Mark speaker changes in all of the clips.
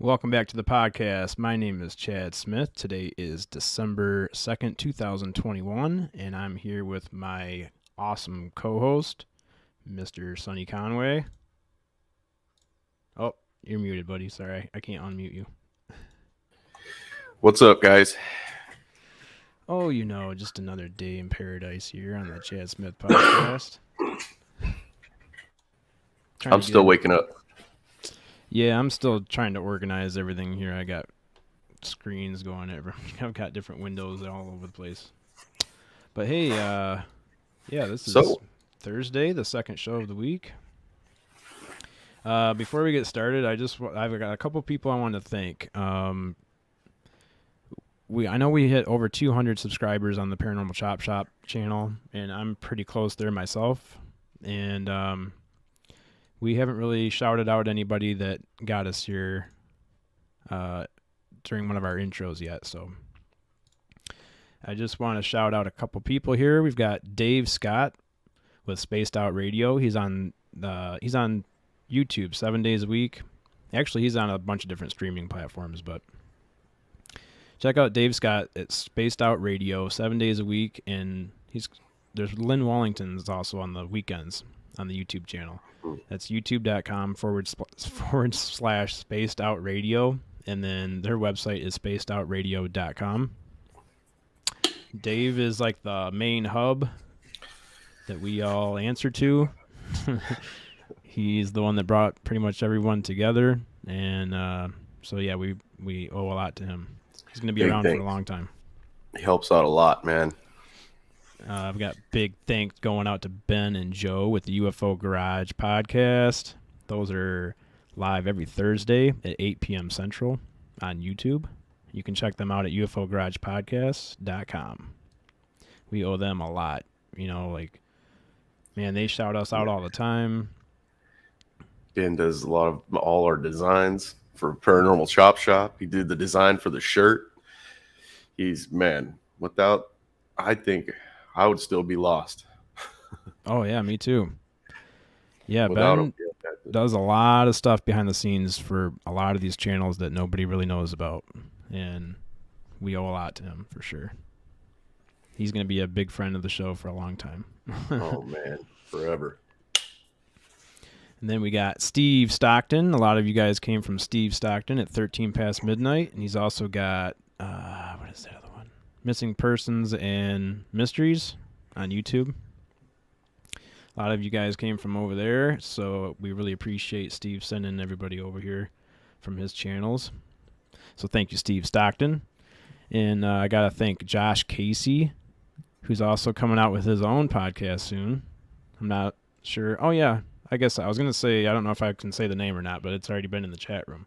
Speaker 1: Welcome back to the podcast. My name is Chad Smith. Today is December 2nd, 2021, and I'm here with my awesome co host, Mr. Sonny Conway. Oh, you're muted, buddy. Sorry, I can't unmute you.
Speaker 2: What's up, guys?
Speaker 1: Oh, just another day in paradise here on the Chad Smith podcast.
Speaker 2: I'm still waking up.
Speaker 1: Yeah, I'm still trying to organize everything here. I got screens going I've got different windows all over the place. But hey, this is Thursday, the second show of the week. Before we get started, I've got a couple people I want to thank. I know we hit over 200 subscribers on the Paranormal Chop Shop channel, and I'm pretty close there myself. And we haven't really shouted out anybody that got us here during one of our intros yet. So I just want to shout out a couple people here. We've got Dave Scott with Spaced Out Radio. He's on YouTube 7 days a week. Actually, he's on a bunch of different streaming platforms, but check out Dave Scott at Spaced Out Radio 7 days a week. And there's Lynn Wallington's also on the weekends on the YouTube channel. That's youtube.com/spaced out radio. And then their website is spacedoutradio.com. Dave is like the main hub that we all answer to. He's the one that brought pretty much everyone together. And so, yeah, we owe a lot to him. He's going to be around for a long time.
Speaker 2: He helps out a lot, man.
Speaker 1: I've got big thanks going out to Ben and Joe with the UFO Garage podcast. Those are live every Thursday at 8 p.m. Central on YouTube. You can check them out at ufogaragepodcast.com. We owe them a lot. They shout us out all the time.
Speaker 2: Ben does a lot of all our designs for Paranormal Chop Shop. He did the design for the shirt. I think I would still be lost.
Speaker 1: Oh, yeah, me too. Yeah, Ben does a lot of stuff behind the scenes for a lot of these channels that nobody really knows about. And we owe a lot to him for sure. He's going to be a big friend of the show for a long time.
Speaker 2: Oh, man, forever.
Speaker 1: And then we got Steve Stockton. A lot of you guys came from Steve Stockton at 13 past midnight. And he's also got, what is that other one? Missing Persons and Mysteries on YouTube. A lot of you guys came from over there, so we really appreciate Steve sending everybody over here from his channels. So thank you, Steve Stockton. And I got to thank Josh Casey, who's also coming out with his own podcast soon. I'm not sure. Oh, yeah. I guess I was going to say, I don't know if I can say the name or not, but it's already been in the chat room.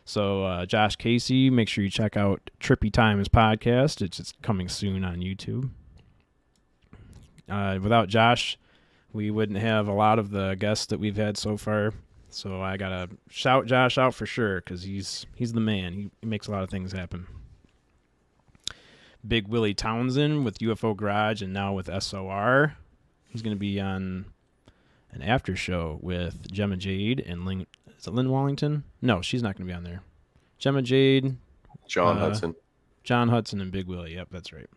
Speaker 1: So Josh Casey, make sure you check out Trippy Times podcast. It's just coming soon on YouTube. Without Josh, we wouldn't have a lot of the guests that we've had so far. So I got to shout Josh out for sure because he's the man. He makes a lot of things happen. Big Willie Townsend with UFO Garage and now with SOR. He's going to be on an after show with Gemma Jade and Lynn. Is it Lynn Wallington? No, she's not going to be on there. Gemma Jade.
Speaker 2: John Hudson.
Speaker 1: John Hudson and Big Willie. Yep, that's right.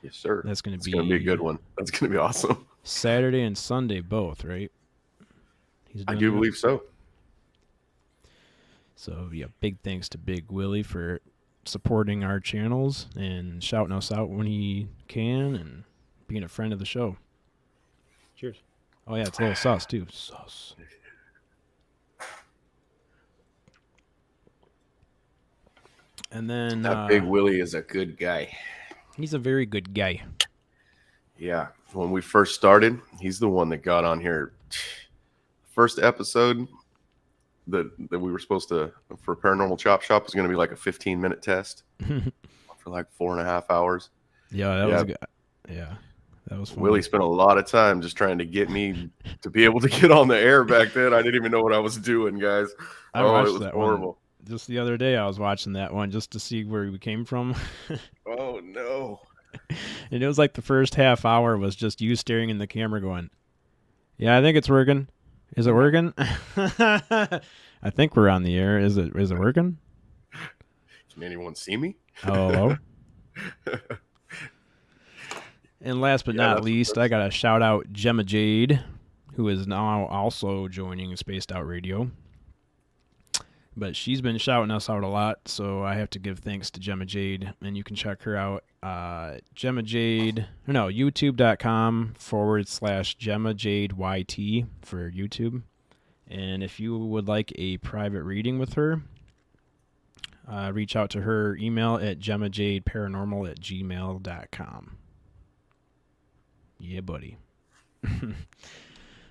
Speaker 2: Yes, sir.
Speaker 1: That's going to
Speaker 2: be a good one. That's going to be awesome.
Speaker 1: Saturday and Sunday both, right?
Speaker 2: I do believe so.
Speaker 1: So, yeah, big thanks to Big Willie for supporting our channels and shouting us out when he can and being a friend of the show. Cheers. Oh, yeah, it's a little sauce, too. Sauce. And then
Speaker 2: Big Willie is a good guy.
Speaker 1: He's a very good guy.
Speaker 2: Yeah. When we first started, he's the one that got on here. First episode that we were supposed to, for Paranormal Chop Shop, was going to be like a 15-minute test for like 4.5 hours.
Speaker 1: Yeah, that was good. Yeah, that was fun.
Speaker 2: Willie spent a lot of time just trying to get me to be able to get on the air back then. I didn't even know what I was doing, guys.
Speaker 1: I watched that horrible. One. Just the other day, I was watching that one just to see where we came from.
Speaker 2: Oh, no.
Speaker 1: And it was like the first half hour was just you staring in the camera going, yeah, I think it's working. Is it working? I think we're on the air. Is it working?
Speaker 2: Can anyone see me?
Speaker 1: Hello. And last but
Speaker 2: Yeah,
Speaker 1: not
Speaker 2: that's
Speaker 1: least, I got to shout out Gemma Jade, who is now also joining Spaced Out Radio. But she's been shouting us out a lot, so I have to give thanks to Gemma Jade, and you can check her out. YouTube.com/Gemma Jade YT for YouTube. And if you would like a private reading with her, reach out to her email at gemmajadeparanormal@gmail.com. Yeah, buddy.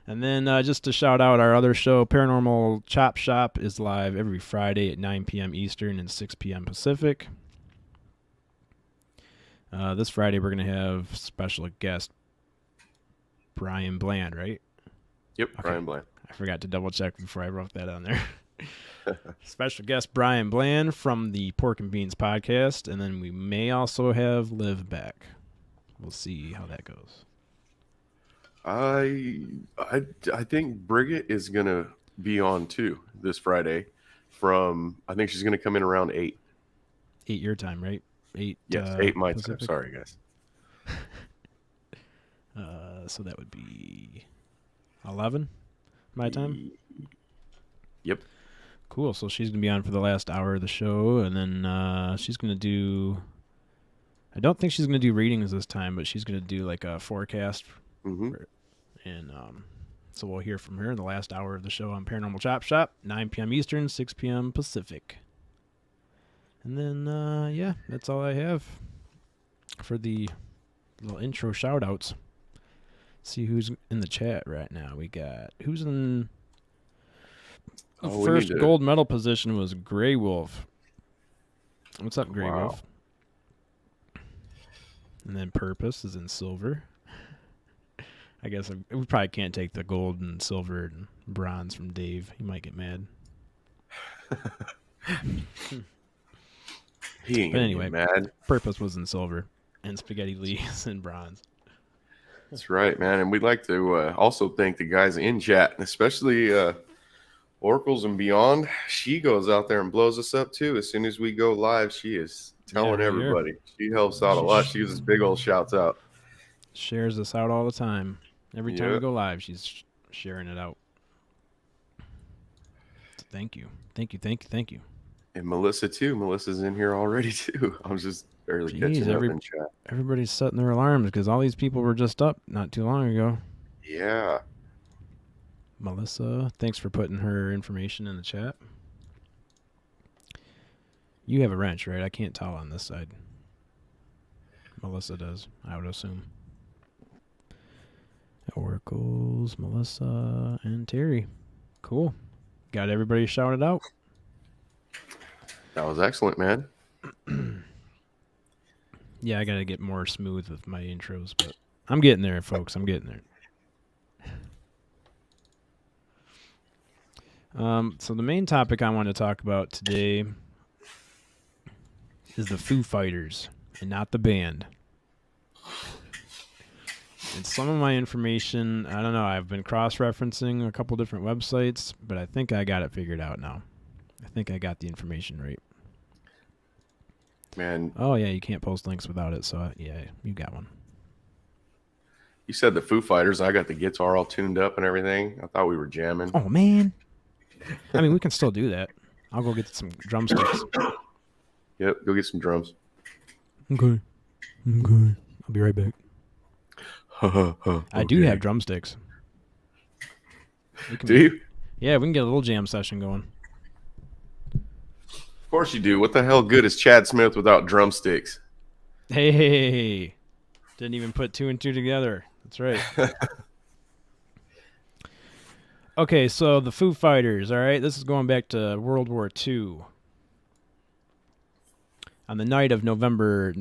Speaker 1: And then just to shout out our other show, Paranormal Chop Shop is live every Friday at 9 p.m. Eastern and 6 p.m. Pacific. This Friday we're going to have special guest Brian Bland, right?
Speaker 2: Yep,
Speaker 1: Okay.
Speaker 2: Brian Bland.
Speaker 1: I forgot to double check before I wrote that on there. Special guest Brian Bland from the Pork and Beans podcast, and then we may also have Liv back. We'll see how that goes.
Speaker 2: I think Brigitte is gonna be on too this Friday. I think she's gonna come in around 8.
Speaker 1: 8 your time, right? 8.
Speaker 2: Yes, 8 my
Speaker 1: Pacific?
Speaker 2: time. Sorry, guys.
Speaker 1: So that would be 11 my time.
Speaker 2: Yep.
Speaker 1: Cool. So she's gonna be on for the last hour of the show, and then she's gonna do. I don't think she's gonna do readings this time, but she's gonna do like a forecast.
Speaker 2: Mm-hmm.
Speaker 1: And so we'll hear from her in the last hour of the show on Paranormal Chop Shop, 9 p.m. Eastern, 6 p.m. Pacific. And then, yeah, that's all I have for the little intro shout-outs. See who's in the chat right now. We got, who's in the first gold medal position was Grey Wolf. What's up, Grey Wolf? And then Purpose is in silver. I guess we probably can't take the gold and silver and bronze from Dave. He might get mad.
Speaker 2: He ain't
Speaker 1: anyway,
Speaker 2: mad.
Speaker 1: Purpose was in silver, and Spaghetti Lee is in bronze.
Speaker 2: That's right, man. And we'd like to also thank the guys in chat, and especially Oracles and Beyond. She goes out there and blows us up too. As soon as we go live, she is telling everybody. She helps out a lot. She gives us big old shouts out.
Speaker 1: Shares us out all the time. Every time we go live, she's sharing it out. So thank you.
Speaker 2: And Melissa too. Melissa's in here already too. I'm just barely catching up in chat.
Speaker 1: Everybody's setting their alarms because all these people were just up not too long ago.
Speaker 2: Yeah.
Speaker 1: Melissa, thanks for putting her information in the chat. You have a wrench, right? I can't tell on this side. Melissa does, I would assume. Oracles, Melissa, and Terry. Cool. Got everybody shouted out.
Speaker 2: That was excellent, man.
Speaker 1: Yeah, I got to get more smooth with my intros, but I'm getting there, folks. I'm getting there. So the main topic I want to talk about today is the Foo Fighters and not the band. And some of my information, I don't know, I've been cross-referencing a couple different websites, but I think I got it figured out now. I think I got the information right.
Speaker 2: Man.
Speaker 1: Oh, yeah, you can't post links without it, so yeah, you got one.
Speaker 2: You said the Foo Fighters. I got the guitar all tuned up and everything. I thought we were jamming.
Speaker 1: Oh, man. I mean, we can still do that. I'll go get some drumsticks.
Speaker 2: Yep, go get some drums.
Speaker 1: Okay. I'll be right back. I do have drumsticks.
Speaker 2: Do you?
Speaker 1: Yeah, we can get a little jam session going.
Speaker 2: Of course you do. What the hell good is Chad Smith without drumsticks?
Speaker 1: Hey. Didn't even put 2 and 2 together. That's right. Okay, so the Foo Fighters, all right? This is going back to World War II. On the night of November...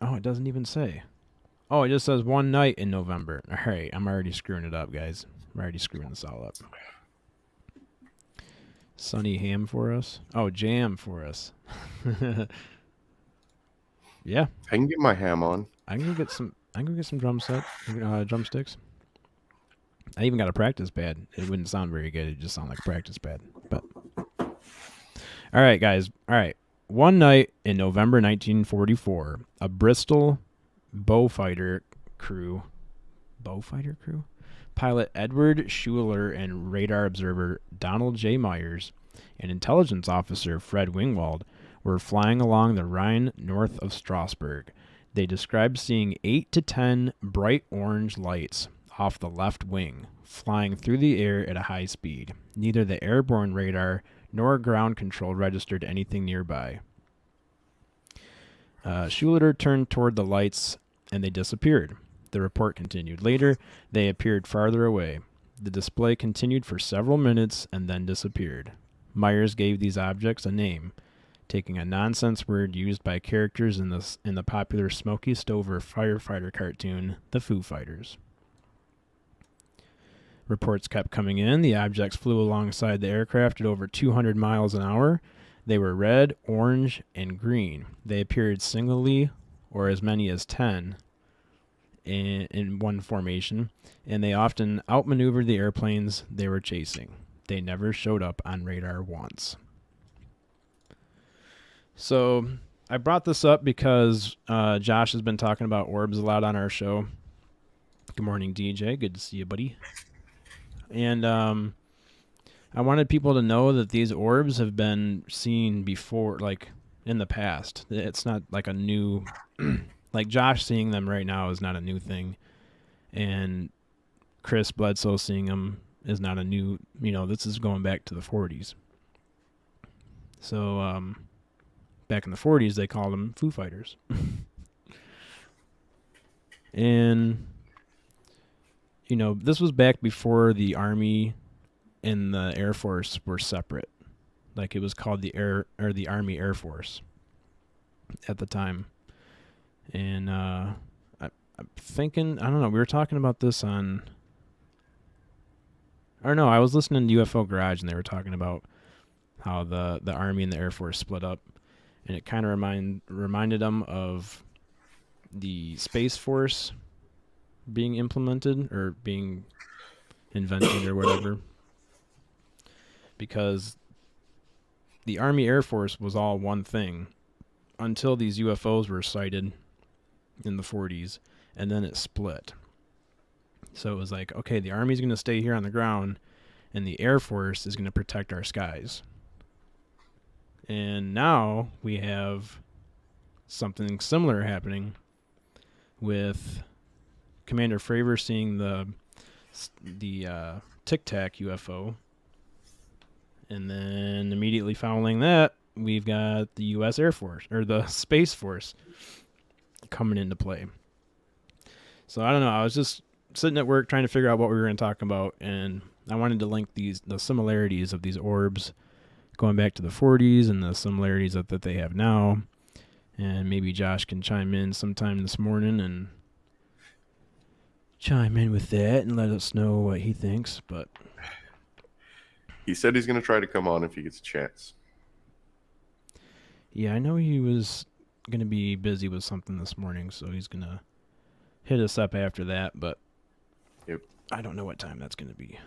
Speaker 1: Oh, it doesn't even say. Oh, it just says one night in November. All right, I'm already screwing it up, guys. I'm already screwing this all up. Sunny ham for us. Oh, jam for us. Yeah.
Speaker 2: I can get my ham on.
Speaker 1: I can go get some drumsticks. I even got a practice pad. It wouldn't sound very good. It just sounded like a practice pad. But all right, guys. All right. One night in November 1944, a Bristol bowfighter crew, pilot Edward Schuler and radar observer Donald J. Myers and intelligence officer Fred Wingwald were flying along the Rhine north of Strasbourg. They described seeing 8 to 10 bright orange lights off the left wing, flying through the air at a high speed. Neither the airborne radar nor ground control registered anything nearby. Schuler turned toward the lights and they disappeared. The report continued. Later, they appeared farther away. The display continued for several minutes and then disappeared. Myers gave these objects a name, taking a nonsense word used by characters in the popular Smokey Stover firefighter cartoon, The Foo Fighters. Reports kept coming in. The objects flew alongside the aircraft at over 200 miles an hour. They were red, orange, and green. They appeared singly or as many as 10 in one formation, and they often outmaneuvered the airplanes they were chasing. They never showed up on radar once. So I brought this up because Josh has been talking about orbs a lot on our show. Good morning, DJ. Good to see you, buddy. And I wanted people to know that these orbs have been seen before, like in the past. It's not like a new, like Josh seeing them right now is not a new thing. And Chris Bledsoe seeing them is not a new, this is going back to the 40s. So back in the 40s, they called them Foo Fighters. And, this was back before the Army and the Air Force were separate. Like it was called the Army Air Force at the time. And I'm thinking, I don't know, we were talking about this I was listening to UFO Garage and they were talking about how the Army and the Air Force split up. And it kind of reminded them of the Space Force being implemented or being invented or whatever. Because the Army Air Force was all one thing until these UFOs were sighted in the 40s, and then it split. So it was like, okay, the Army's going to stay here on the ground, and the Air Force is going to protect our skies. And now we have something similar happening with Commander Fravor seeing the Tic Tac UFO. And then immediately following that, we've got the U.S. Air Force, or the Space Force, coming into play. So I don't know. I was just sitting at work trying to figure out what we were going to talk about, and I wanted to link the similarities of these orbs going back to the 40s and the similarities that they have now. And maybe Josh can chime in sometime this morning and chime in with that and let us know what he thinks. But
Speaker 2: he said he's going to try to come on if he gets a chance.
Speaker 1: Yeah, I know he was going to be busy with something this morning, so he's going to hit us up after that, but
Speaker 2: yep.
Speaker 1: I don't know what time that's going to be.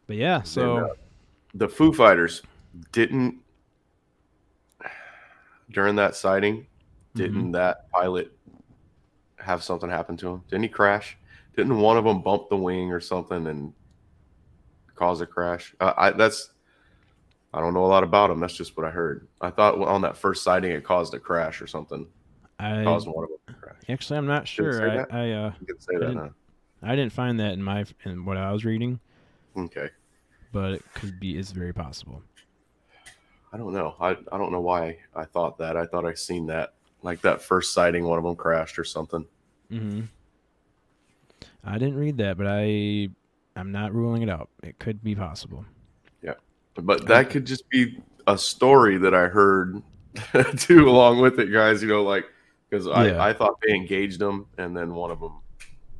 Speaker 1: But yeah, so
Speaker 2: then, the Foo Fighters didn't, during that sighting, didn't that pilot have something happen to him? Didn't he crash? Didn't one of them bump the wing or something and cause a crash? I don't know a lot about him. That's just what I heard. I thought on that first sighting it caused a crash or something. Caused one of them to crash.
Speaker 1: Actually, I'm not sure. I didn't find that in what I was reading.
Speaker 2: Okay.
Speaker 1: But it's very possible.
Speaker 2: I don't know. I don't know why I thought that. I thought I seen that. Like that first sighting, one of them crashed or something.
Speaker 1: Mm-hmm. I didn't read that, but I'm not ruling it out. It could be possible.
Speaker 2: Yeah. But that could just be a story that I heard too along with it, guys. Because I thought they engaged them and then one of them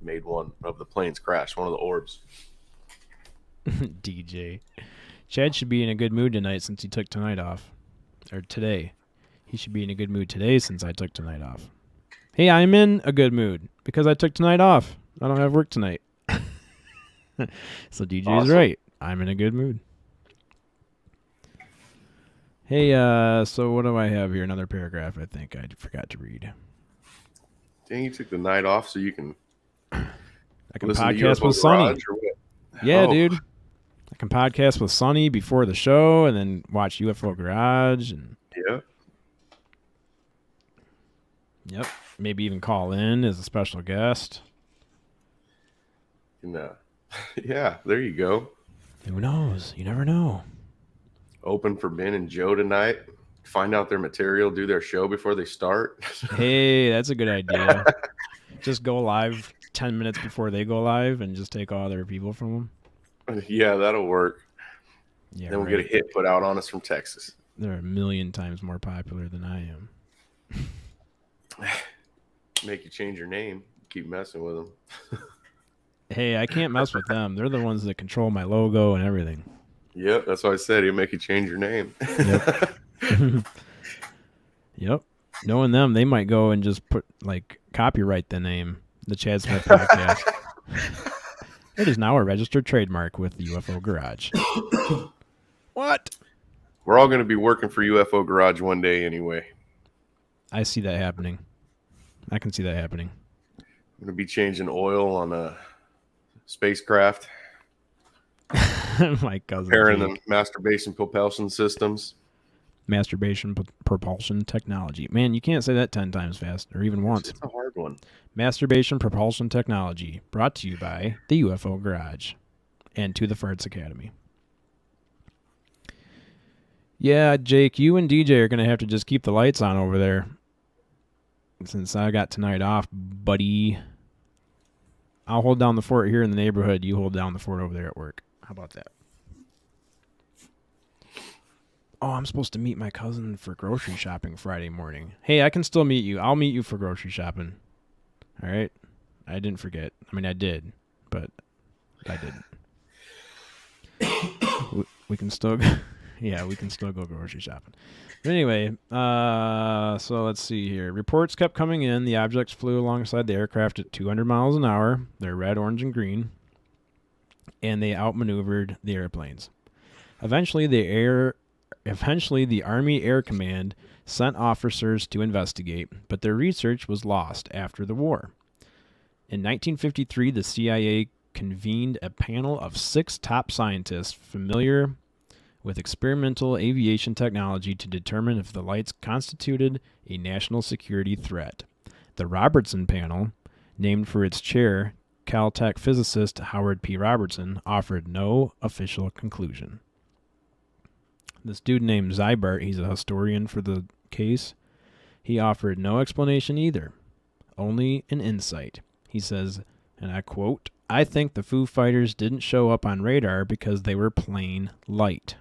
Speaker 2: made one of the planes crash, one of the orbs.
Speaker 1: DJ. Chad should be in a good mood tonight since he took tonight off. Or today. He should be in a good mood today since I took tonight off. Hey, I'm in a good mood because I took tonight off. I don't have work tonight. So DJ's
Speaker 2: Awesome.
Speaker 1: right. I'm in a good mood. Hey, so what do I have here? Another paragraph I think I forgot to read.
Speaker 2: Dang, you took the night off so you can
Speaker 1: I can
Speaker 2: listen to
Speaker 1: podcast
Speaker 2: UFO
Speaker 1: with Sonny.
Speaker 2: Garage or what?
Speaker 1: Yeah,
Speaker 2: Oh,
Speaker 1: dude. I can podcast with Sonny before the show and then watch UFO Garage and
Speaker 2: yeah.
Speaker 1: yep, maybe even call in as a special guest.
Speaker 2: And, yeah, there you go.
Speaker 1: Who knows? You never know.
Speaker 2: Open for Ben and Joe tonight. Find out their material, do their show before they start.
Speaker 1: Hey, that's a good idea. Just go live 10 minutes before they go live and just take all their people from them.
Speaker 2: Yeah, that'll work.
Speaker 1: Yeah,
Speaker 2: Then we'll
Speaker 1: right.
Speaker 2: get a hit put out on us from Texas.
Speaker 1: They're a million times more popular than I am.
Speaker 2: Make you change your name. Keep messing with them.
Speaker 1: Hey, I can't mess with them. They're the ones that control my logo and everything.
Speaker 2: Yep, that's why I said he'll make you change your name.
Speaker 1: Yep. Yep. Knowing them, they might go and just put copyright the name, the Chad Smith Podcast. It is now a registered trademark with the UFO Garage. What?
Speaker 2: We're all going to be working for UFO Garage one day anyway.
Speaker 1: I see that happening. I can see that happening.
Speaker 2: I'm going to be changing oil on a spacecraft.
Speaker 1: My cousin.
Speaker 2: Repairing the masturbation propulsion systems.
Speaker 1: Masturbation propulsion technology. Man, you can't say that 10 times fast, or even once.
Speaker 2: It's a hard one.
Speaker 1: Masturbation propulsion technology, brought to you by the UFO Garage and to the Farts Academy. Yeah, Jake, you and DJ are going to have to just keep the lights on over there. Since I got tonight off, buddy. I'll hold down the fort here in the neighborhood. You hold down the fort over there at work. How about that? Oh, I'm supposed to meet my cousin for grocery shopping Friday morning. Hey, I can still meet you. I'll meet you for grocery shopping. All right? I didn't forget. I mean, I did, but I didn't. We can still go. Yeah, we can still go grocery shopping. But anyway, so let's see here. Reports kept coming in. The objects flew alongside the aircraft at 200 miles an hour. They're red, orange, and green. And they outmaneuvered the airplanes. Eventually, the Army Air Command sent officers to investigate, but their research was lost after the war. In 1953, the CIA convened a panel of 6 top scientists familiar with experimental aviation technology to determine if the lights constituted a national security threat. The Robertson panel, named for its chair, Caltech physicist Howard P. Robertson, offered no official conclusion. This dude named Zybart, he's a historian for the case, he offered no explanation either, only an insight. He says, and I quote, "I think the Foo Fighters didn't show up on radar because they were plain light.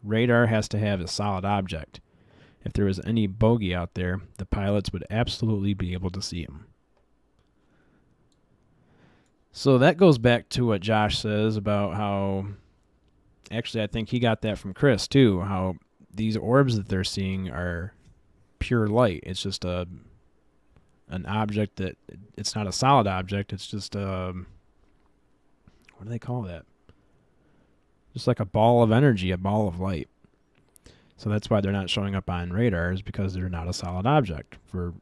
Speaker 1: Radar has to have a solid object. If there was any bogey out there, the pilots would absolutely be able to see him." So that goes back to what Josh says about how, actually I think he got that from Chris too, how these orbs that they're seeing are pure light. It's just an object that, it's not a solid object, it's just what do they call that? Just like a ball of energy, a ball of light. So that's why they're not showing up on radars, because they're not a solid object for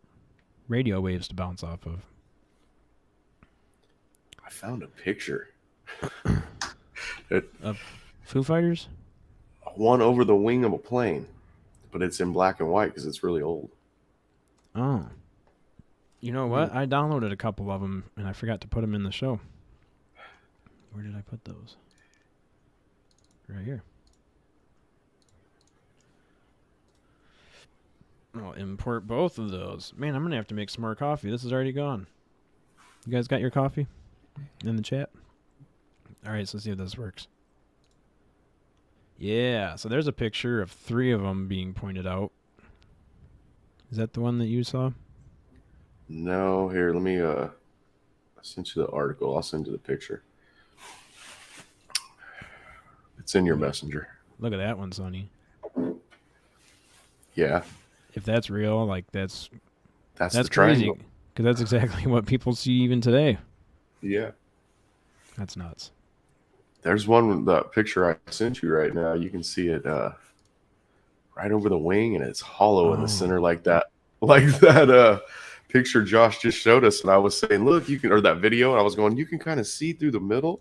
Speaker 1: radio waves to bounce off of.
Speaker 2: I found a picture.
Speaker 1: Of Foo Fighters?
Speaker 2: One over the wing of a plane, but it's in black and white because it's really old.
Speaker 1: Oh. You know what? I downloaded a couple of them, and I forgot to put them in the show. Where did I put those? Right here. I'll import both of those. Man, I'm going to have to make some more coffee. This is already gone. You guys got your coffee in the chat? All right, so let's see if this works. Yeah, so there's a picture of 3 of them being pointed out. Is that the one that you saw?
Speaker 2: No, here, let me I sent you the article. I'll send you the picture. It's in your messenger.
Speaker 1: Look at that one, Sonny.
Speaker 2: Yeah.
Speaker 1: If that's real, like that's
Speaker 2: the
Speaker 1: crazy.
Speaker 2: triangle.
Speaker 1: Because that's exactly what people see even today.
Speaker 2: Yeah.
Speaker 1: That's nuts.
Speaker 2: There's one, the picture I sent you right now. You can see it right over the wing, and it's hollow in the
Speaker 1: Oh,
Speaker 2: center like that picture Josh just showed us. And I was saying, look, you can, or that video, and I was going, you can kind of see through the middle,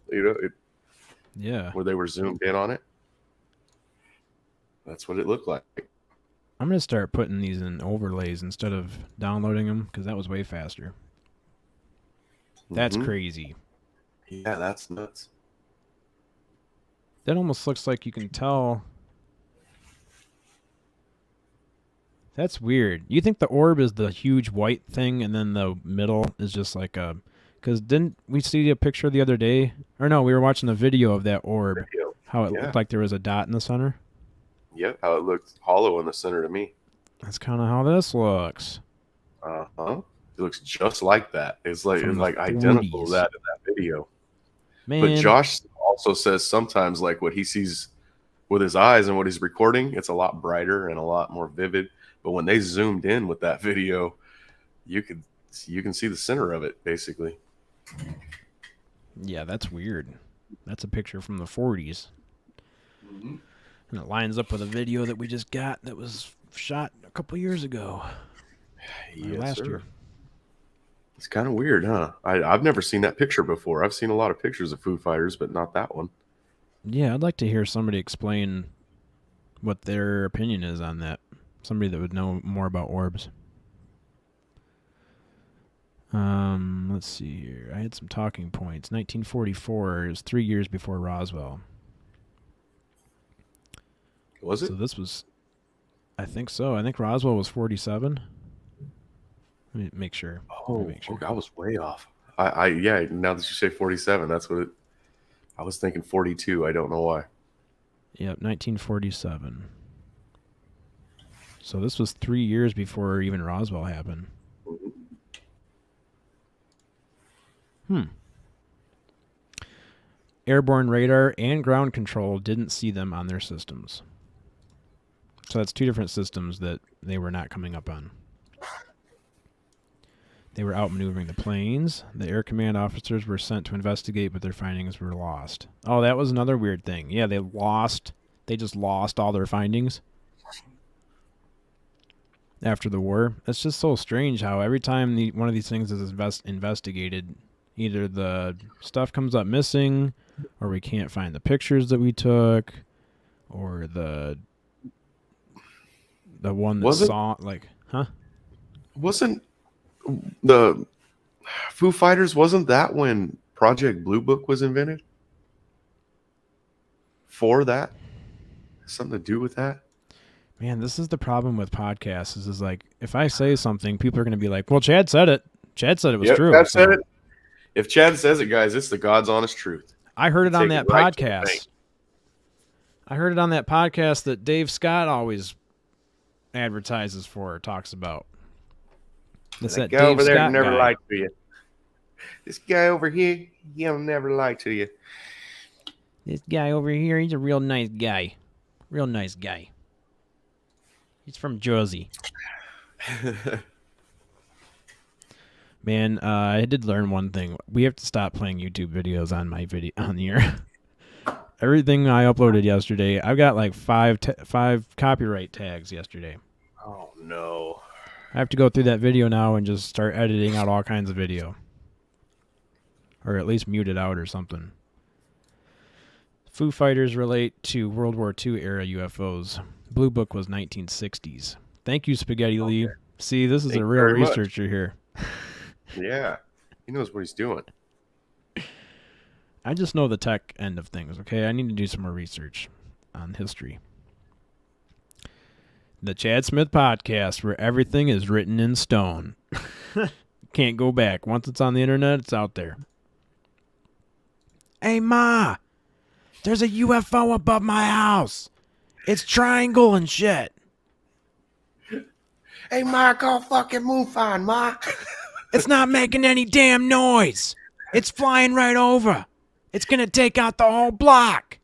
Speaker 1: yeah.
Speaker 2: where they were zoomed in on it. That's what it looked like.
Speaker 1: I'm going to start putting these in overlays instead of downloading them because that was way faster. That's
Speaker 2: Mhm.
Speaker 1: crazy.
Speaker 2: Yeah, that's nuts.
Speaker 1: That almost looks like you can tell. That's weird. You think the orb is the huge white thing and then the middle is just like a. Because didn't we see a picture the other day? Or no, we were watching a video of that orb.
Speaker 2: Video.
Speaker 1: How it
Speaker 2: Yeah.
Speaker 1: looked like there was a dot in the center.
Speaker 2: Yep. How it looked hollow in the center to me.
Speaker 1: That's kind of how this looks.
Speaker 2: Uh-huh. It looks just like that. It's
Speaker 1: From the
Speaker 2: like identical to
Speaker 1: 40s.
Speaker 2: that in that video. But
Speaker 1: Man,
Speaker 2: Josh also says sometimes like what he sees with his eyes and what he's recording, it's a lot brighter and a lot more vivid. But when they zoomed in with that video, you can see the center of it basically.
Speaker 1: yeah, that's weird. That's a picture from the 40s.
Speaker 2: Mm-hmm.
Speaker 1: And it lines up with a video that we just got that was shot a couple years ago. Or
Speaker 2: Yes,
Speaker 1: last
Speaker 2: sir.
Speaker 1: year.
Speaker 2: It's kind of weird, huh? I've never seen that picture before. I've seen a lot of pictures of Foo Fighters, but not that one.
Speaker 1: Yeah, I'd like to hear somebody explain what their opinion is on that. Somebody that would know more about orbs. Let's see here. I had some talking points. 1944 is 3 years before Roswell.
Speaker 2: Was it?
Speaker 1: So this was, I think so. I think Roswell was 47. Let me make sure.
Speaker 2: Oh, okay, I was way off. Yeah, now that you say 47, that's what it. I was thinking 42. I don't know why.
Speaker 1: Yep, 1947. So this was 3 years before even Roswell happened. Airborne radar and ground control didn't see them on their systems. So that's two different systems that they were not coming up on. They were outmaneuvering the planes. The air command officers were sent to investigate, but their findings were lost. Oh, that was another weird thing. Yeah, they just lost all their findings after the war. It's just so strange how every time one of these things is investigated, either the stuff comes up missing, or we can't find the pictures that we took, or the one that saw, like, huh?
Speaker 2: Wasn't the Foo Fighters, wasn't that when Project Blue Book was invented? For that? Something to do with that?
Speaker 1: Man, this is the problem with podcasts. Is like, if I say something, people are going to be like, well, Chad said it. Chad said it was true.
Speaker 2: Chad said it. If Chad says it, guys, it's the God's honest truth.
Speaker 1: I heard it on that
Speaker 2: right
Speaker 1: podcast. I heard it on that podcast that Dave Scott always advertises for or talks about. It's that
Speaker 2: guy
Speaker 1: Dave
Speaker 2: over there
Speaker 1: Scott
Speaker 2: never
Speaker 1: guy.
Speaker 2: lied to you. This guy over here, he'll never lie to you.
Speaker 1: This guy over here, he's a real nice guy. Real nice guy. He's from Jersey. Man, I did learn one thing. We have to stop playing YouTube videos on my video on here. Everything I uploaded yesterday, I've got like five copyright tags yesterday.
Speaker 2: Oh no!
Speaker 1: I have to go through that video now and just start editing out all kinds of video, or at least mute it out or something. Foo Fighters relate to World War II era UFOs. Blue Book was 1960s. Thank you, Spaghetti Lee. See, this is a real researcher here.
Speaker 2: Yeah, he knows what he's doing.
Speaker 1: I just know the tech end of things, okay? I need to do some more research on history. The Chad Smith Podcast, where everything is written in stone. Can't go back. Once it's on the internet, it's out there. Hey, Ma! There's a UFO above my house! It's triangle and shit!
Speaker 2: Hey, Ma, go fucking move on, Ma!
Speaker 1: It's not making any damn noise! It's flying right over! It's gonna take out the whole block!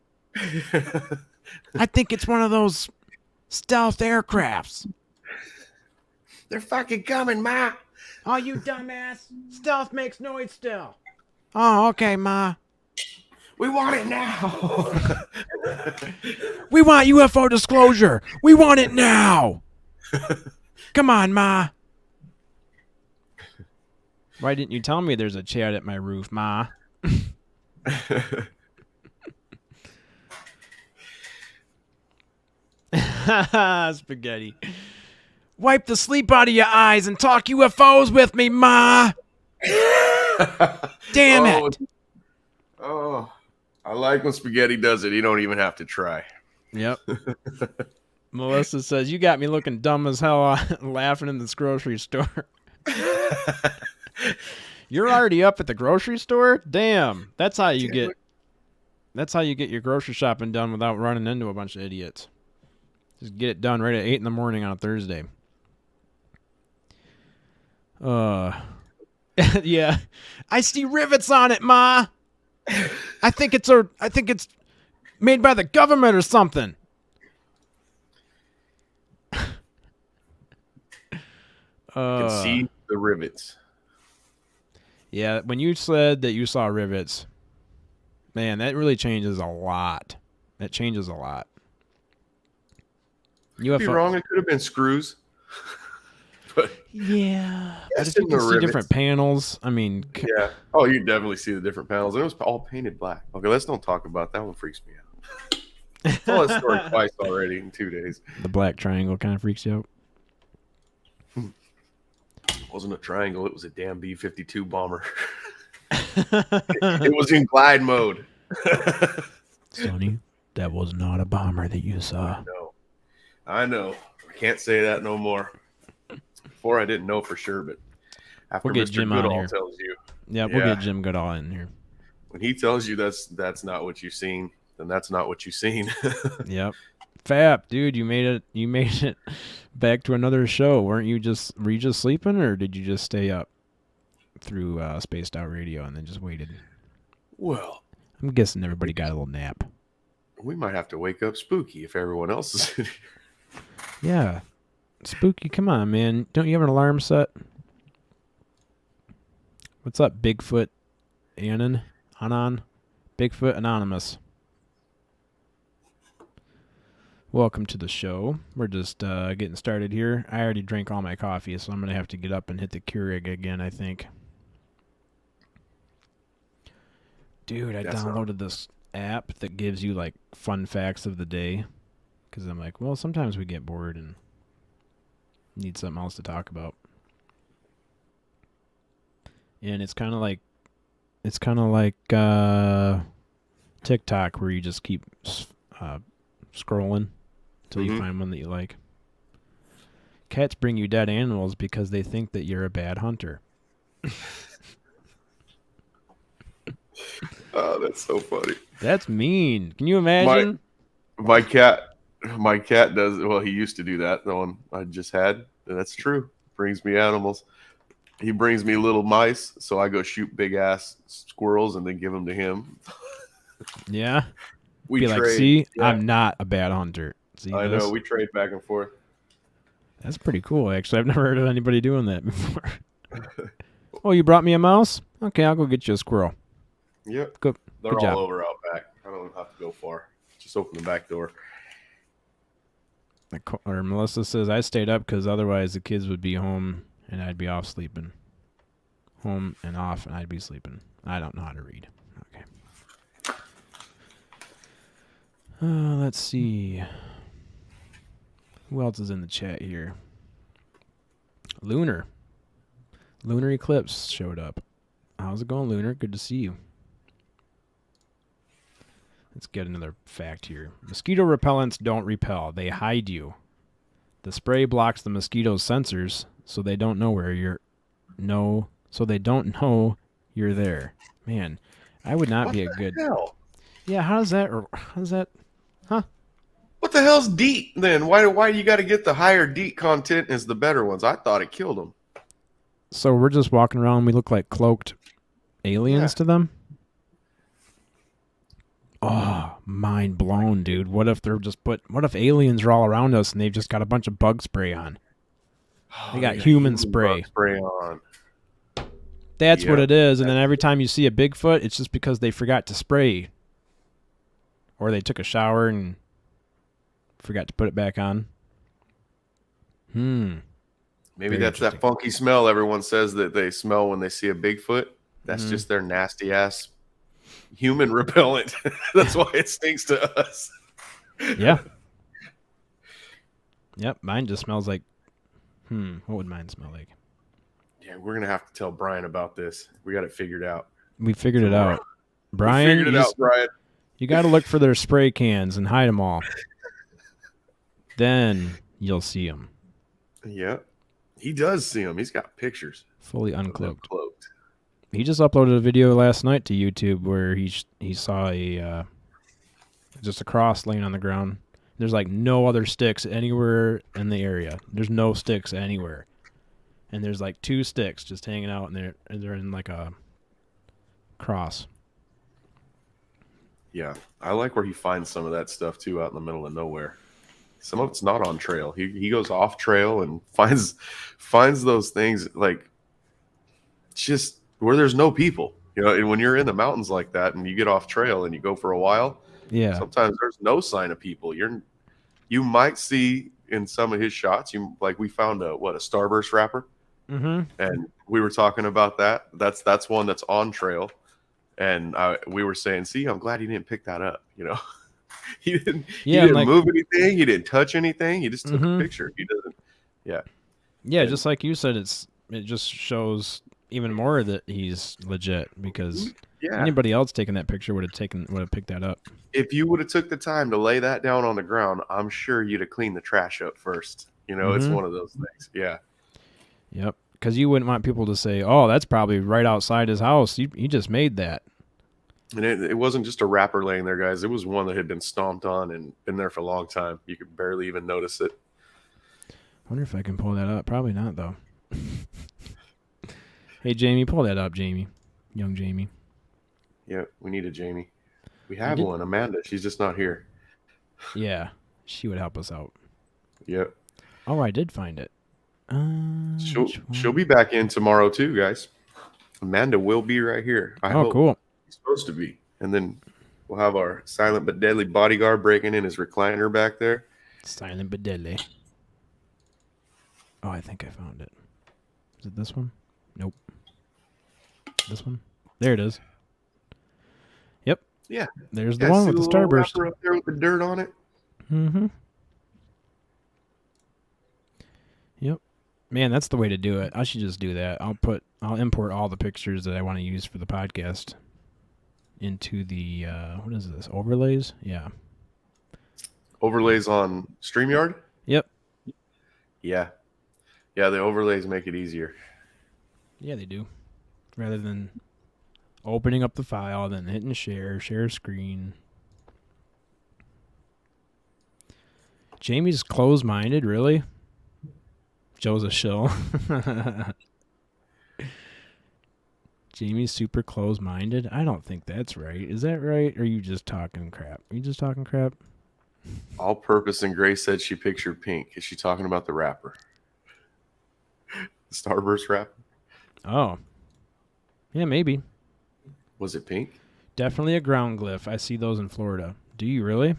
Speaker 1: I think it's one of those stealth aircrafts.
Speaker 2: They're fucking coming, Ma!
Speaker 1: Oh, you dumbass! Stealth makes noise still! Oh, okay, Ma.
Speaker 2: We want it now.
Speaker 1: We want UFO disclosure. We want it now. Come on, Ma. Why didn't you tell me there's a chat at my roof, Ma? Spaghetti. Wipe the sleep out of your eyes and talk UFOs with me, Ma. Damn it.
Speaker 2: Oh, I like when Spaghetti does it. You don't even have to try.
Speaker 1: Yep. Melissa says, you got me looking dumb as hell laughing in this grocery store. You're already up at the grocery store? Damn. That's how you get your grocery shopping done without running into a bunch of idiots. Just get it done right at 8 in the morning on a Thursday. Yeah. I see rivets on it, Ma. I think it's made by the government or something.
Speaker 2: You can see the rivets.
Speaker 1: Yeah, when you said that you saw rivets, man, that really changes a lot. That changes a lot.
Speaker 2: Could be wrong. It could have been screws. But
Speaker 1: yeah, but
Speaker 2: yes,
Speaker 1: if you can see
Speaker 2: rivets.
Speaker 1: different panels, I mean,
Speaker 2: yeah. Oh, you definitely see the different panels. It was all painted black. Okay, let's don't talk about that one. Freaks me out. I told that story twice already in 2 days.
Speaker 1: The black triangle kind of freaks you out.
Speaker 2: It wasn't a triangle. It was a damn B-52 bomber. It was in glide mode.
Speaker 1: Sonny, that was not a bomber that you saw.
Speaker 2: I know. I can't say that no more. Before I didn't know for sure, but after
Speaker 1: we'll get
Speaker 2: Mr.
Speaker 1: Jim
Speaker 2: Goodall
Speaker 1: on here.
Speaker 2: Tells you.
Speaker 1: Yeah, we'll get Jim Goodall in here.
Speaker 2: When he tells you that's not what you've seen, then that's not what you've seen.
Speaker 1: Yep. Fap, dude, you made it back to another show. Were you just sleeping, or did you just stay up through Spaced Out Radio and then just waited?
Speaker 2: Well,
Speaker 1: I'm guessing everybody got a little nap.
Speaker 2: We might have to wake up Spooky if everyone else is in here.
Speaker 1: Yeah. Spooky, come on, man. Don't you have an alarm set? What's up, Bigfoot Anon? Bigfoot Anonymous. Welcome to the show. We're just getting started here. I already drank all my coffee, so I'm going to have to get up and hit the Keurig again, I think. Dude, I downloaded this app that gives you, like, fun facts of the day. Because I'm like, well, sometimes we get bored and need something else to talk about. And it's kind of like TikTok, where you just keep scrolling until you find one that you like. Cats bring you dead animals because they think that you're a bad hunter.
Speaker 2: Oh, that's so funny.
Speaker 1: That's mean. Can you imagine?
Speaker 2: My cat does. Well, he used to do that. The one I just had. That's true. Brings me animals. He brings me little mice, so I go shoot big ass squirrels and then give them to him.
Speaker 1: Yeah.
Speaker 2: We
Speaker 1: be
Speaker 2: trade.
Speaker 1: Like, see,
Speaker 2: yeah.
Speaker 1: I'm not a bad hunter. See
Speaker 2: I
Speaker 1: this?
Speaker 2: know. We trade back and forth.
Speaker 1: That's pretty cool, actually. I've never heard of anybody doing that before. Oh, you brought me a mouse? Okay, I'll go get you a squirrel.
Speaker 2: Yep.
Speaker 1: Good.
Speaker 2: They're
Speaker 1: Good
Speaker 2: all
Speaker 1: job.
Speaker 2: over out back. I don't have to go far. Just open the back door.
Speaker 1: Or Melissa says, I stayed up because otherwise the kids would be home and I'd be off sleeping. Home and off and I'd be sleeping. I don't know how to read. Okay. Let's see. Who else is in the chat here? Lunar Eclipse showed up. How's it going, Lunar? Good to see you. Let's get another fact here. Mosquito repellents don't repel. They hide you. The spray blocks the mosquito's sensors so they don't know you're there. Man, I would not be a good...
Speaker 2: Hell?
Speaker 1: Yeah, how's that... Huh?
Speaker 2: What the hell's DEET then? Why you got to get the higher DEET content as the better ones? I thought it killed them.
Speaker 1: So we're just walking around and we look like cloaked aliens to them? Oh, mind blown, dude. What if aliens are all around us and they've just got a bunch of bug spray on? They got human spray.
Speaker 2: Spray on.
Speaker 1: That's what
Speaker 2: Yep.
Speaker 1: it is. And then every time you see a Bigfoot, it's just because they forgot to spray, or they took a shower and forgot to put it back on.
Speaker 2: Maybe
Speaker 1: Very
Speaker 2: that's that
Speaker 1: interesting.
Speaker 2: funky smell everyone says that they smell when they see a Bigfoot. That's just their nasty ass human repellent. That's why it stinks to us.
Speaker 1: Yeah. Yep. Mine just smells like. What would mine smell like?
Speaker 2: Yeah, we're gonna have to tell Brian about this. We got it figured out.
Speaker 1: We figured it out.
Speaker 2: We
Speaker 1: Brian,
Speaker 2: figured it out, Brian.
Speaker 1: you got to look for their spray cans and hide them all. Then you'll see them
Speaker 2: Yeah, he does see him. He's got pictures.
Speaker 1: fully
Speaker 2: of them
Speaker 1: uncloaked.
Speaker 2: cloaked.
Speaker 1: He just uploaded a video last night to YouTube where he saw just a cross laying on the ground. There's like no other sticks anywhere in the area. There's no sticks anywhere, and there's like 2 sticks just hanging out, and they're in like a cross.
Speaker 2: Yeah, I like where he finds some of that stuff too, out in the middle of nowhere. Some of it's not on trail. He goes off trail and finds those things like just where there's no people. You know, and when you're in the mountains like that and you get off trail and you go for a while,
Speaker 1: Yeah.
Speaker 2: sometimes there's no sign of people. You might see in some of his shots, we found a starburst wrapper,
Speaker 1: Mm-hmm.
Speaker 2: and we were talking about that. That's one that's on trail, and we were saying, see, I'm glad he didn't pick that up. You know, he didn't move anything, he didn't touch anything, he just took a picture. He doesn't.
Speaker 1: Yeah, just like you said, it just shows even more that he's legit, because anybody else taking that picture would have picked that up.
Speaker 2: If you would have took the time to lay that down on the ground, I'm sure you'd have cleaned the trash up first. You know, it's one of those things. Yeah.
Speaker 1: Yep. Because you wouldn't want people to say, "Oh, that's probably right outside his house. He just made that."
Speaker 2: And it wasn't just a wrapper laying there, guys. It was one that had been stomped on and been there for a long time. You could barely even notice it.
Speaker 1: I wonder if I can pull that up. Probably not, though. Hey, Jamie, pull that up, Jamie. Young Jamie.
Speaker 2: Yeah, we need a Jamie. We have one, Amanda. She's just not here.
Speaker 1: Yeah, she would help us out.
Speaker 2: Yep.
Speaker 1: Oh, I did find it.
Speaker 2: She'll be back in tomorrow too, guys. Amanda will be right here. I hope.
Speaker 1: Cool.
Speaker 2: She's supposed to be. And then we'll have our silent but deadly bodyguard breaking in his recliner back there.
Speaker 1: Silent but deadly. Oh, I think I found it. Is it this one? Nope. This one? There it is. Yep.
Speaker 2: Yeah.
Speaker 1: There's the one with the starburst.
Speaker 2: Up there with the dirt on it.
Speaker 1: Mm-hmm. Yep. Man, that's the way to do it. I should just do that. I'll import all the pictures that I want to use for the podcast into the what is this? Overlays? Yeah.
Speaker 2: Overlays on StreamYard?
Speaker 1: Yep.
Speaker 2: Yeah. Yeah, the overlays make it easier.
Speaker 1: Yeah, they do. Rather than opening up the file, then hitting share screen. Jamie's closed-minded, really? Joe's a shill. Jamie's super closed-minded? I don't think that's right. Is that right? Or are you just talking crap? Are you just talking crap?
Speaker 2: All purpose, and Grace said she pictured pink. Is she talking about the wrapper? The starburst wrapper?
Speaker 1: Oh. Yeah, maybe.
Speaker 2: Was it pink?
Speaker 1: Definitely a ground glyph. I see those in Florida. Do you really?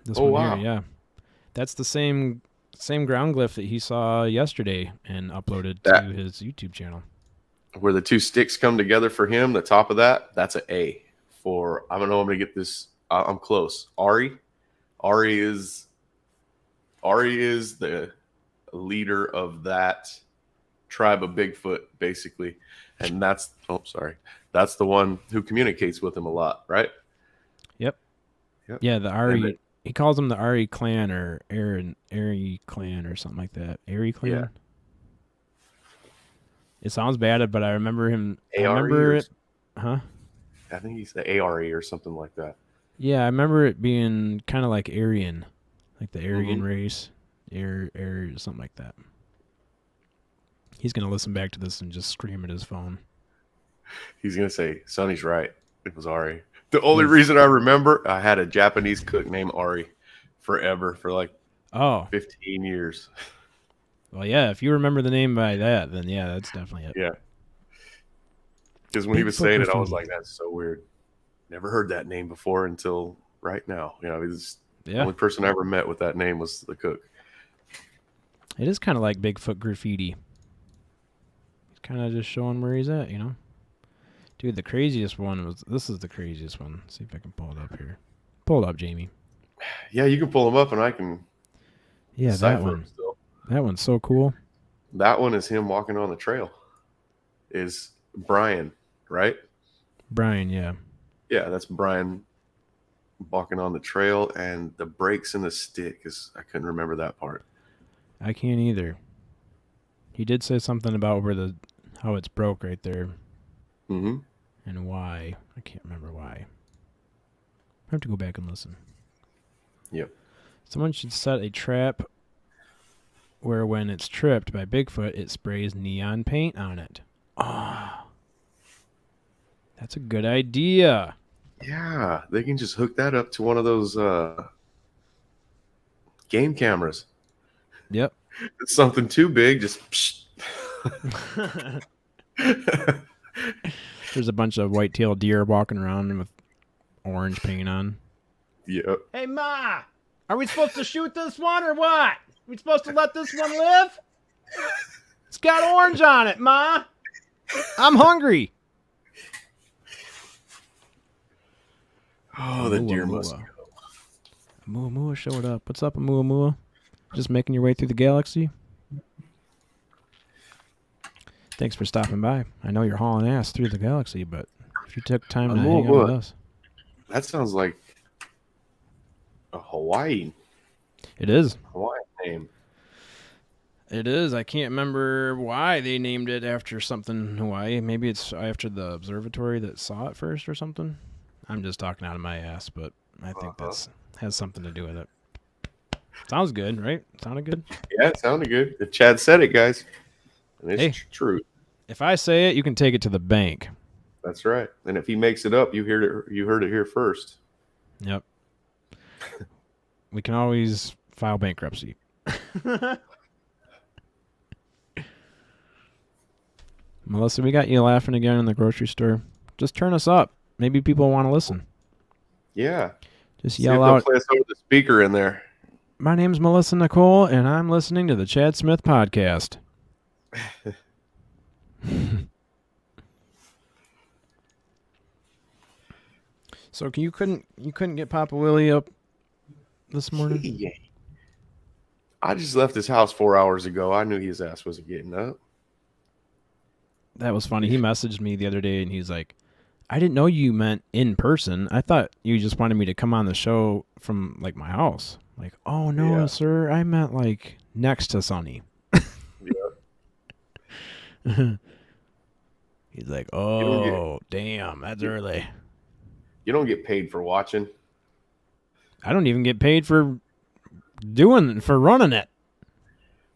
Speaker 1: This
Speaker 2: Oh,
Speaker 1: one
Speaker 2: wow.
Speaker 1: here, yeah. That's the same ground glyph that he saw yesterday and uploaded to his YouTube channel.
Speaker 2: Where the 2 sticks come together for him, the top of that's an A. For, I don't know, I'm going to get this. I'm close. Ari. Ari is the leader of that tribe of Bigfoot, basically. And that's the one who communicates with him a lot, right?
Speaker 1: Yep. Yeah, the Ari. He calls them the Ari clan or Ari clan or something like that. Ari clan.
Speaker 2: Yeah.
Speaker 1: It sounds bad, but I remember him.
Speaker 2: A-R-E,
Speaker 1: I remember it. Huh?
Speaker 2: I think he's the ARE or something like that.
Speaker 1: Yeah, I remember it being kind of like Aryan, like the Aryan race, something like that. He's gonna listen back to this and just scream at his phone.
Speaker 2: He's gonna say, "Sonny's right. It was Ari." The only reason I remember, I had a Japanese cook named Ari forever for like 15 years.
Speaker 1: Well, yeah, if you remember the name by that, then yeah, that's definitely it.
Speaker 2: Yeah. Because when he was
Speaker 1: Bigfoot
Speaker 2: saying it, I was
Speaker 1: graffiti.
Speaker 2: like, that's so weird. Never heard that name before until right now. He's the
Speaker 1: Yeah,
Speaker 2: only person I ever met with that name was the cook.
Speaker 1: it is kind of like Bigfoot graffiti. He's kind of just showing where he's at, Dude, the craziest one was. This is the craziest one. Let's see if I can pull it up here. Pull it up, Jamie.
Speaker 2: Yeah, you can pull him up and I can
Speaker 1: Yeah, that
Speaker 2: decipher him
Speaker 1: one.
Speaker 2: still.
Speaker 1: That one's so cool.
Speaker 2: That one is him walking on the trail. Is Brian, right?
Speaker 1: Brian, yeah.
Speaker 2: Yeah, that's Brian walking on the trail, and the breaks in the stick is I couldn't remember that part.
Speaker 1: I can't either. He did say something about how it's broke right there
Speaker 2: Mm-hmm.
Speaker 1: and why. I can't remember why. I have to go back and listen.
Speaker 2: Yep.
Speaker 1: Someone should set a trap where when it's tripped by Bigfoot, it sprays neon paint on it. Oh, that's a good idea.
Speaker 2: Yeah, they can just hook that up to one of those game cameras.
Speaker 1: Yep.
Speaker 2: It's something too big, just
Speaker 1: There's a bunch of white-tailed deer walking around with orange paint on.
Speaker 2: Yep.
Speaker 1: Hey, Ma! Are we supposed to shoot this one or what? Are we supposed to let this one live? It's got orange on it, Ma! I'm hungry!
Speaker 2: Oh, the deer must go.
Speaker 1: Muamua showed up. What's up, Muamua? Just making your way through the galaxy? Thanks for stopping by. I know you're hauling ass through the galaxy, but if you took time to hang out with us.
Speaker 2: That sounds like a Hawaiian
Speaker 1: It is.
Speaker 2: name.
Speaker 1: It is. I can't remember why they named it after something in Hawaii. Maybe it's after the observatory that saw it first or something. I'm just talking out of my ass, but I think that's has something to do with it. Sounds good, right? Sounded good?
Speaker 2: Yeah, it sounded good. If Chad said it, guys. And it's true.
Speaker 1: If I say it, you can take it to the bank.
Speaker 2: That's right. And if he makes it up, you heard it here first.
Speaker 1: Yep. We can always file bankruptcy. Melissa, we got you laughing again in the grocery store. Just turn us up. Maybe people want to listen.
Speaker 2: Yeah.
Speaker 1: Just
Speaker 2: See
Speaker 1: yell
Speaker 2: if they'll
Speaker 1: out.
Speaker 2: play us over the speaker in there.
Speaker 1: My name's Melissa Nicole, and I'm listening to the Chad Smith podcast. So you couldn't get Papa Willie up this morning?
Speaker 2: Yeah. I just left his house 4 hours ago. I knew his ass wasn't getting up.
Speaker 1: That was funny. He messaged me the other day, and he's like, I didn't know you meant in person. I thought you just wanted me to come on the show from, like, my house. Like, oh, no,
Speaker 2: Yeah.
Speaker 1: sir. I meant, like, next to Sonny.
Speaker 2: Yeah.
Speaker 1: He's like, oh, damn, that's early.
Speaker 2: You don't get paid for watching.
Speaker 1: I don't even get paid for running it.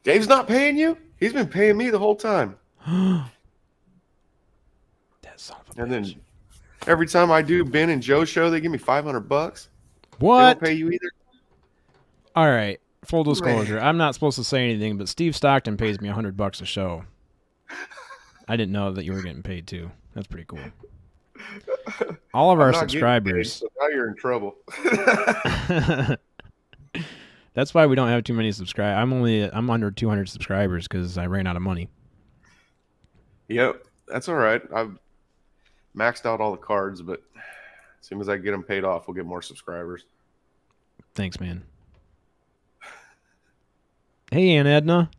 Speaker 2: Dave's not paying you? He's been paying me the whole time.
Speaker 1: That son of a
Speaker 2: And
Speaker 1: bitch.
Speaker 2: then every time I do Ben and Joe's show, they give me $500.
Speaker 1: What?
Speaker 2: They don't pay you either.
Speaker 1: All right. Full disclosure. I'm not supposed to say anything, but Steve Stockton pays me $100 a show. I didn't know that you were getting paid too. That's pretty cool. All of our subscribers.
Speaker 2: Paid, so now you're in trouble.
Speaker 1: That's why we don't have too many subscribers. I'm under 200 subscribers because I ran out of money.
Speaker 2: Yep, that's all right. I've maxed out all the cards, but as soon as I get them paid off, we'll get more subscribers.
Speaker 1: Thanks, man. Hey, Aunt Edna.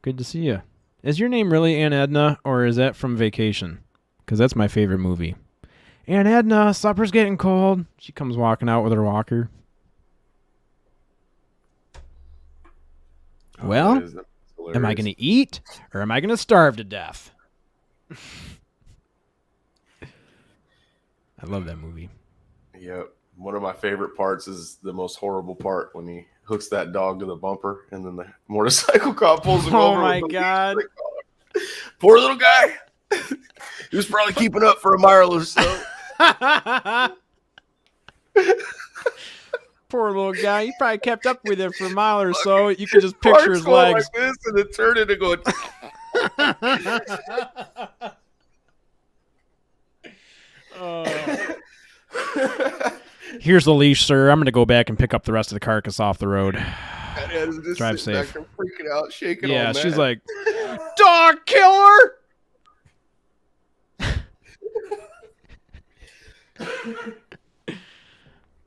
Speaker 1: Good to see you. Is your name really Aunt Edna, or is that from Vacation? Because that's my favorite movie. Aunt Edna, supper's getting cold. She comes walking out with her walker. Well, am I going to eat, or am I going to starve to death? I love that movie.
Speaker 2: Yep. One of my favorite parts is the most horrible part when he hooks that dog to the bumper and then the motorcycle cop pulls him over.
Speaker 1: Oh, my God.
Speaker 2: Poor little guy. He was probably keeping up for a mile or so.
Speaker 1: Poor little guy. He probably kept up with it for a mile or so. You can just picture his
Speaker 2: Parts going
Speaker 1: legs.
Speaker 2: like this and then turn it and going.
Speaker 1: Here's the leash, sir. I'm going to go back and pick up the rest of the carcass off the road.
Speaker 2: And Ed's just
Speaker 1: Drive
Speaker 2: sitting back
Speaker 1: safe.
Speaker 2: there freaking out, shaking
Speaker 1: Yeah,
Speaker 2: all mad.
Speaker 1: she's like, dog killer!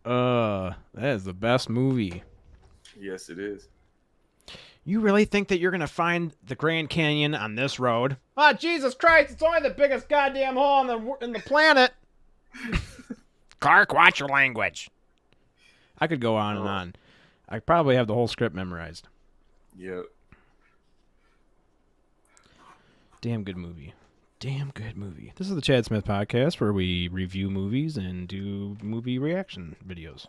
Speaker 1: That is the best movie.
Speaker 2: Yes, it is.
Speaker 1: You really think that you're going to find the Grand Canyon on this road? Oh, Jesus Christ, it's only the biggest goddamn hole in the planet. Clark, watch your language. I could go on and on. I probably have the whole script memorized.
Speaker 2: Yep.
Speaker 1: Damn good movie. Damn good movie. This is the Chad Smith Podcast where we review movies and do movie reaction videos.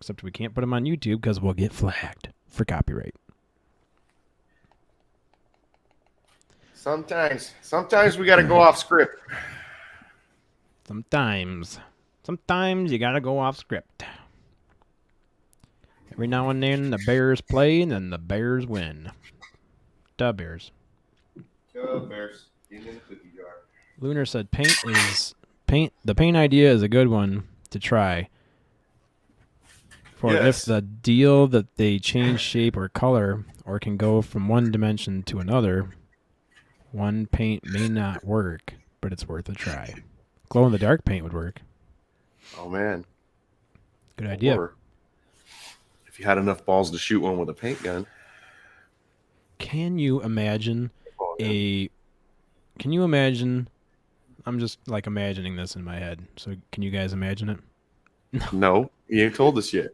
Speaker 1: Except we can't put them on YouTube because we'll get flagged for copyright.
Speaker 2: Sometimes we got to go off script.
Speaker 1: Sometimes you gotta go off script. Every now and then the Bears play and then the Bears win. Duh, Bears.
Speaker 2: Go Bears. Get in the cookie jar.
Speaker 1: Lunar said the paint idea is a good one to try. For
Speaker 2: Yes.
Speaker 1: if the deal that they change shape or color or can go from one dimension to another, one paint may not work, but it's worth a try. Glow in the dark paint would work.
Speaker 2: Oh man.
Speaker 1: Good idea.
Speaker 2: Or if you had enough balls to shoot one with a paint gun.
Speaker 1: Can you imagine I'm just like imagining this in my head. So can you guys imagine it?
Speaker 2: No, you ain't told us yet.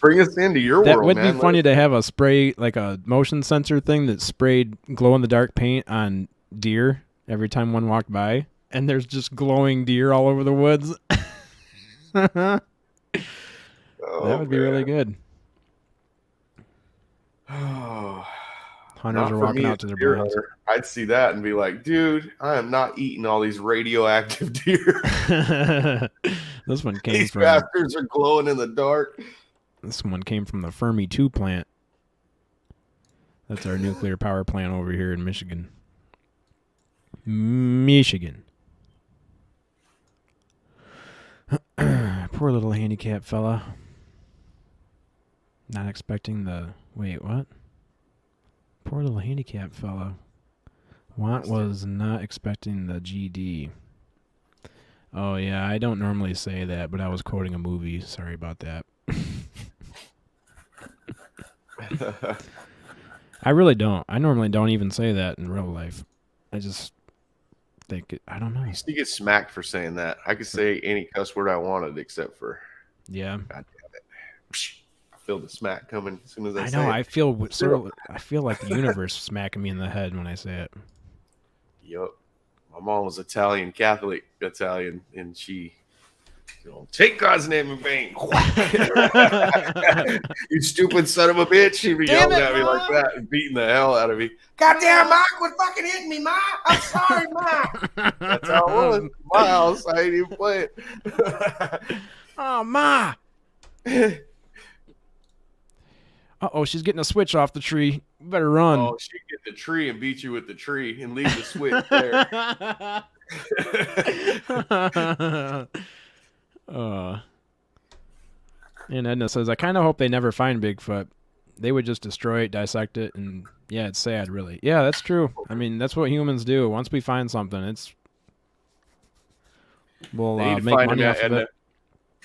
Speaker 2: Bring us into your
Speaker 1: That
Speaker 2: world,
Speaker 1: would
Speaker 2: man.
Speaker 1: be funny to have a spray, like a motion sensor thing that sprayed glow in the dark paint on deer every time one walked by, and there's just glowing deer all over the woods. That would be really good.
Speaker 2: Oh,
Speaker 1: Hunters
Speaker 2: not
Speaker 1: are
Speaker 2: for
Speaker 1: walking
Speaker 2: me
Speaker 1: out
Speaker 2: as
Speaker 1: to
Speaker 2: a
Speaker 1: their
Speaker 2: deer
Speaker 1: blinds.
Speaker 2: hunter. I'd see that and be like, dude, I am not eating all these radioactive deer.
Speaker 1: This one came
Speaker 2: These
Speaker 1: from
Speaker 2: bastards are glowing in the dark.
Speaker 1: the Fermi 2 plant. That's our nuclear power plant over here in Michigan. Poor little handicapped fella. Not expecting the... Wait, what? Poor little handicapped fella. Want was not expecting the GD. Oh, yeah, I don't normally say that, but I was quoting a movie. Sorry about that. I really don't. I normally don't even say that in real life. I just think... I don't know.
Speaker 2: I used to get smacked for saying that. I could say any cuss word I wanted except for,
Speaker 1: Yeah.
Speaker 2: God damn it. I feel the smack coming as soon as I
Speaker 1: I
Speaker 2: say
Speaker 1: know.
Speaker 2: it.
Speaker 1: I feel like the universe smacking me in the head when I say it.
Speaker 2: Yup. My mom was Italian, Catholic Italian, and she, take God's name in vain. You stupid son of a bitch. She'd be
Speaker 1: Damn
Speaker 2: yelling
Speaker 1: it,
Speaker 2: at me like
Speaker 1: Ma.
Speaker 2: that and beating the hell out of me. Goddamn, Ma, quit fucking hitting me, Ma. I'm sorry, Ma. That's how it was. My house. I ain't even play it.
Speaker 1: Oh, Ma. Uh-oh, she's getting a switch off the tree. Better run.
Speaker 2: Oh, she'd get the tree and beat you with the tree and leave the switch there.
Speaker 1: And Edna says, I kind of hope they never find Bigfoot. They would just destroy it, dissect it, and yeah, it's sad, really. Yeah, that's true. I mean, that's what humans do. Once we find something, we'll
Speaker 2: They need to
Speaker 1: make
Speaker 2: find
Speaker 1: money
Speaker 2: him,
Speaker 1: off of
Speaker 2: Edna.
Speaker 1: it.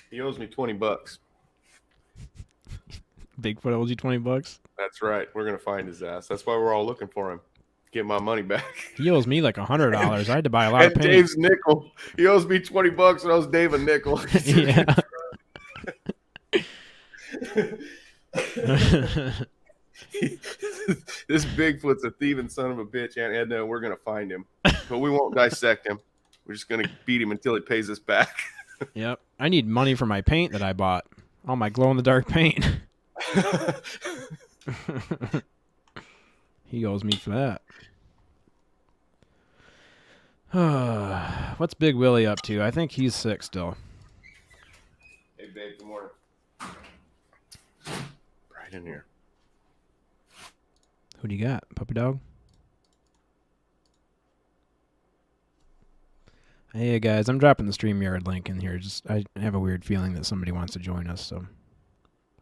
Speaker 2: He owes me $20.
Speaker 1: Bigfoot owes you $20.
Speaker 2: That's right. We're gonna find his ass. That's why we're all looking for him. Get my money back.
Speaker 1: He owes me like $100. I had to buy a lot of
Speaker 2: And
Speaker 1: paint.
Speaker 2: Dave's nickel. He owes me $20 and I owes Dave a nickel.
Speaker 1: Yeah.
Speaker 2: This Bigfoot's a thieving son of a bitch, Aunt Edna. We're gonna find him, but we won't dissect him. We're just gonna beat him until he pays us back.
Speaker 1: Yep. I need money for my paint that I bought. All my glow-in-the-dark paint. He owes me for that. What's Big Willie up to? I think he's sick still.
Speaker 2: Hey, babe. Good morning. Right in here.
Speaker 1: Who do you got? Puppy dog? Hey guys, I'm dropping the StreamYard link in here. I have a weird feeling that somebody wants to join us, so I'm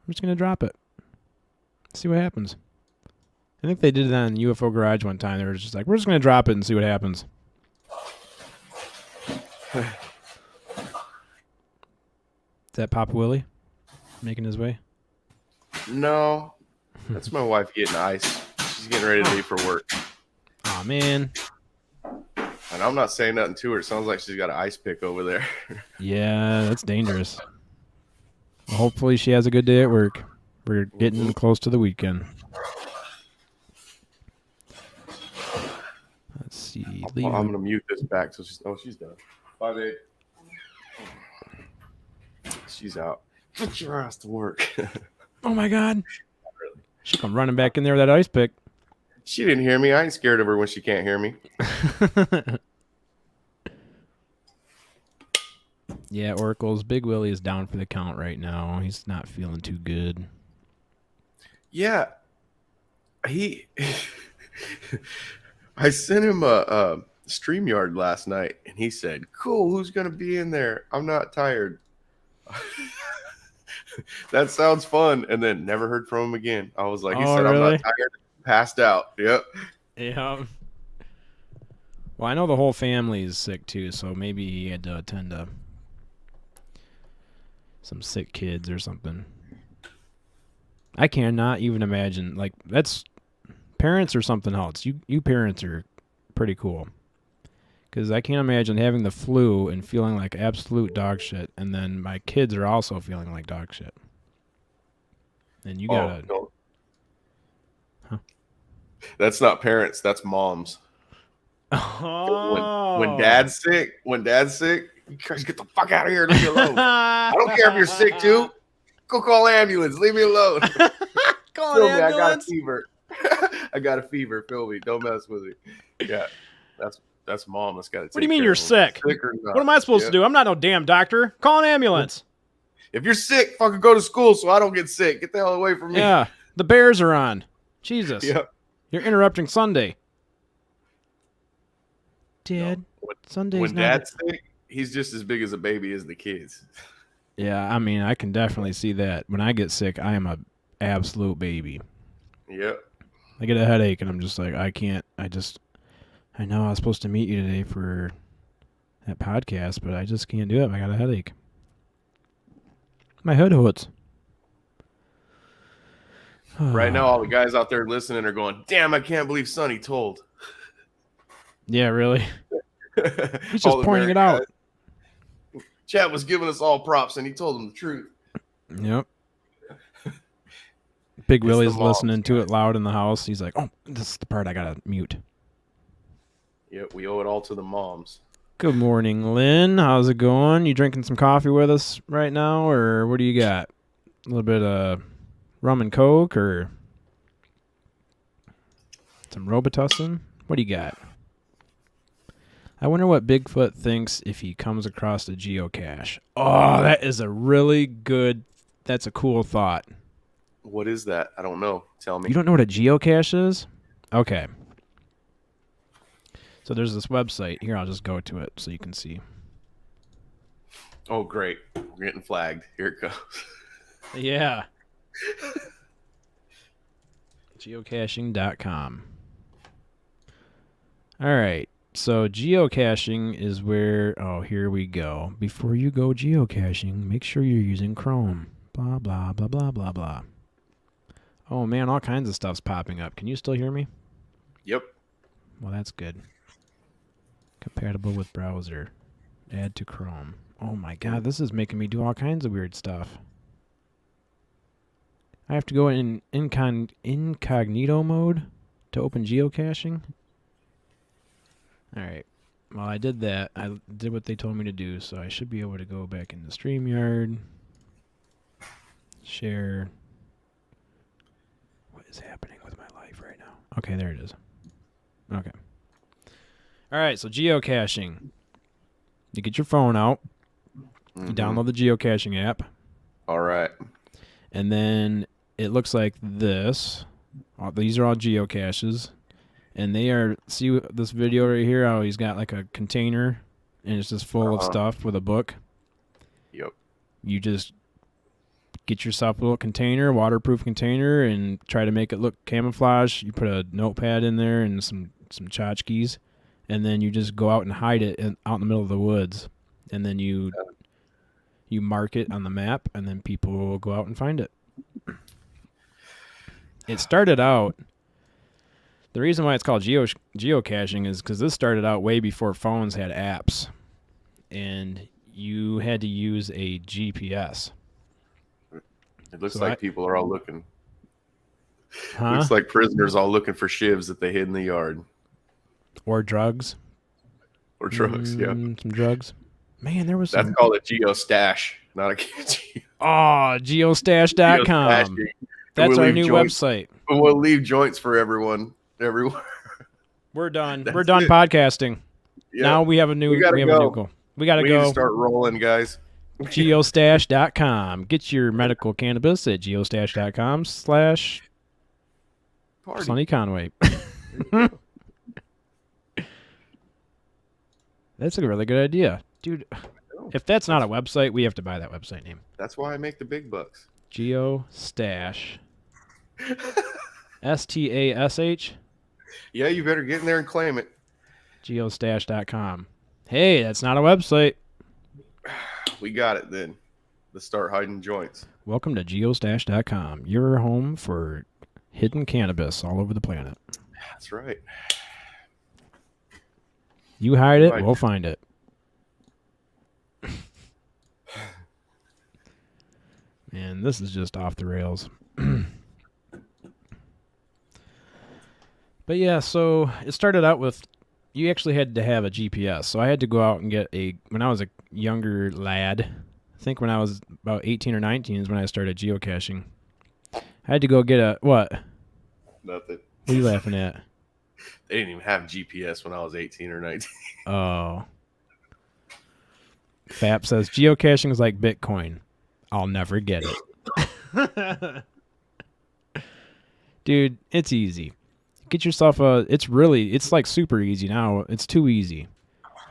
Speaker 1: just gonna drop it. See what happens. I think they did it on UFO Garage one time. They were just like, we're just gonna drop it and see what happens. Is that Papa Willie making his way?
Speaker 2: No, that's my wife getting ice. She's getting ready to leave for work.
Speaker 1: Aw, man.
Speaker 2: And I'm not saying nothing to her. It sounds like she's got an ice pick over there.
Speaker 1: Yeah, that's dangerous. Well, hopefully she has a good day at work. We're getting close to the weekend. Let's see.
Speaker 2: I'm going to mute this back so she's done. Bye, babe. She's out. Put your ass to work.
Speaker 1: Oh, my God. Really. She come running back in there with that ice pick.
Speaker 2: She didn't hear me. I ain't scared of her when she can't hear me.
Speaker 1: Yeah, Oracle's Big Willie is down for the count right now. He's not feeling too good.
Speaker 2: Yeah. I sent him a StreamYard last night, and he said, cool, who's going to be in there? I'm not tired. That sounds fun. And then never heard from him again. I was like, he said, really? I'm not tired. Passed out. Yep.
Speaker 1: Yeah. Well, I know the whole family is sick too, so maybe he had to attend to some sick kids or something. I cannot even imagine. Like, that's parents or something else. You parents are pretty cool. Because I can't imagine having the flu and feeling like absolute dog shit, and then my kids are also feeling like dog shit. And you gotta...
Speaker 2: No. Huh? That's not parents, that's moms.
Speaker 1: Oh.
Speaker 2: When dad's sick, you guys get the fuck out of here. Leave me alone. I don't care if you're sick too. Go call an ambulance. Leave me alone.
Speaker 1: Call an ambulance.
Speaker 2: I got a fever. I got a fever. Feel me. Don't mess with me. Yeah, that's mom. That's got to.
Speaker 1: What do you mean you're sick? What am I supposed to do? I'm not no damn doctor. Call an ambulance.
Speaker 2: If you're sick, fucking go to school so I don't get sick. Get the hell away from me.
Speaker 1: Yeah, the Bears are on. Jesus.
Speaker 2: Yep.
Speaker 1: You're interrupting Sunday. Dad, Sunday's
Speaker 2: when dad's sick, he's just as big as a baby as the kids.
Speaker 1: Yeah, I mean, I can definitely see that. When I get sick, I am a absolute baby.
Speaker 2: Yep.
Speaker 1: I get a headache, and I'm just like, I can't. I know I was supposed to meet you today for that podcast, but I just can't do it. I got a headache. My head hurts.
Speaker 2: Right now, all the guys out there listening are going, damn, I can't believe Sonny told.
Speaker 1: Yeah, really? He's just pointing it out.
Speaker 2: Chad was giving us all props, and he told them the truth.
Speaker 1: Yep. Big Willie's listening to it loud in the house. He's like, oh, this is the part I got to mute.
Speaker 2: Yep, we owe it all to the moms.
Speaker 1: Good morning, Lynn. How's it going? You drinking some coffee with us right now, or what do you got? A little bit of rum and coke, or some Robitussin? What do you got? I wonder what Bigfoot thinks if he comes across a geocache. Oh, that is a really good, that's a cool thought.
Speaker 2: What is that? I don't know. Tell me.
Speaker 1: You don't know what a geocache is? Okay. So there's this website. Here, I'll just go to it so you can see.
Speaker 2: Oh, great. We're getting flagged. Here it goes.
Speaker 1: Yeah. Geocaching.com. All right. So geocaching is where, oh, here we go. Before you go geocaching, make sure you're using Chrome. Blah, blah, blah, blah, blah, blah. Oh, man, all kinds of stuff's popping up. Can you still hear me?
Speaker 2: Yep.
Speaker 1: Well, that's good. Compatible with browser. Add to Chrome. Oh, my God, this is making me do all kinds of weird stuff. I have to go in incognito mode to open geocaching? All right. Well, I did that. I did what they told me to do, so I should be able to go back into StreamYard. Share. What is happening with my life right now? Okay, there it is. Okay. All right, so geocaching. You get your phone out. You download the geocaching app.
Speaker 2: All right.
Speaker 1: And then it looks like this. These are all geocaches. And they are, see this video right here, how he's got like a container and it's just full of stuff with a book.
Speaker 2: Yep.
Speaker 1: You just get yourself a little container, waterproof container, and try to make it look camouflage. You put a notepad in there and some tchotchkes, and then you just go out and hide it out in the middle of the woods, and then you mark it on the map, and then people will go out and find it. It started out. The reason why it's called geocaching is because this started out way before phones had apps, and you had to use a GPS.
Speaker 2: It looks like people are all looking.
Speaker 1: Huh?
Speaker 2: Looks like prisoners all looking for shivs that they hid in the yard.
Speaker 1: Or drugs.
Speaker 2: Or drugs, yeah.
Speaker 1: Some drugs. Man, there was
Speaker 2: That's
Speaker 1: some...
Speaker 2: called a geostash, not a geo.
Speaker 1: Oh, geostash.com. That's our new website.
Speaker 2: We'll leave joints for everyone.
Speaker 1: We're done.
Speaker 2: That's
Speaker 1: We're done
Speaker 2: it.
Speaker 1: podcasting.
Speaker 2: Yeah.
Speaker 1: Now we have a new goal. We gotta
Speaker 2: We
Speaker 1: go.
Speaker 2: need to start rolling, guys.
Speaker 1: Geostash.com. Get your medical cannabis at geostash.com/Sonny Conway. That's a really good idea. Dude, if that's not a website, we have to buy that website name.
Speaker 2: That's why I make the big bucks.
Speaker 1: Geostash. STASH.
Speaker 2: Yeah, you better get in there and claim it.
Speaker 1: Geostash.com. Hey, that's not a website.
Speaker 2: We got it then. Let's start hiding joints.
Speaker 1: Welcome to geostash.com, your home for hidden cannabis all over the planet.
Speaker 2: That's right.
Speaker 1: You hide it, we'll find it. Man, this is just off the rails. But yeah, so it started out with, you actually had to have a GPS. So I had to go out and get when I was a younger lad, I think when I was about 18 or 19 is when I started geocaching. I had to go get what?
Speaker 2: Nothing.
Speaker 1: What are you laughing at?
Speaker 2: They didn't even have GPS when I was 18 or 19.
Speaker 1: Oh. Fap says, geocaching is like Bitcoin. I'll never get it. Dude, it's easy. Get yourself it's like super easy now. It's too easy.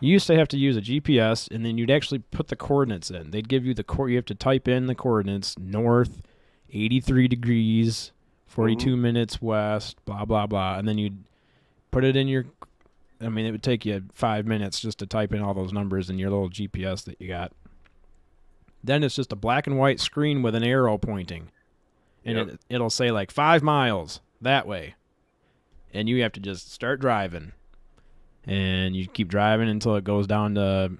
Speaker 1: You used to have to use a GPS, and then you'd actually put the coordinates in. They'd give you you have to type in the coordinates, north, 83 degrees, 42 minutes west, blah, blah, blah. And then you'd put it in it would take you 5 minutes just to type in all those numbers in your little GPS that you got. Then it's just a black and white screen with an arrow pointing. And it'll say like 5 miles that way. And you have to just start driving. And you keep driving until it goes down to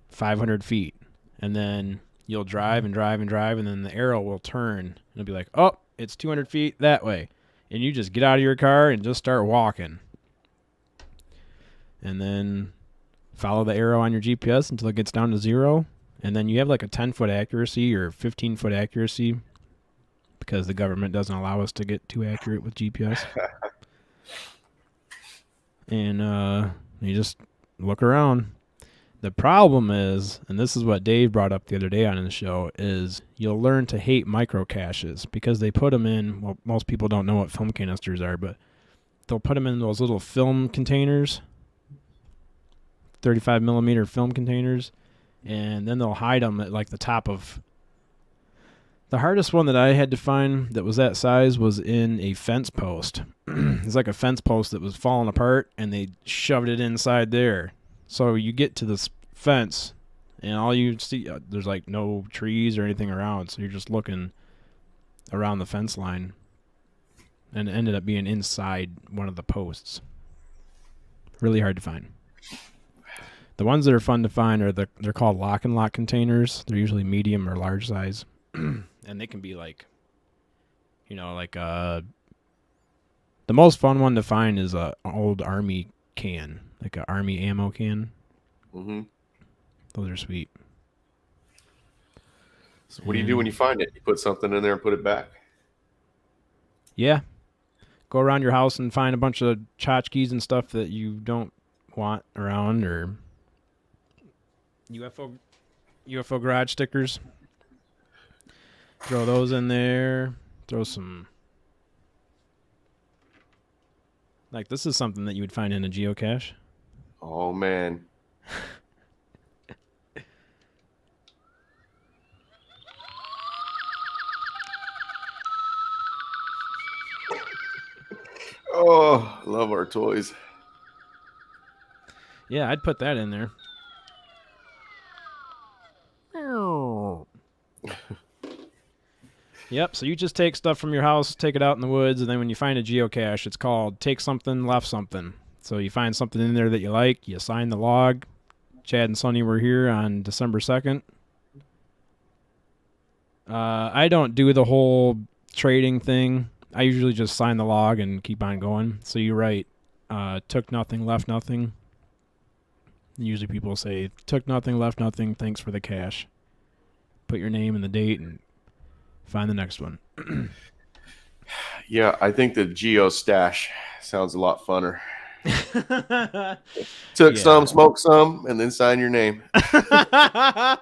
Speaker 1: 500 feet. And then you'll drive and drive and drive, and then the arrow will turn. And it'll be like, oh, it's 200 feet that way. And you just get out of your car and just start walking. And then follow the arrow on your GPS until it gets down to 0. And then you have like a 10-foot accuracy or 15-foot accuracy because the government doesn't allow us to get too accurate with GPS. And you just look around. The problem is, and this is what Dave brought up the other day on the show, is you'll learn to hate micro caches because they put them in, well, most people don't know what film canisters are, but they'll put them in those little film containers, 35 millimeter film containers, and then they'll hide them at like the top of... The hardest one that I had to find that was that size was in a fence post. It's like a fence post that was falling apart, and they shoved it inside there. So you get to this fence, and all you see, there's like no trees or anything around, so you're just looking around the fence line. And it ended up being inside one of the posts. Really hard to find. The ones that are fun to find are they're called lock and lock containers. They're usually medium or large size. And they can be like, the most fun one to find is an old army can, like an army ammo can.
Speaker 2: Mm-hmm.
Speaker 1: Those are sweet.
Speaker 2: So what do you do when you find it? You put something in there and put it back?
Speaker 1: Yeah. Go around your house and find a bunch of tchotchkes and stuff that you don't want around, or UFO garage stickers. Throw those in there. Throw some... Like, this is something that you would find in a geocache.
Speaker 2: Oh, man. Oh, love our toys.
Speaker 1: Yeah, I'd put that in there. Yep, so you just take stuff from your house, take it out in the woods, and then when you find a geocache, it's called take something, left something. So you find something in there that you like, you sign the log. Chad and Sonny were here on December 2nd. I don't do the whole trading thing. I usually just sign the log and keep on going. So you write, took nothing, left nothing. Usually people say, took nothing, left nothing, thanks for the cash. Put your name and the date and find the next one.
Speaker 2: Yeah, I think the Geo stash sounds a lot funner. Took some, smoked some, and then sign your name.
Speaker 1: That's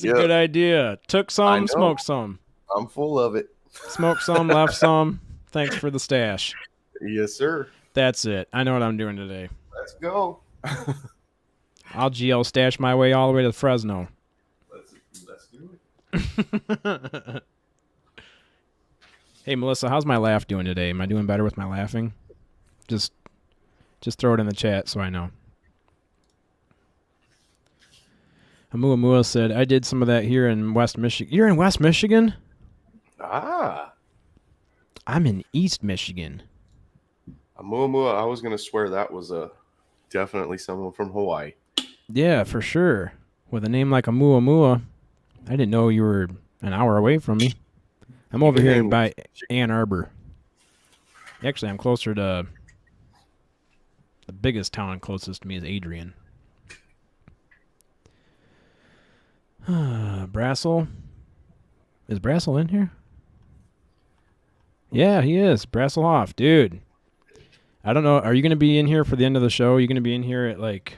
Speaker 1: a good idea. Took some, smoked some.
Speaker 2: I'm full of it.
Speaker 1: Smoked some, left some. Thanks for the stash.
Speaker 2: Yes, sir.
Speaker 1: That's it. I know what I'm doing today.
Speaker 2: Let's go.
Speaker 1: I'll GL stash my way all the way to Fresno.
Speaker 2: Let's do it.
Speaker 1: Hey, Melissa, how's my laugh doing today? Am I doing better with my laughing? Just throw it in the chat so I know. Amuamua said, I did some of that here in West Michigan. You're in West Michigan?
Speaker 2: Ah.
Speaker 1: I'm in East Michigan.
Speaker 2: Amuamua, I was going to swear that was definitely someone from Hawaii.
Speaker 1: Yeah, for sure. With a name like Amuamua, I didn't know you were an hour away from me. I'm over here by Ann Arbor. Actually, I'm closer to... The biggest town closest to me is Adrian. Brassel? Is Brassel in here? Yeah, he is. Brasselhoff, dude. I don't know. Are you going to be in here for the end of the show? Are you going to be in here at like...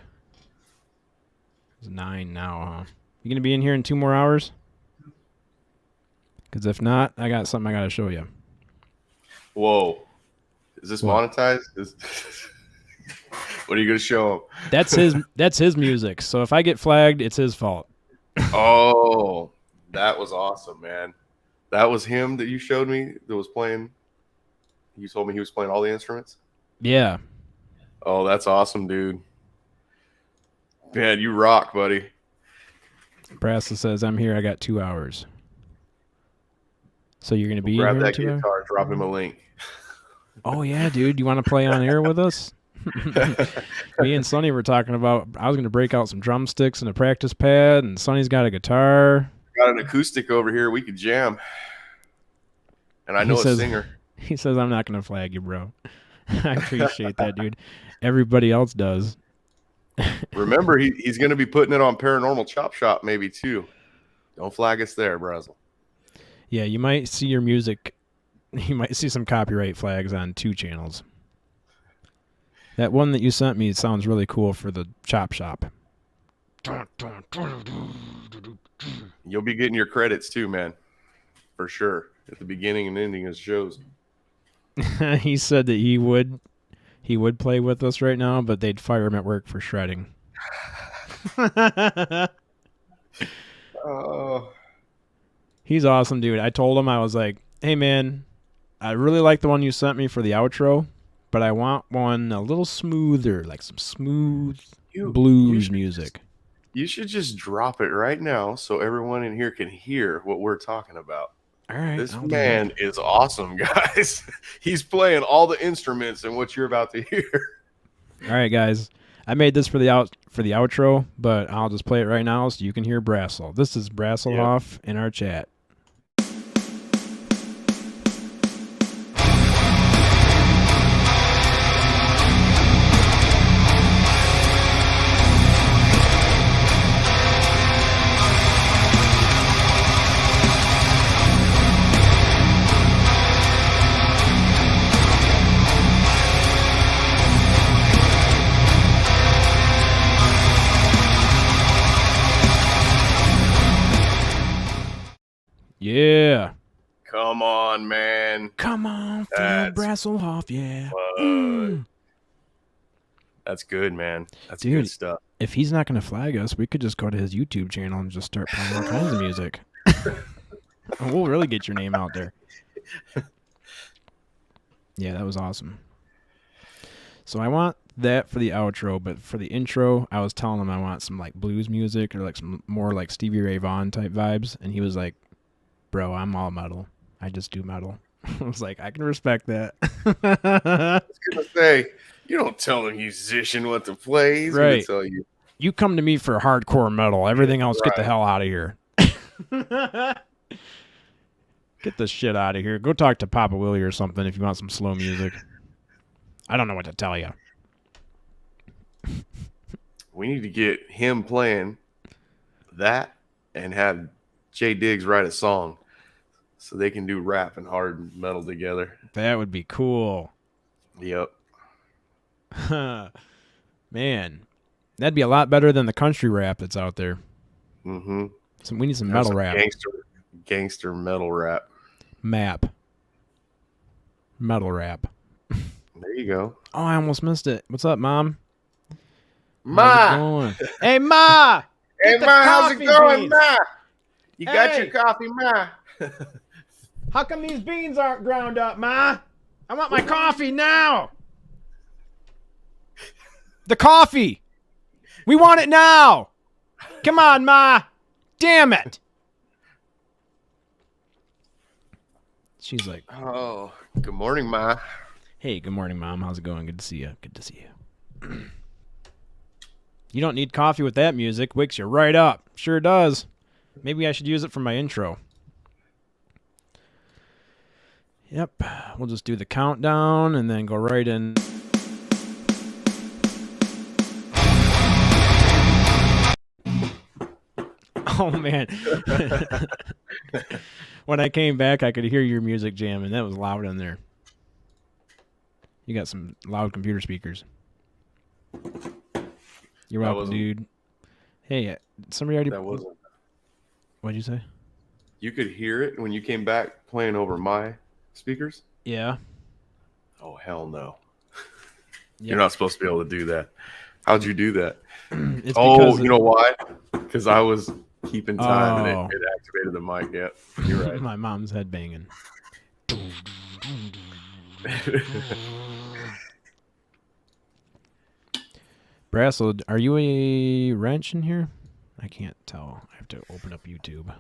Speaker 1: It's 9 now, huh? You going to be in here in 2 more hours? Because if not, I got something I got to show you.
Speaker 2: Whoa. Is this monetized? What are you going to show him?
Speaker 1: That's his music. So if I get flagged, it's his fault.
Speaker 2: Oh, that was awesome, man. That was him that you showed me that was playing. You told me he was playing all the instruments?
Speaker 1: Yeah.
Speaker 2: Oh, that's awesome, dude. Man, you rock, buddy.
Speaker 1: Brassel says, I'm here. I got 2 hours. So you're going to be
Speaker 2: grab
Speaker 1: in here
Speaker 2: that guitar, drop him a link.
Speaker 1: Oh, yeah, dude. You want to play on air with us? Me and Sonny were talking about, I was going to break out some drumsticks and a practice pad, and Sonny's got a guitar.
Speaker 2: Got an acoustic over here. We could jam. And I know a singer.
Speaker 1: He says, I'm not going to flag you, bro. I appreciate that, dude. Everybody else does.
Speaker 2: Remember, he's going to be putting it on Paranormal Chop Shop maybe, too. Don't flag us there, Brazzle.
Speaker 1: Yeah, you might see your music. You might see some copyright flags on 2 channels. That one that you sent me sounds really cool for the Chop Shop.
Speaker 2: You'll be getting your credits too, man. For sure. At the beginning and ending of shows.
Speaker 1: He said that he would play with us right now, but they'd fire him at work for shredding. He's awesome, dude. I told him, I was like, hey, man, I really like the one you sent me for the outro, but I want one a little smoother, like some smooth blues music.
Speaker 2: You should just drop it right now so everyone in here can hear what we're talking about.
Speaker 1: All right.
Speaker 2: This man is awesome, guys. He's playing all the instruments and what you're about to hear.
Speaker 1: All right, guys. I made this for the outro, but I'll just play it right now so you can hear Brassel. This is Brasselhoff in our chat. Yeah.
Speaker 2: Come on, man.
Speaker 1: Come on, Phil Brasselhoff, yeah.
Speaker 2: That's good, man. That's
Speaker 1: Dude,
Speaker 2: good stuff.
Speaker 1: If he's not going to flag us, we could just go to his YouTube channel and just start playing all kinds of music. We'll really get your name out there. Yeah, that was awesome. So I want that for the outro, but for the intro, I was telling him I want some like blues music or like some more like Stevie Ray Vaughan type vibes, and he was like, "Bro, I'm all metal. I just do metal." I was like, "I can respect that."
Speaker 2: I was gonna say, you don't tell a musician what to play. He's gonna
Speaker 1: Right.
Speaker 2: tell you.
Speaker 1: You come to me for hardcore metal. Everything else, get the
Speaker 2: Right.
Speaker 1: hell out of here. Get this shit out of here. Go talk to Papa Willie or something if you want some slow music. I don't know what to tell you.
Speaker 2: We need to get him playing that and have Jay Diggs write a song so they can do rap and hard metal together.
Speaker 1: That would be cool.
Speaker 2: Yep.
Speaker 1: Man, that'd be a lot better than the country rap that's out there.
Speaker 2: Mm-hmm.
Speaker 1: So we need some
Speaker 2: Have
Speaker 1: metal
Speaker 2: some
Speaker 1: rap.
Speaker 2: gangster metal rap.
Speaker 1: Map. Metal rap.
Speaker 2: There you go.
Speaker 1: Oh, I almost missed it. What's up, Mom? How's it
Speaker 2: Ma!
Speaker 1: going? Hey, Ma!
Speaker 2: Hey,
Speaker 1: Get the
Speaker 2: Ma, how's it
Speaker 1: coffee
Speaker 2: going,
Speaker 1: beans.
Speaker 2: Ma? You got
Speaker 1: Hey!
Speaker 2: your coffee, Ma?
Speaker 1: How come these beans aren't ground up, Ma? I want my coffee now! The coffee! We want it now! Come on, Ma! Damn it! She's like,
Speaker 2: Oh, good morning, Ma.
Speaker 1: "Hey, good morning, Mom. How's it going? Good to see you. Good to see you." You don't need coffee with that music. Wakes you right up. Sure does. Maybe I should use it for my intro. Yep. We'll just do the countdown and then go right in. Oh, man. When I came back, I could hear your music jamming. That was loud in there. You got some loud computer speakers. You're welcome, dude. Hey, somebody already...
Speaker 2: That wasn't.
Speaker 1: What'd you say?
Speaker 2: You could hear it when you came back playing over my speakers?
Speaker 1: Yeah.
Speaker 2: Oh, hell no.
Speaker 1: Yep.
Speaker 2: You're not supposed to be able to do that. How'd you do that?
Speaker 1: It's
Speaker 2: Oh, you know why? Because I was keeping time
Speaker 1: Oh.
Speaker 2: and it activated the mic. Yep, you're right.
Speaker 1: My mom's head banging. Brassel, are you a wrench in here? I can't tell. I have to open up YouTube.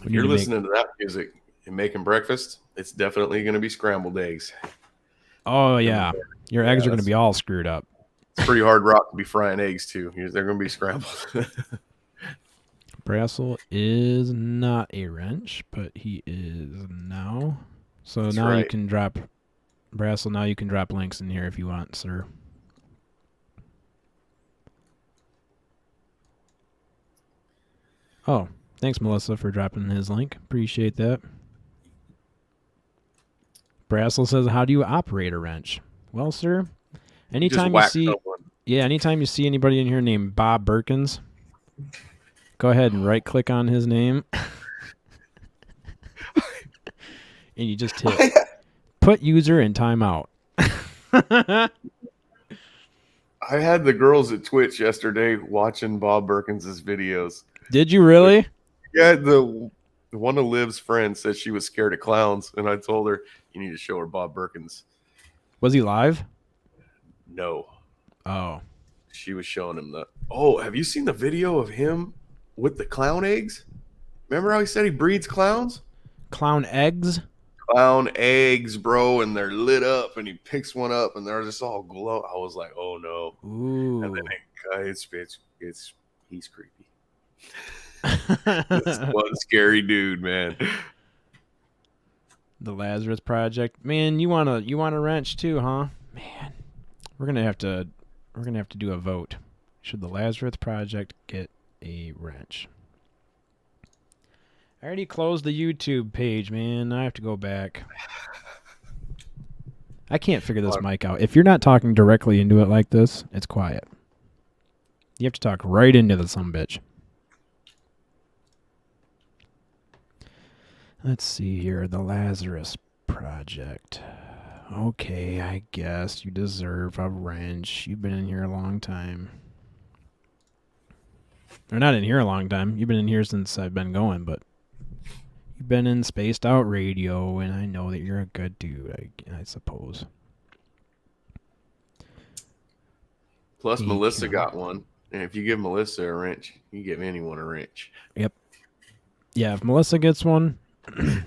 Speaker 2: If you're listening to that music and making breakfast, it's definitely going to be scrambled eggs.
Speaker 1: Oh, yeah. Your eggs are going to be all screwed up.
Speaker 2: It's pretty hard rock to be frying eggs, too. They're going to be scrambled.
Speaker 1: Brassel is not a wrench, but he is now. So
Speaker 2: That's
Speaker 1: now
Speaker 2: right.
Speaker 1: you can drop... Brassel, now you can drop links in here if you want, sir. Oh, thanks, Melissa, for dropping his link. Appreciate that. Brassel says, "How do you operate a wrench?" Well, sir, anytime you see, anytime you see anybody in here named Bob Birkins, go ahead and right-click on his name, and you just hit put user in timeout.
Speaker 2: I had the girls at Twitch yesterday watching Bob Birkins' videos.
Speaker 1: Did you really?
Speaker 2: Yeah, the one of Liv's friends said she was scared of clowns, and I told her, you need to show her Bob Birkins.
Speaker 1: Was he live?
Speaker 2: No.
Speaker 1: Oh.
Speaker 2: She was showing him the... Oh, have you seen the video of him with the clown eggs? Remember how he said he breeds clowns?
Speaker 1: Clown eggs?
Speaker 2: Clown eggs, bro, and they're lit up, and he picks one up, and they're just all glow. I was like, oh, no.
Speaker 1: Ooh.
Speaker 2: And then he's creepy. This one scary dude, man.
Speaker 1: The Lazarus Project, man. You want a wrench too, huh? Man, we're gonna have to do a vote. Should the Lazarus Project get a wrench? I already closed the YouTube page, man. I have to go back. I can't figure this mic out. If you're not talking directly into it like this, it's quiet. You have to talk right into the sumbitch. Let's see here. The Lazarus Project. Okay, I guess you deserve a wrench. You've been in here a long time. Or not in here a long time. You've been in here since I've been going, but you've you've been in Spaced Out Radio, and I know that you're a good dude, I suppose.
Speaker 2: Plus, Melissa got one. And if you give Melissa a wrench, you give anyone a wrench.
Speaker 1: Yep. Yeah, if Melissa gets one,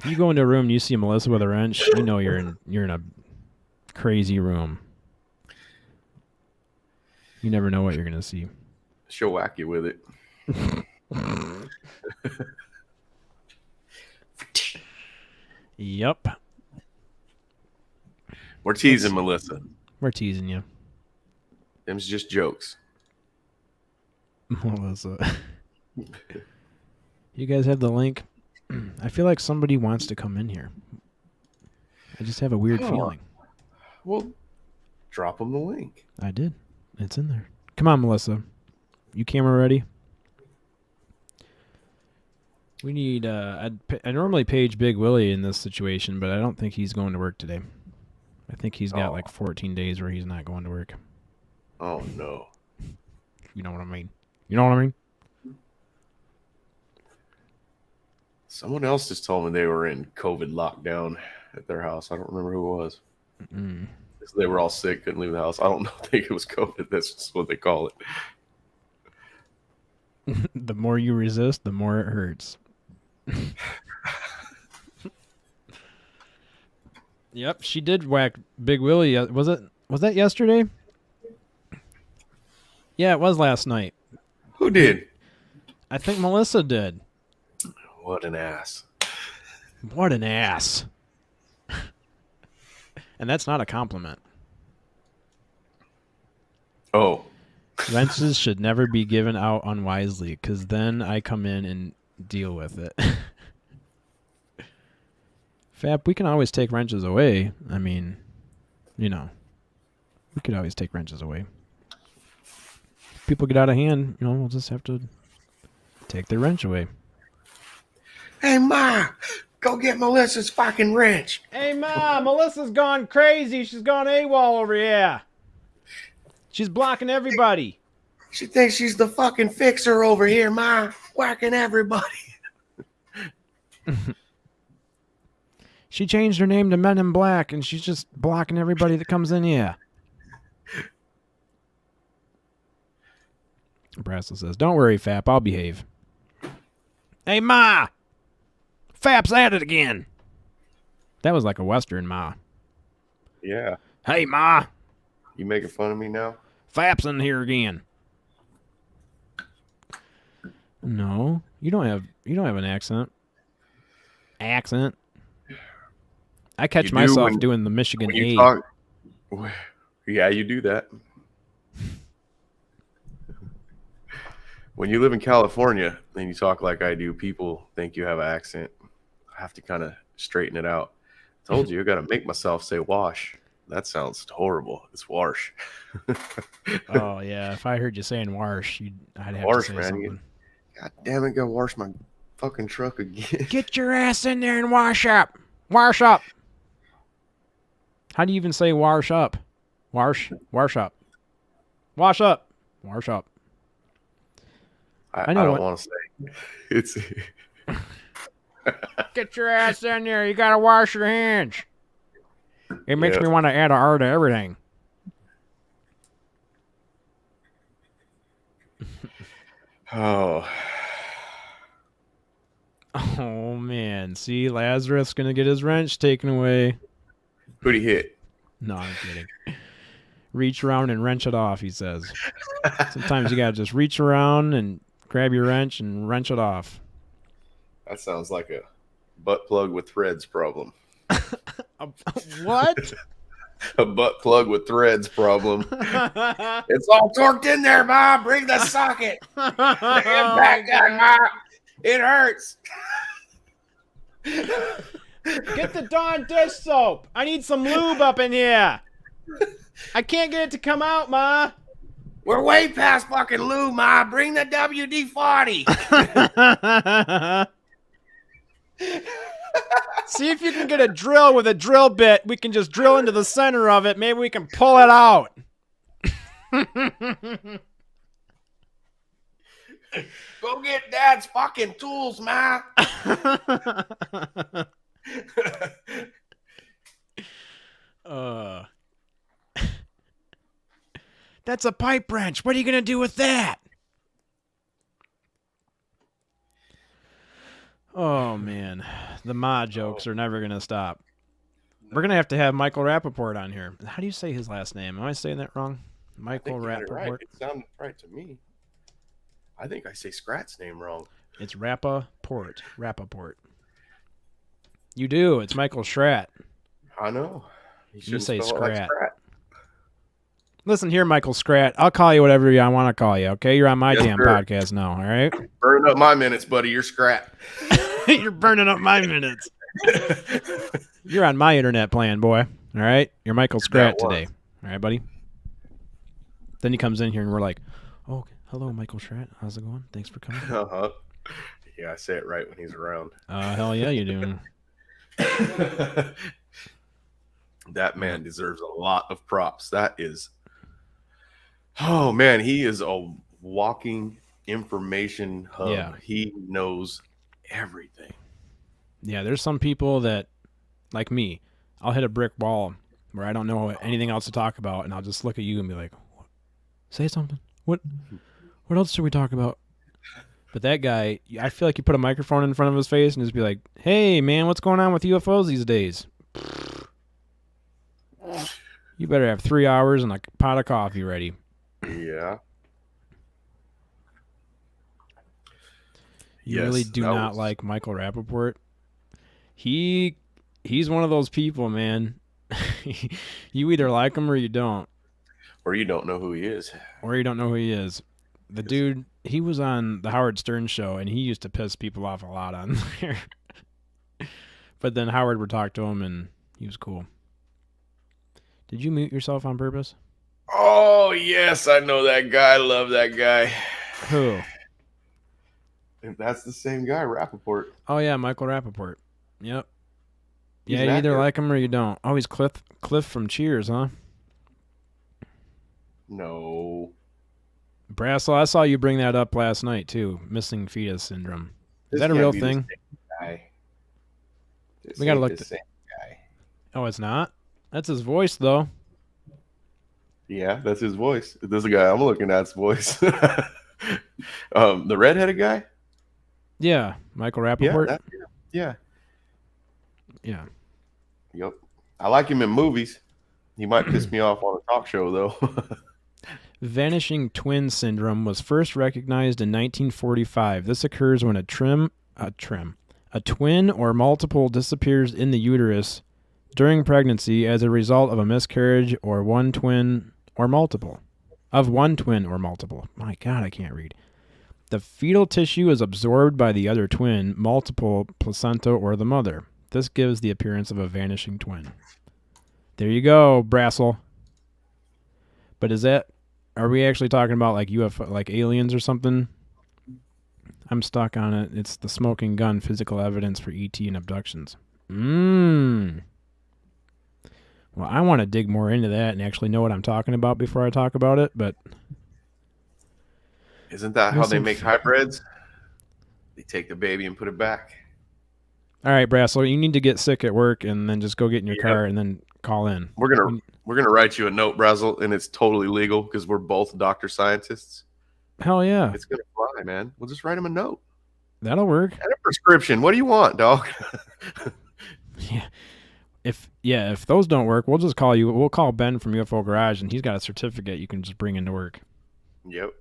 Speaker 1: you go into a room and you see Melissa with a wrench, you know you're in a crazy room. You never know what you're going to see.
Speaker 2: She'll whack you with it.
Speaker 1: Yep.
Speaker 2: We're teasing Melissa.
Speaker 1: We're teasing you.
Speaker 2: Them's just jokes.
Speaker 1: Melissa. You guys have the link? I feel like somebody wants to come in here. I just have a weird feeling.
Speaker 2: Well, drop them the link.
Speaker 1: I did. It's in there. Come on, Melissa. You camera ready? We need... I normally page Big Willie in this situation, but I don't think he's going to work today. I think he's got like 14 days where he's not going to work.
Speaker 2: Oh, no.
Speaker 1: You know what I mean? You know what I mean?
Speaker 2: Someone else just told me they were in COVID lockdown at their house. I don't remember who it was.
Speaker 1: Mm-mm.
Speaker 2: They were all sick, couldn't leave the house. I don't know. I think it was COVID. That's just what they call it.
Speaker 1: The more you resist, the more it hurts. Yep, she did whack Big Willie. Was that yesterday? Yeah, it was last night.
Speaker 2: Who did?
Speaker 1: I think Melissa did.
Speaker 2: What an ass.
Speaker 1: What an ass. And that's not a compliment.
Speaker 2: Oh.
Speaker 1: Wrenches should never be given out unwisely, because then I come in and deal with it. Fap, we can always take wrenches away. I mean, you know, we could always take wrenches away. If people get out of hand, you know, we'll just have to take their wrench away.
Speaker 2: Hey, Ma, go get Melissa's fucking wrench.
Speaker 1: Hey, Ma, Melissa's gone crazy. She's gone AWOL over here. She's blocking everybody.
Speaker 2: She thinks she's the fucking fixer over here, Ma. Whacking everybody.
Speaker 1: She changed her name to Men in Black, and she's just blocking everybody that comes in here. Brassel says, don't worry, Fap. I'll behave. Hey, Ma! Fap's at it again. That was like a Western Ma.
Speaker 2: Yeah.
Speaker 1: Hey, Ma!
Speaker 2: You making fun of me now?
Speaker 1: Fap's in here again. No, you don't have an accent. Accent. I catch myself doing the Michigan
Speaker 2: when you
Speaker 1: A.
Speaker 2: talk, yeah, you do that. When you live in California and you talk like I do, people think you have an accent. I have to kind of straighten it out. I told you, I got to make myself say wash. That sounds horrible. It's wash.
Speaker 1: Oh, yeah. If I heard you saying wash, I'd have
Speaker 2: wash,
Speaker 1: to say
Speaker 2: man.
Speaker 1: something.
Speaker 2: God damn it, go wash my fucking truck again.
Speaker 1: Get your ass in there and wash up. Wash up. How do you even say wash up? Wash up. Wash up. Wash up.
Speaker 2: I don't want to say. It's.
Speaker 1: Get your ass in there. You got to wash your hands. It makes me want to add an R to everything.
Speaker 2: Oh.
Speaker 1: Oh, man. See, Lazarus going to get his wrench taken away.
Speaker 2: Who'd he hit?
Speaker 1: No, I'm kidding. Reach around and wrench it off, he says. Sometimes you got to just reach around and grab your wrench and wrench it off.
Speaker 2: That sounds like a butt plug with threads problem.
Speaker 1: What?
Speaker 2: A butt plug with threads problem. It's all torqued in there, Ma. Bring the socket. Bring it back down, Ma. It hurts.
Speaker 1: Get the darn dish soap. I need some lube up in here. I can't get it to come out, Ma.
Speaker 2: We're way past fucking lube, Ma. Bring the WD-40.
Speaker 1: See if you can get a drill with a drill bit. We can just drill into the center of it. Maybe we can pull it out.
Speaker 2: Go get Dad's fucking tools, man.
Speaker 1: That's a pipe wrench. What are you going to do with that? Oh, man. The Ma jokes are never going to stop. We're going to have Michael Rappaport on here. How do you say his last name? Am I saying that wrong? Michael Rappaport?
Speaker 2: Right. It sounded right to me. I think I say Scrat's name wrong.
Speaker 1: It's Rappaport. Rappaport. You do. It's Michael Schratt.
Speaker 2: I know.
Speaker 1: You say Scrat. Listen here, Michael Scrat. I'll call you whatever I want to call you, okay? You're on my damn podcast now, all right?
Speaker 2: Burning up my minutes, buddy. You're Scrat.
Speaker 1: You're burning up my minutes. You're on my internet plan, boy. All right? You're Michael Scrat today. All right, buddy? Then he comes in here and we're like, oh, hello, Michael Schratt. How's it going? Thanks for coming.
Speaker 2: Uh-huh. Yeah, I say it right when he's around.
Speaker 1: Hell yeah, you do.
Speaker 2: That man deserves a lot of props. That is... Oh, man, he is a walking information hub.
Speaker 1: Yeah.
Speaker 2: He knows everything.
Speaker 1: Yeah, there's some people that, like me, I'll hit a brick wall where I don't know anything else to talk about, and I'll just look at you and be like, say something. What else should we talk about? But that guy, I feel like you put a microphone in front of his face and just be like, hey, man, what's going on with UFOs these days? You better have 3 hours and a pot of coffee ready.
Speaker 2: Yeah.
Speaker 1: You really do not like Michael Rappaport? He's one of those people, man. You either like him or you don't.
Speaker 2: Or you don't know who he is.
Speaker 1: The dude, he was on the Howard Stern show, and he used to piss people off a lot on there. But then Howard would talk to him, and he was cool. Did you mute yourself on purpose?
Speaker 2: Oh, yes, I know that guy. I love that guy.
Speaker 1: Who?
Speaker 2: That's the same guy, Rappaport.
Speaker 1: Oh, yeah, Michael Rappaport. Yep.
Speaker 2: He's
Speaker 1: you either like him or you don't. Oh, he's Cliff from Cheers, huh?
Speaker 2: No.
Speaker 1: Brassel, I saw you bring that up last night, too. Missing fetus syndrome. Is that a real thing? We got to look.
Speaker 2: Same guy.
Speaker 1: Oh, it's not? That's his voice, though.
Speaker 2: Yeah, that's his voice. This is the guy I'm looking at's voice. The redheaded guy?
Speaker 1: Yeah, Michael Rappaport.
Speaker 2: Yeah.
Speaker 1: Yep.
Speaker 2: I like him in movies. He might piss me off on a talk show, though.
Speaker 1: Vanishing twin syndrome was first recognized in 1945. This occurs when a twin or multiple disappears in the uterus during pregnancy as a result of a miscarriage or one twin or multiple. My God, I can't read. The fetal tissue is absorbed by the other twin, multiple, placenta, or the mother. This gives the appearance of a vanishing twin. There you go, Brassel. But are we actually talking about like UFO, like aliens or something? I'm stuck on it. It's the smoking gun, physical evidence for ET and abductions. Well, I want to dig more into that and actually know what I'm talking about before I talk about it, but...
Speaker 2: Isn't that how they make hybrids? They take the baby and put it back.
Speaker 1: All right, Brassel, you need to get sick at work and then just go get in your car and then call in.
Speaker 2: We're gonna write you a note, Brassel, and it's totally legal because we're both doctor scientists.
Speaker 1: Hell yeah.
Speaker 2: It's gonna fly, man. We'll just write him a note.
Speaker 1: That'll work.
Speaker 2: And a prescription. What do you want, dog?
Speaker 1: Yeah. If those don't work, we'll just call you. We'll call Ben from UFO Garage, and he's got a certificate you can just bring into work.
Speaker 2: Yep.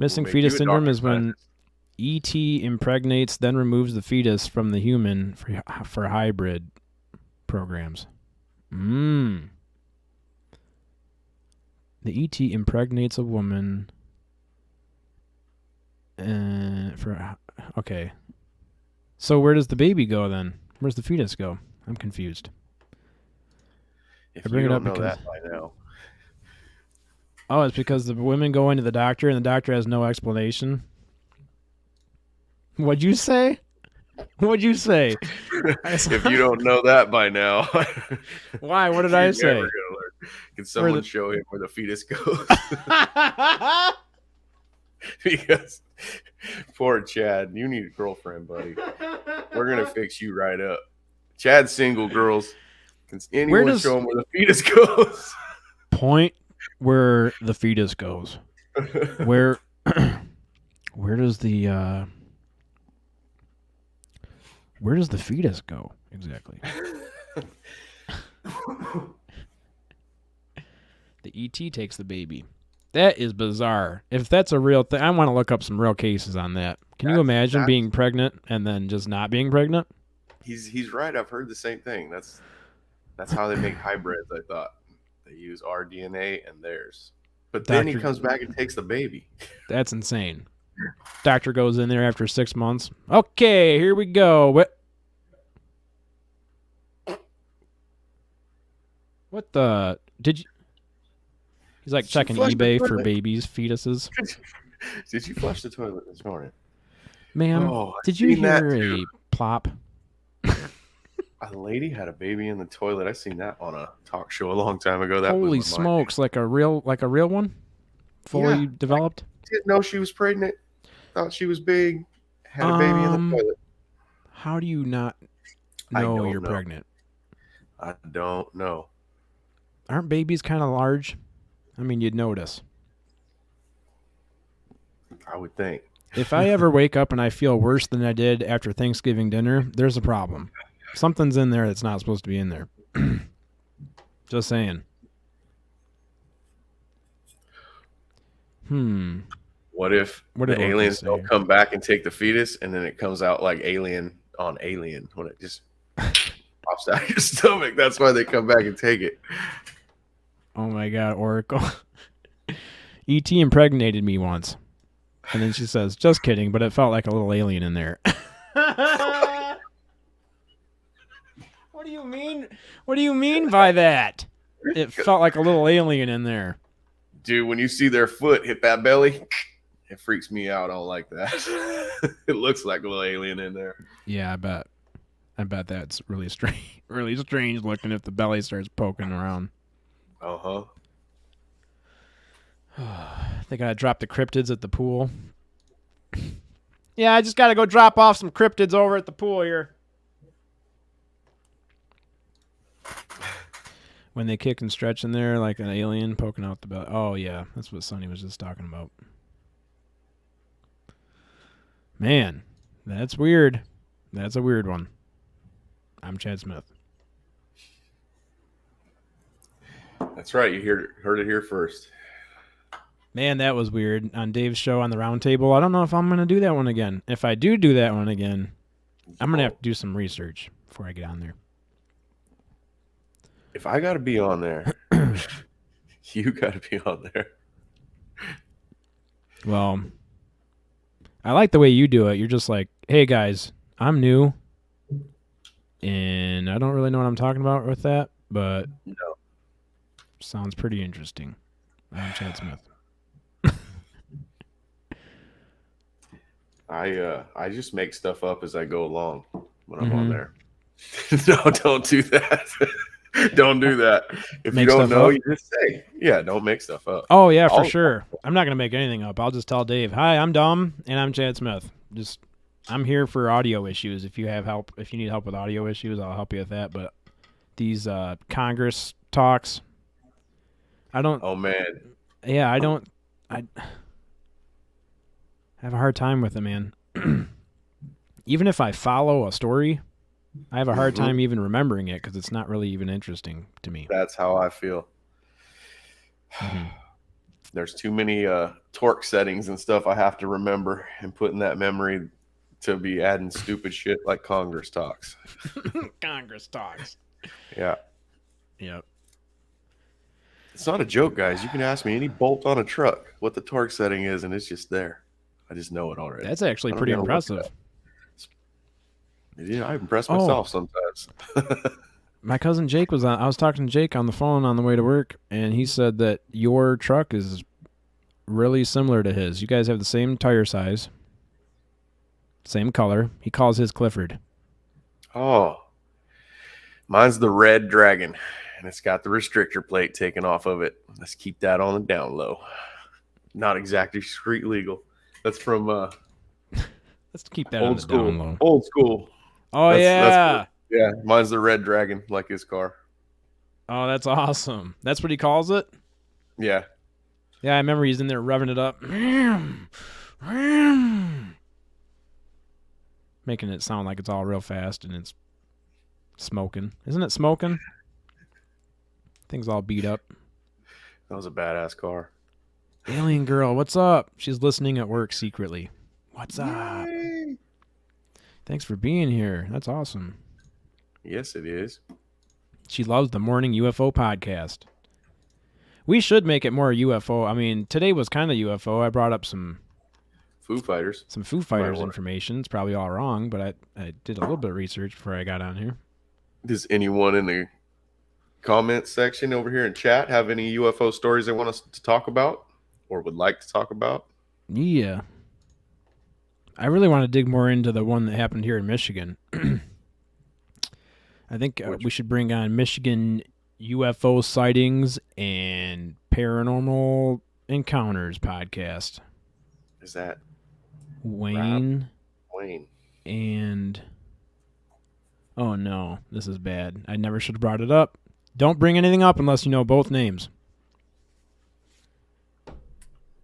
Speaker 1: Missing fetus syndrome is when ET impregnates, then removes the fetus from the human for hybrid programs. The ET impregnates a woman. Okay. So where does the baby go then? Where's the fetus go? I'm confused.
Speaker 2: If I bring it up know that by now.
Speaker 1: Oh, it's because the women go into the doctor and the doctor has no explanation. What'd you say?
Speaker 2: If you don't know that by now.
Speaker 1: Why? What did I say?
Speaker 2: Never gonna learn. Can someone show him where the fetus goes? because poor Chad, you need a girlfriend, buddy. We're gonna fix you right up. Chad's single, girls. Can
Speaker 1: Where
Speaker 2: anyone
Speaker 1: does
Speaker 2: show him where the fetus goes?
Speaker 1: point where the fetus goes? Where where does the fetus go exactly? The ET takes the baby. That is bizarre. If that's a real thing, I want to look up some real cases on that. Can you imagine being pregnant and then just not being pregnant?
Speaker 2: He's right. I've heard the same thing. That's how they make hybrids. I thought they use our DNA and theirs, but then he comes back and takes the baby.
Speaker 1: That's insane. Doctor goes in there after 6 months. Okay, here we go. What the? Did you? He's like checking eBay for babies, fetuses.
Speaker 2: Did you flush the toilet this morning?
Speaker 1: Ma'am, did you hear a plop?
Speaker 2: A lady had a baby in the toilet. I seen that on a talk show a long time ago. That
Speaker 1: Holy smokes! Like a real one, fully developed.
Speaker 2: Didn't know she was pregnant. Thought she was big. Had a baby in the toilet.
Speaker 1: How do you not know you're pregnant?
Speaker 2: I don't know.
Speaker 1: Aren't babies kind of large? I mean, you'd notice.
Speaker 2: I would think.
Speaker 1: If I ever wake up and I feel worse than I did after Thanksgiving dinner, there's a problem. Something's in there that's not supposed to be in there. Just saying.
Speaker 2: What if the aliens don't come back and take the fetus, and then it comes out like Alien on Alien when it just pops out of your stomach? That's why they come back and take it.
Speaker 1: Oh my God, Oracle. E.T. impregnated me once. And then she says, just kidding, but it felt like a little alien in there. What do you mean? What do you mean by that? It felt like a little alien in there.
Speaker 2: Dude, when you see their foot hit that belly, it freaks me out. I don't like that. It looks like a little alien in there.
Speaker 1: Yeah, I bet that's really strange looking if the belly starts poking around.
Speaker 2: Uh-huh.
Speaker 1: I think I dropped the cryptids at the pool. Yeah, I just got to go drop off some cryptids over at the pool here. When they kick and stretch in there like an alien poking out the belly. Oh, yeah. That's what Sonny was just talking about. Man, that's weird. That's a weird one. I'm Chad Smith.
Speaker 2: That's right. You heard it here first.
Speaker 1: Man, that was weird on Dave's show on the round table. I don't know if I'm going to do that one again. If I do that one again, I'm going to have to do some research before I get on there.
Speaker 2: If I got to be on there, you got to be on there.
Speaker 1: Well, I like the way you do it. You're just like, hey, guys, I'm new, and I don't really know what I'm talking about with that, but sounds pretty interesting. I'm Chad Smith.
Speaker 2: I just make stuff up as I go along when I'm on there. No, don't do that. Don't do that. If you don't know, you just say, yeah, don't make stuff up.
Speaker 1: Oh, yeah, for sure. I'm not going to make anything up. I'll just tell Dave, hi, I'm Dom, and I'm Chad Smith. I'm here for audio issues. If you need help with audio issues, I'll help you with that. But these Congress talks, I don't.
Speaker 2: Oh, man.
Speaker 1: Yeah, I don't. I have a hard time with it, man. Even if I follow a story, I have a hard time even remembering it because it's not really even interesting to me.
Speaker 2: That's how I feel. There's too many torque settings and stuff I have to remember and put in that memory to be adding stupid shit like Congress talks.
Speaker 1: Congress talks.
Speaker 2: Yeah.
Speaker 1: Yep.
Speaker 2: It's not a joke, guys. You can ask me any bolt on a truck what the torque setting is, and it's just there. I just know it already.
Speaker 1: That's actually pretty impressive.
Speaker 2: Yeah, I impress myself sometimes.
Speaker 1: My cousin Jake I was talking to Jake on the phone on the way to work, and he said that your truck is really similar to his. You guys have the same tire size, same color. He calls his Clifford.
Speaker 2: Oh, mine's the Red Dragon, and it's got the restrictor plate taken off of it. Let's keep that on the down low. Not exactly street legal. That's from
Speaker 1: Let's keep that on the down low.
Speaker 2: Old school.
Speaker 1: Oh
Speaker 2: That's
Speaker 1: yeah.
Speaker 2: yeah. Mine's the Red Dragon, like his car.
Speaker 1: Oh, that's awesome. That's what he calls it.
Speaker 2: Yeah.
Speaker 1: Yeah, I remember he's in there revving it up, making it sound like it's all real fast and it's smoking. Isn't it smoking? Thing's all beat up.
Speaker 2: That was a badass car.
Speaker 1: Alien girl, what's up? She's listening at work secretly. What's up?
Speaker 2: Yay.
Speaker 1: Thanks for being here. That's awesome.
Speaker 2: Yes, it is.
Speaker 1: She loves the morning UFO podcast. We should make it more UFO. I mean, today was kind of UFO. I brought up some
Speaker 2: Foo Fighters.
Speaker 1: Some Foo Fighters information. It's probably all wrong, but I did a little bit of research before I got on here.
Speaker 2: Does anyone in the comment section over here in chat have any UFO stories they want us to talk about or would like to talk about?
Speaker 1: Yeah. I really want to dig more into the one that happened here in Michigan. I think we should bring on Michigan UFO sightings and paranormal encounters podcast.
Speaker 2: Is that
Speaker 1: Wayne?
Speaker 2: Wayne.
Speaker 1: And oh no, this is bad. I never should have brought it up. Don't bring anything up unless you know both names.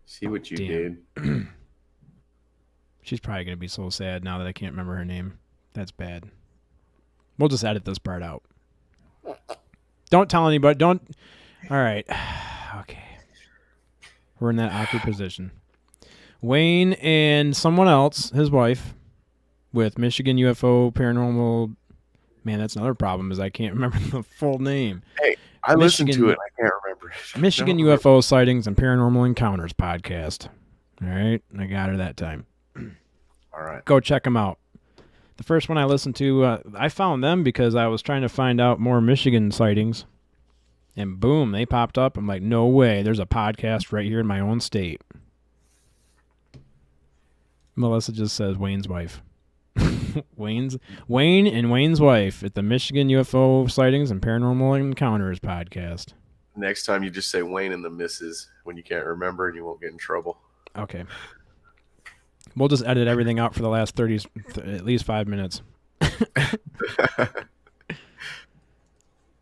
Speaker 2: See what you did.
Speaker 1: She's probably going to be so sad now that I can't remember her name. That's bad. We'll just edit this part out. Don't tell anybody. Don't. All right. Okay. We're in that awkward position. Wayne and someone else, his wife, with Michigan UFO Paranormal. Man, that's another problem is I can't remember the full name.
Speaker 2: Hey, I listened to it. I can't remember it.
Speaker 1: Michigan UFO Sightings and Paranormal Encounters podcast. All right. I got her that time.
Speaker 2: All right.
Speaker 1: Go check them out. The first one I listened to, I found them because I was trying to find out more Michigan sightings. And boom, they popped up. I'm like, no way. There's a podcast right here in my own state. Melissa just says Wayne's wife. Wayne and Wayne's wife at the Michigan UFO Sightings and Paranormal Encounters podcast.
Speaker 2: Next time you just say Wayne and the missus when you can't remember and you won't get in trouble.
Speaker 1: Okay. We'll just edit everything out for the last at least 5 minutes.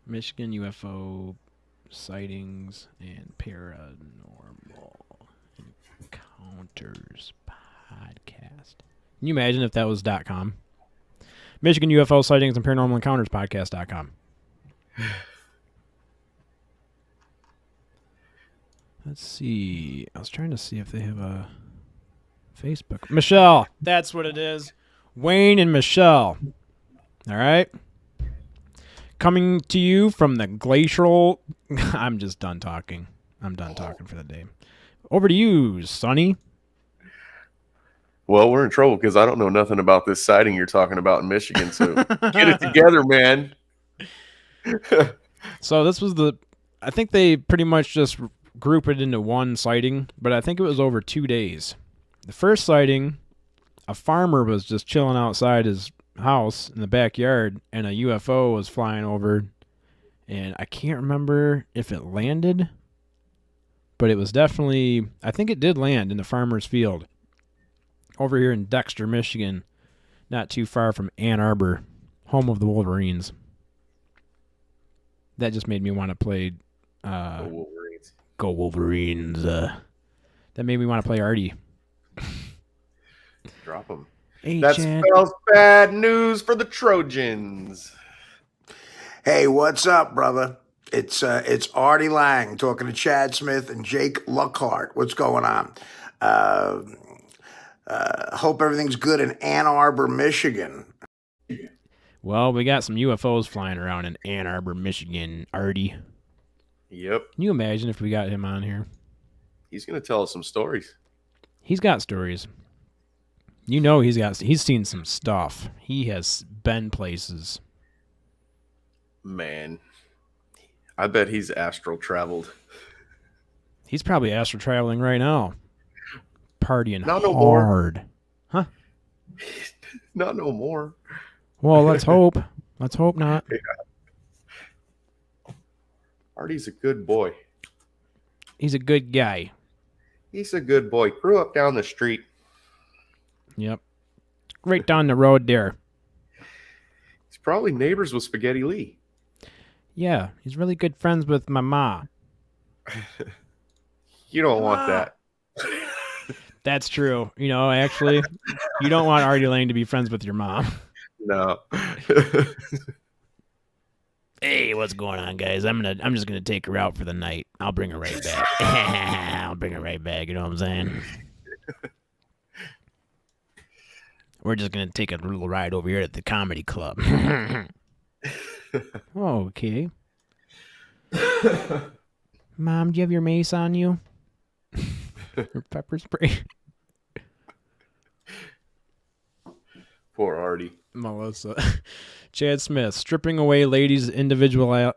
Speaker 1: Michigan UFO Sightings and Paranormal Encounters podcast. Can you imagine if that was .com? Michigan UFO Sightings and Paranormal Encounters podcast.com. Let's see. I was trying to see if they have a Facebook. Michelle. That's what it is. Wayne and Michelle. All right. Coming to you from the glacial. I'm just done talking. I'm done talking for the day. Over to you, Sonny.
Speaker 2: Well, we're in trouble because I don't know nothing about this sighting you're talking about in Michigan. So get it together, man.
Speaker 1: So this was I think they pretty much just group it into one sighting, but I think it was over 2 days. The first sighting, a farmer was just chilling outside his house in the backyard, and a UFO was flying over, and I can't remember if it landed, but it was definitely, I think it did land in the farmer's field over here in Dexter, Michigan, not too far from Ann Arbor, home of the Wolverines. That just made me want to play Go Wolverines. That made me want to play Artie.
Speaker 2: Drop them.
Speaker 1: Hey,
Speaker 2: that
Speaker 1: Chad.
Speaker 2: spells bad news for the Trojans.
Speaker 3: Hey, what's up, brother? It's Artie Lang talking to Chad Smith and Jake Luckhart. What's going on? Hope everything's good in Ann Arbor, Michigan.
Speaker 1: Well, we got some UFOs flying around in Ann Arbor, Michigan, Artie.
Speaker 2: Yep.
Speaker 1: Can you imagine if we got him on here?
Speaker 2: He's going to tell us some stories.
Speaker 1: He's got stories. You know he's seen some stuff. He has been places.
Speaker 2: Man, I bet he's astral traveled.
Speaker 1: He's probably astral traveling right now. Partying
Speaker 2: Not
Speaker 1: hard.
Speaker 2: no more.
Speaker 1: Huh?
Speaker 2: Not no more.
Speaker 1: Well, let's hope. Let's hope not.
Speaker 2: Yeah. Artie's a good boy.
Speaker 1: He's a good guy.
Speaker 2: He's a good boy. Grew up down the street.
Speaker 1: Yep. Right down the road there.
Speaker 2: He's probably neighbors with Spaghetti Lee.
Speaker 1: Yeah, he's really good friends with my ma.
Speaker 2: You don't want that.
Speaker 1: That's true. You know, actually, you don't want Artie Lang to be friends with your mom.
Speaker 2: No.
Speaker 1: Hey, what's going on, guys? I'm just gonna take her out for the night. I'll bring her right back. I'll bring her right back. You know what I'm saying? We're just gonna take a little ride over here at the comedy club. Okay. Mom, do you have your mace on you? Or pepper spray?
Speaker 2: Poor Artie.
Speaker 1: Melissa. Chad Smith, stripping away ladies' individuality,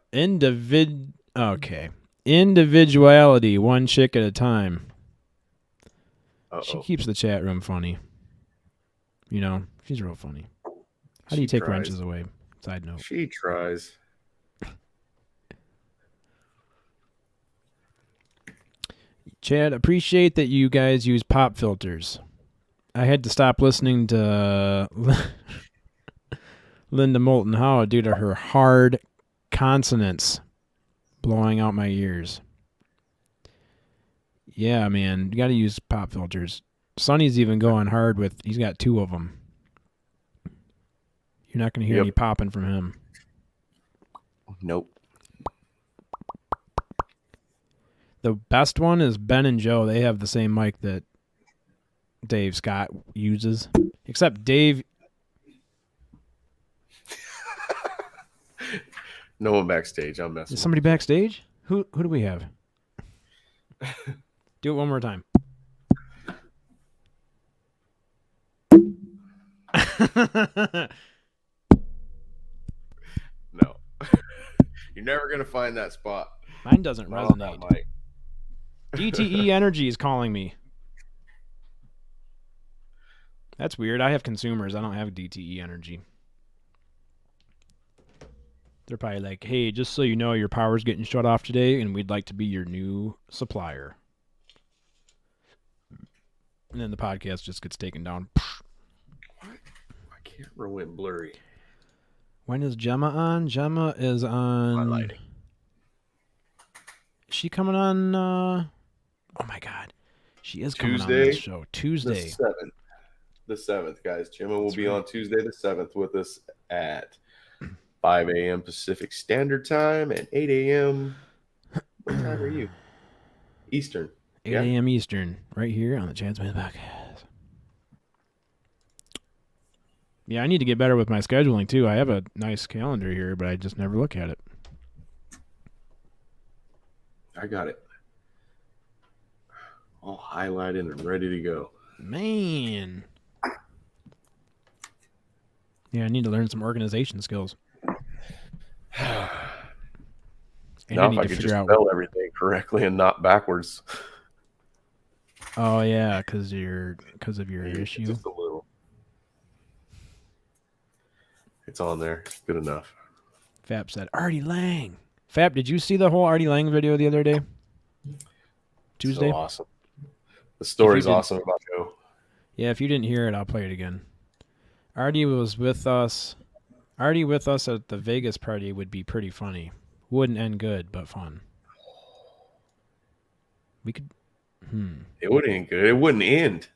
Speaker 1: one chick at a time. She keeps the chat room funny. You know, she's real funny. How do you take wrenches away? Side note.
Speaker 2: She tries.
Speaker 1: Chad, appreciate that you guys use pop filters. I had to stop listening to Linda Moulton Howe due to her hard consonants blowing out my ears. Yeah, man, you got to use pop filters. Sonny's even going hard with, he's got 2 of them. You're not going to hear any popping from him.
Speaker 2: Nope.
Speaker 1: The best one is Ben and Joe. They have the same mic that Dave Scott uses. Except Dave...
Speaker 2: No one backstage. I'm messing.
Speaker 1: Is somebody backstage? Who do we have? Do it one more time.
Speaker 2: No. You're never going to find that spot.
Speaker 1: Mine doesn't resonate. DTE Energy is calling me. That's weird. I have consumers. I don't have DTE Energy. They're probably like, hey, just so you know, your power's getting shut off today, and we'd like to be your new supplier. And then the podcast just gets taken down.
Speaker 2: My camera went blurry.
Speaker 1: When is Gemma on? Gemma is on...
Speaker 2: My lighting.
Speaker 1: Is she coming on... Oh, my God. She is coming on this show. Tuesday.
Speaker 2: The 7th, guys. Gemma will be on Tuesday the 7th with us at 5 a.m. Pacific Standard Time and 8 a.m. What time are you? Eastern.
Speaker 1: 8 a.m. Eastern, right here on the Chad Smith Podcast. Yeah, I need to get better with my scheduling, too. I have a nice calendar here, but I just never look at it.
Speaker 2: I got it. All highlighted and ready to go.
Speaker 1: Man. Yeah, I need to learn some organization skills. And
Speaker 2: now if I could just spell everything correctly and not backwards.
Speaker 1: Oh yeah, because of your issue.
Speaker 2: Just a little. It's on there. Good enough.
Speaker 1: Fap said Artie Lang. Fap, did you see the whole Artie Lang video the other day? Tuesday.
Speaker 2: So awesome. The story's awesome about Joe.
Speaker 1: Yeah, if you didn't hear it, I'll play it again. Artie was with us. Artie with us at the Vegas party would be pretty funny. Wouldn't end good, but fun. We could.
Speaker 2: It wouldn't end good. It wouldn't end.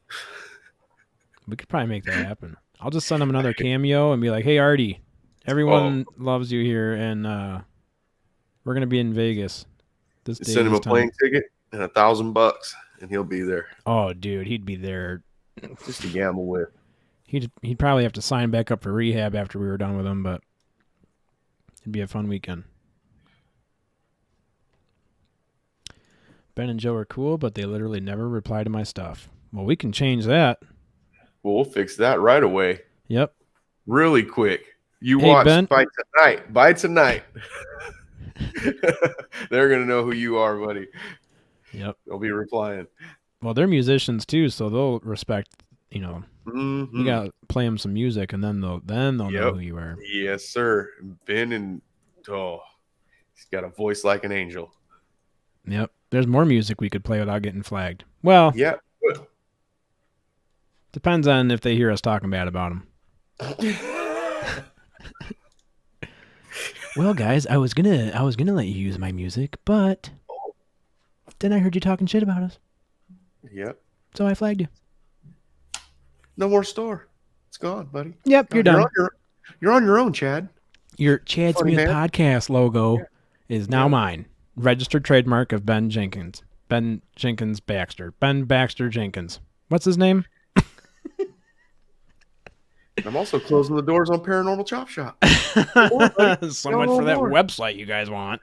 Speaker 1: We could probably make that happen. I'll just send him another cameo and be like, "Hey, Artie, everyone loves you here, and we're gonna be in Vegas this day."
Speaker 2: Send him a plane ticket and $1,000, and he'll be there.
Speaker 1: Oh, dude, he'd be there.
Speaker 2: Just to gamble with.
Speaker 1: He'd probably have to sign back up for rehab after we were done with him, but it'd be a fun weekend. Ben and Joe are cool, but they literally never reply to my stuff. Well, we can change that.
Speaker 2: Well, we'll fix that right away.
Speaker 1: Yep.
Speaker 2: Really quick. You watch
Speaker 1: Ben.
Speaker 2: by tonight. By tonight. They're going to know who you are, buddy.
Speaker 1: Yep.
Speaker 2: They'll be replying.
Speaker 1: Well, they're musicians too, so they'll respect, you know.
Speaker 2: Mm-hmm.
Speaker 1: You got to play them some music, and then they'll know who you are.
Speaker 2: Yes, sir. Ben and he's got a voice like an angel.
Speaker 1: Yep. There's more music we could play without getting flagged. Well,
Speaker 2: yeah.
Speaker 1: Depends on if they hear us talking bad about them. Well, guys, I was gonna let you use my music, but then I heard you talking shit about us,
Speaker 2: Yep.
Speaker 1: so I flagged you.
Speaker 2: No more store. It's gone, buddy.
Speaker 1: Yep, you're done.
Speaker 2: You're on your own, Chad.
Speaker 1: Your Chad
Speaker 2: Funny
Speaker 1: Smith
Speaker 2: man.
Speaker 1: podcast logo is now
Speaker 2: Yeah.
Speaker 1: mine. Registered trademark of Ben Jenkins. Ben Jenkins Baxter. Ben Baxter Jenkins. What's his name?
Speaker 2: I'm also closing the doors on Paranormal Chop Shop.
Speaker 1: So much for that website you guys want.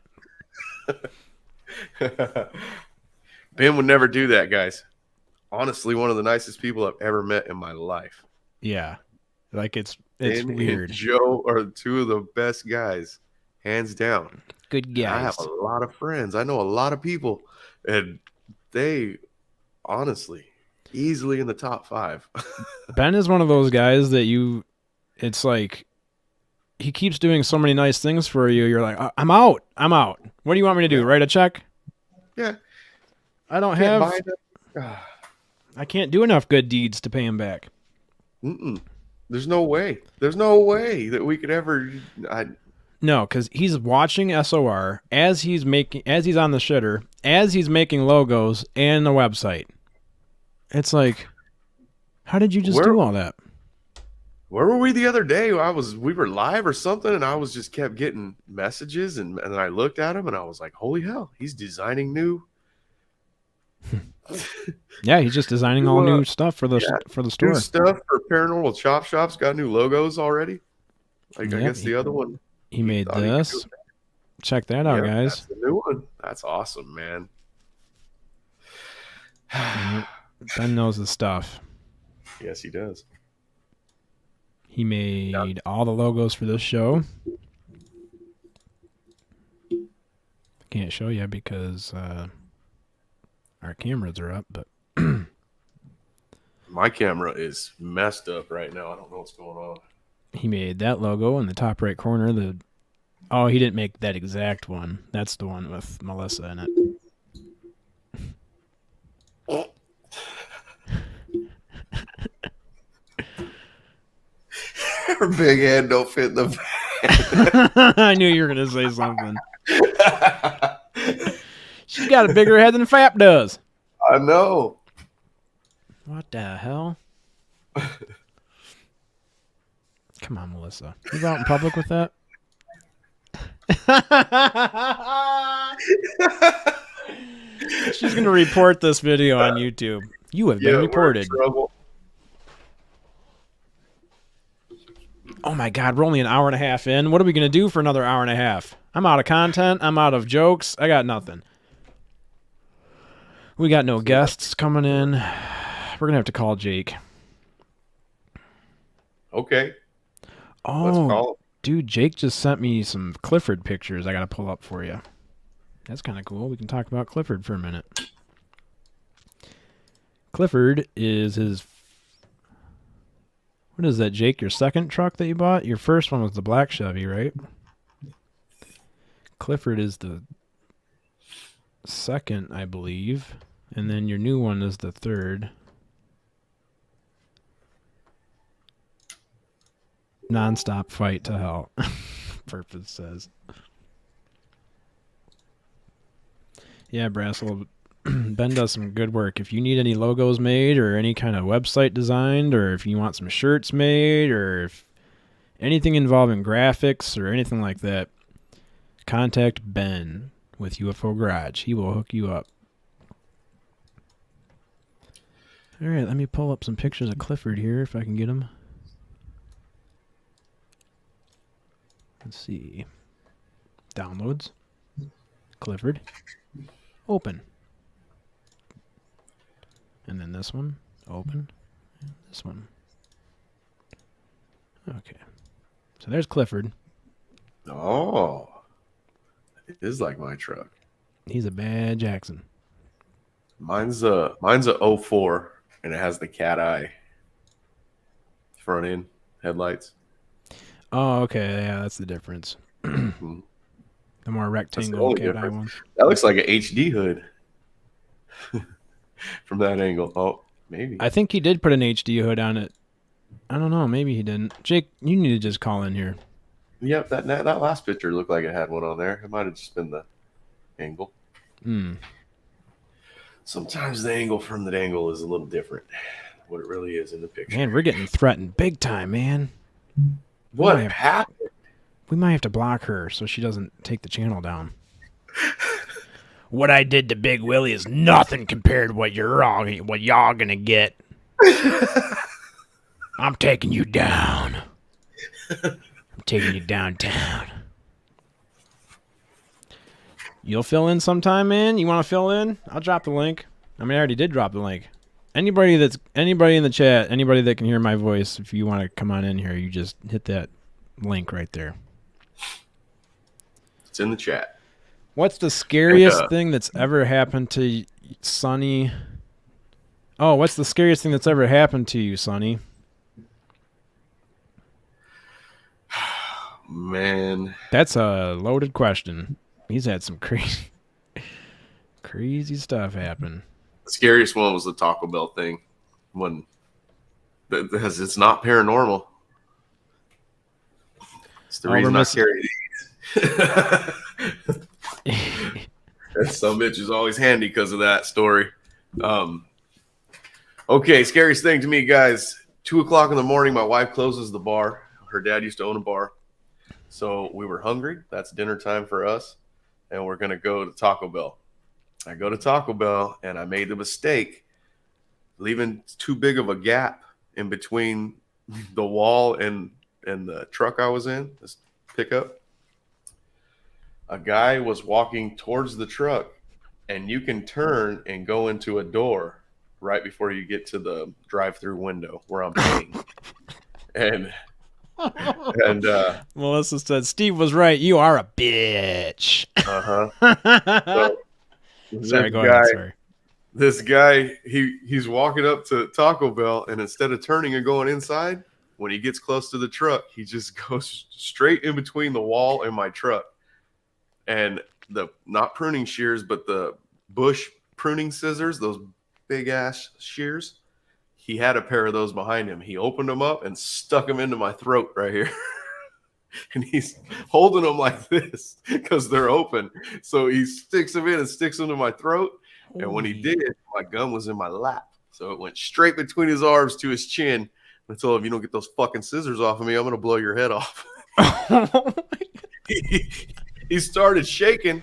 Speaker 2: Ben would never do that, guys. Honestly, one of the nicest people I've ever met in my life.
Speaker 1: Yeah. Like it's
Speaker 2: Ben
Speaker 1: weird.
Speaker 2: and Joe are two of the best guys, hands down.
Speaker 1: Good guys.
Speaker 2: I have a lot of friends. I know a lot of people, and they honestly easily in the top 5.
Speaker 1: Ben is one of those guys that it's like he keeps doing so many nice things for you. You're like, I'm out. What do you want me to do? Write a check?
Speaker 2: Yeah.
Speaker 1: I don't
Speaker 2: Can't
Speaker 1: have.
Speaker 2: buy them.
Speaker 1: I can't do enough good deeds to pay him back.
Speaker 2: There's no way. There's no way that we could ever.
Speaker 1: No, because he's watching SOR as he's on the shitter, as he's making logos and the website. It's like, how did you just do all that?
Speaker 2: Where were we the other day? We were live or something, and I was just kept getting messages, and I looked at him, and I was like, "Holy hell, he's designing new."
Speaker 1: Yeah, he's just designing all new stuff for the store.
Speaker 2: New stuff for Paranormal Chop Shop's got new logos already. Like I guess the other one.
Speaker 1: He made this. Check that out, guys.
Speaker 2: That's the new one. That's awesome, man.
Speaker 1: Ben knows the stuff.
Speaker 2: Yes, he does.
Speaker 1: He made all the logos for this show. Can't show you because our cameras are up, but
Speaker 2: my camera is messed up right now. I don't know what's going on.
Speaker 1: He made that logo in the top right corner. He didn't make that exact one. That's the one with Melissa in it.
Speaker 2: Her big head don't fit in the van.
Speaker 1: I knew you were going to say something. She's got a bigger head than Fap does.
Speaker 2: I know.
Speaker 1: What the hell? Come on, Melissa. You go out in public with that? She's going to report this video on YouTube. You have been reported. Oh my God, we're only an hour and a half in. What are we going to do for another hour and a half? I'm out of content. I'm out of jokes. I got nothing. We got no guests coming in. We're going to have to call Jake.
Speaker 2: Okay.
Speaker 1: Oh,
Speaker 2: let's call him.
Speaker 1: Dude, Jake just sent me some Clifford pictures I got to pull up for you. That's kind of cool. We can talk about Clifford for a minute. Clifford is his... What is that, Jake? Your second truck that you bought? Your first one was the black Chevy, right? Clifford is the second, I believe. And then your new one is the third. Nonstop fight to hell. Purpose says. Yeah, Brassel. Ben does some good work. If you need any logos made or any kind of website designed, or if you want some shirts made, or if anything involving graphics or anything like that, contact Ben with UFO Garage. He will hook you up. All right, let me pull up some pictures of Clifford here if I can get them. Let's see. Downloads. Clifford. Open. And then this one. Open. And this one. Okay. So there's Clifford.
Speaker 2: Oh. It is like my truck.
Speaker 1: He's a bad Jackson.
Speaker 2: Mine's a 04 and it has the cat eye front end headlights.
Speaker 1: Oh, okay. Yeah, that's the difference. The more rectangle cat eye ones.
Speaker 2: That looks like an HD hood from that angle. Oh, Maybe.
Speaker 1: I think he did put an HD hood on it. I don't know. Maybe he didn't. Jake, you need to just call in here.
Speaker 2: Yep, that last picture looked like it had one on there. It might have just been the angle. Sometimes the angle from the angle is a little different. What it really is in the picture.
Speaker 1: Man, we're getting threatened big time, man.
Speaker 2: What happened?
Speaker 1: We might have to block her so she doesn't take the channel down. What I did to Big Willie is nothing compared to what y'all gonna get. I'm taking you down. I'm taking you downtown. You'll fill in sometime, man? You want to fill in? I'll drop the link. I mean, I already did drop the link. Anybody in the chat, anybody that can hear my voice, if you want to come on in here, you just hit that link right there.
Speaker 2: It's in the chat.
Speaker 1: What's the scariest thing that's ever happened to Sonny? Oh, what's the scariest thing that's ever happened to you, Sonny?
Speaker 2: Man.
Speaker 1: That's a loaded question. He's had some crazy stuff happen.
Speaker 2: The scariest one was the Taco Bell thing. Because it's not paranormal. It's the reason I carry these. That some bitch is always handy because of that story. Okay, scariest thing to me, guys. 2:00 in the morning, my wife closes the bar. Her dad used to own a bar. So we were hungry. That's dinner time for us. And we're going to go to Taco Bell. I go to Taco Bell, and I made the mistake leaving too big of a gap in between the wall and the truck I was in, this pickup. A guy was walking towards the truck, and you can turn and go into a door right before you get to the drive-through window where I'm paying. and
Speaker 1: Melissa said, Steve was right. You are a bitch.
Speaker 2: So,
Speaker 1: sorry, go ahead. Sorry.
Speaker 2: This guy, he's walking up to Taco Bell, and instead of turning and going inside, when he gets close to the truck, he just goes straight in between the wall and my truck. And the not pruning shears, but the bush pruning scissors, those big ass shears, he had a pair of those behind him. He opened them up and stuck them into my throat right here. And he's holding them like this because they're open. So he sticks them in and sticks them to my throat. And when he did, my gun was in my lap. So it went straight between his arms to his chin. I told him, if you don't get those fucking scissors off of me, I'm going to blow your head off. He started shaking.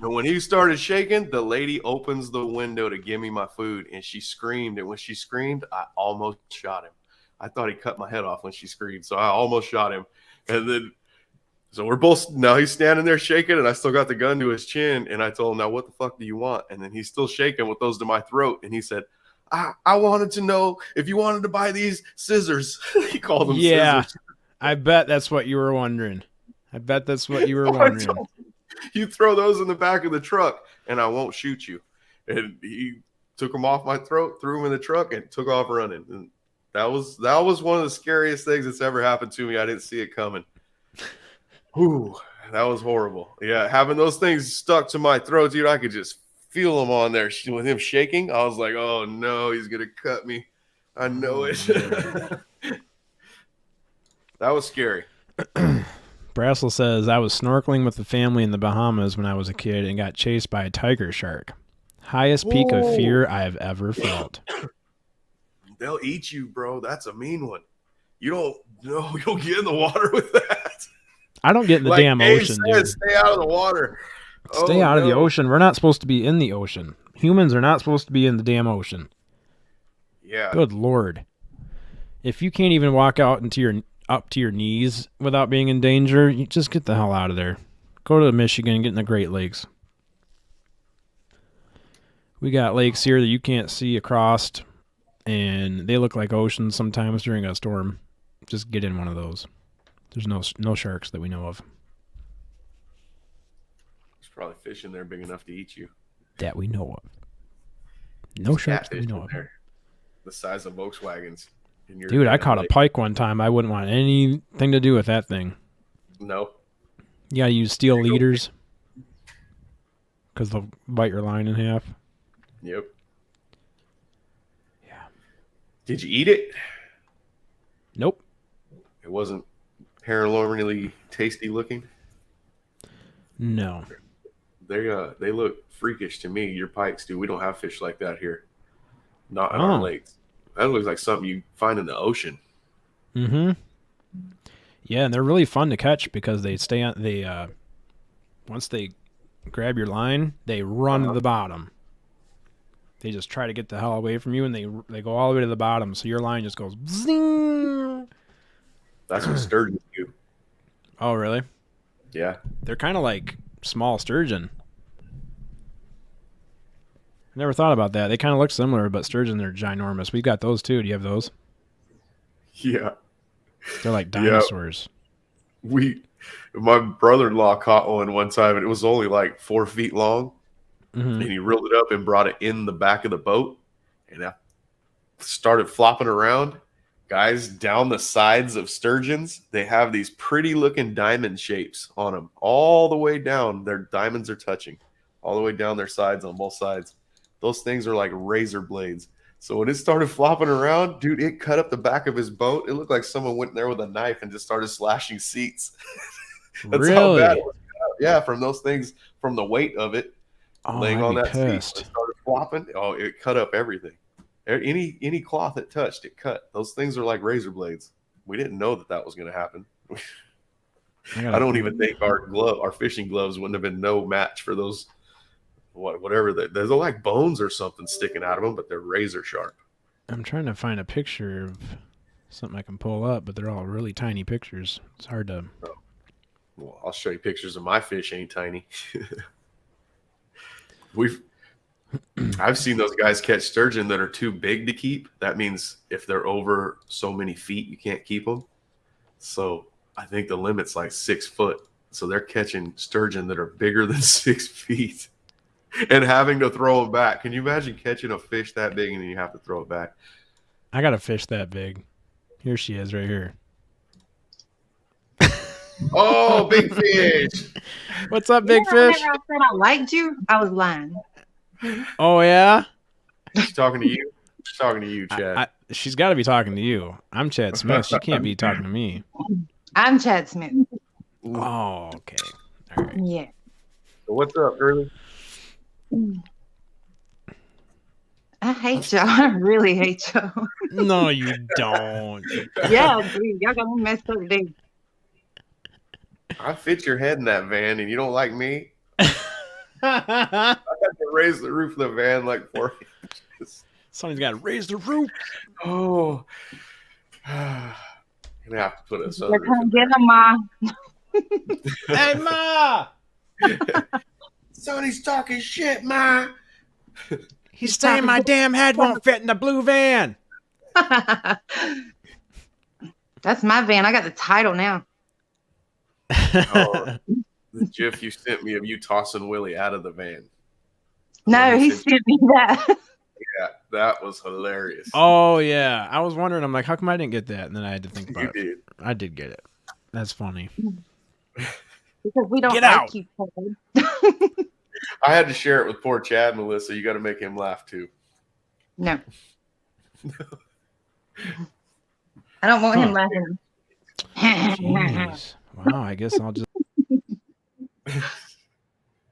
Speaker 2: And when he started shaking, the lady opens the window to give me my food. And she screamed. And when she screamed, I almost shot him. I thought he cut my head off when she screamed. So I almost shot him. And then, so we're both, now he's standing there shaking, and I still got the gun to his chin. And I told him, now what the fuck do you want? And then he's still shaking with those to my throat. And he said, I wanted to know if you wanted to buy these scissors. He called them scissors.
Speaker 1: I bet that's what you were wondering.
Speaker 2: You throw those in the back of the truck, and I won't shoot you. And he took them off my throat, threw them in the truck, and took off running. And that was one of the scariest things that's ever happened to me. I didn't see it coming. Ooh, that was horrible. Yeah, having those things stuck to my throat, dude, I could just feel them on there with him shaking. I was like, oh no, he's gonna cut me. I know it. That was scary.
Speaker 1: Brassel says, I was snorkeling with the family in the Bahamas when I was a kid and got chased by a tiger shark. Highest peak of fear I have ever felt.
Speaker 2: They'll eat you, bro. That's a mean one. You'll get in the water with that.
Speaker 1: I don't get in the damn ocean, dude.
Speaker 2: Stay out of the water.
Speaker 1: Stay out of the ocean. We're not supposed to be in the ocean. Humans are not supposed to be in the damn ocean.
Speaker 2: Yeah.
Speaker 1: Good Lord. If you can't even walk out up to your knees without being in danger, you just get the hell out of there. Go to Michigan and get in the Great Lakes. We got lakes here that you can't see across, and they look like oceans sometimes during a storm. Just get in one of those. There's no sharks that we know of.
Speaker 2: There's probably fish in there big enough to eat you.
Speaker 1: That we know of. No sharks that we know of.
Speaker 2: There, the size of Volkswagens.
Speaker 1: Dude, I caught a pike one time. I wouldn't want anything to do with that thing.
Speaker 2: No.
Speaker 1: You gotta use steel leaders because they'll bite your line in half.
Speaker 2: Yep. Did you eat it?
Speaker 1: Nope.
Speaker 2: It wasn't paranormally tasty looking.
Speaker 1: No.
Speaker 2: They look freakish to me. Your pikes do. We don't have fish like that here. Not in our
Speaker 1: Oh.
Speaker 2: lakes. That looks like something you find in the ocean.
Speaker 1: Mm-hmm. Yeah, and they're really fun to catch because they stay on. Once they grab your line, they run to the bottom. They just try to get the hell away from you, and they go all the way to the bottom. So your line just goes zing.
Speaker 2: That's what sturgeon do.
Speaker 1: Oh, really?
Speaker 2: Yeah.
Speaker 1: They're kind of like small sturgeon. I never thought about that. They kind of look similar, but sturgeon, they're ginormous. We've got those too. Do you have those?
Speaker 2: Yeah.
Speaker 1: They're like
Speaker 2: Yeah.
Speaker 1: dinosaurs.
Speaker 2: My brother-in-law caught one time, and it was only like 4 feet long.
Speaker 1: Mm-hmm.
Speaker 2: And he reeled it up and brought it in the back of the boat, and I started flopping around. Guys, down the sides of sturgeons, they have these pretty looking diamond shapes on them all the way down. Their diamonds are touching all the way down their sides on both sides. Those things are like razor blades. So when it started flopping around, dude, it cut up the back of his boat. It looked like someone went in there with a knife and just started slashing seats. That's how bad
Speaker 1: Really?
Speaker 2: it was cut up. Yeah, from those things, from the weight of it
Speaker 1: Oh,
Speaker 2: laying
Speaker 1: I'd
Speaker 2: on
Speaker 1: be
Speaker 2: that seat, when it
Speaker 1: pissed.
Speaker 2: started flopping. Oh, it cut up everything. Any cloth it touched, it cut. Those things are like razor blades. We didn't know that was going to happen. I don't even think our fishing gloves wouldn't have been no match for those. Whatever they're like bones or something sticking out of them, but they're razor sharp.
Speaker 1: I'm trying to find a picture of something I can pull up, but they're all really tiny pictures. It's hard to.
Speaker 2: Well, I'll show you pictures of my fish. Ain't tiny. I've seen those guys catch sturgeon that are too big to keep. That means if they're over so many feet, you can't keep them. So I think the limit's like 6 foot. So they're catching sturgeon that are bigger than 6 feet and having to throw them back. Can you imagine catching a fish that big and then you have to throw it back?
Speaker 1: I got a fish that big. Here she is, right here.
Speaker 2: Oh, big fish!
Speaker 1: What's up, big fish?
Speaker 4: Whenever I said I liked you, I was lying.
Speaker 1: Oh yeah.
Speaker 2: She's talking to you. She's talking to you, Chad.
Speaker 1: She's got to be talking to you. I'm Chad Smith. She can't be talking to me.
Speaker 4: I'm Chad Smith.
Speaker 1: Oh, okay. All right.
Speaker 4: Yeah.
Speaker 2: So what's up, girlie?
Speaker 4: I hate y'all. I really hate y'all.
Speaker 1: No, you don't.
Speaker 4: Yeah, dude. Y'all got me messed up today.
Speaker 2: I fit your head in that van, and you don't like me. I had to raise the roof of the van like 4 inches.
Speaker 1: Somebody's got to raise the roof.
Speaker 2: Oh, I'm gonna have to put a
Speaker 4: You're
Speaker 2: sunroof.
Speaker 4: gonna get them, Ma.
Speaker 1: Hey, Ma!
Speaker 2: Sonny's talking shit, ma.
Speaker 1: He's saying my damn head won't fit in the blue van.
Speaker 4: That's my van. I got the title now.
Speaker 2: Oh, the gif you sent me of you tossing Willie out of the van.
Speaker 4: No, he sent me that.
Speaker 2: Yeah, that was hilarious.
Speaker 1: Oh, yeah. I was wondering. I'm like, how come I didn't get that? And then I had to think
Speaker 2: You
Speaker 1: about it.
Speaker 2: did.
Speaker 1: I did get it. That's funny.
Speaker 4: Because we don't
Speaker 1: Get
Speaker 4: like
Speaker 1: out.
Speaker 4: you, Chad.
Speaker 2: I had to share it with poor Chad, Melissa. You got to make him laugh too.
Speaker 4: No. I don't want him laughing.
Speaker 1: Jeez. Wow, I guess I'll just.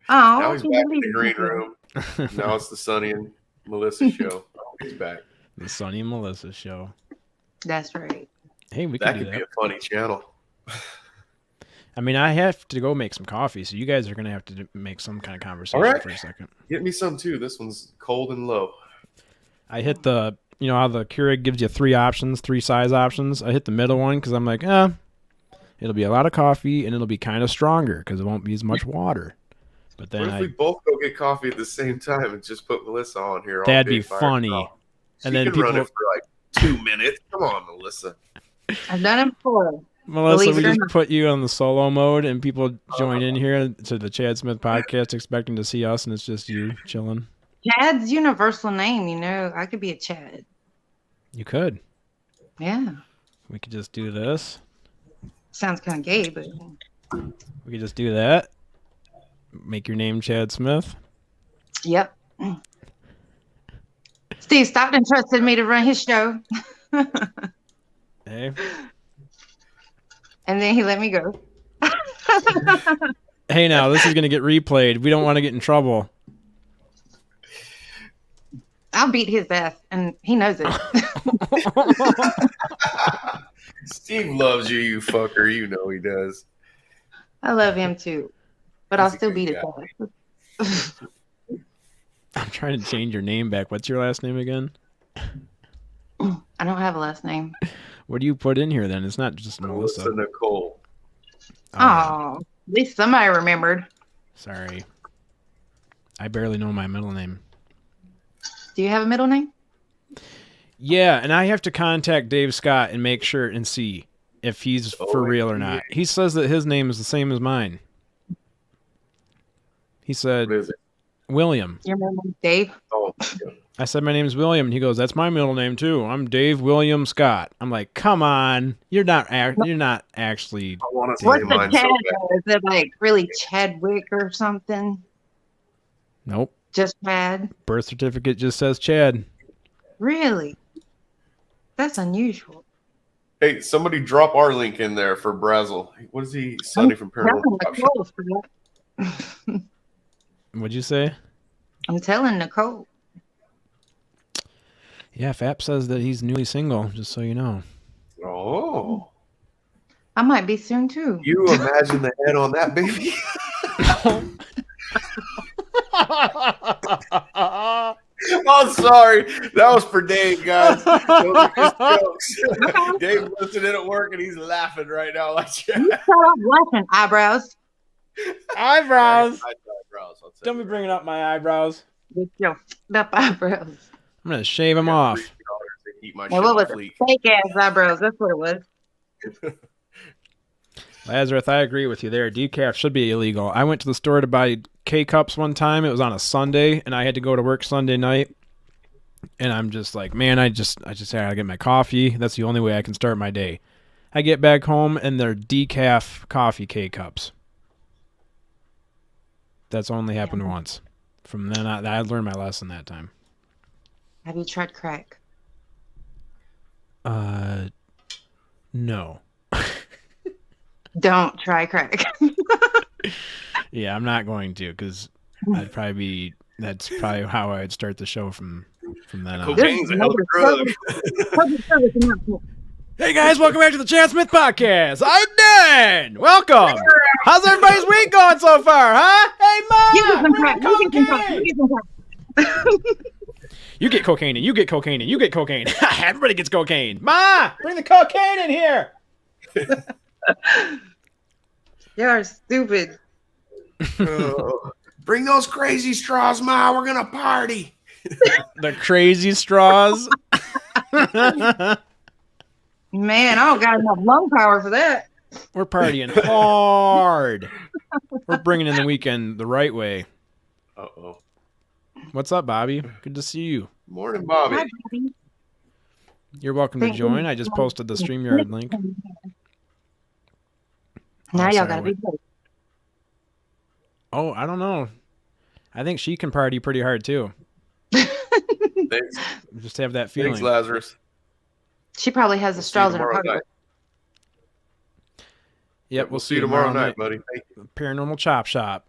Speaker 2: Now
Speaker 4: Oh,
Speaker 2: he's back in the green room. Now it's the Sonny and Melissa show. Oh, he's back.
Speaker 1: The Sonny and Melissa show.
Speaker 4: That's right.
Speaker 1: Hey, we
Speaker 2: That
Speaker 1: can do
Speaker 2: could be
Speaker 1: that.
Speaker 2: a funny channel.
Speaker 1: I mean, I have to go make some coffee, so you guys are going to have to make some kind of conversation
Speaker 2: All right.
Speaker 1: for a second.
Speaker 2: Get me some too. This one's cold and low.
Speaker 1: I hit the, you know how the Keurig gives you 3 options, 3 size options? I hit the middle one because I'm like, it'll be a lot of coffee and it'll be kind of stronger because it won't be as much water. But then
Speaker 2: What if we both go get coffee at the same time and just put Melissa on here? all
Speaker 1: that'd
Speaker 2: day
Speaker 1: be
Speaker 2: fired
Speaker 1: funny.
Speaker 2: up? She
Speaker 1: And then
Speaker 2: can run
Speaker 1: people-
Speaker 2: it for like 2 minutes. Come on, Melissa.
Speaker 4: I've done it before.
Speaker 1: Melissa,
Speaker 4: Believe
Speaker 1: we
Speaker 4: it or
Speaker 1: just
Speaker 4: not.
Speaker 1: put you on the solo mode and people join in here to the Chad Smith podcast expecting to see us and it's just you chilling.
Speaker 4: Chad's universal name, you know. I could be a Chad.
Speaker 1: You could.
Speaker 4: Yeah.
Speaker 1: We could just do this.
Speaker 4: Sounds kind of gay, but
Speaker 1: We could just do that. Make your name Chad Smith.
Speaker 4: yep. Steve Stockton trusted me to run his show,
Speaker 1: Hey.
Speaker 4: and then he let me go.
Speaker 1: Hey, now this is gonna get replayed. We don't want to get in trouble.
Speaker 4: I'll beat his ass, and he knows it.
Speaker 2: Steve loves you, you fucker. You know he does.
Speaker 4: I love him too, but
Speaker 2: He's
Speaker 4: I'll
Speaker 2: a
Speaker 4: still
Speaker 2: good
Speaker 4: beat his
Speaker 2: guy.
Speaker 4: ass.
Speaker 1: I'm trying to change your name back. What's your last name again?
Speaker 4: I don't have a last name.
Speaker 1: What do you put in here then? It's not just Melissa.
Speaker 2: Melissa Nicole.
Speaker 1: Oh, yeah.
Speaker 4: Oh, at least somebody remembered.
Speaker 1: Sorry. I barely know my middle name.
Speaker 4: Do you have a middle name?
Speaker 1: Yeah, and I have to contact Dave Scott and make sure and see if he's for real or not. He says that his name is the same as mine. He said
Speaker 2: What is it?
Speaker 1: William.
Speaker 4: Your middle name, Dave.
Speaker 2: Oh, yeah.
Speaker 1: I said my name's William, and he goes, "That's my middle name too. I'm Dave William Scott." I'm like, "Come on, you're not actually."
Speaker 2: I want to say
Speaker 4: What's the
Speaker 2: mine
Speaker 4: Chad?
Speaker 2: so bad.
Speaker 4: Is it like really Chadwick or something?
Speaker 1: Nope.
Speaker 4: Just Chad?
Speaker 1: Birth certificate just says Chad.
Speaker 4: Really? That's unusual.
Speaker 2: Hey, somebody drop our link in there for Brazel. What is he? Sonny from Paranormal Chop Shop.
Speaker 4: Nicole for that.
Speaker 1: What'd you say?
Speaker 4: I'm telling Nicole.
Speaker 1: Yeah, Fap says that he's newly single. Just so you know.
Speaker 2: Oh,
Speaker 4: I might be soon too.
Speaker 2: you imagine the head on that baby? Oh, sorry. That was for Dave, guys. Those are just jokes. Dave listening at work and he's laughing right now like
Speaker 4: You shut up laughing, eyebrows.
Speaker 1: Eyebrows.
Speaker 2: Eyebrows, I'll tell
Speaker 1: Don't
Speaker 2: you.
Speaker 1: be bringing up my eyebrows.
Speaker 4: With your up eyebrows.
Speaker 1: I'm gonna shave them off.
Speaker 2: $3 to keep my
Speaker 4: Now,
Speaker 2: shit
Speaker 4: what
Speaker 2: on
Speaker 4: was
Speaker 2: fleek.
Speaker 4: it? Fake ass eyebrows. That's what it was.
Speaker 1: Lazarus, I agree with you there. Decaf should be illegal. I went to the store to buy K-Cups one time. It was on a Sunday, and I had to go to work Sunday night. And I'm just like, man, I just gotta get my coffee. That's the only way I can start my day. I get back home, and they're decaf coffee K-Cups. That's only happened once. From then on, I learned my lesson that time.
Speaker 4: Have you tried crack?
Speaker 1: No.
Speaker 4: Don't try crack.
Speaker 1: Yeah, I'm not going to, because that's probably how I'd start the show from then on.
Speaker 2: Cocaine's a hell of a drug.
Speaker 4: Public service announcement.
Speaker 1: Hey guys, welcome back to the Chad Smith Podcast. I'm Dan. Welcome. How's everybody's week going so far, huh? Hey,
Speaker 4: You
Speaker 1: Ma,
Speaker 4: get some crack.
Speaker 1: bring the
Speaker 4: You get some crack.
Speaker 1: cocaine.
Speaker 4: You get some crack.
Speaker 1: You get cocaine, and you get cocaine, and you get cocaine. Everybody gets cocaine. Ma, bring the cocaine in here.
Speaker 4: You are stupid.
Speaker 2: Bring those crazy straws, Ma. We're going to party.
Speaker 1: The crazy straws.
Speaker 4: Man, I don't got enough lung power for that.
Speaker 1: We're partying hard. We're bringing in the weekend the right way.
Speaker 2: Uh-oh.
Speaker 1: What's up, Bobby? Good to see you.
Speaker 2: Morning, Bobby.
Speaker 4: Hi, Bobby.
Speaker 1: You're welcome to
Speaker 4: Thank
Speaker 1: join.
Speaker 4: you.
Speaker 1: I just posted the StreamYard link.
Speaker 4: Now
Speaker 1: Oh,
Speaker 4: y'all
Speaker 1: sorry,
Speaker 4: gotta be good.
Speaker 1: Oh, I don't know. I think she can party pretty hard too.
Speaker 2: Thanks,
Speaker 1: Just have that feeling.
Speaker 2: Thanks, Lazarus.
Speaker 4: She probably has the
Speaker 2: See you
Speaker 4: straws in her
Speaker 2: tomorrow
Speaker 4: pocket.
Speaker 2: night.
Speaker 1: Yep,
Speaker 2: We'll see you tomorrow night, buddy. Thank you.
Speaker 1: Paranormal Chop Shop.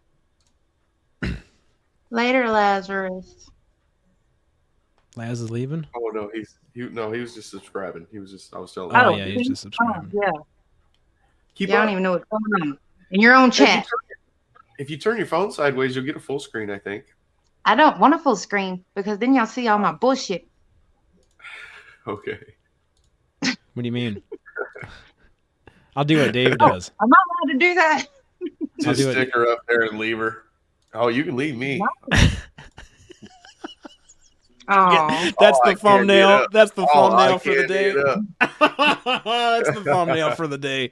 Speaker 4: Later, Lazarus.
Speaker 1: Laz is leaving.
Speaker 2: Oh no, he was just subscribing. I was telling
Speaker 1: Oh,
Speaker 2: him.
Speaker 1: yeah, he's just subscribing.
Speaker 4: Yeah.
Speaker 2: Keep
Speaker 4: Yeah, I
Speaker 2: up.
Speaker 4: don't even know what's going on. In your own chat.
Speaker 2: If you turn your phone sideways, you'll get a full screen, I think.
Speaker 4: I don't want a full screen because then y'all see all my bullshit.
Speaker 2: Okay.
Speaker 1: What do you mean? I'll do what Dave does.
Speaker 4: I'm not allowed to do that.
Speaker 1: I'll
Speaker 2: Just
Speaker 1: do it.
Speaker 2: stick her up there and leave her. Oh, you can leave me.
Speaker 4: Oh,
Speaker 1: That's
Speaker 2: I
Speaker 1: the
Speaker 2: can't
Speaker 1: thumbnail.
Speaker 2: get up.
Speaker 1: That's the
Speaker 2: Oh, I
Speaker 1: thumbnail for the
Speaker 2: can't
Speaker 1: day.
Speaker 2: get up.
Speaker 1: That's the thumbnail for the day.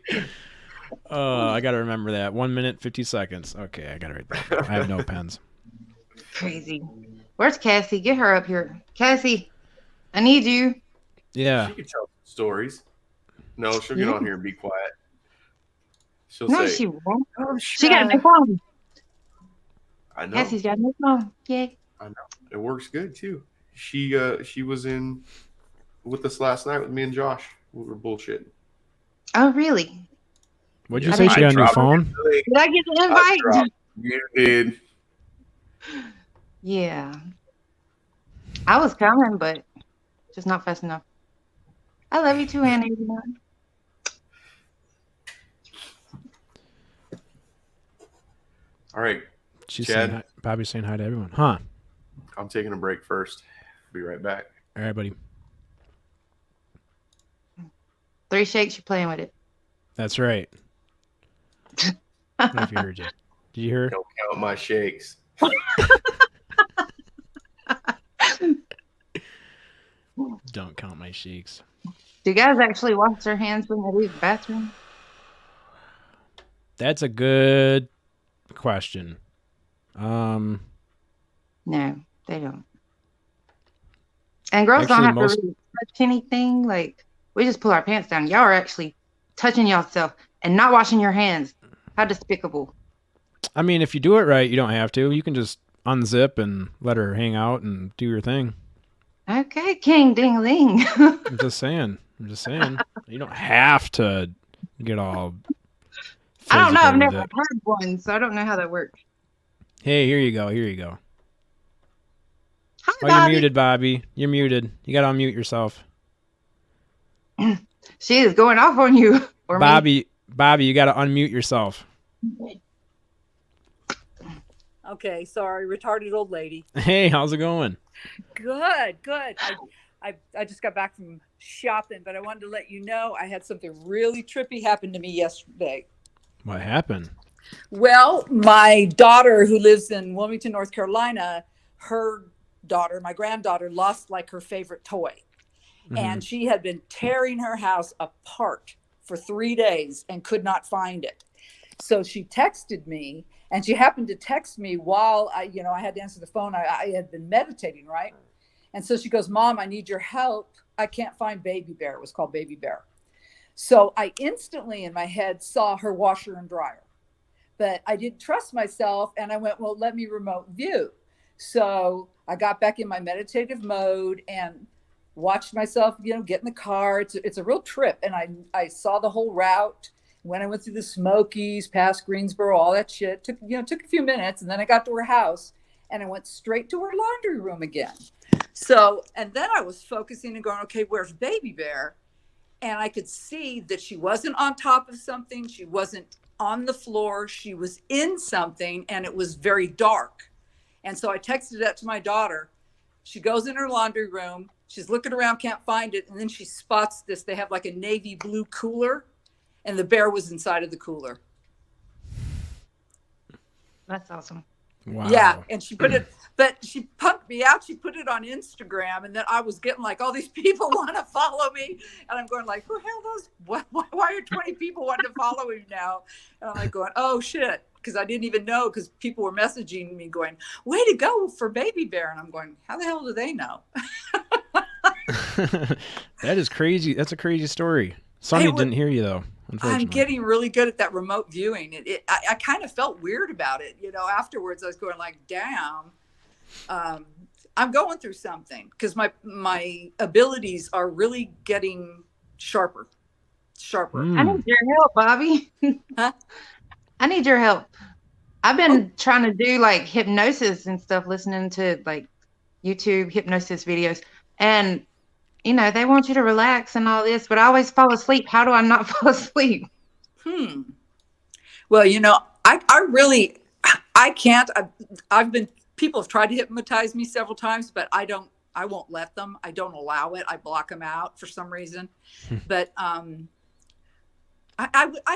Speaker 1: I gotta remember that. 1 minute 50 seconds. Okay, I got it right there. I have no pens.
Speaker 4: crazy. Where's Cassie? Get her up here. Cassie, I need you.
Speaker 1: Yeah.
Speaker 2: She can tell stories. No, she'll get on here and be quiet. She'll
Speaker 4: No,
Speaker 2: say,
Speaker 4: she won't.
Speaker 2: "I'm
Speaker 4: She got a
Speaker 2: shy."
Speaker 4: new phone.
Speaker 2: I know.
Speaker 4: Cassie's got a new phone. Yay.
Speaker 2: I know. It works good too. She was in with us last night with me and Josh. We were bullshitting.
Speaker 4: Oh, really?
Speaker 1: What'd you
Speaker 4: I
Speaker 1: say?
Speaker 4: didn't-
Speaker 1: She got a new
Speaker 2: dropped
Speaker 1: phone?
Speaker 2: it.
Speaker 4: Did I get the
Speaker 2: I
Speaker 4: invite?
Speaker 2: dropped. You did.
Speaker 4: Yeah. I was coming, but just not fast enough. I love you too, Annie.
Speaker 2: All right,
Speaker 1: She's
Speaker 2: Chad.
Speaker 1: saying hi. Bobby's saying hi to everyone. Huh?
Speaker 2: I'm taking a break first. Be right back.
Speaker 1: All right, buddy.
Speaker 4: 3 shakes, you're playing with it.
Speaker 1: That's right. I don't know if you heard you. Did you hear her?
Speaker 2: Don't count my shakes.
Speaker 1: Don't count my shakes.
Speaker 4: Do you guys actually wash their hands when they leave the bathroom?
Speaker 1: That's a good question.
Speaker 4: No, they don't. And girls
Speaker 1: Actually,
Speaker 4: don't have
Speaker 1: most-
Speaker 4: to really touch anything. Like, we just pull our pants down. Y'all are actually touching yourself and not washing your hands. How despicable.
Speaker 1: I mean, if you do it right, you don't have to. You can just unzip and let her hang out and do your thing.
Speaker 4: Okay, king ding ling.
Speaker 1: I'm just saying. You don't have to get all
Speaker 4: I don't know. I've
Speaker 1: physical
Speaker 4: never
Speaker 1: with it.
Speaker 4: heard one, so I don't know how that works.
Speaker 1: Hey, here you go.
Speaker 4: Hi,
Speaker 1: Oh,
Speaker 4: Bobby.
Speaker 1: you're muted, Bobby. You're muted. You got to unmute yourself.
Speaker 4: She is going off on you. Or
Speaker 1: Bobby, you got to unmute yourself.
Speaker 4: me.
Speaker 5: Okay, sorry, retarded old lady.
Speaker 1: Hey, how's it going?
Speaker 5: Good. I just got back from shopping, but I wanted to let you know I had something really trippy happen to me yesterday.
Speaker 1: What happened?
Speaker 5: Well, my daughter who lives in Wilmington, North Carolina, her daughter, my granddaughter, lost like her favorite toy. And she had been tearing her house apart for 3 days and could not find it. So she texted me, and she happened to text me while I had to answer the phone. I had been meditating, right? And so she goes, Mom, I need your help. I can't find Baby Bear. It was called Baby Bear. So I instantly in my head saw her washer and dryer, but I didn't trust myself. And I went, well, let me remote view. So I got back in my meditative mode and watched myself, get in the car. It's a real trip. And I saw the whole route. When I went through the Smokies, past Greensboro, all that shit, took a few minutes. And then I got to her house and I went straight to her laundry room again. So, and then I was focusing and going, okay, where's Baby Bear? And I could see that she wasn't on top of something. She wasn't on the floor. She was in something and it was very dark. And so I texted that to my daughter. She goes in her laundry room. She's looking around, can't find it. And then she spots this. They have like a navy blue cooler. And the bear was inside of the cooler.
Speaker 4: That's awesome.
Speaker 1: Wow.
Speaker 5: Yeah. And she put it, but she punked me out. She put it on Instagram. And then I was getting like, all these people want to follow me. And I'm going like, who the hell does, why are 20 people wanting to follow me now? And I'm like going, oh shit. Because I didn't even know, because people were messaging me going, way to go for Baby Bear. And I'm going, how the hell do they know?
Speaker 1: That is crazy. That's a crazy story. Sonny didn't hear you though. Unfortunately.
Speaker 5: I'm getting really good at that remote viewing. I kind of felt weird about it. Afterwards I was going like, damn, I'm going through something because my abilities are really getting sharper.
Speaker 4: I need your help, Bobby.
Speaker 5: Huh?
Speaker 4: I need your help. I've been trying to do like hypnosis and stuff, listening to like YouTube hypnosis videos. And, they want you to relax and all this, but I always fall asleep. How do I not fall asleep?
Speaker 5: Well, I can't. People have tried to hypnotize me several times, but I won't let them. I don't allow it. I block them out for some reason. But I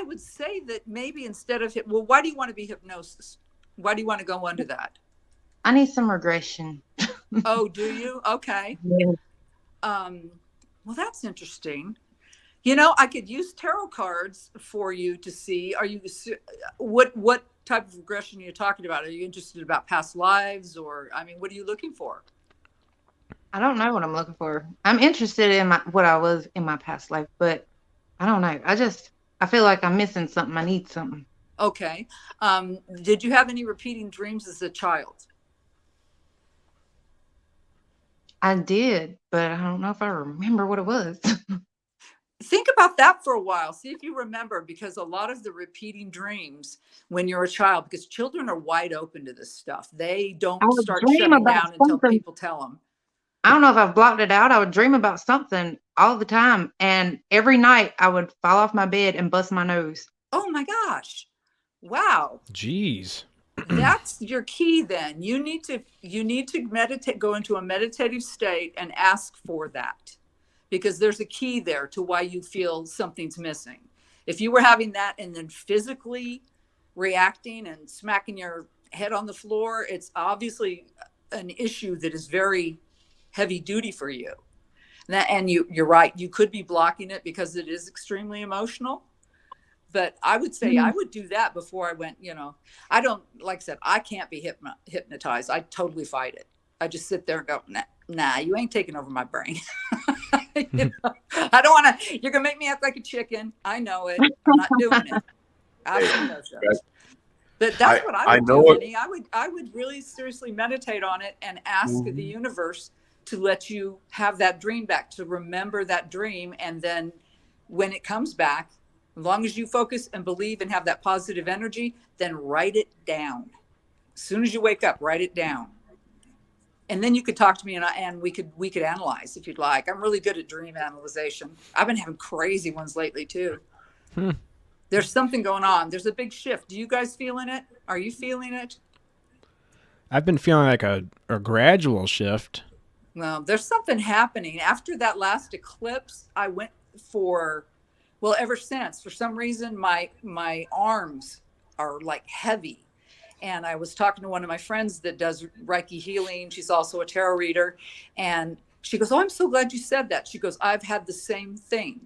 Speaker 5: would say that maybe instead of why do you want to be hypnosis? Why do you want to go under that?
Speaker 4: I need some regression.
Speaker 5: Oh, do you? Okay.
Speaker 4: Yeah.
Speaker 5: Well, that's interesting. I could use tarot cards for you to see. What type of regression are you talking about? Are you interested about past lives, or what are you looking for?
Speaker 4: I don't know what I'm looking for. I'm interested in what I was in my past life, but I don't know. I feel like I'm missing something. I need something.
Speaker 5: Okay. Did you have any repeating dreams as a child?
Speaker 4: I did, but I don't know if I remember what it was.
Speaker 5: Think about that for a while. See if you remember, because a lot of the repeating dreams when you're a child, because children are wide open to this stuff. They
Speaker 4: I
Speaker 5: don't
Speaker 4: would
Speaker 5: start
Speaker 4: dream
Speaker 5: shutting
Speaker 4: about
Speaker 5: down until
Speaker 4: something.
Speaker 5: people tell them.
Speaker 4: I don't know if I've blocked it out. I would dream about something all the time, and every night I would fall off my bed and bust my nose.
Speaker 5: Oh my gosh. Wow.
Speaker 1: Jeez.
Speaker 5: That's your key then. You need to meditate, go into a meditative state and ask for that, because there's a key there to why you feel something's missing. If you were having that and then physically reacting and smacking your head on the floor, it's obviously an issue that is very heavy duty for you. And you're right, you could be blocking it because it is extremely emotional. But I would say I would do that before I went, I don't, like I said, I can't be hypnotized. I totally fight it. I just sit there and go, nah, you ain't taking over my brain. I don't want to, you're going to make me act like a chicken. I know it. I'm not doing it. I've seen those shows. But that's what I would do, Minnie. I would really seriously meditate on it and ask the universe to let you have that dream back, to remember that dream. And then when it comes back, as long as you focus and believe and have that positive energy, then write it down. As soon as you wake up, write it down. And then you could talk to me and we could analyze if you'd like. I'm really good at dream analyzation. I've been having crazy ones lately too. There's something going on. There's a big shift. Do you guys feeling it? Are you feeling it?
Speaker 1: I've been feeling like a gradual shift.
Speaker 5: Well, there's something happening. After that last eclipse, I went for, well, ever since, for some reason, my arms are like heavy. And I was talking to one of my friends that does Reiki healing. She's also a tarot reader. And she goes, oh, I'm so glad you said that. She goes, I've had the same thing,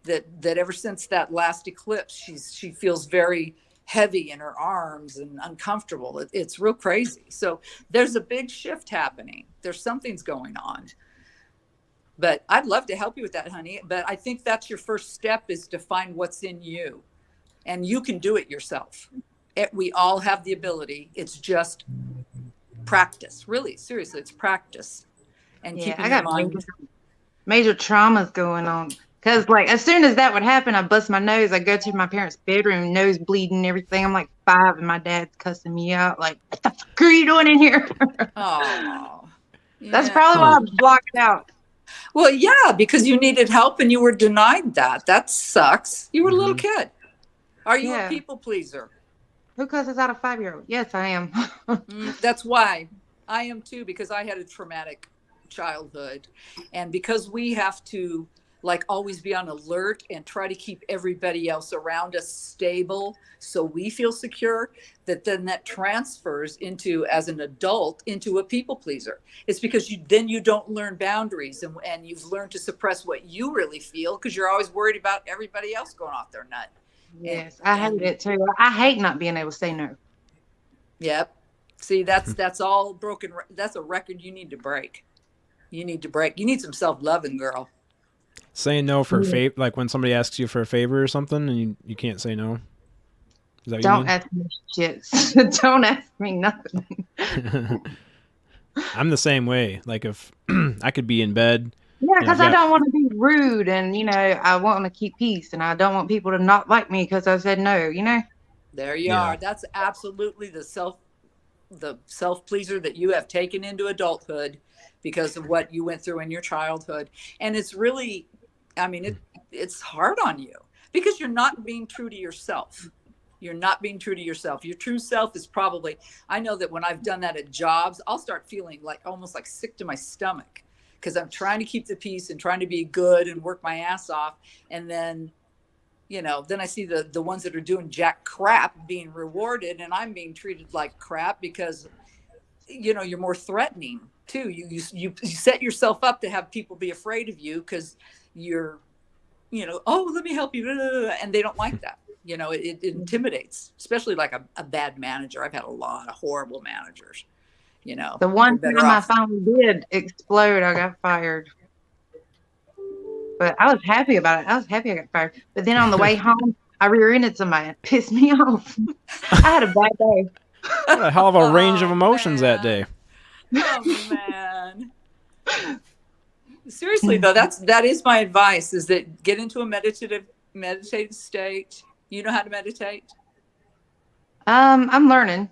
Speaker 5: that ever since that last eclipse, she feels very heavy in her arms and uncomfortable. It's real crazy. So there's a big shift happening. There's something's going on. But I'd love to help you with that, honey. But I think that's your first step, is to find what's in you. And you can do it yourself. We all have the ability. It's just practice. Really, seriously, it's practice. And keeping in mind,
Speaker 4: major traumas going on. Because, like, as soon as that would happen, I bust my nose. I go to my parents' bedroom, nose bleeding and everything. I'm like 5, and my dad's cussing me out. Like, what the fuck are you doing in here?
Speaker 5: oh,
Speaker 4: That's probably why I blocked it out.
Speaker 5: Well, yeah, because you needed help and you were denied that. That sucks. You were a little kid. Are you a people pleaser?
Speaker 4: Who cusses out a 5-year-old? Yes, I am.
Speaker 5: That's why I am too, because I had a traumatic childhood. And because we have to like always be on alert and try to keep everybody else around us stable so we feel secure, that transfers into, as an adult, into a people pleaser. It's because you don't learn boundaries, and you've learned to suppress what you really feel because you're always worried about everybody else going off their nut.
Speaker 4: Yes, I hate it too. I hate not being able to say no.
Speaker 5: Yep. See, that's all broken. That's a record you need to break. You need some self-loving, girl.
Speaker 1: Saying no for a favor, like when somebody asks you for a favor or something and you can't say no. Is that what
Speaker 4: Don't
Speaker 1: you mean?
Speaker 4: ask me shit. Don't ask me nothing.
Speaker 1: I'm the same way. Like if I could be in bed.
Speaker 4: Yeah, because I don't want to be rude, and I want to keep peace, and I don't want people to not like me because I said no.
Speaker 5: There you are. That's absolutely the self pleaser that you have taken into adulthood because of what you went through in your childhood. And it's really, it's hard on you because you're not being true to yourself. You're not being true to yourself. Your true self is probably, I know that when I've done that at jobs, I'll start feeling like almost like sick to my stomach because I'm trying to keep the peace and trying to be good and work my ass off. And then, then I see the ones that are doing jack crap being rewarded, and I'm being treated like crap because, you're more threatening too. You set yourself up to have people be afraid of you because you're, oh, let me help you. And they don't like that. It intimidates, especially like a bad manager. I've had a lot of horrible managers,
Speaker 4: The one time I finally did explode, I got fired. But I was happy about it. I was happy I got fired. But then on the way home, I rear-ended somebody. It pissed me off. I had a bad day.
Speaker 1: What a hell of a range of emotions that day.
Speaker 5: Oh, man. Seriously though, that is my advice: is that get into a meditative state. You know how to meditate?
Speaker 4: I'm learning.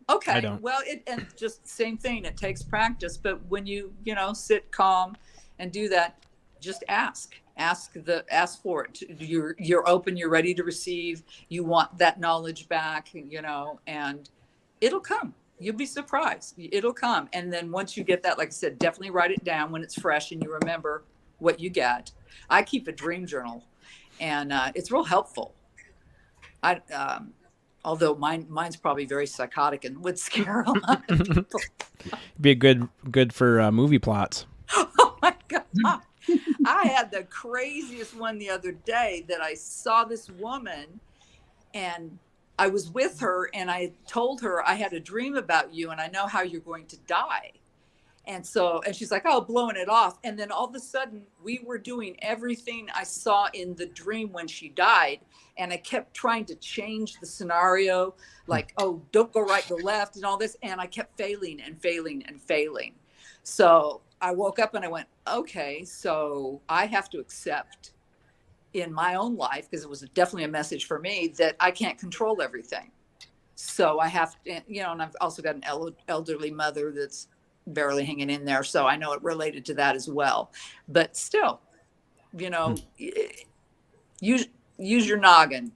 Speaker 5: Okay.
Speaker 1: I don't.
Speaker 5: Well, and just same thing. It takes practice, but when you sit calm and do that, just ask for it. You're open. You're ready to receive. You want that knowledge back. And it'll come. You'll be surprised. It'll come. And then once you get that, like I said, definitely write it down when it's fresh and you remember what you get. I keep a dream journal, and it's real helpful. Although mine's probably very psychotic and would scare a lot of people.
Speaker 1: Be good for movie plots.
Speaker 5: Oh my God. I had the craziest one the other day that I saw this woman, and I was with her, and I told her, I had a dream about you and I know how you're going to die. And she's like, oh, blowing it off. And then all of a sudden we were doing everything I saw in the dream when she died. And I kept trying to change the scenario, like, oh, don't go right, go left and all this. And I kept failing and failing and failing. So I woke up and I went, okay, so I have to accept in my own life, because it was definitely a message for me, that I can't control everything. So I have to, and I've also got an elderly mother that's barely hanging in there. So I know it related to that as well. But still, use your noggin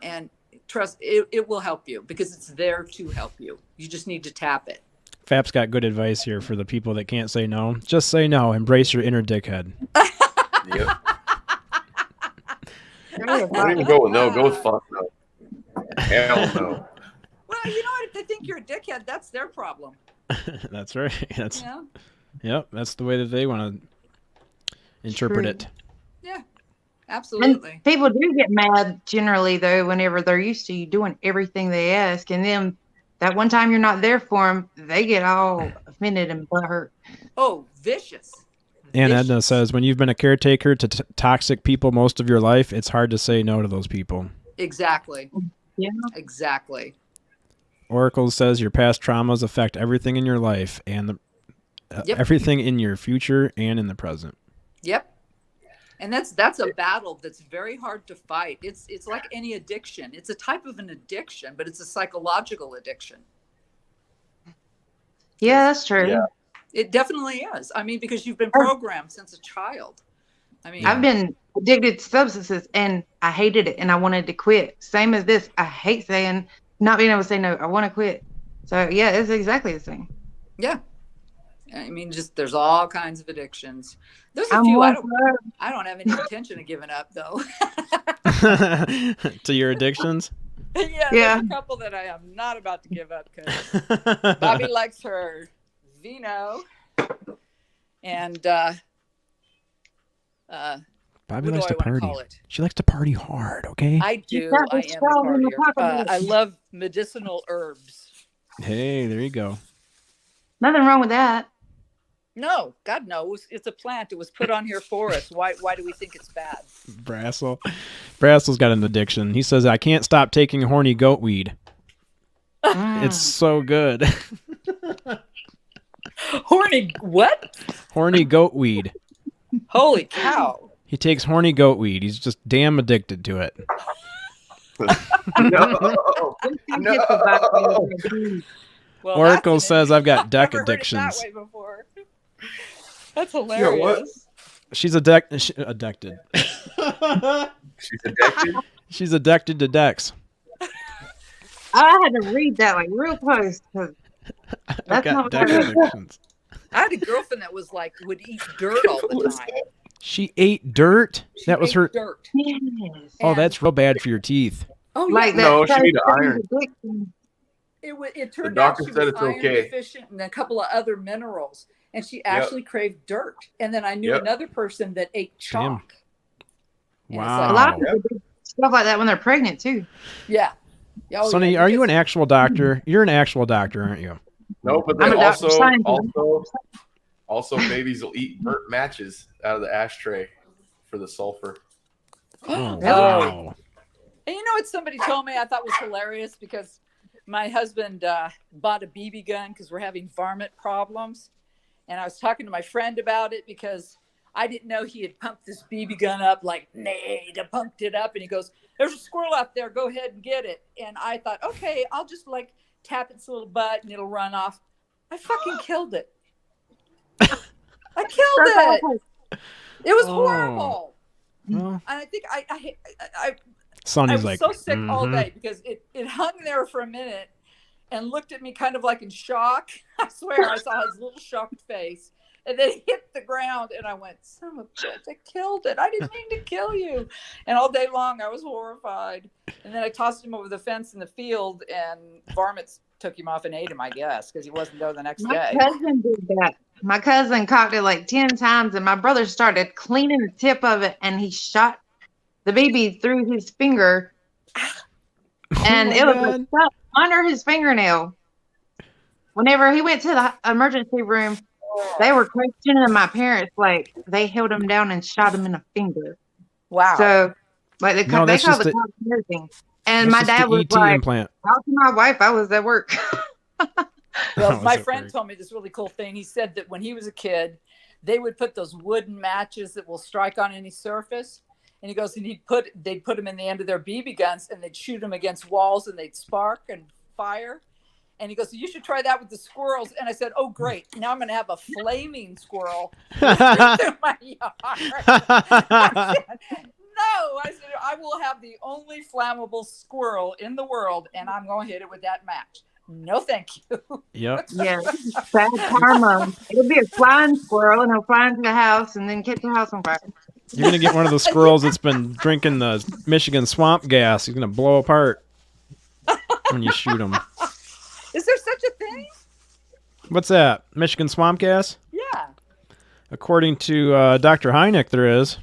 Speaker 5: and trust it will help you, because it's there to help you. You just need to tap it.
Speaker 1: Fap's got good advice here for the people that can't say no. Just say no. Embrace your inner dickhead.
Speaker 2: Yep. Don't even go with no. Go with fuck no. Hell no.
Speaker 5: Well, you know what? If they think you're a dickhead, that's their problem.
Speaker 1: That's right. Yep. That's the way that they want to interpret
Speaker 4: True.
Speaker 1: it.
Speaker 5: Yeah, absolutely.
Speaker 4: And people do get mad generally, though, whenever they're used to you doing everything they ask, and then that one time you're not there for them, they get all offended and butthurt.
Speaker 5: Oh, vicious.
Speaker 1: And Edna says, when you've been a caretaker to toxic people most of your life, it's hard to say no to those people.
Speaker 5: Exactly.
Speaker 4: Yeah.
Speaker 5: Exactly.
Speaker 1: Oracle says your past traumas affect everything in your life and everything in your future and in the present.
Speaker 5: Yep. And that's a battle that's very hard to fight. It's like any addiction. It's a type of an addiction, but it's a psychological addiction.
Speaker 4: Yeah, that's true.
Speaker 2: Yeah.
Speaker 5: It definitely is. I mean, because you've been programmed since a child. I mean,
Speaker 4: I've been addicted to substances and I hated it and I wanted to quit. Same as this. I hate not being able to say no. I want to quit. So yeah, it's exactly the same.
Speaker 5: Yeah. I mean, just there's all kinds of addictions. There's a few I don't have any intention of giving up though.
Speaker 1: To your addictions?
Speaker 5: Yeah. There's a couple that I am not about to give up because Bobby likes her vino, and
Speaker 1: Bobby likes to party. She likes to party hard. Okay.
Speaker 5: I do. I am a partier. I love medicinal herbs.
Speaker 1: Hey, there you go.
Speaker 4: Nothing wrong with that.
Speaker 5: No, God knows it's a plant. It was put on here for us. Why do we think it's bad?
Speaker 1: Brassel's got an addiction. He says, I can't stop taking horny goat weed. It's so good.
Speaker 5: Horny what?
Speaker 1: Horny goat weed.
Speaker 5: Holy cow.
Speaker 1: He takes horny goat weed. He's just damn addicted to it.
Speaker 2: No.
Speaker 5: Well,
Speaker 1: Oracle says I've got deck
Speaker 5: Never
Speaker 1: addictions.
Speaker 5: heard it that way before. That's hilarious.
Speaker 2: You know what?
Speaker 1: She's addicted.
Speaker 2: She's addicted?
Speaker 1: She's addicted to decks.
Speaker 4: I had to read that like real close because
Speaker 1: I've got deck addictions.
Speaker 5: I had a girlfriend that was like would eat dirt all the time.
Speaker 1: She ate dirt? That was her.
Speaker 5: Dirt.
Speaker 4: yes.
Speaker 1: Oh, that's real bad for your teeth.
Speaker 5: Oh,
Speaker 4: Like
Speaker 5: yeah.
Speaker 4: that.
Speaker 2: No, she needed iron.
Speaker 5: It turned
Speaker 2: doctor
Speaker 5: out she
Speaker 2: said
Speaker 5: was
Speaker 2: it's
Speaker 5: iron
Speaker 2: okay.
Speaker 5: deficient and a couple of other minerals, and she actually craved dirt. And then I knew another person that ate chalk. And it's
Speaker 1: Wow.
Speaker 4: A lot of people do stuff like that when they're pregnant too.
Speaker 5: Yeah. Oh,
Speaker 1: Sonny,
Speaker 5: yeah,
Speaker 1: are you an actual doctor? You're an actual doctor, aren't you?
Speaker 2: No, but
Speaker 4: I'm
Speaker 2: then
Speaker 4: a doctor scientist.
Speaker 2: also babies will eat burnt matches out of the ashtray for the sulfur.
Speaker 1: Oh,
Speaker 5: Oh.
Speaker 1: wow.
Speaker 5: And you know what somebody told me I thought was hilarious, because my husband bought a BB gun because we're having varmint problems. And I was talking to my friend about it because I didn't know he had pumped this BB gun up like Nate pumped it up. And he goes, "There's a squirrel out there. Go ahead and get it." And I thought, okay, I'll just like tap its little butt and it'll run off. I fucking killed it. I killed it. It was horrible.
Speaker 1: Well,
Speaker 5: And I think I
Speaker 1: Sonny's
Speaker 5: was
Speaker 1: like,
Speaker 5: so sick all
Speaker 1: "Mhm."
Speaker 5: day because it hung there for a minute and looked at me kind of like in shock. I swear I saw his little shocked face. And then it hit the ground and I went, son of a bitch, I killed it. I didn't mean to kill you. And all day long I was horrified. And then I tossed him over the fence in the field and varmints took him off and ate him, I guess, because he wasn't there the next day.
Speaker 4: My cousin did that. My cousin cocked it like 10 times, and my brother started cleaning the tip of it, and he shot the baby through his finger, and it was like stuck under his fingernail. Whenever he went to the emergency room, they were questioning my parents, like they held him down and shot him in the finger.
Speaker 5: Wow.
Speaker 4: So, like they
Speaker 1: No,
Speaker 4: called
Speaker 1: that's
Speaker 4: the
Speaker 1: just
Speaker 4: cops and everything. And
Speaker 1: That's
Speaker 4: my
Speaker 1: just
Speaker 4: dad
Speaker 1: the
Speaker 4: was
Speaker 1: ET
Speaker 4: like,
Speaker 1: implant.
Speaker 4: "Talk to my wife. I was at work."
Speaker 5: Well,
Speaker 1: Was
Speaker 5: my
Speaker 1: it
Speaker 5: friend
Speaker 1: weird?
Speaker 5: told me this really cool thing. He said that when he was a kid, they would put those wooden matches that will strike on any surface. And he goes, and they'd put them in the end of their BB guns and they'd shoot them against walls and they'd spark and fire. And he goes, so you should try that with the squirrels. And I said, oh, great. Now I'm going to have a flaming squirrel through my yard. I said, no, I said, I will have the only flammable squirrel in the world, and I'm going to hit it with that match. No, thank you.
Speaker 1: Yep.
Speaker 4: Yeah, bad karma. It'll be a flying squirrel, and he'll fly into the house and then catch the house on fire.
Speaker 1: You're going to get one of those squirrels that's been drinking the Michigan swamp gas. He's going to blow apart when you shoot him.
Speaker 5: Is there such a thing?
Speaker 1: What's that? Michigan swamp gas?
Speaker 5: Yeah.
Speaker 1: According to Dr. Hynek, there is.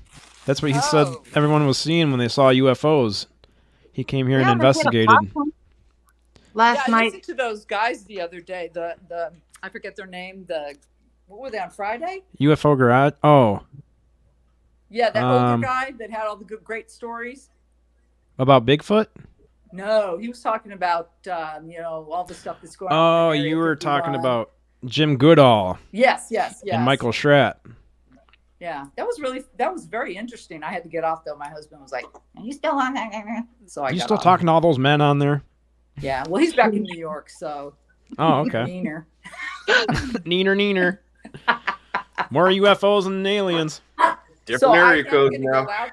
Speaker 1: That's what he said
Speaker 5: Oh.
Speaker 1: everyone was seeing when they saw UFOs. He came here and
Speaker 4: Yeah, they hit a
Speaker 1: investigated.
Speaker 4: possum last
Speaker 5: I
Speaker 4: night.
Speaker 5: listened to those guys the other day. The I forget their name. What were they on Friday?
Speaker 1: UFO garage. Oh,
Speaker 5: Yeah, that older
Speaker 1: Um,
Speaker 5: guy that had all the great stories.
Speaker 1: about Bigfoot?
Speaker 5: No, he was talking about all the stuff that's going on.
Speaker 1: Oh,
Speaker 5: in Area
Speaker 1: you were
Speaker 5: 51.
Speaker 1: talking about Jim Goodall
Speaker 5: Yes.
Speaker 1: and Michael Schratt.
Speaker 5: Yeah, that was very interesting. I had to get off though. My husband was like, "Are you still on that?" So I
Speaker 1: You
Speaker 5: got
Speaker 1: still
Speaker 5: off.
Speaker 1: talking to all those men on there?
Speaker 5: Yeah, well, he's back in New York, so
Speaker 1: Oh, okay.
Speaker 5: meaner.
Speaker 1: Neener. More UFOs than aliens.
Speaker 2: Different
Speaker 5: So
Speaker 2: area
Speaker 5: I am
Speaker 2: codes
Speaker 5: gonna
Speaker 2: now.
Speaker 5: go out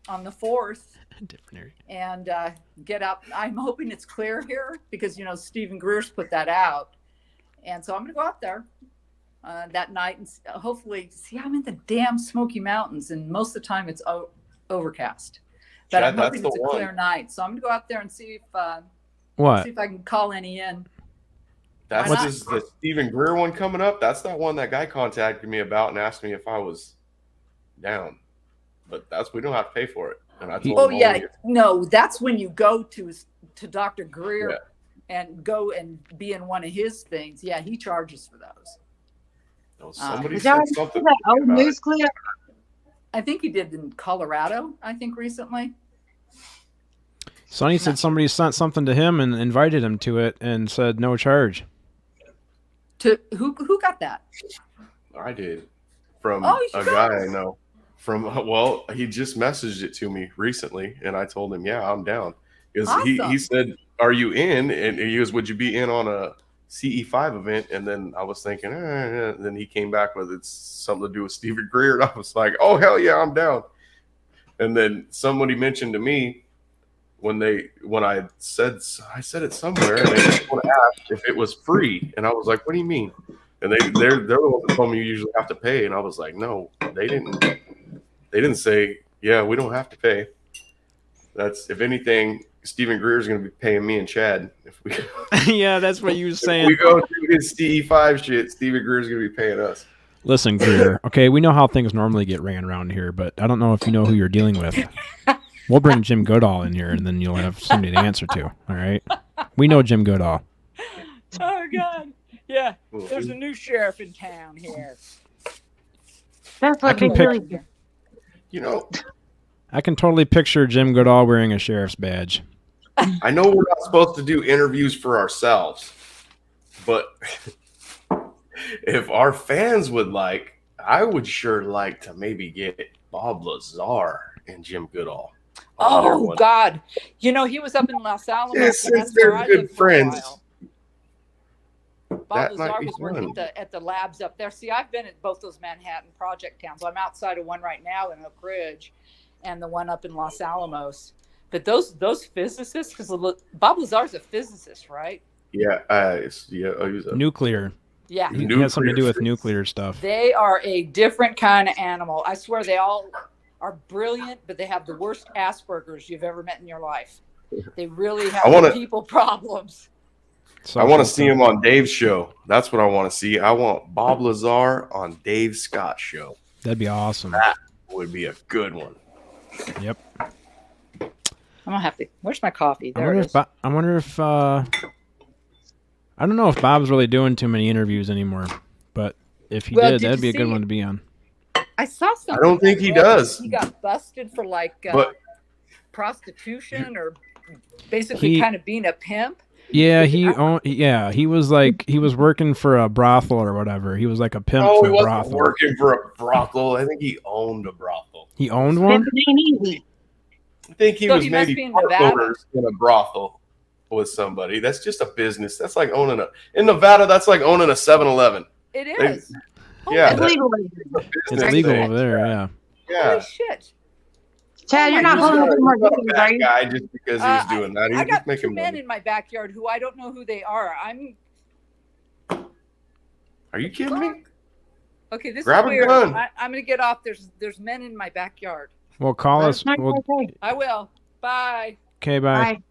Speaker 5: on the 4th
Speaker 1: Different area.
Speaker 5: and get out. I'm hoping it's clear here because Stephen Greer's put that out, and so I'm going to go out there that night and hopefully see. I'm in the damn Smoky Mountains, and most of the time it's overcast. But
Speaker 2: Yeah,
Speaker 5: I'm
Speaker 2: that's
Speaker 5: hoping
Speaker 2: the
Speaker 5: it's a
Speaker 2: one.
Speaker 5: clear night, so I'm going to go out there and see
Speaker 1: What?
Speaker 5: if I can call any in.
Speaker 2: That's
Speaker 5: Why not?
Speaker 2: just the Stephen Greer one coming up. That's that one that guy contacted me about and asked me if I was down. But we don't have to pay for it. And I told
Speaker 5: Oh
Speaker 2: him,
Speaker 5: yeah, no, that's when you go to Dr. Greer
Speaker 2: Yeah.
Speaker 5: and go and be in one of his things. Yeah, he charges for those.
Speaker 2: no, somebody
Speaker 4: Did y'all
Speaker 2: said
Speaker 4: see
Speaker 2: something
Speaker 4: that old
Speaker 2: about it.
Speaker 4: news clip?
Speaker 5: I think he did in Colorado, I think recently.
Speaker 1: Sonny said somebody sent something to him and invited him to it and said no charge.
Speaker 5: To who got that?
Speaker 2: I did. From
Speaker 5: Oh, you
Speaker 2: a
Speaker 5: should
Speaker 2: guy
Speaker 5: go.
Speaker 2: I know. He just messaged it to me recently, and I told him, yeah, I'm down. Because he
Speaker 5: Awesome.
Speaker 2: said, are you in? And he goes, would you be in on a CE5 event? And then I was thinking, and then he came back with it's something to do with Stephen Greer. And I was like, oh, hell yeah, I'm down. And then somebody mentioned to me when I said it somewhere, and they just want to ask if it was free. And I was like, what do you mean? And they're the ones that told me you usually have to pay. And I was like, no, they didn't say, yeah, we don't have to pay. That's, if anything, Stephen Greer is going to be paying me and Chad. If we
Speaker 1: Yeah, that's what you were
Speaker 2: if
Speaker 1: saying.
Speaker 2: we go through his CE5 shit, Stephen Greer is going to be paying us.
Speaker 1: Listen, Greer. Okay, we know how things normally get ran around here, but I don't know if you know who you're dealing with. We'll bring Jim Goodall in here, and then you'll have somebody to answer to. All right? We know Jim Goodall.
Speaker 5: Oh God. Yeah.
Speaker 2: Well,
Speaker 5: There's a new sheriff in town here.
Speaker 4: That's
Speaker 1: I
Speaker 4: what
Speaker 1: can
Speaker 4: Big
Speaker 1: pick-
Speaker 4: Billy.
Speaker 2: You know,
Speaker 1: I can totally picture Jim Goodall wearing a sheriff's badge.
Speaker 2: I know we're not supposed to do interviews for ourselves, but if our fans would like, I would sure like to maybe get Bob Lazar and Jim Goodall.
Speaker 5: Oh God, he was up in Los Alamos.
Speaker 2: Yeah,
Speaker 5: and
Speaker 2: since
Speaker 5: that's where
Speaker 2: they're
Speaker 5: I
Speaker 2: good
Speaker 5: lived for a
Speaker 2: friends.
Speaker 5: while. Bob
Speaker 2: That might
Speaker 5: Lazar
Speaker 2: be
Speaker 5: was working
Speaker 2: fun.
Speaker 5: at the labs up there. See, I've been at both those Manhattan project towns. I'm outside of one right now in Oak Ridge, and the one up in Los Alamos. But those physicists, because Bob Lazar's a physicist, right?
Speaker 2: Yeah, he was a
Speaker 1: Nuclear.
Speaker 5: Yeah.
Speaker 1: He has something to do with nuclear stuff.
Speaker 5: They are a different kind of animal. I swear they all are brilliant, but they have the worst Asperger's you've ever met in your life. They really have people problems.
Speaker 2: I want to see him on Dave's show. That's what I want to see. I want Bob Lazar on Dave Scott's show.
Speaker 1: That'd be awesome.
Speaker 2: That would be a good one.
Speaker 1: Yep.
Speaker 5: I'm gonna have to. Where's my coffee?
Speaker 1: I wonder if I don't know if Bob's really doing too many interviews anymore, but if he did, that'd be a good one to be on.
Speaker 5: I saw something.
Speaker 2: I don't think he does.
Speaker 5: He got busted for prostitution or basically kind of being a pimp.
Speaker 1: Yeah, he was working for a brothel or whatever. He was like a pimp
Speaker 2: for
Speaker 1: a
Speaker 2: wasn't
Speaker 1: brothel.
Speaker 2: Working for a brothel. I think he owned a brothel.
Speaker 1: He owned one?
Speaker 2: I think he was
Speaker 5: must
Speaker 2: maybe
Speaker 5: be in
Speaker 2: part
Speaker 5: Nevada.
Speaker 2: owners in a brothel with somebody. That's just a business. That's like owning in Nevada, that's like owning a 7-Eleven.
Speaker 5: It is.
Speaker 2: Yeah.
Speaker 4: It's legal.
Speaker 1: It's legal over there, yeah.
Speaker 2: Yeah.
Speaker 5: Holy shit.
Speaker 4: Chad, you're not holding up more videos, are you?
Speaker 2: Guy just because he was doing that. He
Speaker 5: I
Speaker 2: was
Speaker 5: got
Speaker 2: just making
Speaker 5: two men
Speaker 2: money.
Speaker 5: in my backyard who I don't know who they are.
Speaker 2: Are you kidding me?
Speaker 5: Okay, this
Speaker 2: Grab
Speaker 5: is
Speaker 2: a
Speaker 5: weird.
Speaker 2: gun.
Speaker 5: I'm gonna get off. There's men in my backyard.
Speaker 1: Well, call us.
Speaker 4: That's not okay.
Speaker 5: I will. Bye.
Speaker 1: Okay, bye.
Speaker 4: Bye.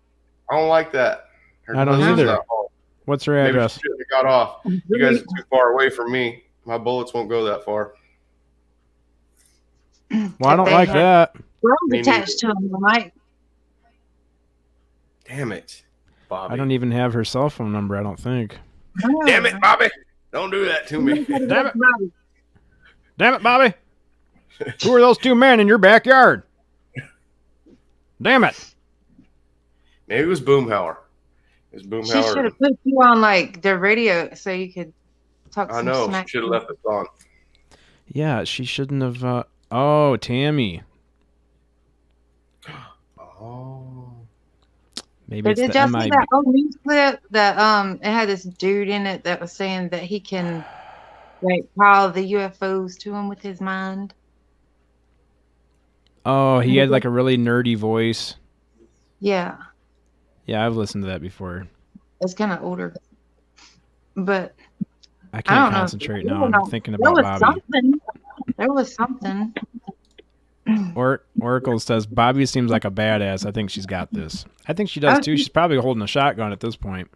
Speaker 2: I don't like that. Her
Speaker 1: I don't
Speaker 2: husband's
Speaker 1: either.
Speaker 2: not home.
Speaker 1: What's her
Speaker 2: Maybe
Speaker 1: address?
Speaker 2: she shouldn't have got off. You guys are too far away from me. My bullets won't go that far.
Speaker 1: Well, I don't like that.
Speaker 4: Drones attached to them, right?
Speaker 2: Damn it, Bobby.
Speaker 1: I don't even have her cell phone number, I don't think.
Speaker 2: Damn it, Bobby. Don't do that to me.
Speaker 1: Damn it. Damn it, Bobby. Who are those two men in your backyard? Damn it.
Speaker 2: Maybe it was Boomhauer. It was
Speaker 4: She
Speaker 2: Boomhauer.
Speaker 4: should have put you on like the radio so you could talk
Speaker 2: I
Speaker 4: some
Speaker 2: know.
Speaker 4: smack.
Speaker 2: Should have left us on.
Speaker 1: Yeah, she shouldn't have. Oh, Tammy.
Speaker 2: Oh.
Speaker 1: Maybe
Speaker 4: But
Speaker 1: it's
Speaker 4: did
Speaker 1: the
Speaker 4: y'all see
Speaker 1: MIB.
Speaker 4: that old news clip that it had this dude in it that was saying that he can like call the UFOs to him with his mind?
Speaker 1: Oh, he had like a really nerdy voice.
Speaker 4: Yeah,
Speaker 1: Yeah, I've listened to that before.
Speaker 4: it's kind of older, but
Speaker 1: I
Speaker 4: I
Speaker 1: can't
Speaker 4: don't know.
Speaker 1: concentrate
Speaker 4: I
Speaker 1: now.
Speaker 4: don't know.
Speaker 1: I'm thinking
Speaker 4: there
Speaker 1: about
Speaker 4: was
Speaker 1: Bobby.
Speaker 4: something. There was something.
Speaker 1: Oracle says Bobby seems like a badass. I think she's got this. I think she does too. She's probably holding a shotgun at this point.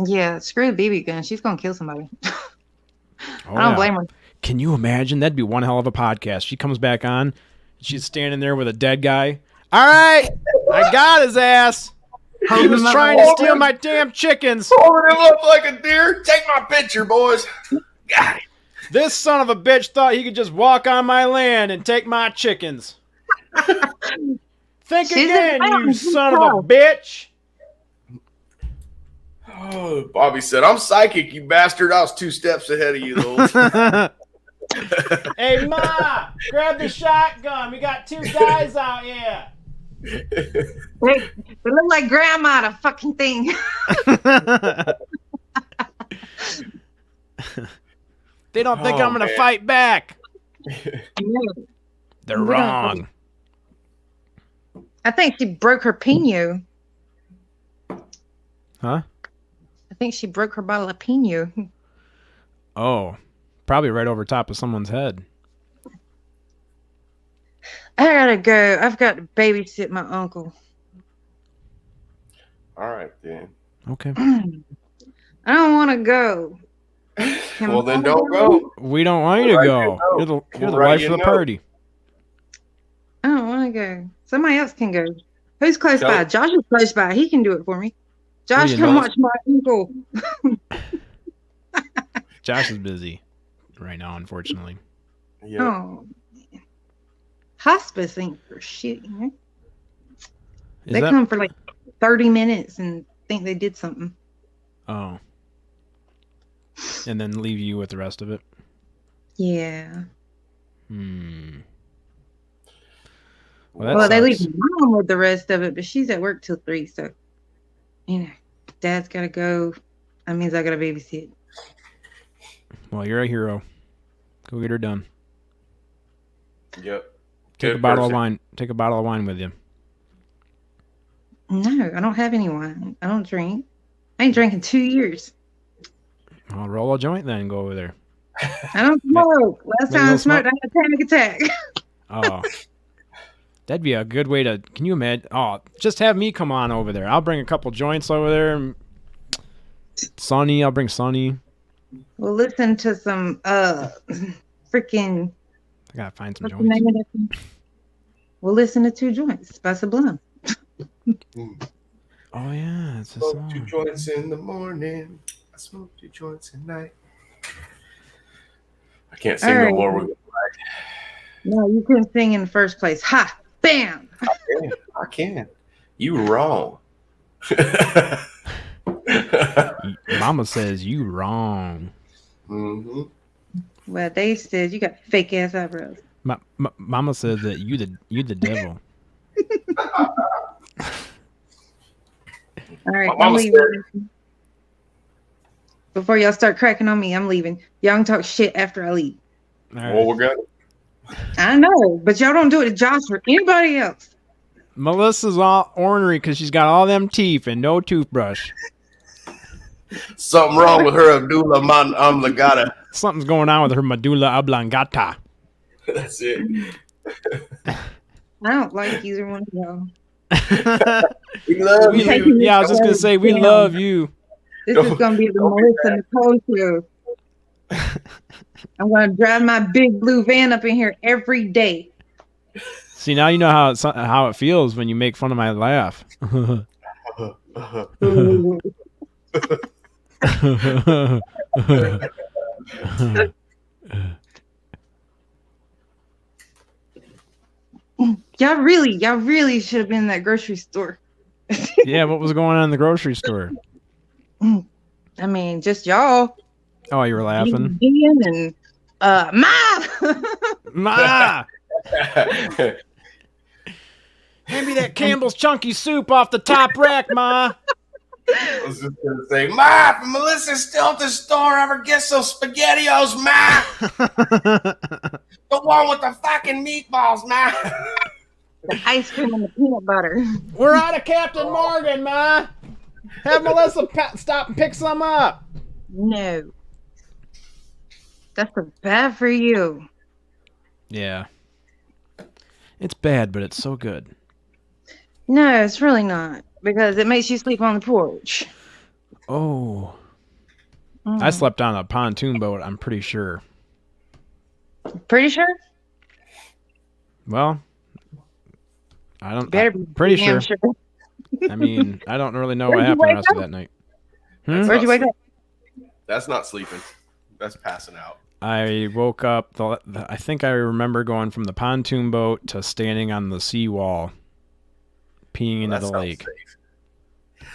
Speaker 4: Yeah, screw the BB gun. She's gonna kill somebody.
Speaker 1: Oh,
Speaker 4: I don't blame her.
Speaker 1: Can you imagine? That'd be one hell of a podcast. She comes back on. She's standing there with a dead guy. All right, I got his ass. He was trying to steal my damn chickens.
Speaker 2: Holding him up like a deer. Take my picture, boys. Got it.
Speaker 1: This son of a bitch thought he could just walk on my land and take my chickens. Think
Speaker 4: She's
Speaker 1: again,
Speaker 4: a
Speaker 1: you
Speaker 4: mountain
Speaker 1: son of a
Speaker 4: girl.
Speaker 1: bitch.
Speaker 2: Oh, Bobby said, I'm psychic, you bastard. I was 2 steps ahead of you, though.
Speaker 1: Hey, Ma, grab the shotgun. We got 2 guys out here.
Speaker 4: They look like grandma, the fucking thing.
Speaker 1: They don't think
Speaker 2: Oh,
Speaker 1: I'm going to
Speaker 2: man.
Speaker 1: fight back. They're
Speaker 4: We don't-
Speaker 1: wrong.
Speaker 4: I think she broke her Pinot.
Speaker 1: Huh?
Speaker 4: I think she broke her bottle of Pinot.
Speaker 1: Oh, probably right over top of someone's head.
Speaker 4: I gotta go. I've got to babysit my uncle.
Speaker 2: All right, then.
Speaker 1: Okay.
Speaker 4: I don't want to go. Can
Speaker 2: Well, then
Speaker 4: Mama
Speaker 2: don't go.
Speaker 1: We don't want you to
Speaker 2: Right,
Speaker 1: go.
Speaker 2: you know.
Speaker 1: You're the
Speaker 2: Right,
Speaker 1: life
Speaker 2: you
Speaker 1: of the
Speaker 2: know.
Speaker 1: party.
Speaker 4: I don't want to go. Somebody else can go. Who's close
Speaker 2: Tell-
Speaker 4: by? Josh is close by. He can do it for me. Josh,
Speaker 1: you
Speaker 4: come
Speaker 1: know?
Speaker 4: watch my uncle.
Speaker 1: Josh is busy right now, unfortunately.
Speaker 2: Yeah.
Speaker 4: Oh, hospice ain't for shit. You know?
Speaker 1: Is
Speaker 4: They
Speaker 1: that?
Speaker 4: come for like 30 minutes and think they did something.
Speaker 1: Oh. And then leave you with the rest of it.
Speaker 4: Yeah.
Speaker 1: Well,
Speaker 4: Well, they leave
Speaker 1: sucks.
Speaker 4: mom with the rest of it, but she's at work till 3, so dad's gotta go. That means I gotta babysit.
Speaker 1: Well, you're a hero. Go get her done.
Speaker 2: Yep.
Speaker 1: Take a bottle of wine. Take a bottle of wine with you.
Speaker 4: No, I don't have any wine. I don't drink. I ain't drank in 2 years.
Speaker 1: I'll roll a joint then and go over there.
Speaker 4: I don't smoke. Last
Speaker 1: Maybe
Speaker 4: time I
Speaker 1: no
Speaker 4: smoked, I had a panic attack.
Speaker 1: Oh. That'd be a good way to. Can you imagine? Oh, just have me come on over there. I'll bring a couple joints over there. Sonny, I'll bring Sonny.
Speaker 4: We'll listen to some freaking.
Speaker 1: I gotta find some
Speaker 4: What's the name
Speaker 1: joints.
Speaker 4: of that? We'll listen to Two Joints by Sublime.
Speaker 1: Oh yeah, it's a
Speaker 2: Smoke
Speaker 1: song.
Speaker 2: 2 joints in the morning. I smoke 2 joints at night. I can't sing
Speaker 4: All
Speaker 2: no
Speaker 4: right.
Speaker 2: more.
Speaker 4: No, you couldn't sing in the first place. Ha! Bam!
Speaker 2: I can. You wrong.
Speaker 1: Mama says you wrong.
Speaker 2: Mm-hmm.
Speaker 4: Well, they said you got fake ass eyebrows.
Speaker 1: Mama says that you the devil.
Speaker 4: All right,
Speaker 2: My
Speaker 4: I'm
Speaker 2: mama
Speaker 4: leaving. Before y'all start cracking on me, I'm leaving. Y'all can talk shit after I leave.
Speaker 1: All right.
Speaker 2: Well, we're good.
Speaker 4: I know, but y'all don't do it to Josh or anybody else.
Speaker 1: Melissa's all ornery because she's got all them teeth and no toothbrush.
Speaker 2: Something wrong with her Abdullah man Amlagata.
Speaker 1: Something's going on with her medulla oblongata.
Speaker 2: That's it.
Speaker 4: I don't like either one of y'all.
Speaker 2: We love
Speaker 1: We-
Speaker 2: you.
Speaker 1: yeah, I was just gonna say we
Speaker 4: Damn.
Speaker 1: love you.
Speaker 4: This is gonna be the
Speaker 2: Don't be
Speaker 4: Melissa Nicole show. I'm gonna drive my big blue van up in here every day.
Speaker 1: See, now you know how it feels when you make fun of my laugh.
Speaker 4: Y'all really should have been in that grocery store.
Speaker 1: Yeah, what was going on in the grocery store?
Speaker 4: I mean, just y'all.
Speaker 1: Oh, you were laughing.
Speaker 4: Ian and Ma.
Speaker 1: Ma! Hand me that Campbell's Chunky Soup off the top rack, Ma.
Speaker 2: I was just gonna say, Ma, if Melissa's still at the store, ever get some SpaghettiOs, Ma? The one with the fucking meatballs, Ma.
Speaker 4: The ice cream and the peanut butter.
Speaker 1: We're out of Captain Morgan, Ma. Have Melissa stop and pick some up.
Speaker 4: No. That's so bad for you.
Speaker 1: Yeah. It's bad, but it's so good.
Speaker 4: No, it's really not. Because it makes you sleep on the porch.
Speaker 1: Oh. I slept on a pontoon boat, I'm pretty sure.
Speaker 4: Pretty sure?
Speaker 1: Well, I don't.
Speaker 4: Better be
Speaker 1: pretty
Speaker 4: damn
Speaker 1: sure. I mean, I don't really know what
Speaker 4: Where'd you
Speaker 1: happened the
Speaker 4: wake
Speaker 1: rest of
Speaker 4: up?
Speaker 1: that night.
Speaker 4: Where'd you wake up?
Speaker 2: That's not sleeping. That's passing out.
Speaker 1: I woke up. I think I remember going from the pontoon boat to standing on the seawall, peeing into
Speaker 2: That
Speaker 1: the
Speaker 2: sounds
Speaker 1: lake.
Speaker 2: safe.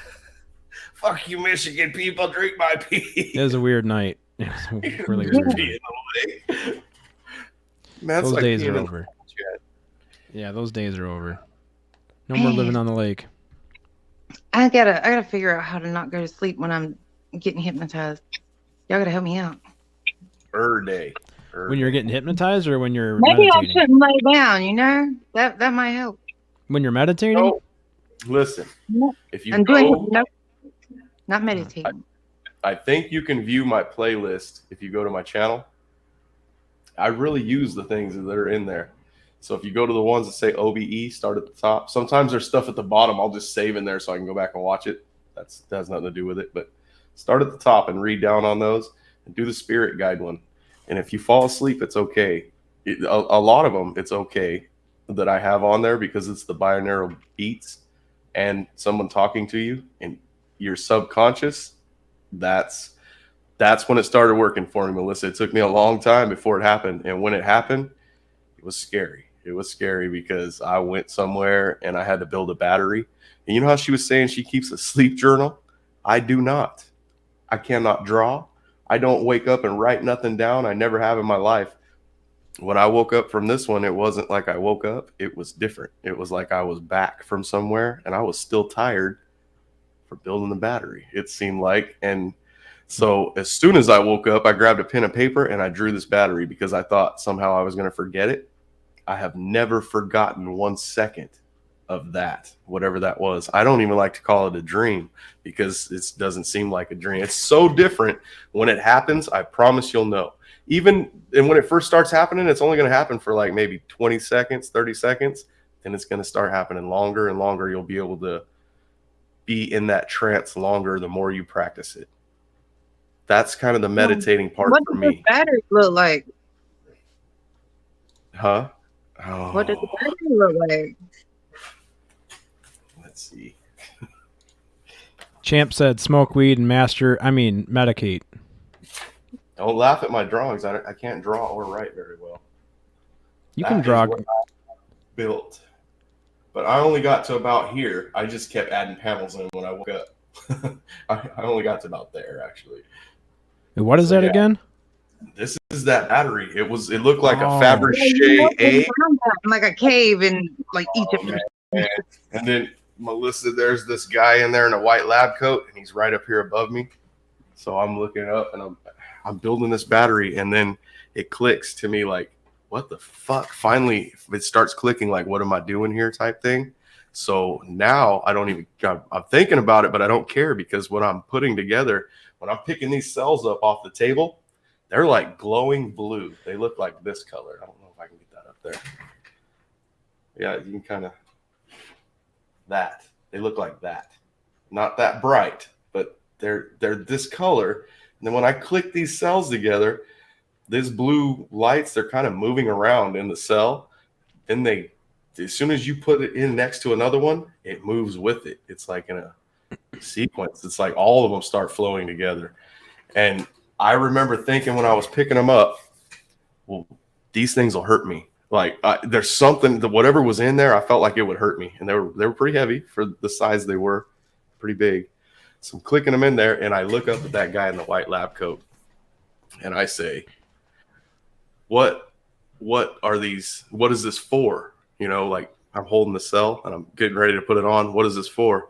Speaker 2: Fuck you, Michigan people. Drink my pee.
Speaker 1: It was a weird night. It was a really weird.
Speaker 2: Pee
Speaker 1: Night.
Speaker 2: in the lake. Man, that's
Speaker 1: Those
Speaker 2: like
Speaker 1: days
Speaker 2: peeing
Speaker 1: are
Speaker 2: in
Speaker 1: over.
Speaker 2: the jet.
Speaker 1: Yeah, those days are over. No more living on the lake.
Speaker 4: I gotta figure out how to not go to sleep when I'm getting hypnotized. Y'all gotta help me out.
Speaker 2: Day.
Speaker 1: When you're getting hypnotized or when you're
Speaker 4: Maybe I
Speaker 1: meditating?
Speaker 4: shouldn't lay down, you know? That might help.
Speaker 1: When you're meditating?
Speaker 2: No, listen.
Speaker 4: No.
Speaker 2: If you
Speaker 4: I'm doing
Speaker 2: go,
Speaker 4: no, not meditating.
Speaker 2: I think you can view my playlist if you go to my channel. I really use the things that are in there. So if you go to the ones that say OBE, start at the top. Sometimes there's stuff at the bottom I'll just save in there so I can go back and watch it. That has nothing to do with it. But start at the top and read down on those and do the spirit guide one. And if you fall asleep, it's okay. A lot of them, it's okay that I have on there because it's the binaural beats and someone talking to you and your subconscious. That's when it started working for me, Melissa. It took me a long time before it happened. And when it happened, it was scary. It was scary because I went somewhere and I had to build a battery. And you know how she was saying she keeps a sleep journal? I do not. I cannot draw I don't wake up and write nothing down. I never have in my life. When I woke up from this one, it wasn't like I woke up. It was different. It was like I was back from somewhere and I was still tired for building the battery, it seemed like. And so as soon as I woke up, I grabbed a pen and paper and I drew this battery because I thought somehow I was going to forget it. I have never forgotten 1 second of that, whatever that was. I don't even like to call it a dream because it doesn't seem like a dream. It's so different when it happens. I promise you'll know. Even and when it first starts happening, it's only going to happen for like maybe 20 seconds, 30 seconds. Then it's going to start happening longer and longer. You'll be able to be in that trance longer the more you practice it. That's kind of the meditating part
Speaker 4: what
Speaker 2: for
Speaker 4: does
Speaker 2: me.
Speaker 4: the battery look like?
Speaker 2: Huh? Oh,
Speaker 4: What does the battery look like?
Speaker 2: let's see.
Speaker 1: Champ said smoke weed and medicate.
Speaker 2: Don't laugh at my drawings. I can't draw or write very well.
Speaker 1: You
Speaker 2: That
Speaker 1: can
Speaker 2: is
Speaker 1: draw.
Speaker 2: what I built. But I only got to about here. I just kept adding panels in when I woke up. I only got to about there, actually.
Speaker 1: What is
Speaker 2: So,
Speaker 1: that
Speaker 2: yeah.
Speaker 1: again?
Speaker 2: This is that battery. It looked like a
Speaker 1: Oh.
Speaker 2: Fabergé egg.
Speaker 4: Like a cave in like Egypt.
Speaker 2: Man. And then Melissa, there's this guy in there in a white lab coat, and he's right up here above me. So I'm looking up, and I'm building this battery, and then it clicks to me like, what the fuck? Finally, it starts clicking like, what am I doing here type thing. So now I'm thinking about it, but I don't care because what I'm putting together, when I'm picking these cells up off the table, they're like glowing blue. They look like this color. I don't know if I can get that up there. Yeah, you can kind of that. They look like that. Not that bright, but they're this color. And then when I click these cells together, these blue lights, they're kind of moving around in the cell. Then as soon as you put it in next to another one, it moves with it. It's like in a sequence. It's like all of them start flowing together. And I remember thinking when I was picking them up, well, these things will hurt me. Like there's something that whatever was in there, I felt like it would hurt me. And they were pretty heavy for the size they were, pretty big. So I'm clicking them in there, and I look up at that guy in the white lab coat, and I say, what are these? What is this for? You know, like I'm holding the cell and I'm getting ready to put it on. What is this for?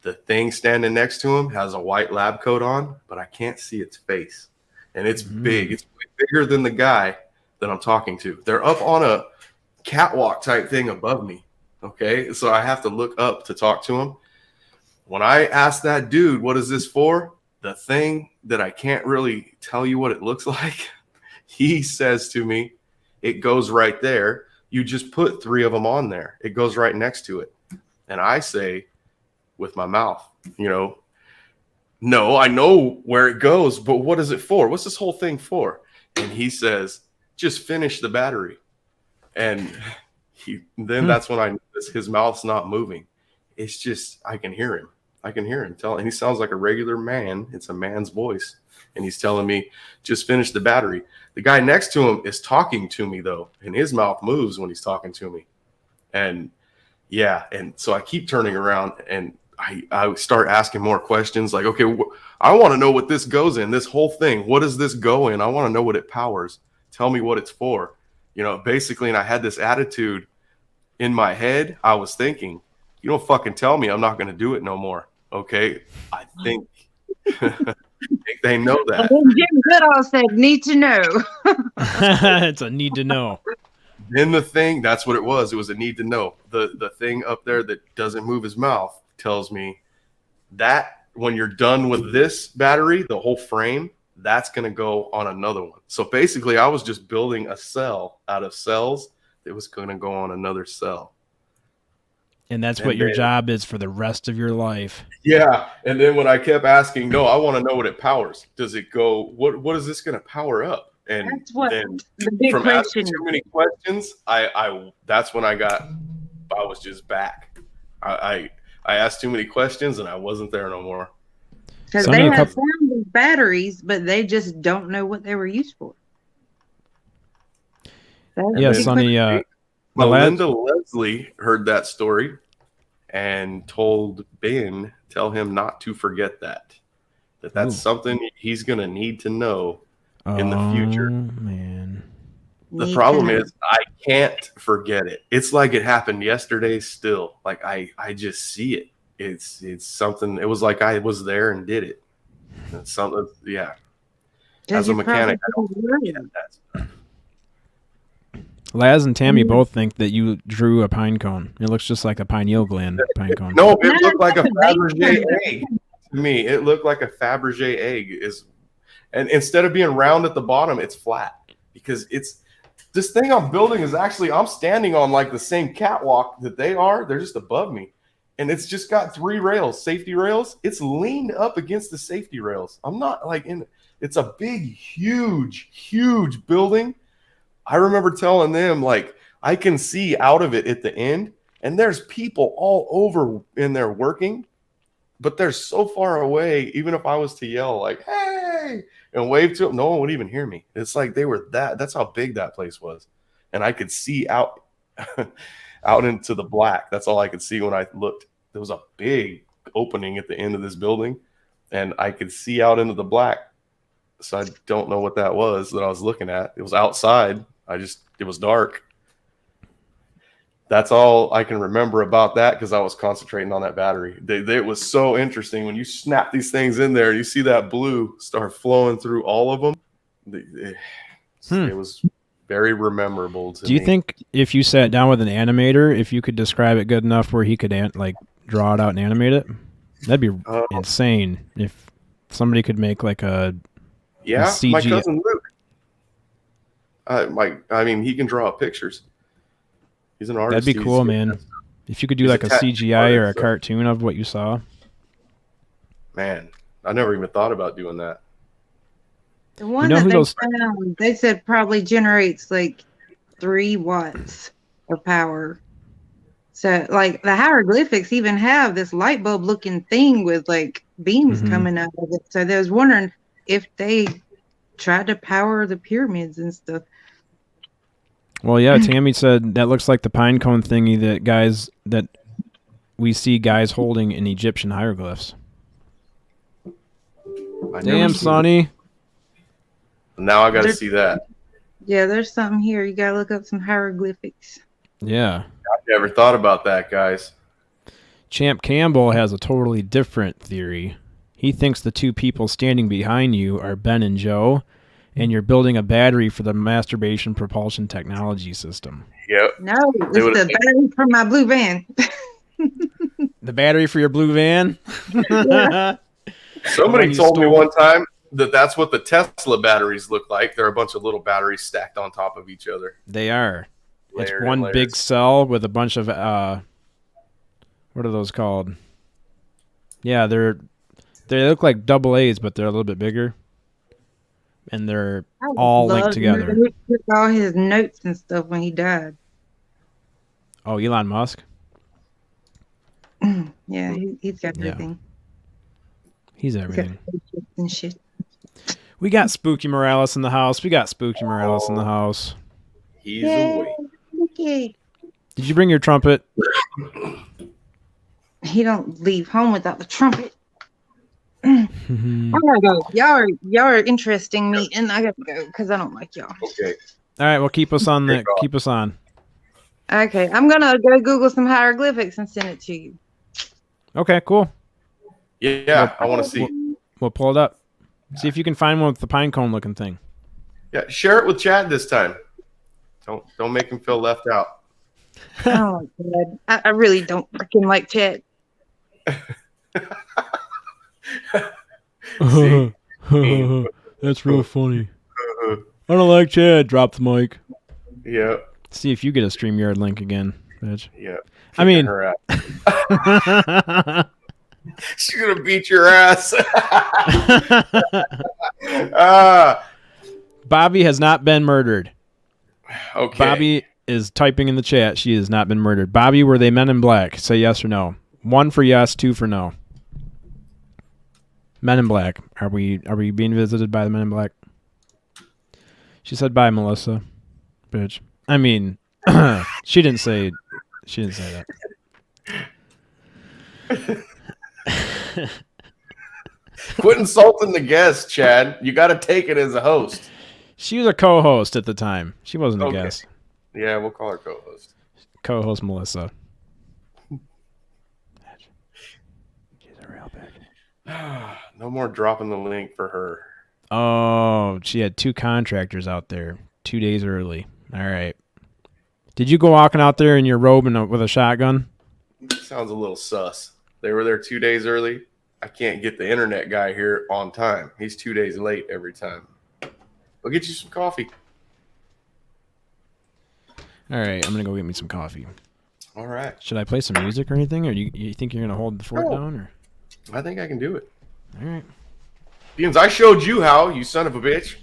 Speaker 2: The thing standing next to him has a white lab coat on, but I can't see its face. And it's big. It's bigger than the guy that I'm talking to. They're up on a catwalk type thing above me. Okay. So I have to look up to talk to him. When I asked that dude, what is this for? The thing that I can't really tell you what it looks like, he says to me, it goes right there. You just put 3 of them on there. It goes right next to it. And I say with my mouth, no, I know where it goes, but what is it for? What's this whole thing for? And he says, just finish the battery. And then that's when I notice his mouth's not moving. It's just, I can hear him. And he sounds like a regular man. It's a man's voice. And he's telling me, just finish the battery. The guy next to him is talking to me, though, and his mouth moves when he's talking to me. And yeah, and so I keep turning around, and I start asking more questions like, okay, I want to know what this goes in, this whole thing. What does this go in? I want to know what it powers. Tell me what it's for. Basically, and I had this attitude in my head. I was thinking, you don't fucking tell me I'm not going to do it no more. Okay. I think they know that.
Speaker 4: Jim Goodall said, need to know.
Speaker 1: It's a need to know.
Speaker 2: Then the thing, that's what it was. It was a need to know. The thing up there that doesn't move his mouth tells me that when you're done with this battery, the whole frame, that's going to go on another one. So basically, I was just building a cell out of cells that was going to go on another cell.
Speaker 1: And that's what your job is for the rest of your life.
Speaker 2: Yeah. And then when I kept asking, no, I want to know what it powers. Does it go, what is this going to power up? And
Speaker 4: That's what
Speaker 2: then
Speaker 4: the big
Speaker 2: from
Speaker 4: question.
Speaker 2: asking too many questions, that's when I was just back. I asked too many questions and I wasn't there no more.
Speaker 4: Because they have found these batteries, but they just don't know what they were used for.
Speaker 1: Yeah, Sonny.
Speaker 2: Melinda Leslie heard that story and told Ben, tell him not to forget that. That's
Speaker 1: Ooh.
Speaker 2: something he's going to need to know in the
Speaker 1: Oh,
Speaker 2: future.
Speaker 1: man.
Speaker 2: The
Speaker 4: Need to
Speaker 2: problem
Speaker 4: know.
Speaker 2: is I can't forget it. It's like it happened yesterday still. Like I just see it. It's something. It was like I was there and did it. It's something. Yeah.
Speaker 4: Because
Speaker 2: As a
Speaker 4: you're probably
Speaker 2: mechanic, I don't
Speaker 4: worried.
Speaker 2: get that stuff.
Speaker 1: Laz and Tammy both think that you drew a pine cone. It looks just like a pineal gland pine cone.
Speaker 2: No, it looked like a
Speaker 4: No,
Speaker 2: Fabergé egg to me. It looked like a Fabergé egg. And instead of being round at the bottom, it's flat because it's this thing I'm building is actually I'm standing on like the same catwalk that they are. They're just above me, and it's just got 3 rails, safety rails. It's leaned up against the safety rails. I'm not like in. It's a big, huge building. I remember telling them like I can see out of it at the end, and there's people all over in there working, but they're so far away. Even if I was to yell like "Hey!" and wave to them, no one would even hear me. It's like they were that's how big that place was, and I could see out out into the black. That's all I could see when I looked. There was a big opening at the end of this building, and I could see out into the black. So I don't know what that was that I was looking at. It was outside. It was dark. That's all I can remember about that because I was concentrating on that battery. It was so interesting when you snap these things in there. You see that blue start flowing through all of them. It was very memorable to me.
Speaker 1: Do you think if you sat down with an animator, if you could describe it good enough where he could draw it out and animate it? That'd be insane if somebody could make like a CG.
Speaker 2: My cousin Luke. I mean, he can draw pictures. He's an artist.
Speaker 1: That'd be cool, man. If you could do
Speaker 2: he's
Speaker 1: like
Speaker 2: a
Speaker 1: a
Speaker 2: tattoo
Speaker 1: CGI or a
Speaker 2: artist, so-
Speaker 1: cartoon of what you saw.
Speaker 2: Man, I never even thought about doing that.
Speaker 4: The one
Speaker 1: know
Speaker 4: that
Speaker 1: who
Speaker 4: they
Speaker 1: those-
Speaker 4: found, they said probably generates like 3 watts of power. So, like the hieroglyphics even have this light bulb looking thing with like beams
Speaker 1: Mhm.
Speaker 4: coming out of it. So they was wondering if they tried to power the pyramids and stuff.
Speaker 1: Well, yeah, Tammy said that looks like the pine cone thingy that we see guys holding in Egyptian hieroglyphs.
Speaker 2: I never
Speaker 1: Damn,
Speaker 2: seen
Speaker 1: Sonny.
Speaker 2: it. Now I got to
Speaker 4: There's-
Speaker 2: see that.
Speaker 4: Yeah, there's something here. You gotta look up some hieroglyphics.
Speaker 1: Yeah.
Speaker 2: I never thought about that, guys.
Speaker 1: Champ Campbell has a totally different theory. He thinks the 2 people standing behind you are Ben and Joe, and you're building a battery for the masturbation propulsion technology system.
Speaker 2: Yep.
Speaker 4: No, it's the battery from my blue van.
Speaker 1: The battery for your blue van?
Speaker 2: Somebody
Speaker 1: When you
Speaker 2: told me
Speaker 1: stole-
Speaker 2: one time that that's what the Tesla batteries look like. They're a bunch of little batteries stacked on top of each other.
Speaker 1: They are. It's
Speaker 2: Layered
Speaker 1: one
Speaker 2: and
Speaker 1: big
Speaker 2: layers.
Speaker 1: cell with a bunch of what are those called? Yeah, they look like double A's, but they're a little bit bigger, and they're all linked together.
Speaker 4: He took all his notes and stuff when he died.
Speaker 1: Oh, Elon Musk.
Speaker 4: Yeah, he's got
Speaker 1: Yeah.
Speaker 4: everything.
Speaker 1: He's
Speaker 4: He's got
Speaker 1: everything.
Speaker 4: spaceships and shit.
Speaker 1: We got Spooky Morales in the house. We got Spooky Morales in the house.
Speaker 2: He's awake.
Speaker 4: Okay.
Speaker 1: Did you bring your trumpet?
Speaker 4: He don't leave home without the trumpet.
Speaker 1: Mhm.
Speaker 4: I gotta go. Y'all are interesting me, and I gotta go because I don't like y'all.
Speaker 2: Okay.
Speaker 1: All right, well, keep us on.
Speaker 2: Take off.
Speaker 1: Keep us on.
Speaker 4: Okay, I'm gonna go Google some hieroglyphics and send it to you.
Speaker 1: Okay, cool.
Speaker 2: Yeah, I want to see.
Speaker 1: We'll pull it up. See if you can find one with the pine cone looking thing.
Speaker 2: Yeah, share it with Chad this time. Don't make him feel left out.
Speaker 4: Oh my god, I really don't freaking like Chad.
Speaker 1: That's real funny. I don't like Chad. Drop the mic.
Speaker 2: Yeah,
Speaker 1: See if you get a StreamYard link again, bitch.
Speaker 2: yeah.
Speaker 1: I mean,
Speaker 2: Her ass. She's gonna beat your ass.
Speaker 1: Bobby has not been murdered.
Speaker 2: Okay.
Speaker 1: Bobby is typing in the chat. She has not been murdered. Bobby, were they men in black? Say yes or no. 1 for yes, 2 for no. Men in black. Are we being visited by the men in black? She said bye, Melissa. Bitch. I mean, she didn't say that.
Speaker 2: Quit insulting the guest, Chad. You got to take it as a host.
Speaker 1: She was a co-host at the time. She wasn't a
Speaker 2: Okay.
Speaker 1: guest.
Speaker 2: Yeah, we'll call her co-host.
Speaker 1: Co-host Melissa. She's a real bitch.
Speaker 2: No more dropping the link for her.
Speaker 1: Oh, she had 2 contractors out there 2 days early. All right. Did you go walking out there in your robe and with a shotgun?
Speaker 2: Sounds a little sus. They were there 2 days early. I can't get the internet guy here on time. He's 2 days late every time. I'll get you some coffee.
Speaker 1: All right, I'm gonna go get me some coffee.
Speaker 2: All right.
Speaker 1: Should I play some music or anything, or you think you're gonna hold the fort
Speaker 2: No.
Speaker 1: down? Or
Speaker 2: I think I can do it.
Speaker 1: all right.
Speaker 2: Beans, I showed you how, you son of a bitch.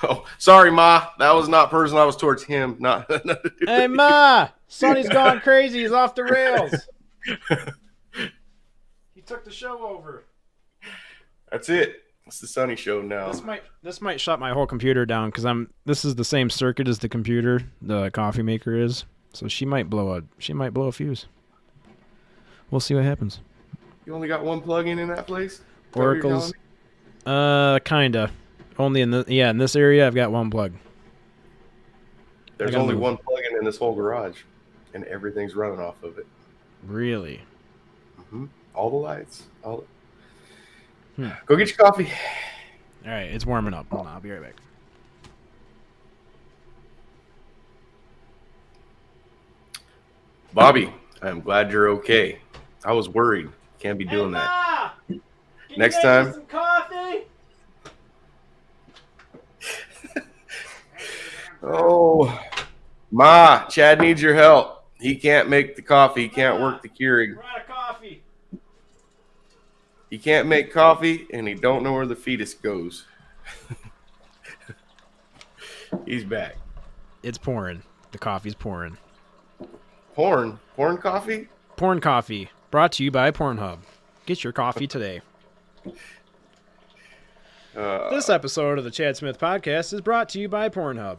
Speaker 2: Oh, sorry, Ma. That was not personal. I was towards him. Not.
Speaker 1: Hey, Ma! Sonny's gone crazy. He's off the rails. He took the show over.
Speaker 2: That's it. It's the Sonny show now.
Speaker 1: This might shut my whole computer down because this is the same circuit as the computer the coffee maker is. So she might blow a fuse. We'll see what happens.
Speaker 2: You only got one plug-in in that place? Is that what you're
Speaker 1: Oracle's
Speaker 2: telling me?
Speaker 1: kinda. Only in this area I've got one plug.
Speaker 2: There's
Speaker 1: gotta
Speaker 2: only
Speaker 1: move.
Speaker 2: one plug-in in this whole garage, and everything's running off of it.
Speaker 1: Really?
Speaker 2: All the lights. All.
Speaker 1: Hmm.
Speaker 2: Go get your coffee.
Speaker 1: All right, it's warming up. Hold on, I'll be right back.
Speaker 2: Bobby, I'm glad you're okay. I was worried. Can't be doing that. Next time.
Speaker 1: Some coffee?
Speaker 2: Oh, Ma, Chad needs your help. He can't make the coffee. He can't work the Keurig.
Speaker 1: We're out of coffee.
Speaker 2: He can't make coffee, and he don't know where the fetus goes. He's back.
Speaker 1: It's pouring. The coffee's pouring.
Speaker 2: Porn coffee?
Speaker 1: Porn coffee, brought to you by Pornhub. Get your coffee today. This episode of the Chad Smith Podcast is brought to you by Pornhub.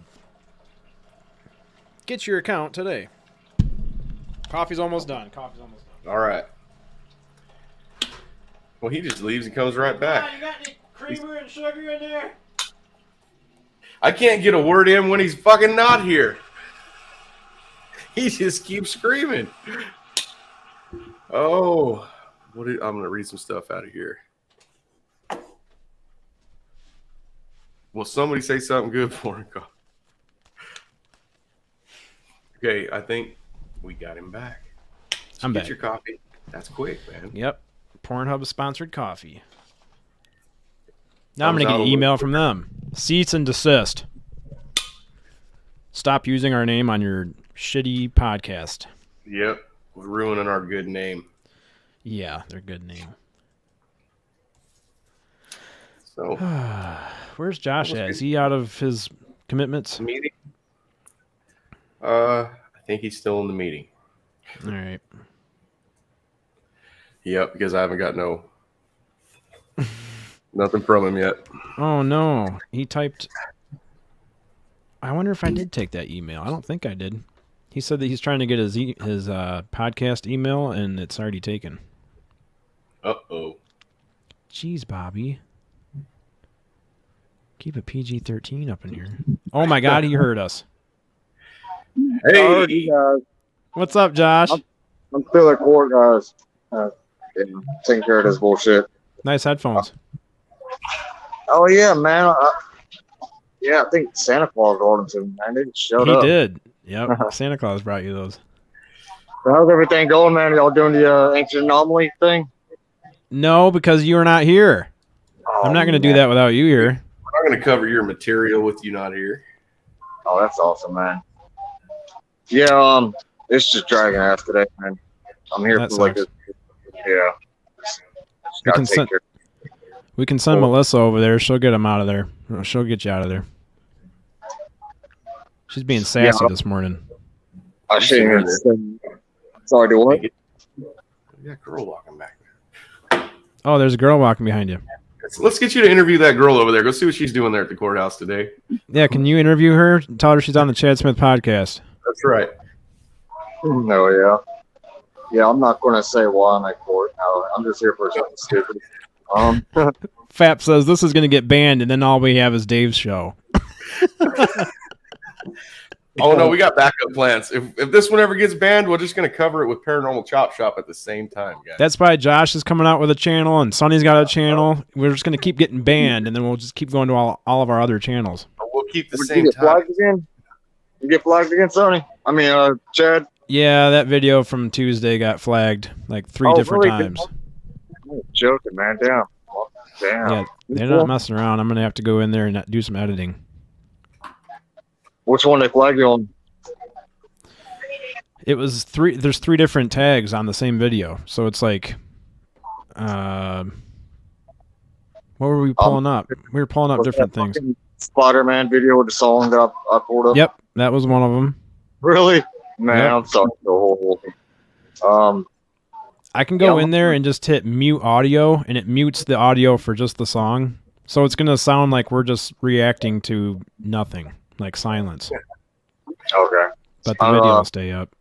Speaker 1: Get your account today. Coffee's almost done.
Speaker 2: All right. Well, he just leaves and comes right back.
Speaker 1: You got any creamer and sugar in there?
Speaker 2: I can't get a word in when he's fucking not here. He just keeps screaming. Oh, I'm going to read some stuff out of here. Will somebody say something good for him? Okay, I think we got him back.
Speaker 1: I'm
Speaker 2: Get
Speaker 1: back.
Speaker 2: your coffee. That's quick, man.
Speaker 1: Yep. Pornhub sponsored coffee. Now I'm
Speaker 2: Comes
Speaker 1: going to
Speaker 2: out
Speaker 1: get an
Speaker 2: a
Speaker 1: email
Speaker 2: little-
Speaker 1: from them. Cease and desist. Stop using our name on your shitty podcast.
Speaker 2: Yep, we're ruining our good name.
Speaker 1: Yeah, they're good name.
Speaker 2: So,
Speaker 1: Where's Josh at? Is he out of his commitments?
Speaker 2: meeting? I think he's still in the meeting.
Speaker 1: All right.
Speaker 2: Yep, because I haven't got nothing from him yet.
Speaker 1: Oh, no. He typed... I wonder if I did take that email. I don't think I did. He said that he's trying to get his podcast email, and it's already taken.
Speaker 2: Uh-oh.
Speaker 1: Jeez, Bobby. Keep a PG-13 up in here. Oh, my God, he heard us.
Speaker 2: Hey,
Speaker 1: What's up, Josh?
Speaker 6: I'm still at court, guys. Taking care of this bullshit.
Speaker 1: Nice headphones.
Speaker 6: Oh yeah, man. I think Santa Claus ordered them, man. They just showed
Speaker 1: He
Speaker 6: up.
Speaker 1: did. Yep. Santa Claus brought you those.
Speaker 6: So how's everything going, man? Y'all doing the ancient anomaly thing?
Speaker 1: No, because you were not here. I'm not going to do that without you here.
Speaker 2: we're not going to cover your material with you not here.
Speaker 6: Oh, that's awesome, man. Yeah, it's just dragging ass today, man. I'm here
Speaker 1: That
Speaker 6: for like
Speaker 1: sucks.
Speaker 6: yeah. Just gotta
Speaker 1: can
Speaker 6: take
Speaker 1: send-
Speaker 6: care.
Speaker 1: We can send
Speaker 6: Cool.
Speaker 1: Melissa over there. She'll get him out of there. She'll get you out of there. She's being sassy
Speaker 6: Yeah.
Speaker 1: this morning.
Speaker 6: I shouldn't even say. Sorry, do what?
Speaker 2: We got a girl walking back there.
Speaker 1: Oh, there's a girl walking behind you.
Speaker 2: Let's get you to interview that girl over there. Go see what she's doing there at the courthouse today.
Speaker 1: Yeah, can you interview her? Tell her she's on the Chad Smith podcast.
Speaker 2: That's right.
Speaker 6: No, yeah. Yeah, I'm not going to say why I'm at court. No, I'm just here for something stupid.
Speaker 1: Fap says this is going to get banned, and then all we have is Dave's show.
Speaker 2: Oh no, we got backup plans. If this one ever gets banned, we're just gonna cover it with Paranormal Chop Shop at the same time, guys.
Speaker 1: That's why Josh is coming out with a channel, and Sonny's got a channel. We're just going to keep getting banned, and then we'll just keep going to all of our other channels.
Speaker 2: We'll keep the
Speaker 6: Would
Speaker 2: same
Speaker 6: you get
Speaker 2: time.
Speaker 6: flagged again? You get flagged again, Sonny? I mean, Chad?
Speaker 1: Yeah, that video from Tuesday got flagged like 3 different
Speaker 6: really?
Speaker 1: times.
Speaker 6: I'm joking, man. Damn.
Speaker 1: Yeah, they're not messing around. I'm going to have to go in there and do some editing.
Speaker 6: Which one they flagged you on?
Speaker 1: It was 3. There's 3 different tags on the same video, so it's like, what were we pulling up? We were pulling up
Speaker 6: Was
Speaker 1: different
Speaker 6: that
Speaker 1: things.
Speaker 6: fucking Spider-Man video with the song that I pulled up?
Speaker 1: Yep, that was one of them.
Speaker 6: Really? Man,
Speaker 1: Yep.
Speaker 6: I'm sorry.
Speaker 1: I can go in there and just hit mute audio, and it mutes the audio for just the song. So it's going to sound like we're just reacting to nothing, like silence.
Speaker 6: Okay.
Speaker 1: But the video will stay up.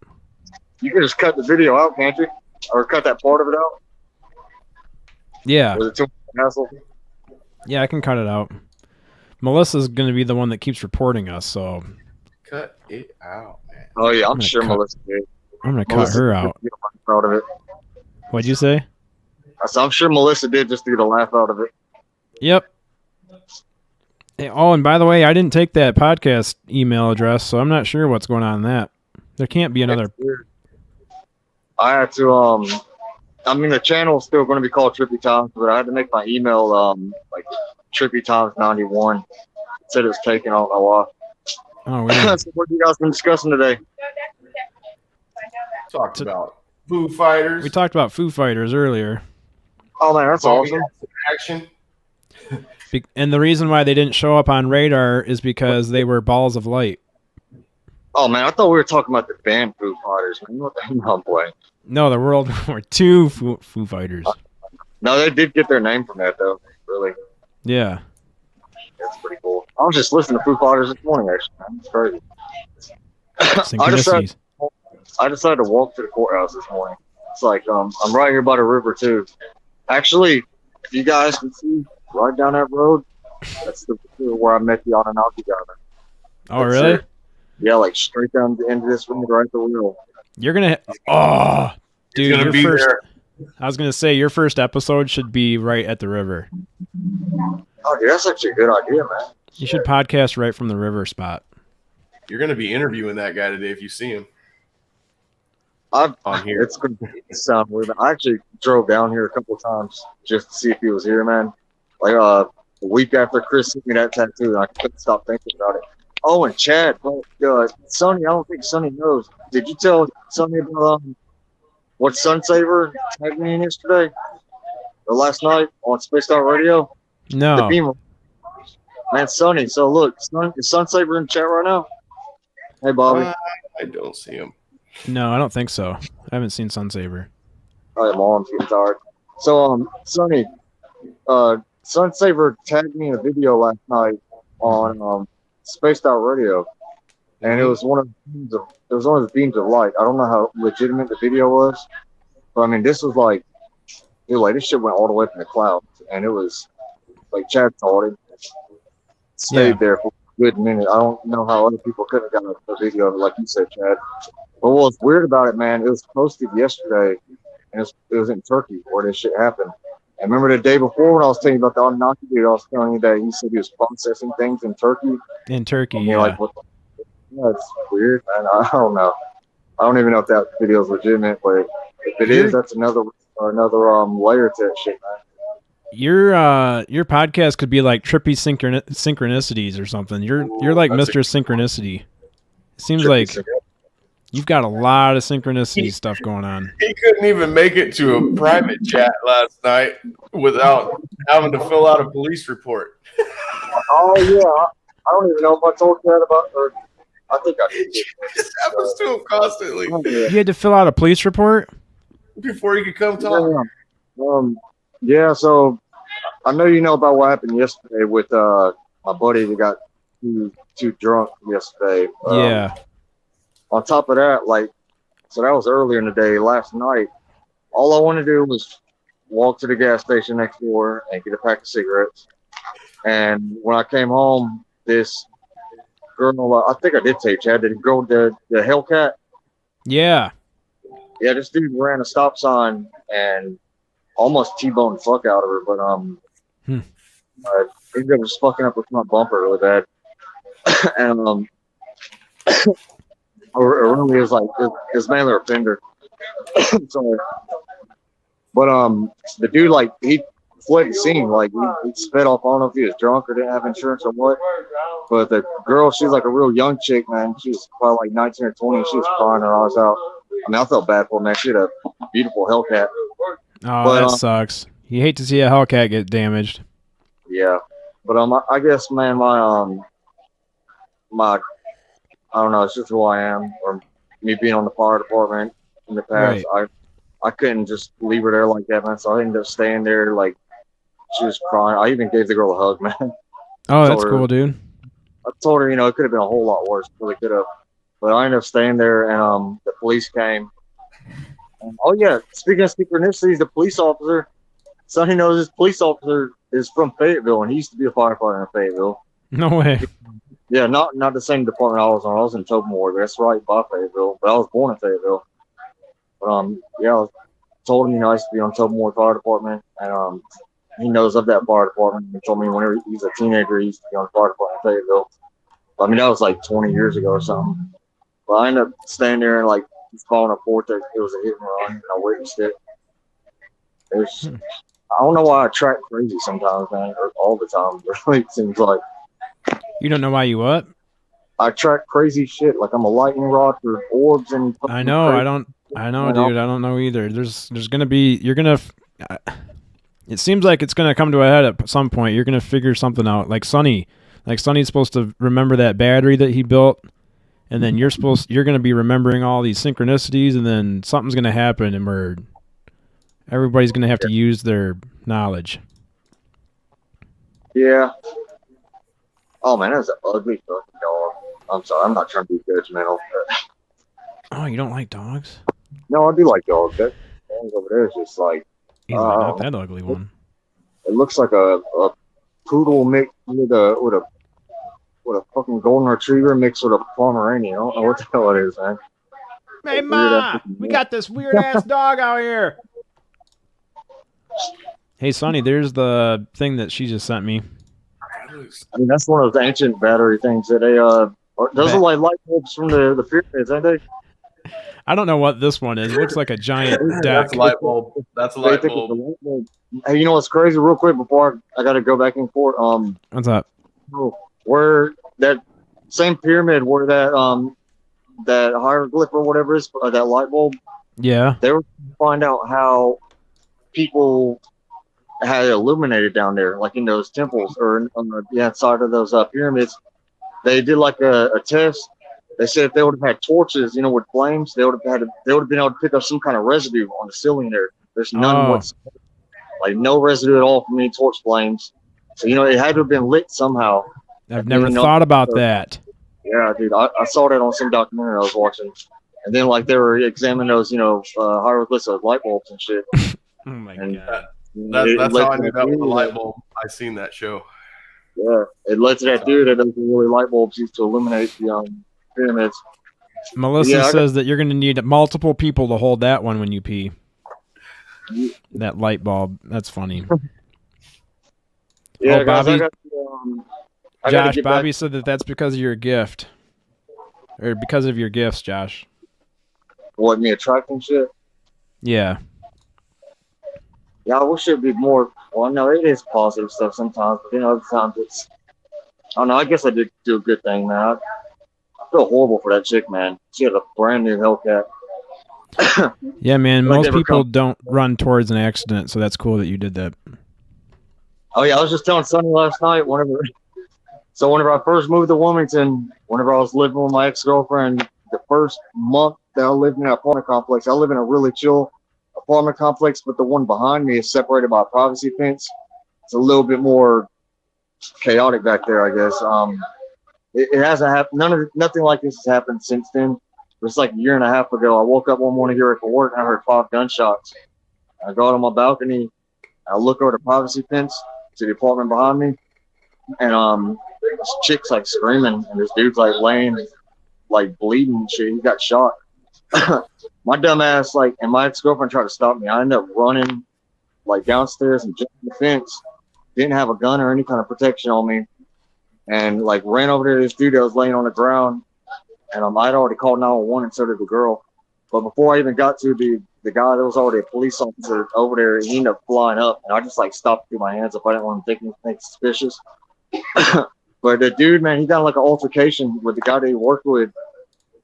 Speaker 6: You can just cut the video out, can't you? Or cut that part of it out?
Speaker 1: Yeah,
Speaker 6: Was it too much hassle?
Speaker 1: yeah, I can cut it out. Melissa's going to be the one that keeps reporting us, so
Speaker 2: Cut it out, man.
Speaker 6: Oh, yeah, I'm
Speaker 1: gonna
Speaker 6: sure
Speaker 1: cut-
Speaker 6: Melissa did.
Speaker 1: I'm going to cut
Speaker 6: Melissa
Speaker 1: her
Speaker 6: did
Speaker 1: out.
Speaker 6: get a laugh out of it.
Speaker 1: What'd you say?
Speaker 6: I said, I'm sure Melissa did just to get a laugh out of it.
Speaker 1: Yep. Hey, oh, and by the way, I didn't take that podcast email address, so I'm not sure what's going on in that. There can't be another.
Speaker 6: It's weird. I had to, I mean, the channel is still going to be called Trippy Times, but I had to make my email, like, Trippy Times 91. It said it was taken, I don't know why.
Speaker 1: Oh, weird.
Speaker 6: So what have you guys been discussing today?
Speaker 2: Talked about Foo Fighters.
Speaker 1: We talked about Foo Fighters earlier.
Speaker 6: Oh, man, that's awesome.
Speaker 2: Action.
Speaker 1: And the reason why they didn't show up on radar is because they were balls of light.
Speaker 6: Oh, man, I thought we were talking about the band Foo Fighters. Man, what the hell, boy?
Speaker 1: No, the World War II Foo Fighters.
Speaker 6: No, they did get their name from that, though. Really.
Speaker 1: Yeah.
Speaker 6: That's pretty cool. I was just listening to Foo Fighters this morning, actually, man. It's crazy.
Speaker 1: Synchronicities.
Speaker 6: I decided to walk to the courthouse this morning. It's like, I'm right here by the river, too. Actually, if you guys can see right down that road, that's the where I met the Anunnaki guy.
Speaker 1: Oh, really?
Speaker 6: Yeah, like straight down the end of this road, right the wheel.
Speaker 1: You're going to... Oh, dude,
Speaker 2: Gonna
Speaker 1: your
Speaker 2: be
Speaker 1: first...
Speaker 2: there.
Speaker 1: I was going to say, your first episode should be right at the river.
Speaker 6: Oh, dude, that's actually a good idea, man.
Speaker 1: You should podcast right from the river spot.
Speaker 2: You're gonna be interviewing that guy today if you see him
Speaker 6: On
Speaker 2: here.
Speaker 6: It's going to sound weird. I actually drove down here a couple of times just to see if he was here, man. Like a week after Chris sent me that tattoo, I couldn't stop thinking about it. Oh, and Chad, Sonny, I don't think Sonny knows. Did you tell Sonny about what Sunsaver tagged me in yesterday or last night on Spaced Out Radio? The
Speaker 1: No.
Speaker 6: Beamer. Man, Sonny. So look, is Sunsaver in the chat right now? Hey, Bobby.
Speaker 2: I don't see him.
Speaker 1: No, I don't think so. I haven't seen Sunsaver.
Speaker 6: Oh, my mom's getting tired. So, Sonny, Sunsaver tagged me in a video last night on Spaced Out Radio, and it was one of the beams of light. I don't know how legitimate the video was, but I mean, this was like, dude, like this shit went all the way from the clouds, and it was like Chad saw it, stayed there for a good minute. I don't know how other people couldn't have gotten a video of it, like you said, Chad. But what was weird about it, man, it was posted yesterday, and it was in Turkey where this shit happened. And remember the day before when I was telling you about the Anunnaki dude, I was telling you that he said he was processing things in Turkey.
Speaker 1: In Turkey,
Speaker 6: And
Speaker 1: yeah.
Speaker 6: you're like, what? Yeah, it's weird, man. I don't know. I don't even know if that video is legitimate, but if it is, that's another layer to that shit, man.
Speaker 1: Your podcast could be like Trippy Synchronicities or something. You're like
Speaker 2: that's
Speaker 1: Mr. Synchronicity. It seems
Speaker 6: Trippy
Speaker 1: like
Speaker 6: Synchronicity.
Speaker 1: you've got a lot of synchronicity stuff going on.
Speaker 2: He couldn't even make it to a private chat last night without having to fill out a police report.
Speaker 6: Oh yeah, I don't even know if I told Chad about. Or I think I did.
Speaker 2: This happens to him constantly
Speaker 1: You had to fill out a police report?
Speaker 2: before he could come talk.
Speaker 6: Yeah. So I know you know about what happened yesterday with my buddy that got too drunk yesterday.
Speaker 1: Yeah.
Speaker 6: On top of that, like, so that was earlier in the day. Last night, all I wanted to do walk to the gas station next door and get a pack of cigarettes. And when I came home, this girl, I think I did take Chad, the girl, the Hellcat.
Speaker 1: Yeah.
Speaker 6: Yeah, this dude ran a stop sign and almost T-boned the fuck out of her, but I ended up just fucking up with my bumper really bad. And it really is like it's mainly a fender. Sorry. But the dude, like, he fled the scene, like he sped off. I don't know if he was drunk or didn't have insurance or what. But the girl, she's like a real young chick, man. She was probably like 19 or 20. She was crying her eyes out. I mean, I felt bad for her, man. She had a beautiful Hellcat.
Speaker 1: Oh,
Speaker 6: But,
Speaker 1: that sucks. You hate to see a Hellcat get damaged.
Speaker 6: Yeah, but I guess, man, my I don't know, it's just who I am, or me being on the fire department in the past.
Speaker 1: Right.
Speaker 6: I couldn't just leave her there like that, man. So I ended up staying there. Like, she was crying. I even gave the girl a hug, man.
Speaker 1: Oh, that's cool, dude.
Speaker 6: I told her, it could have been a whole lot worse. Really could have. But I ended up staying there, and the police came. And, oh yeah, speaking of synchronicities, the police officer, Sonny knows this police officer is from Fayetteville, and he used to be a firefighter in Fayetteville.
Speaker 1: No way.
Speaker 6: Yeah, not the same department I was on. I was in Tobermore, but that's right by Fayetteville. But I was born in Fayetteville. But yeah, I told him, I used to be on Tobermore Fire Department, and he knows of that fire department. He told me whenever he was a teenager, he used to be on the fire department in Fayetteville. I mean, that was like 20 years ago or something. But I ended up staying there and like falling apart that it was a hit and run, and I witnessed it. I don't know why I track crazy sometimes, man, or all the time. Really, it seems like.
Speaker 1: You don't know why you what?
Speaker 6: I track crazy shit. Like I'm a lightning rod for orbs and.
Speaker 1: I know. I know, dude. I don't know either. There's gonna be. You're gonna. It seems like it's gonna come to a head at some point. You're gonna figure something out. Like Sonny. Like Sonny's supposed to remember that battery that he built, and then you're gonna be remembering all these synchronicities, and then something's gonna happen, and everybody's gonna have to use their knowledge.
Speaker 6: Yeah. Oh man, that's an ugly fucking dog. I'm sorry, I'm not trying to be judgmental. But...
Speaker 1: Oh, you don't like dogs?
Speaker 6: No, I do like dogs. That dog over there is just like.
Speaker 1: He's like, not that ugly one.
Speaker 6: It looks like a poodle mixed with a fucking golden retriever mixed with a Pomeranian. I don't know what the hell it is, man.
Speaker 1: Hey, Ma! We got this weird-ass dog out here! Hey, Sonny, there's the thing that she just sent me.
Speaker 6: I mean, that's one of those ancient battery things that they those are like light bulbs from the pyramids, aren't they?
Speaker 1: I don't know what this one is. It looks like a giant deck.
Speaker 2: That's a light bulb. That's a light bulb.
Speaker 6: Hey, you know what's crazy? Real quick before I got to go back and forth.
Speaker 1: What's up?
Speaker 6: Where that same pyramid, where that hieroglyph or whatever is, that light bulb.
Speaker 1: Yeah.
Speaker 6: They were trying to find out how people had it illuminated down there, like in those temples or on the outside of those pyramids. They did like a test. They said if they would have had torches, with flames, they would have been able to pick up some kind of residue on the ceiling there. There's none whatsoever. Like no residue at all from any torch flames. So it had to have been lit somehow.
Speaker 1: I've never thought about that.
Speaker 6: Yeah, dude, I saw that on some documentary I was watching, and then like they were examining those, hieroglyphs of light bulbs and shit.
Speaker 1: Oh my god,
Speaker 2: that's how I knew that was a light bulb. I seen that show.
Speaker 6: Yeah, it led to that dude that those really light bulbs used to illuminate the pyramids.
Speaker 1: Melissa says that you're going to need multiple people to hold that one when you pee. That light bulb. That's funny.
Speaker 6: Yeah,
Speaker 1: Bobby.
Speaker 6: Josh,
Speaker 1: Bobby said that's because of your gift. Or because of your gifts, Josh.
Speaker 6: What, me attracting shit?
Speaker 1: Yeah.
Speaker 6: Yeah, I wish it'd be more. Well, no, it is positive stuff sometimes, but other times it's. I don't know. I guess I did do a good thing, man. I feel horrible for that chick, man. She had a brand new Hellcat.
Speaker 1: Yeah, man. Most people don't run towards an accident, so that's cool that you did that.
Speaker 6: Oh yeah, I was just telling Sonny last night. Whenever I first moved to Wilmington, whenever I was living with my ex-girlfriend, the first month that I lived in an apartment complex, I live in a really chill apartment complex, but the one behind me is separated by a privacy fence. It's a little bit more chaotic back there, I guess. It hasn't happened. Nothing like this has happened since then. It was like a year and a half ago. I woke up one morning here at work and I heard 5 gunshots. I got on my balcony I look over the privacy fence to the apartment behind me, and this chick's like screaming, and this dude's like laying, like bleeding and shit. He got shot. My dumb ass, like, and my ex-girlfriend tried to stop me. I ended up running like downstairs and jumping the fence. Didn't have a gun or any kind of protection on me, and like ran over there to this dude that was laying on the ground. And I'd already called 911, and so did the girl. But before I even got to the guy, there was already a police officer over there, and he ended up flying up. And I just like stopped, threw my hands up. I didn't want him to think anything suspicious. But the dude, man, he got like an altercation with the guy that he worked with.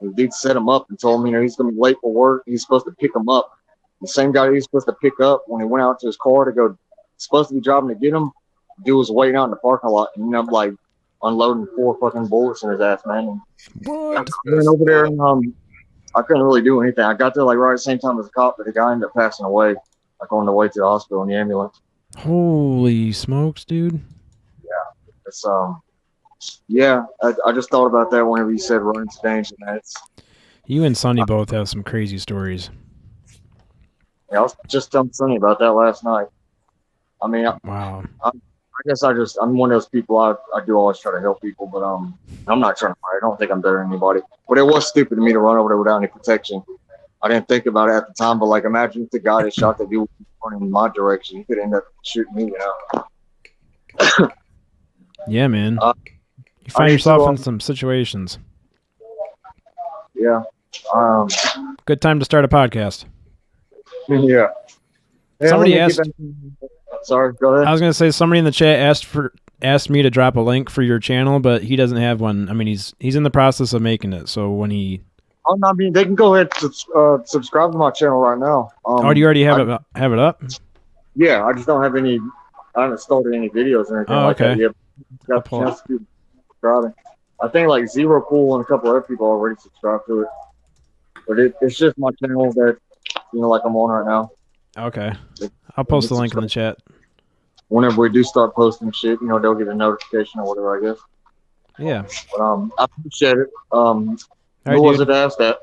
Speaker 6: The dude set him up and told him, you know, he's gonna be late for work. He's supposed to pick him up. The same guy that he's supposed to pick up, when he went out to his car to go, supposed to be driving to get him, the dude was waiting out in the parking lot and ended up like unloading 4 fucking bullets in his ass, man.
Speaker 1: What?
Speaker 6: I went over there and I couldn't really do anything. I got there like right at the same time as the cop, but the guy ended up passing away, like on the way to the hospital in the ambulance.
Speaker 1: Holy smokes, dude.
Speaker 6: It's yeah, I just thought about that whenever you said running to danger, man.
Speaker 1: You and Sonny both have some crazy stories.
Speaker 6: Yeah, I was just telling Sonny about that last night. I mean,
Speaker 1: Wow.
Speaker 6: I guess I'm one of those people. I do always try to help people, but I'm not trying to fight. I don't think I'm better than anybody. But it was stupid of me to run over there without any protection. I didn't think about it at the time, but like imagine if the guy that shot the dude was running in my direction, he could end up shooting me, you know.
Speaker 1: Yeah, man. You
Speaker 6: I
Speaker 1: find
Speaker 6: need
Speaker 1: yourself
Speaker 6: to,
Speaker 1: in some situations.
Speaker 6: Yeah.
Speaker 1: Good time to start a podcast.
Speaker 6: Yeah. Hey,
Speaker 1: Somebody
Speaker 6: let me get
Speaker 1: asked.
Speaker 6: back- Sorry, go ahead.
Speaker 1: I was gonna say somebody in the chat asked me to drop a link for your channel, but he doesn't have one. I mean, he's in the process of making it. So when he
Speaker 6: I mean, they can go ahead and subscribe to my channel right now.
Speaker 1: do you already have it up?
Speaker 6: Yeah, I just don't have any. I haven't started any videos or anything
Speaker 1: Oh,
Speaker 6: like
Speaker 1: okay.
Speaker 6: that yet.
Speaker 1: I'll
Speaker 6: Got the
Speaker 1: pull it.
Speaker 6: chance to subscribe. I think like Zero Pool and a couple other people already subscribed to it. But it's just my channel that, you know, like I'm on right now.
Speaker 1: Okay. I'll post the link in the chat.
Speaker 6: Whenever we do start posting shit, you know, they'll get a notification or whatever, I guess.
Speaker 1: Yeah.
Speaker 6: But I appreciate it.
Speaker 1: All right,
Speaker 6: Who was
Speaker 1: dude.
Speaker 6: it that asked that?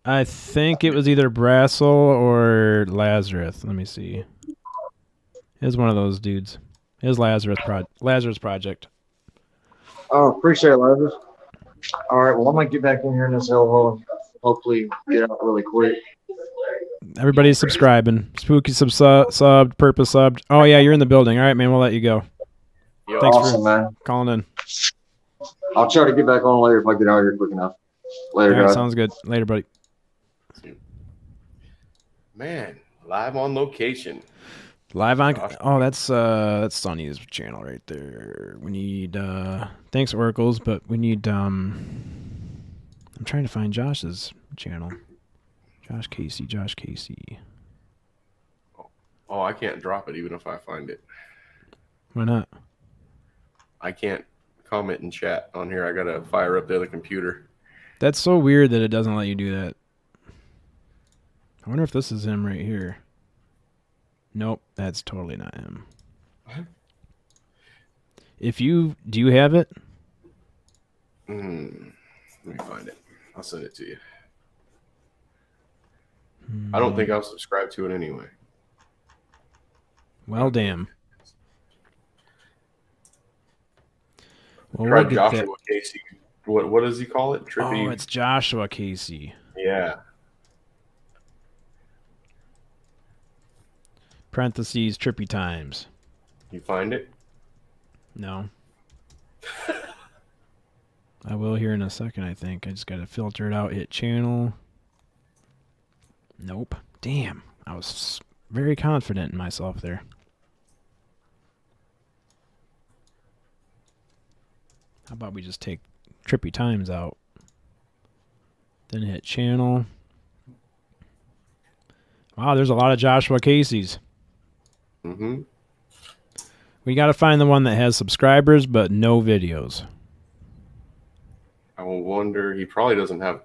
Speaker 1: I think it was either Brassel or Lazarus. Let me see. It was one of those dudes. It was Lazarus Project.
Speaker 6: Oh, appreciate it, Lazarus. All right, well, I'm gonna get back in here in this hellhole and hopefully get out really quick.
Speaker 1: Everybody's subscribing. Spooky subbed, Purpose subbed. Oh yeah, you're in the building. All right, man. We'll let you go.
Speaker 2: Yo,
Speaker 1: Thanks
Speaker 6: Awesome,
Speaker 1: for
Speaker 6: man.
Speaker 1: calling in.
Speaker 6: I'll try to get back on later if I get out of here quick enough. Later,
Speaker 1: All right,
Speaker 6: guys.
Speaker 1: sounds good. Later, buddy.
Speaker 2: man, live on location.
Speaker 1: Live on.
Speaker 2: Gosh.
Speaker 1: Oh, that's Sonny's channel right there. We need. Thanks, Oracles, but we need. I'm trying to find Josh's channel. Josh Casey.
Speaker 2: Oh, I can't drop it even if I find it.
Speaker 1: Why not?
Speaker 2: I can't comment and chat on here. I gotta fire up the other computer.
Speaker 1: That's so weird that it doesn't let you do that. I wonder if this is him right here. Nope, that's totally not him. Do you have it?
Speaker 2: Let me find it. I'll send it to you. I don't think I'll subscribe to it anyway.
Speaker 1: Well, damn. Well,
Speaker 2: Try
Speaker 1: we'll get
Speaker 2: Joshua
Speaker 1: that.
Speaker 2: Casey. What does he call it? Trippy.
Speaker 1: Oh, it's Joshua Casey.
Speaker 2: Yeah.
Speaker 1: Parentheses, trippy times.
Speaker 2: You find it?
Speaker 1: No. I will here in a second, I think. I just got to filter it out, hit channel. Nope. Damn. I was very confident in myself there. How about we just take trippy times out? Then hit channel. Wow, there's a lot of Joshua Casey's.
Speaker 2: Mm-hmm.
Speaker 1: We got to find the one that has subscribers but no videos.
Speaker 2: I will wonder. He probably doesn't have,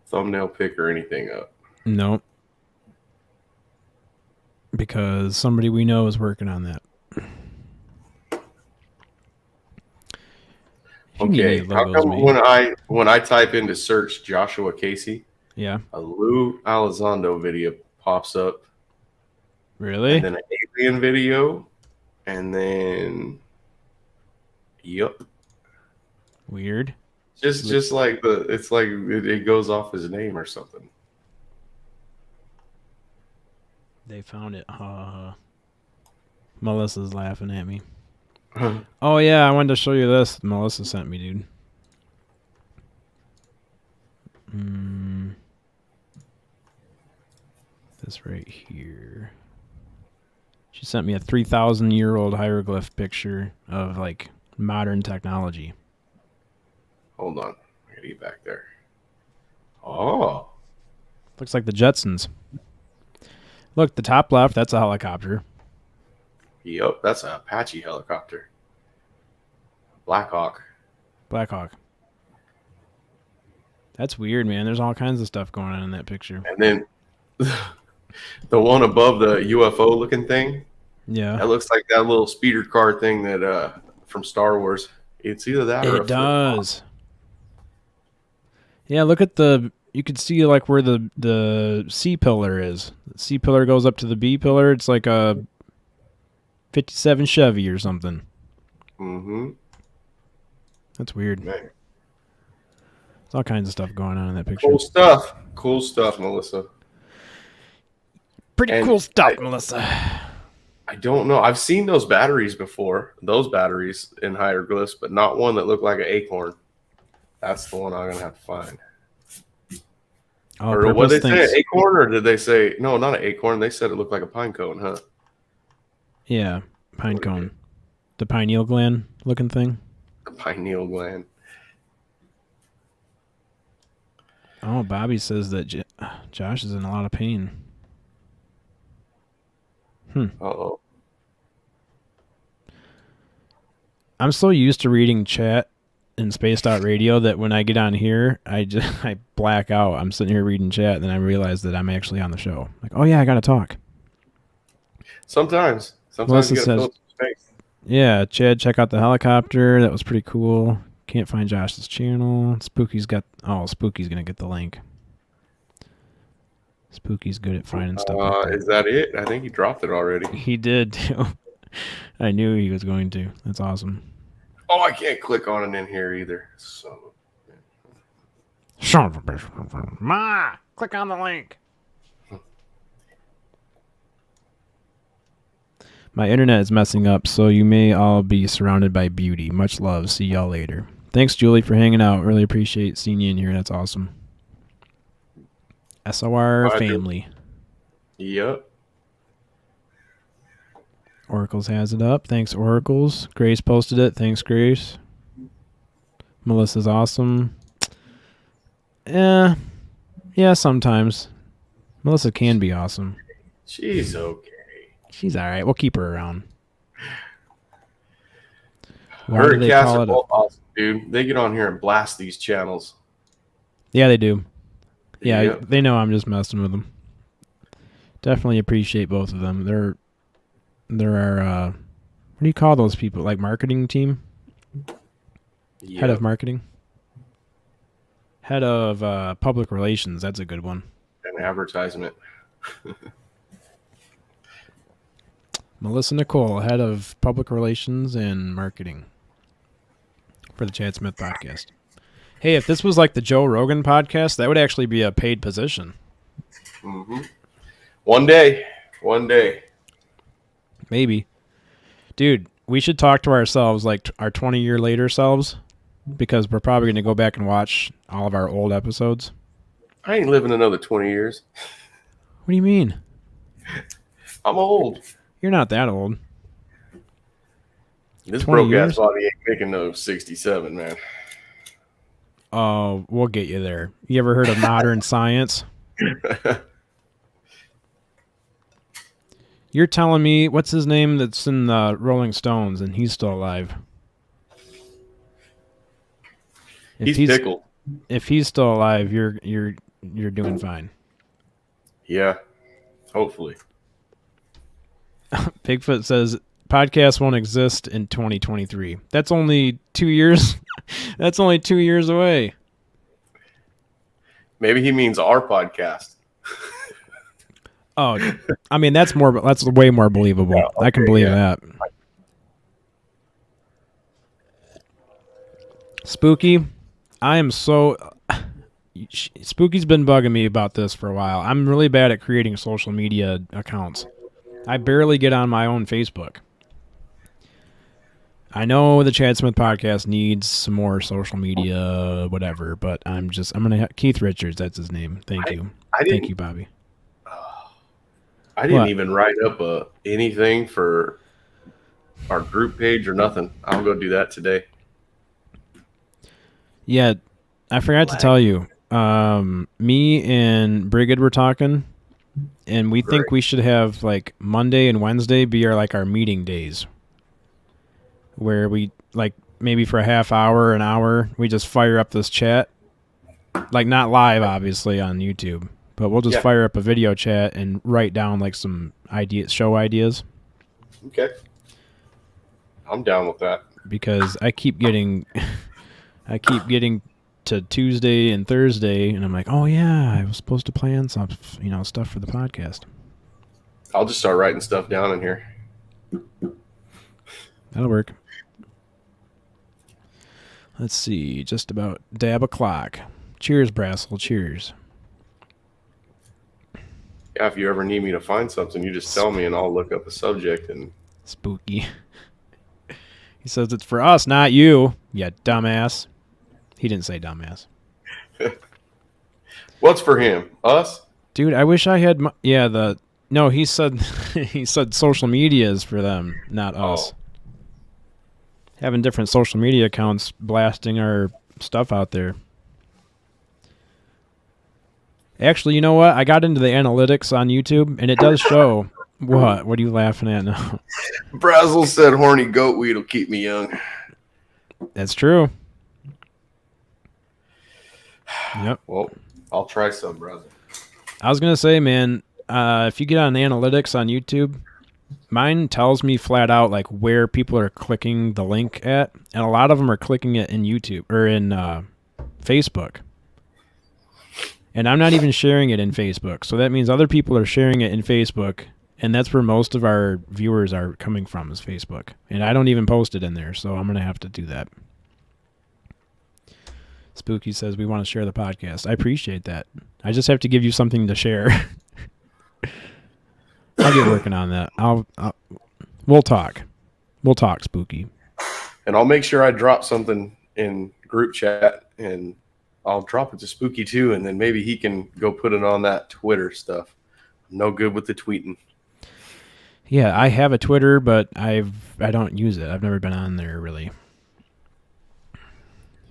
Speaker 2: thumbnail pic or anything up.
Speaker 1: Nope. Because somebody we know is working on that.
Speaker 2: Okay. How come when I type into search Joshua Casey,
Speaker 1: Yeah.
Speaker 2: a Lou Elizondo video pops up,
Speaker 1: Really?
Speaker 2: and then an alien video, and then yep,
Speaker 1: Weird.
Speaker 2: just like it's like it goes off his name or something.
Speaker 1: They found it. Melissa's laughing at me. Oh yeah, I wanted to show you this. Melissa sent me, dude. This right here. She sent me a 3,000-year-old hieroglyph picture of like modern technology.
Speaker 2: Hold on, I gotta get back there. Oh,
Speaker 1: Looks like the Jetsons. Look, the top left, that's a helicopter.
Speaker 2: yep, that's an Apache helicopter. Blackhawk.
Speaker 1: Blackhawk. That's weird, man. There's all kinds of stuff going on in that picture.
Speaker 2: And then the one above the UFO looking thing,
Speaker 1: Yeah.
Speaker 2: that looks like that little speeder car thing that from Star Wars. It's either that or
Speaker 1: It does. Yeah, look at you can see like where the C pillar is. The C pillar goes up to the B pillar. It's like a 57 Chevy or something.
Speaker 2: Mm-hmm.
Speaker 1: That's weird.
Speaker 2: Man.
Speaker 1: There's all kinds of stuff going on in that picture.
Speaker 2: Cool stuff, Melissa.
Speaker 1: Pretty
Speaker 2: And
Speaker 1: cool stuff, Melissa.
Speaker 2: I don't know. I've seen those batteries before, those batteries in hieroglyphs, but not one that looked like an acorn. That's the one I'm going to have to find.
Speaker 1: Oh,
Speaker 2: Or what did they
Speaker 1: thinks-
Speaker 2: say, an acorn, or did they say, no, not an acorn. They said it looked like a pine cone, huh?
Speaker 1: Yeah, pine cone. The pineal gland looking thing.
Speaker 2: The pineal gland.
Speaker 1: Oh, Bobby says that Josh is in a lot of pain.
Speaker 2: Uh-oh.
Speaker 1: I'm so used to reading chat in Spaced Out Radio that when I get on here, I black out. I'm sitting here reading chat, and then I realize that I'm actually on the show. Like, oh yeah, I gotta talk.
Speaker 2: Sometimes
Speaker 1: Melissa
Speaker 2: you gotta
Speaker 1: says-
Speaker 2: fill up some space.
Speaker 1: Yeah, Chad, check out the helicopter. That was pretty cool. Can't find Josh's channel. Spooky's gonna get the link. Spooky's good at finding stuff like that.
Speaker 2: Is that it? I think he dropped it already.
Speaker 1: He did too. I knew he was going to. That's awesome.
Speaker 2: Oh, I can't click on it in here either. So
Speaker 1: Son of a bitch. Ma, click on the link. My internet is messing up, so you may all be surrounded by beauty. Much love. See y'all later. Thanks, Julie, for hanging out. Really appreciate seeing you in here. That's awesome. SOR
Speaker 2: I do.
Speaker 1: family.
Speaker 2: yep.
Speaker 1: Oracles has it up. Thanks, Oracles. Grace posted it. Thanks, Grace. Melissa's awesome. Yeah, sometimes. Melissa can be awesome.
Speaker 2: She's okay.
Speaker 1: She's all right. We'll keep her around. Why
Speaker 2: Her
Speaker 1: do
Speaker 2: and
Speaker 1: they
Speaker 2: Cass
Speaker 1: call
Speaker 2: are
Speaker 1: it?
Speaker 2: both awesome, dude. They get on here and blast these channels.
Speaker 1: Yeah, they do. Yeah,
Speaker 2: Yep.
Speaker 1: they know I'm just messing with them. Definitely appreciate both of them. They're our what do you call those people? Like marketing team? Head of marketing? Head of public relations. That's a good one.
Speaker 2: An advertisement.
Speaker 1: Melissa Nicole, head of public relations and marketing for the Chad Smith podcast. Hey, if this was like the Joe Rogan podcast, that would actually be a paid position.
Speaker 2: Mm-hmm. One day.
Speaker 1: Maybe. Dude, we should talk to ourselves like our 20-year later selves because we're probably going to go back and watch all of our old episodes.
Speaker 2: I ain't living another 20 years.
Speaker 1: What do you mean?
Speaker 2: I'm old.
Speaker 1: You're not that old.
Speaker 2: This
Speaker 1: 20
Speaker 2: broke ass
Speaker 1: years?
Speaker 2: body ain't making no 67, man.
Speaker 1: Oh, we'll get you there. You ever heard of modern science? You're telling me, what's his name that's in the Rolling Stones and he's still alive?
Speaker 2: He's pickled.
Speaker 1: If he's still alive, you're doing fine.
Speaker 2: Yeah. Hopefully.
Speaker 1: Bigfoot says podcast won't exist in 2023. That's only 2 years. That's only 2 years away.
Speaker 2: Maybe he means our podcast.
Speaker 1: Oh, I mean that's way more believable.
Speaker 2: Yeah,
Speaker 1: I can
Speaker 2: okay,
Speaker 1: believe
Speaker 2: yeah.
Speaker 1: that. Spooky, I am so. Spooky's been bugging me about this for a while. I'm really bad at creating social media accounts. I barely get on my own Facebook. I know the Chad Smith podcast needs some more social media, whatever, but I'm gonna Keith Richards. That's his name. Thank you,
Speaker 2: I
Speaker 1: thank
Speaker 2: didn't.
Speaker 1: you, Bobby.
Speaker 2: I didn't
Speaker 1: What?
Speaker 2: even write up anything for our group page or nothing. I'll go do that today.
Speaker 1: Yeah, I forgot to tell you. Me and Brigid were talking, and we think
Speaker 2: Great.
Speaker 1: we should have like Monday and Wednesday be our meeting days, where we like maybe for a half hour, an hour, we just fire up this chat, like not live, obviously on YouTube, but we'll just
Speaker 2: Yeah.
Speaker 1: fire up a video chat and write down like some show ideas.
Speaker 2: Okay. I'm down with that.
Speaker 1: Because I keep getting to Tuesday and Thursday, and I'm like, oh yeah, I was supposed to plan some, stuff for the podcast.
Speaker 2: I'll just start writing stuff down in here.
Speaker 1: That'll work. Let's see, just about dab o'clock. Cheers, Brassel. Cheers.
Speaker 2: Yeah, if you ever need me to find something, you just tell me and I'll look up a subject and
Speaker 1: Spooky. He says it's for us, not you, you dumbass. He didn't say dumbass.
Speaker 2: what's for him? Us?
Speaker 1: Dude, I wish I had no, he said he said social media is for them, not us.
Speaker 2: Oh.
Speaker 1: Having different social media accounts blasting our stuff out there. Actually, you know what? I got into the analytics on YouTube, and it does show. What? What are you laughing at now?
Speaker 2: Brazel said horny goat weed will keep me young.
Speaker 1: That's true. Yep.
Speaker 2: Well, I'll try some, Brazel.
Speaker 1: I was going to say, man, if you get on analytics on YouTube, mine tells me flat out like where people are clicking the link at, and a lot of them are clicking it in YouTube or in Facebook. And I'm not even sharing it in Facebook. So that means other people are sharing it in Facebook, and that's where most of our viewers are coming from is Facebook. And I don't even post it in there, so I'm going to have to do that. Spooky says we want to share the podcast. I appreciate that. I just have to give you something to share. I'll get working on that. We'll talk. We'll talk, Spooky.
Speaker 2: And I'll make sure I drop something in group chat and I'll drop it to Spooky too, and then maybe he can go put it on that Twitter stuff. I'm no good with the tweeting.
Speaker 1: Yeah, I have a Twitter, but I don't use it. I've never been on there really.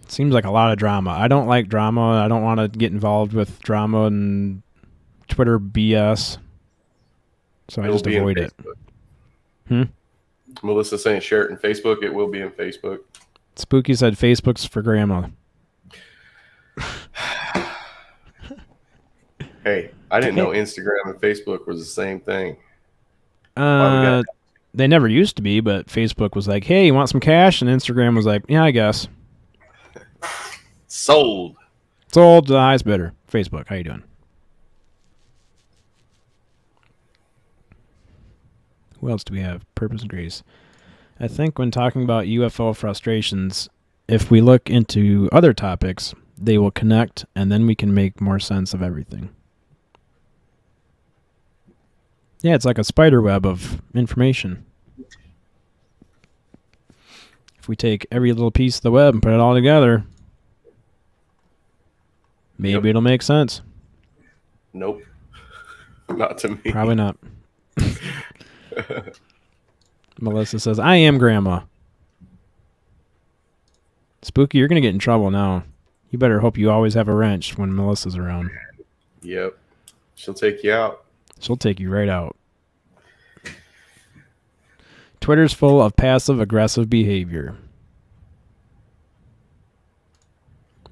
Speaker 1: It seems like a lot of drama. I don't like drama. I don't want to get involved with drama and Twitter BS. So I just avoid it.
Speaker 2: Melissa saying share it in Facebook. It will be in Facebook.
Speaker 1: Spooky said Facebook's for grandma.
Speaker 2: Hey, I didn't know Instagram and Facebook was the same thing.
Speaker 1: They never used to be, but Facebook was like, hey, you want some cash? And Instagram was like, yeah, I guess.
Speaker 2: Sold.
Speaker 1: Sold to the highest bidder. Facebook, how you doing? Who else do we have? Purpose and Grace. I think when talking about UFO frustrations, if we look into other topics, they will connect, and then we can make more sense of everything. Yeah, it's like a spider web of information. If we take every little piece of the web and put it all together, maybe it'll make sense.
Speaker 2: Nope. Not to me.
Speaker 1: Probably not. Melissa says, I am grandma. Spooky, you're going to get in trouble now. You better hope you always have a wrench when Melissa's around.
Speaker 2: Yep. She'll take you out.
Speaker 1: She'll take you right out. Twitter's full of passive-aggressive behavior.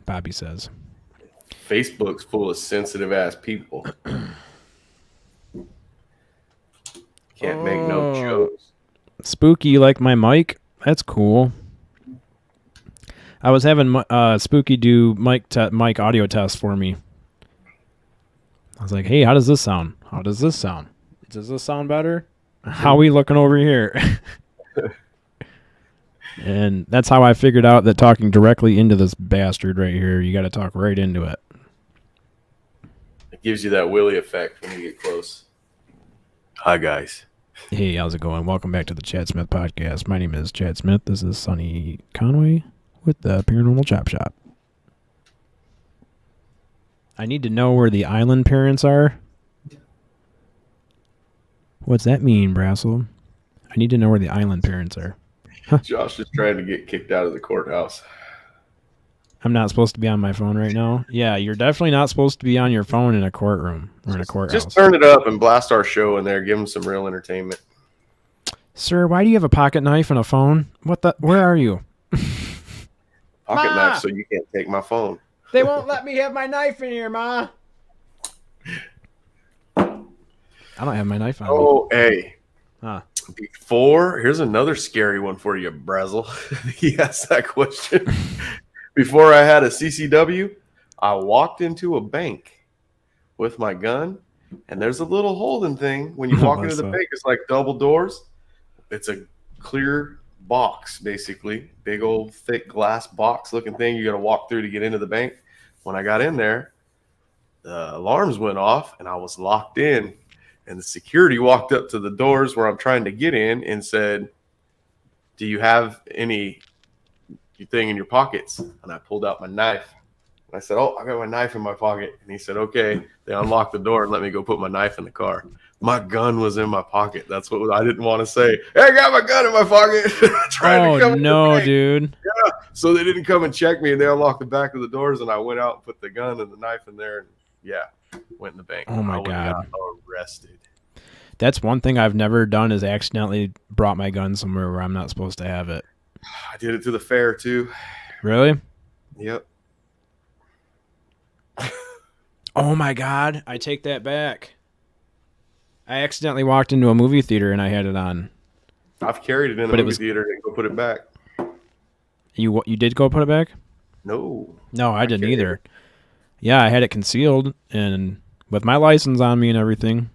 Speaker 1: Bobby says.
Speaker 2: Facebook's full of sensitive-ass people. Can't make no jokes.
Speaker 1: Spooky, you like my mic? That's cool. I was having Spooky do mic audio test for me. I was like, hey, how does this sound? How does this sound? Does this sound better? How are we looking over here? And that's how I figured out that talking directly into this bastard right here, you got to talk right into it.
Speaker 2: It gives you that Willy effect when you get close. Hi, guys.
Speaker 1: Hey, how's it going? Welcome back to the Chad Smith Podcast. My name is Chad Smith. This is Sonny Conway with the Paranormal Chop Shop. I need to know where the island parents are. What's that mean, Brassel? I need to know where the island parents are.
Speaker 2: Josh is trying to get kicked out of the courthouse.
Speaker 1: I'm not supposed to be on my phone right now. Yeah, you're definitely not supposed to be on your phone in a courtroom or in a courthouse.
Speaker 2: Just turn it up and blast our show in there. Give them some real entertainment.
Speaker 1: Sir, why do you have a pocket knife and a phone? What the? Where are you?
Speaker 2: Pocket knife so you can't take my phone.
Speaker 1: They won't let me have my knife in here, Ma. I don't have my knife on me.
Speaker 2: Oh, hey.
Speaker 1: Huh.
Speaker 2: Here's another scary one for you, Brazel. He asked that question. Before I had a CCW, I walked into a bank with my gun, and there's a little holding thing. When you walk into the bank, it's like double doors. It's a clear box, basically. Big old thick glass box looking thing you got to walk through to get into the bank. When I got in there, the alarms went off, and I was locked in. And the security walked up to the doors where I'm trying to get in and said, do you have anything in your pockets? And I pulled out my knife. And I said, oh, I got my knife in my pocket. And he said, okay. They unlocked the door and let me go put my knife in the car. My gun was in my pocket. That's what I didn't want to say. Hey, I got my gun in my pocket.
Speaker 1: Oh, no, dude.
Speaker 2: Yeah. So they didn't come and check me, and they unlocked the back of the doors, and I went out and put the gun and the knife in there. And yeah, went in the bank.
Speaker 1: Oh, my
Speaker 2: I
Speaker 1: God.
Speaker 2: got arrested.
Speaker 1: That's one thing I've never done is accidentally brought my gun somewhere where I'm not supposed to have it.
Speaker 2: I did it to the fair, too.
Speaker 1: Really?
Speaker 2: Yep.
Speaker 1: Oh, my God. I take that back. I accidentally walked into a movie theater and I had it on.
Speaker 2: I've carried it in a movie theater and go put it back.
Speaker 1: You did go put it back?
Speaker 2: No.
Speaker 1: No, I didn't either. Yeah, I had it concealed and with my license on me and everything,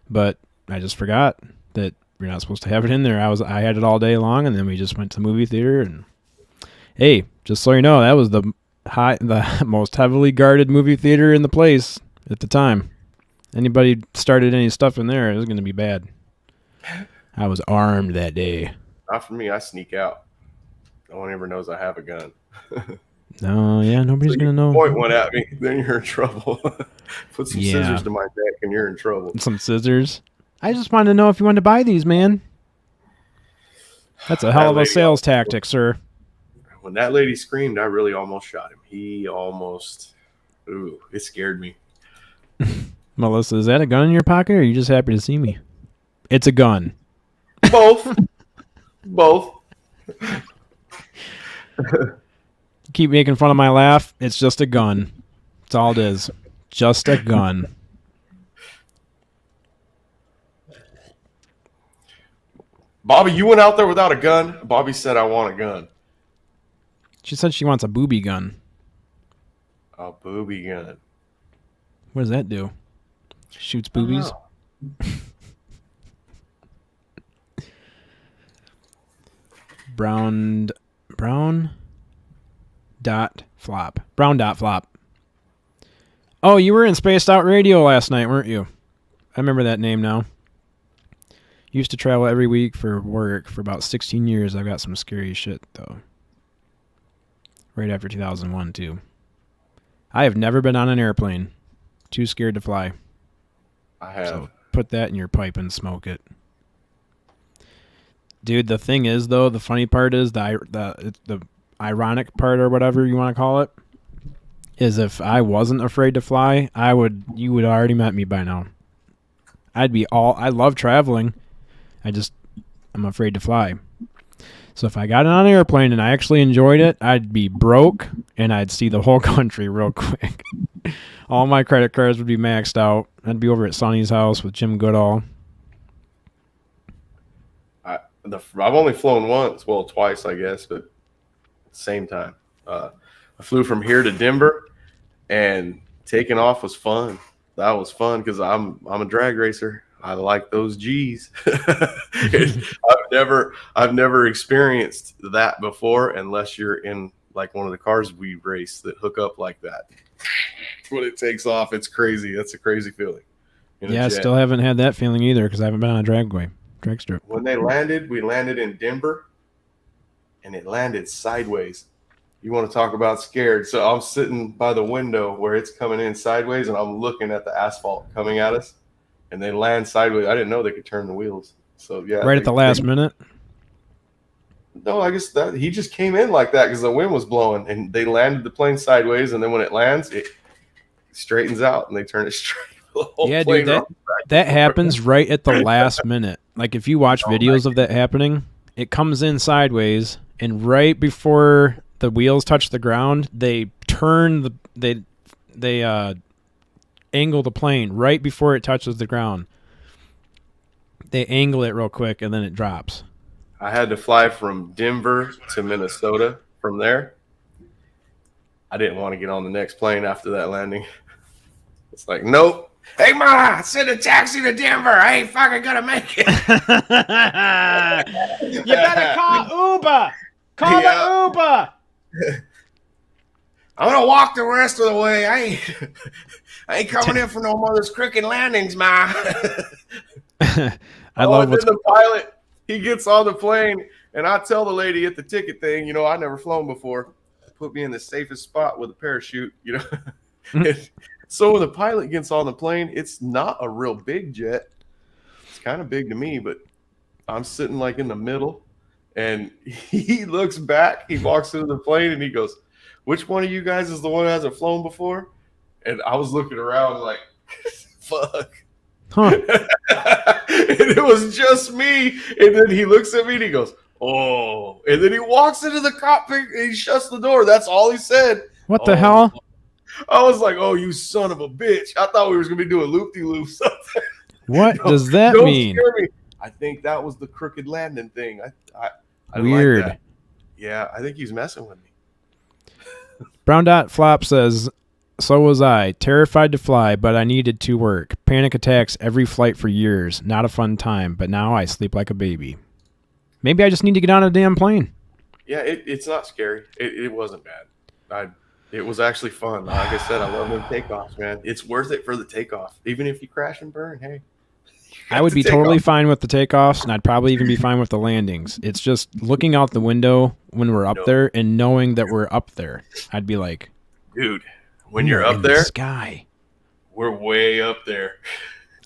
Speaker 1: but I just forgot that you're not supposed to have it in there. I had it all day long, and then we just went to the movie theater. And hey, just so you know, that was the most heavily guarded movie theater in the place at the time. Anybody started any stuff in there, it was going to be bad. I was armed that day.
Speaker 2: Not for me. I sneak out. No one ever knows I have a gun.
Speaker 1: No, yeah, nobody's going to know.
Speaker 2: Point one at me, then you're in trouble. Put some scissors to my neck, and you're in trouble.
Speaker 1: Some scissors? I just wanted to know if you wanted to buy these, man. That's a hell of a sales tactic, sir.
Speaker 2: When that lady screamed, I really almost shot him. It scared me.
Speaker 1: Melissa, is that a gun in your pocket, or are you just happy to see me? It's a gun.
Speaker 2: Both. Both.
Speaker 1: Keep making fun of my laugh. It's just a gun. That's all it is. Just a gun.
Speaker 2: Bobby, you went out there without a gun? Bobby said, I want a gun.
Speaker 1: She said she wants a booby gun.
Speaker 2: A booby gun.
Speaker 1: What does that do? Shoots boobies? Brown dot flop. Brown dot flop. Oh, you were in Spaced Out Radio last night, weren't you? I remember that name now. Used to travel every week for work for about 16 years. I've got some scary shit, though. Right after 2001, too. I have never been on an airplane. Too scared to fly.
Speaker 2: I have.
Speaker 1: So put that in your pipe and smoke it. Dude, the thing is, though, the funny part is, the ironic part or whatever you want to call it, is if I wasn't afraid to fly, you would already met me by now. I love traveling. I'm afraid to fly. So if I got on an airplane and I actually enjoyed it, I'd be broke and I'd see the whole country real quick. All my credit cards would be maxed out. I'd be over at Sonny's house with Jim Goodall.
Speaker 2: I've only flown once, well, twice, I guess, but same time. I flew from here to Denver, and taking off was fun. that was fun because I'm a drag racer. I like those G's. I've never experienced that before unless you're in like one of the cars we race that hook up like that. When it takes off, it's crazy. That's a crazy feeling.
Speaker 1: Yeah, I still haven't had that feeling either because I haven't been on a drag strip.
Speaker 2: When we landed in Denver, and it landed sideways. You want to talk about scared? So I'm sitting by the window where it's coming in sideways, and I'm looking at the asphalt coming at us, and they land sideways. I didn't know they could turn the wheels. So yeah,
Speaker 1: right at the last minute.
Speaker 2: No, I guess that he just came in like that because the wind was blowing, and they landed the plane sideways, and then when it lands, it straightens out, and they turn it straight.
Speaker 1: Yeah, dude, that happens right at the last minute. Like if you watch videos of that happening, it comes in sideways, and right before the wheels touch the ground, they turn they angle the plane right before it touches the ground. They angle it real quick, and then it drops.
Speaker 2: I had to fly from Denver to Minnesota from there. I didn't want to get on the next plane after that landing. It's like, nope. Hey, Ma, send a taxi to Denver. I ain't fucking gonna make it.
Speaker 1: You better call Uber. Call the Uber.
Speaker 2: I'm gonna walk the rest of the way. I ain't coming in for no mother's crooked landings, Ma.
Speaker 1: I love what's
Speaker 2: the pilot. He gets on the plane, and I tell the lady at the ticket thing, you know, I've never flown before. Put me in the safest spot with a parachute, you know. So when the pilot gets on the plane, it's not a real big jet. It's kind of big to me, but I'm sitting like in the middle, and he looks back. He walks into the plane, and he goes, "Which one of you guys is the one who hasn't flown before?" And I was looking around like, "Fuck."
Speaker 1: Huh.
Speaker 2: And it was just me. And then he looks at me and he goes, "Oh." And then he walks into the cockpit and he shuts the door. That's all he said.
Speaker 1: What the hell?
Speaker 2: I was like, "Oh, you son of a bitch." I thought we were going to be doing loop-de-loop something.
Speaker 1: What does that mean?
Speaker 2: Scare me. I think that was the crooked landing thing. I
Speaker 1: Weird.
Speaker 2: Like that. Yeah, I think he's messing with me.
Speaker 1: Brown Dot Flop says, so was I. Terrified to fly, but I needed to work. Panic attacks every flight for years. Not a fun time, but now I sleep like a baby. Maybe I just need to get on a damn plane.
Speaker 2: Yeah, it's not scary. It wasn't bad. It was actually fun. Like I said, I love them takeoffs, man. It's worth it for the takeoff. Even if you crash and burn, hey.
Speaker 1: I would be totally fine with the takeoffs, and I'd probably even be fine with the landings. It's just looking out the window when we're up there and knowing that we're up there. I'd be like,
Speaker 2: dude, when you're up there,
Speaker 1: the sky.
Speaker 2: We're way up there.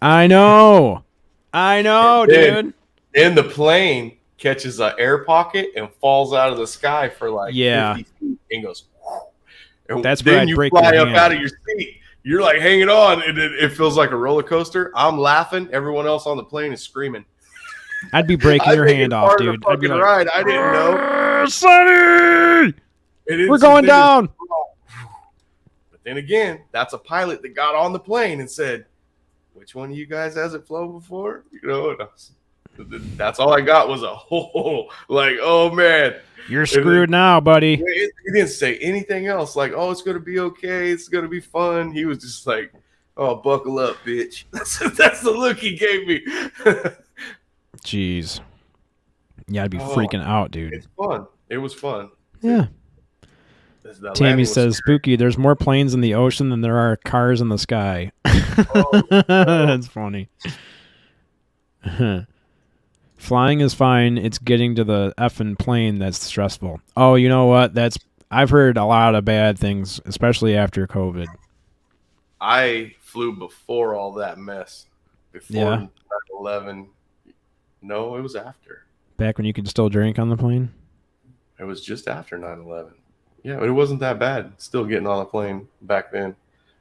Speaker 1: I know, dude.
Speaker 2: And the plane catches an air pocket and falls out of the sky for like 50 feet and goes. And
Speaker 1: that's
Speaker 2: then
Speaker 1: where I'd
Speaker 2: you
Speaker 1: break
Speaker 2: fly
Speaker 1: your
Speaker 2: up
Speaker 1: hand.
Speaker 2: out of your seat. You're like hanging on, and it feels like a roller coaster. I'm laughing. Everyone else on the plane is screaming.
Speaker 1: I'd be breaking your hand off, dude. I'd be like,
Speaker 2: ride. I didn't know.
Speaker 1: Sonny! We're going down.
Speaker 2: But then again, that's a pilot that got on the plane and said, "Which one of you guys hasn't flown before?" You know, that's all I got was a whole like, "Oh man,
Speaker 1: you're screwed now, buddy."
Speaker 2: He didn't say anything else. Like, "Oh, it's gonna be okay. It's gonna be fun." He was just like, "Oh, buckle up, bitch." That's the look he gave me.
Speaker 1: Jeez. Yeah, I'd be freaking out, dude.
Speaker 2: It's fun. It was fun.
Speaker 1: Yeah. Tammy says, "Spooky, there's more planes in the ocean than there are cars in the sky." That's funny. Flying is fine. It's getting to the effing plane that's stressful. Oh, you know what? I've heard a lot of bad things, especially after COVID.
Speaker 2: I flew before all that mess. Before 9/11. No, it was after.
Speaker 1: Back when you could still drink on the plane?
Speaker 2: It was just after 9/11. Yeah, it wasn't that bad. Still getting on a plane back then.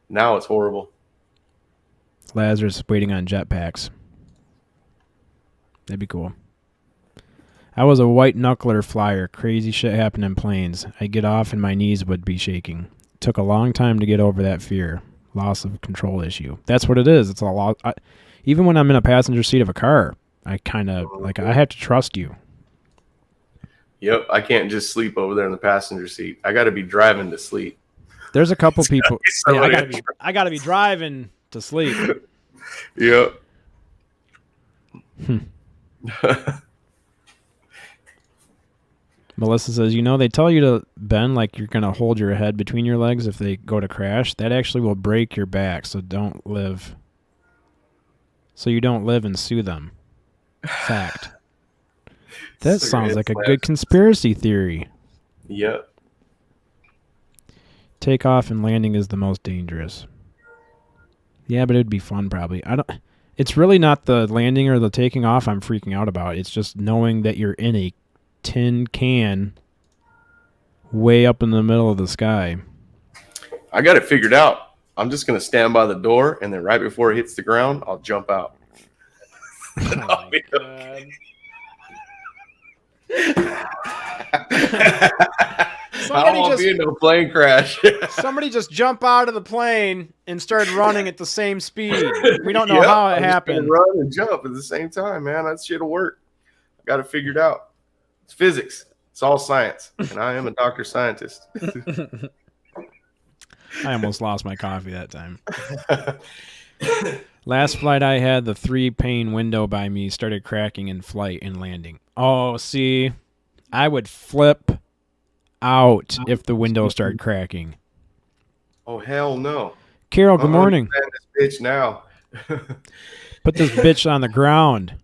Speaker 2: Now it's horrible.
Speaker 1: Lazarus waiting on jetpacks. That'd be cool. I was a white knuckler flyer. Crazy shit happened in planes. I'd get off and my knees would be shaking. It took a long time to get over that fear. Loss of control issue. That's what it is. It's a lot. Even when I'm in a passenger seat of a car, I kind of I have to trust you.
Speaker 2: Yep, I can't just sleep over there in the passenger seat. I got to be driving to sleep.
Speaker 1: There's a couple people. I gotta be driving to sleep.
Speaker 2: Yep.
Speaker 1: Melissa says, they tell you to bend like you're going to hold your head between your legs if they go to crash. That actually will break your back, so you don't live and sue them. Fact. That sounds like a good conspiracy theory.
Speaker 2: Yep.
Speaker 1: Takeoff and landing is the most dangerous. Yeah, but it would be fun probably. It's really not the landing or the taking off I'm freaking out about. It's just knowing that you're in a tin can way up in the middle of the sky.
Speaker 2: I got it figured out. I'm just going to stand by the door, and then right before it hits the ground, I'll jump out. I'll be okay. I won't be in no plane crash.
Speaker 1: Somebody just jump out of the plane and start running at the same speed. We don't know how it happened.
Speaker 2: Run and jump at the same time, man. That shit'll work. I got it figured out. It's physics. It's all science, and I am a doctor scientist.
Speaker 1: I almost lost my coffee that time. Last flight I had, the 3-pane window by me started cracking in flight and landing. Oh, see, I would flip out if the window started cracking.
Speaker 2: Oh, hell no.
Speaker 1: Carol, good morning.
Speaker 2: This bitch now.
Speaker 1: Put this bitch on the ground.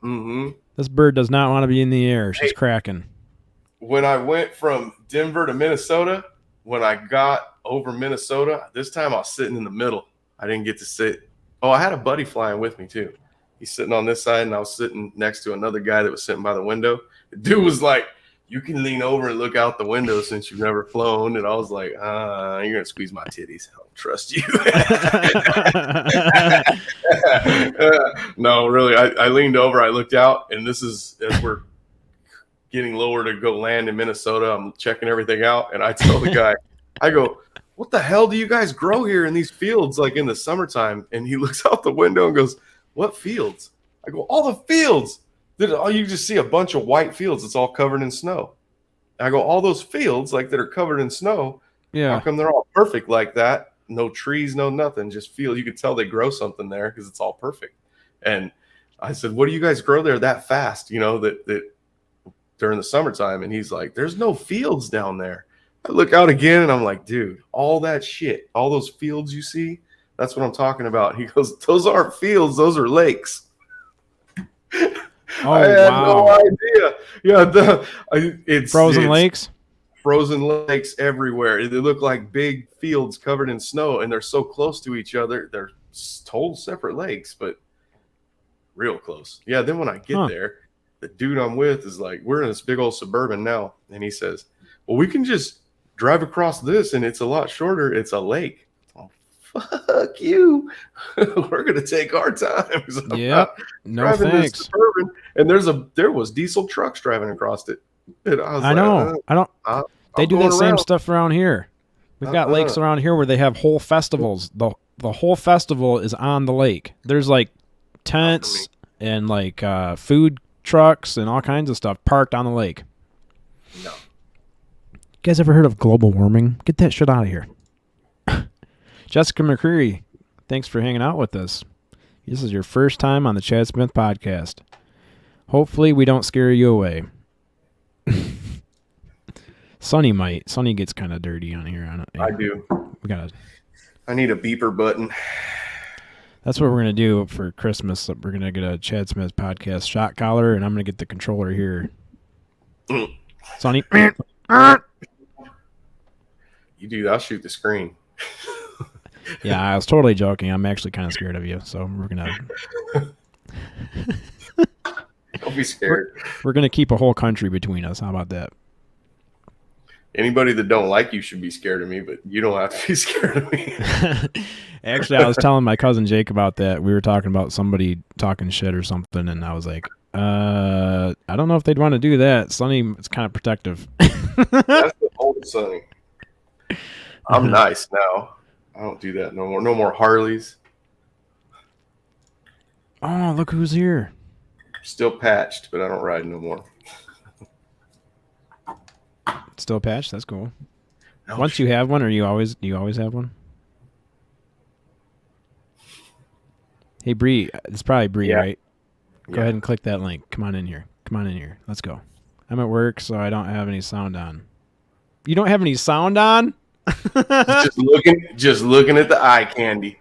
Speaker 2: Mm-hmm.
Speaker 1: This bird does not want to be in the air. She's cracking.
Speaker 2: When I went from Denver to Minnesota, when I got over Minnesota, this time I was sitting in the middle. I didn't get to sit. Oh, I had a buddy flying with me too. He's sitting on this side, and I was sitting next to another guy that was sitting by the window. The dude was like, "You can lean over and look out the window since you've never flown." And I was like, "You're going to squeeze my titties. I don't trust you." No, really. I leaned over. I looked out, and this is as we're getting lower to go land in Minnesota. I'm checking everything out, and I tell the guy, I go, "What the hell do you guys grow here in these fields like in the summertime?" And he looks out the window and goes, "What fields?" I go, "All the fields. You just see a bunch of white fields. It's all covered in snow." And I go, "All those fields like that are covered in snow.
Speaker 1: Yeah.
Speaker 2: How come they're all perfect like that? No trees, no nothing, just field. You could tell they grow something there because it's all perfect." And I said, "What do you guys grow there that fast? That during the summertime?" And he's like, "There's no fields down there." I look out again and I'm like, "Dude, all that shit, all those fields you see, that's what I'm talking about." He goes, "Those aren't fields, those are lakes."
Speaker 1: Oh,
Speaker 2: I had
Speaker 1: wow.
Speaker 2: no idea. Yeah, it's
Speaker 1: frozen lakes?
Speaker 2: Frozen lakes everywhere. They look like big fields covered in snow, and they're so close to each other. They're total separate lakes, but real close. Yeah, then when I get there, the dude I'm with is like, we're in this big old Suburban now, and he says, "Well, we can just drive across this, and it's a lot shorter. It's a lake." Oh, fuck you. We're going to take our time.
Speaker 1: Yeah, no thanks.
Speaker 2: Suburban, and there was diesel trucks driving across it. And I
Speaker 1: know. They do the same stuff around here. We've got lakes around here where they have whole festivals. The whole festival is on the lake. There's like tents and like food trucks and all kinds of stuff parked on the lake.
Speaker 2: No.
Speaker 1: You guys ever heard of global warming? Get that shit out of here. Jessica McCreary, thanks for hanging out with us. This is your first time on the Chad Smith podcast. Hopefully we don't scare you away. Sonny might. Sonny gets kind of dirty on here.
Speaker 2: I do. I need a beeper button.
Speaker 1: That's what we're going to do for Christmas. We're going to get a Chad Smith podcast shot collar, and I'm going to get the controller here. Sonny.
Speaker 2: You do. I'll shoot the screen.
Speaker 1: Yeah, I was totally joking. I'm actually kind of scared of you, so we're going to...
Speaker 2: Don't be scared.
Speaker 1: We're going to keep a whole country between us. How about that?
Speaker 2: Anybody that don't like you should be scared of me, but you don't have to be scared of me.
Speaker 1: Actually, I was telling my cousin Jake about that. We were talking about somebody talking shit or something, and I was like, I don't know if they'd want to do that. Sonny is kind of protective.
Speaker 2: That's the old Sonny. I'm nice now. I don't do that no more. No more Harleys.
Speaker 1: Oh, look who's here.
Speaker 2: Still patched, but I don't ride no more.
Speaker 1: Still patched? That's cool.
Speaker 2: No
Speaker 1: Once
Speaker 2: shit.
Speaker 1: you have one, or you always have one? Hey, Bree. It's probably Bree,
Speaker 2: Yeah.
Speaker 1: right? Go
Speaker 2: Yeah.
Speaker 1: ahead and click that link. Come on in here. Come on in here. Let's go. I'm at work, so I don't have any sound on. You don't have any sound on?
Speaker 2: just looking at the eye candy.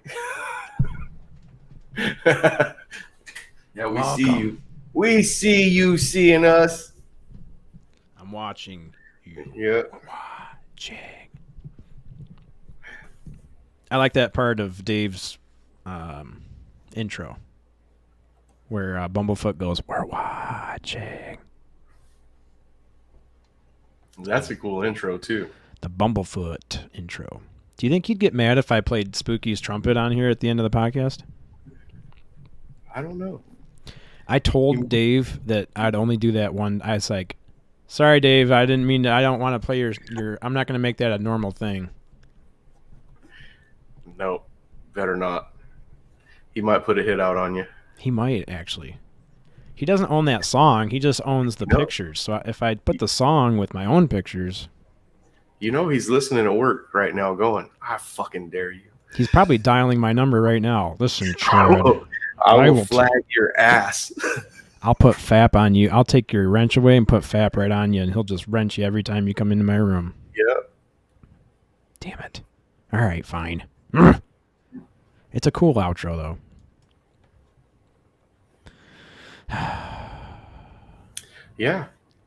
Speaker 2: Yeah, we see
Speaker 1: Welcome.
Speaker 2: you. We see you seeing us.
Speaker 1: I'm watching you.
Speaker 2: Yeah.
Speaker 1: Watching. I like that part of Dave's intro where Bumblefoot goes, "We're watching."
Speaker 2: That's a cool intro too.
Speaker 1: The Bumblefoot intro. Do you think he'd get mad if I played Spooky's trumpet on here at the end of the podcast?
Speaker 2: I don't know.
Speaker 1: I told Dave that I'd only do that one. I was like, "Sorry, Dave, I didn't mean to. I don't want to play your. I'm not going to make that a normal thing."
Speaker 2: No, better not. He might put a hit out on you.
Speaker 1: He might actually. He doesn't own that song. He just owns the
Speaker 2: No.
Speaker 1: pictures. So if I put the song with my own pictures,
Speaker 2: You know he's listening at work right now going, I fucking dare you.
Speaker 1: he's probably dialing my number right now. Listen, Chad,
Speaker 2: I
Speaker 1: I
Speaker 2: will
Speaker 1: will
Speaker 2: flag your ass.
Speaker 1: I'll put FAP on you. I'll take your wrench away and put FAP right on you, and he'll just wrench you every time you come into my room.
Speaker 2: Yeah.
Speaker 1: Damn it. All right, fine. It's a cool outro, though.
Speaker 2: Yeah,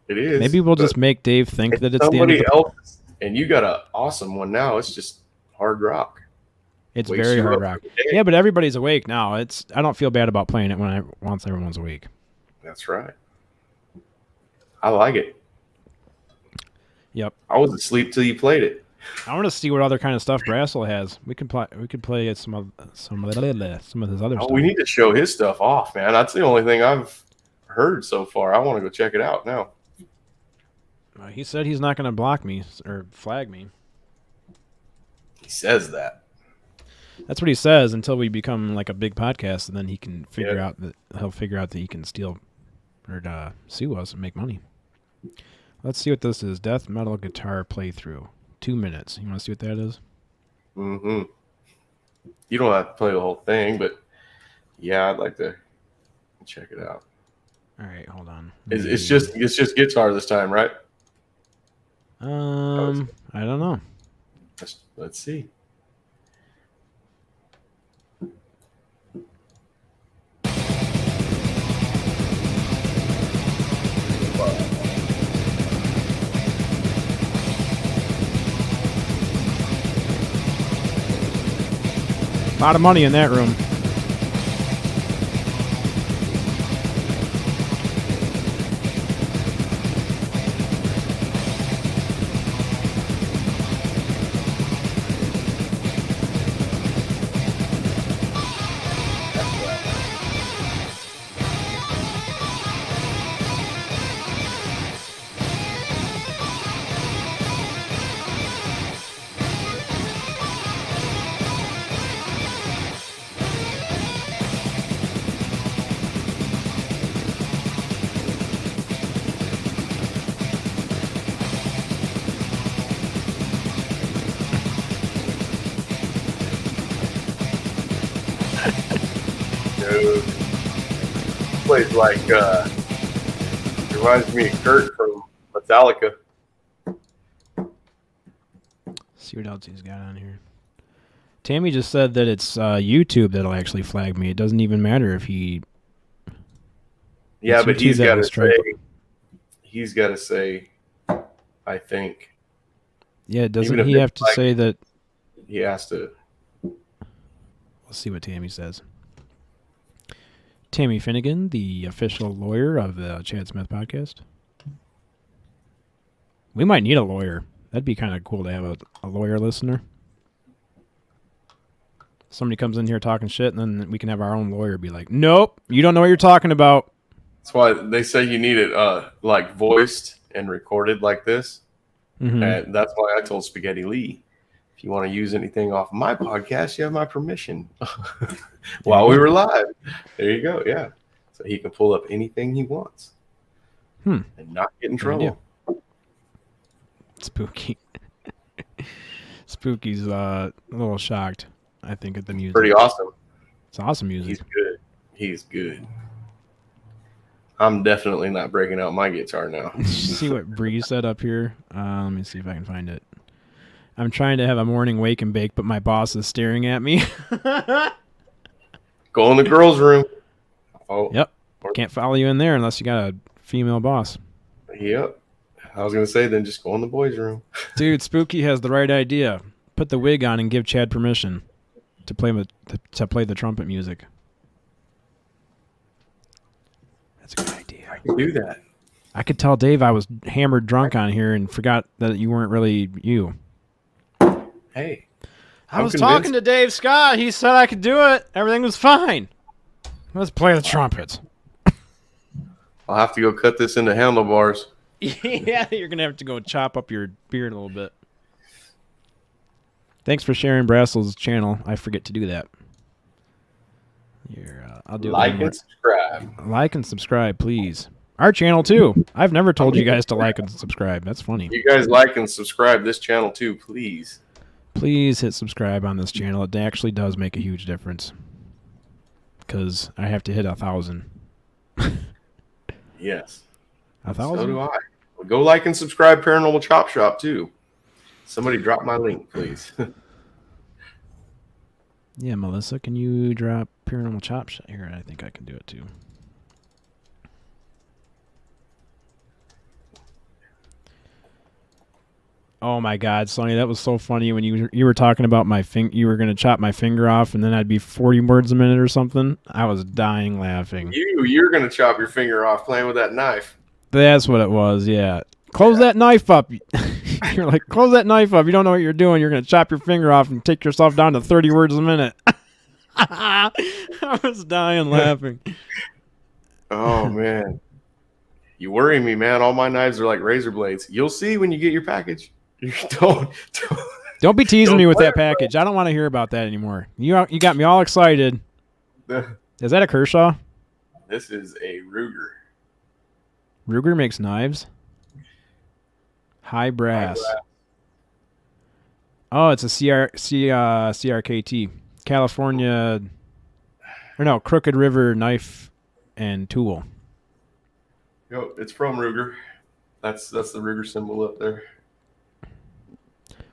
Speaker 2: it is.
Speaker 1: Maybe we'll
Speaker 2: but
Speaker 1: just make Dave think that it's the end of
Speaker 2: somebody
Speaker 1: the...
Speaker 2: else, and you got an awesome one now. It's just hard rock.
Speaker 1: It's
Speaker 2: wakes
Speaker 1: very
Speaker 2: you
Speaker 1: hard
Speaker 2: up
Speaker 1: rock.
Speaker 2: every day.
Speaker 1: Yeah, but everybody's awake now. I don't feel bad about playing it once everyone's awake.
Speaker 2: That's right. I like it.
Speaker 1: Yep.
Speaker 2: I was asleep till you played it.
Speaker 1: I want to see what other kind of stuff Brassel has. We could play some of his other stuff.
Speaker 2: We need to show his stuff off, man. That's the only thing I've heard so far. I want to go check it out now.
Speaker 1: He said he's not going to block me or flag me.
Speaker 2: He says that.
Speaker 1: That's what he says until we become like a big podcast, and then he can figure
Speaker 2: Yeah.
Speaker 1: out that he can steal or sue us and make money. Let's see what this is. Death metal guitar playthrough. 2 minutes. You want to see what that is?
Speaker 2: Mm-hmm. You don't have to play the whole thing, but yeah, I'd like to check it out.
Speaker 1: All right, hold on.
Speaker 2: It's just guitar this time, right?
Speaker 1: I don't know.
Speaker 2: Let's see.
Speaker 1: A lot of money in that room.
Speaker 2: Dude. Plays like reminds me of Kurt from Metallica.
Speaker 1: See what else he's got on here. Tammy just said that it's YouTube that'll actually flag me. It doesn't even matter if he...
Speaker 2: Yeah,
Speaker 1: It's
Speaker 2: but
Speaker 1: YouTube that will strike.
Speaker 2: he's got to say, I think
Speaker 1: Yeah, doesn't
Speaker 2: Even if
Speaker 1: he
Speaker 2: it's
Speaker 1: have to
Speaker 2: like-
Speaker 1: say that...
Speaker 2: he has to.
Speaker 1: Let's see what Tammy says. Tammy Finnegan, the official lawyer of the Chad Smith podcast. We might need a lawyer. That'd be kind of cool to have a lawyer listener. Somebody comes in here talking shit, and then we can have our own lawyer be like, nope, you don't know what you're talking about.
Speaker 2: That's why they say you need it like voiced and recorded like this.
Speaker 1: Mhm.
Speaker 2: And that's why I told Spaghetti Lee, if you want to use anything off my podcast, you have my permission. While we were live. There you go. Yeah. So he can pull up anything he wants.
Speaker 1: Hmm.
Speaker 2: And not get in
Speaker 1: Good idea.
Speaker 2: trouble.
Speaker 1: Spooky. Spooky's a little shocked, I think, at the music.
Speaker 2: Pretty awesome.
Speaker 1: It's awesome music.
Speaker 2: He's good. He's good. I'm definitely not breaking out my guitar now.
Speaker 1: See what Bree said up here? Let me see if I can find it. I'm trying to have a morning wake and bake, but my boss is staring at me.
Speaker 2: Go in the girls' room. Oh,
Speaker 1: Yep. Can't follow you in there unless you got a female boss.
Speaker 2: Yep. I was going to say, then just go in the boys' room.
Speaker 1: Dude, Spooky has the right idea. Put the wig on and give Chad permission to play the trumpet music. That's a good idea.
Speaker 2: I can do that.
Speaker 1: I could tell Dave I was hammered drunk on here and forgot that you weren't really you.
Speaker 2: Hey.
Speaker 1: I was talking to Dave Scott. He said I could do it. Everything was fine. Let's play the trumpet.
Speaker 2: I'll have to go cut this into handlebars.
Speaker 1: Yeah, you're going to have to go chop up your beard a little bit. Thanks for sharing Brassel's channel. I forget to do that. Here, I'll do
Speaker 2: like
Speaker 1: it.
Speaker 2: And subscribe.
Speaker 1: Like and subscribe, please. Our channel, too. I've never told you guys to like and subscribe. That's funny.
Speaker 2: You guys like and subscribe this channel, too, please.
Speaker 1: Please hit subscribe on this channel. It actually does make a huge difference. Because I have to hit 1,000.
Speaker 2: Yes.
Speaker 1: 1,000?
Speaker 2: So do I. Well, go like and subscribe Paranormal Chop Shop, too. Somebody drop my link, please.
Speaker 1: Yeah, Melissa, can you drop Paranormal Chop Shop? Here, I think I can do it, too. Oh my God, Sonny, that was so funny when you were talking about my you were gonna chop my finger off, and then I'd be 40 words a minute or something. I was dying laughing.
Speaker 2: You're gonna chop your finger off playing with that knife.
Speaker 1: That's what it was. Yeah, close that knife up. You're like, close that knife up. You don't know what you're doing. You're gonna chop your finger off and take yourself down to 30 words a minute. I was dying laughing.
Speaker 2: Oh man, you worry me, man. All my knives are like razor blades. You'll see when you get your package.
Speaker 1: Don't be teasing me with that package. I don't want to hear about that anymore. You got me all excited. Is that a Kershaw?
Speaker 2: This is a Ruger.
Speaker 1: Ruger makes knives. High brass. Oh, it's a CRKT. California. Or no, Crooked River Knife and Tool.
Speaker 2: Yo, it's from Ruger. That's the Ruger symbol up there.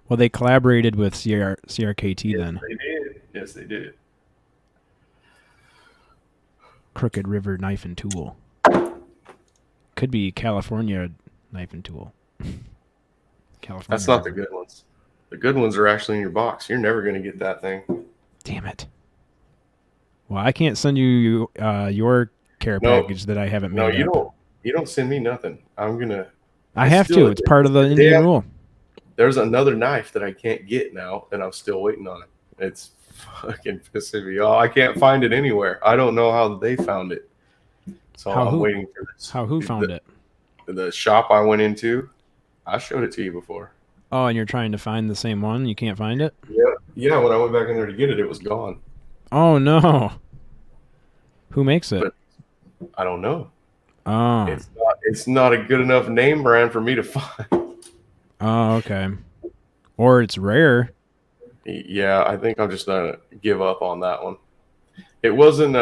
Speaker 1: Well, they collaborated with CRKT then.
Speaker 2: They did. Yes, they did.
Speaker 1: Crooked River Knife and Tool. Could be California Knife and Tool. California.
Speaker 2: That's not the good ones. The good ones are actually in your box. You're never going to get that thing.
Speaker 1: Damn it. Well, I can't send you your care package that I haven't made.
Speaker 2: No, you don't send me nothing. I'm going to.
Speaker 1: I have to. It's part of the Indian rule.
Speaker 2: There's another knife that I can't get now, and I'm still waiting on it. It's fucking pissing me off. I can't find it anywhere. I don't know how they found it. So I'm waiting for this.
Speaker 1: Who found it?
Speaker 2: The shop I went into. I showed it to you before.
Speaker 1: Oh, and you're trying to find the same one? You can't find it?
Speaker 2: Yeah. When I went back in there to get it, it was gone.
Speaker 1: Oh, no. Who makes it?
Speaker 2: But I don't know.
Speaker 1: Oh.
Speaker 2: It's not a good enough name brand for me to find.
Speaker 1: Oh, okay. Or it's rare.
Speaker 2: Yeah, I think I'm just gonna give up on that one. It wasn't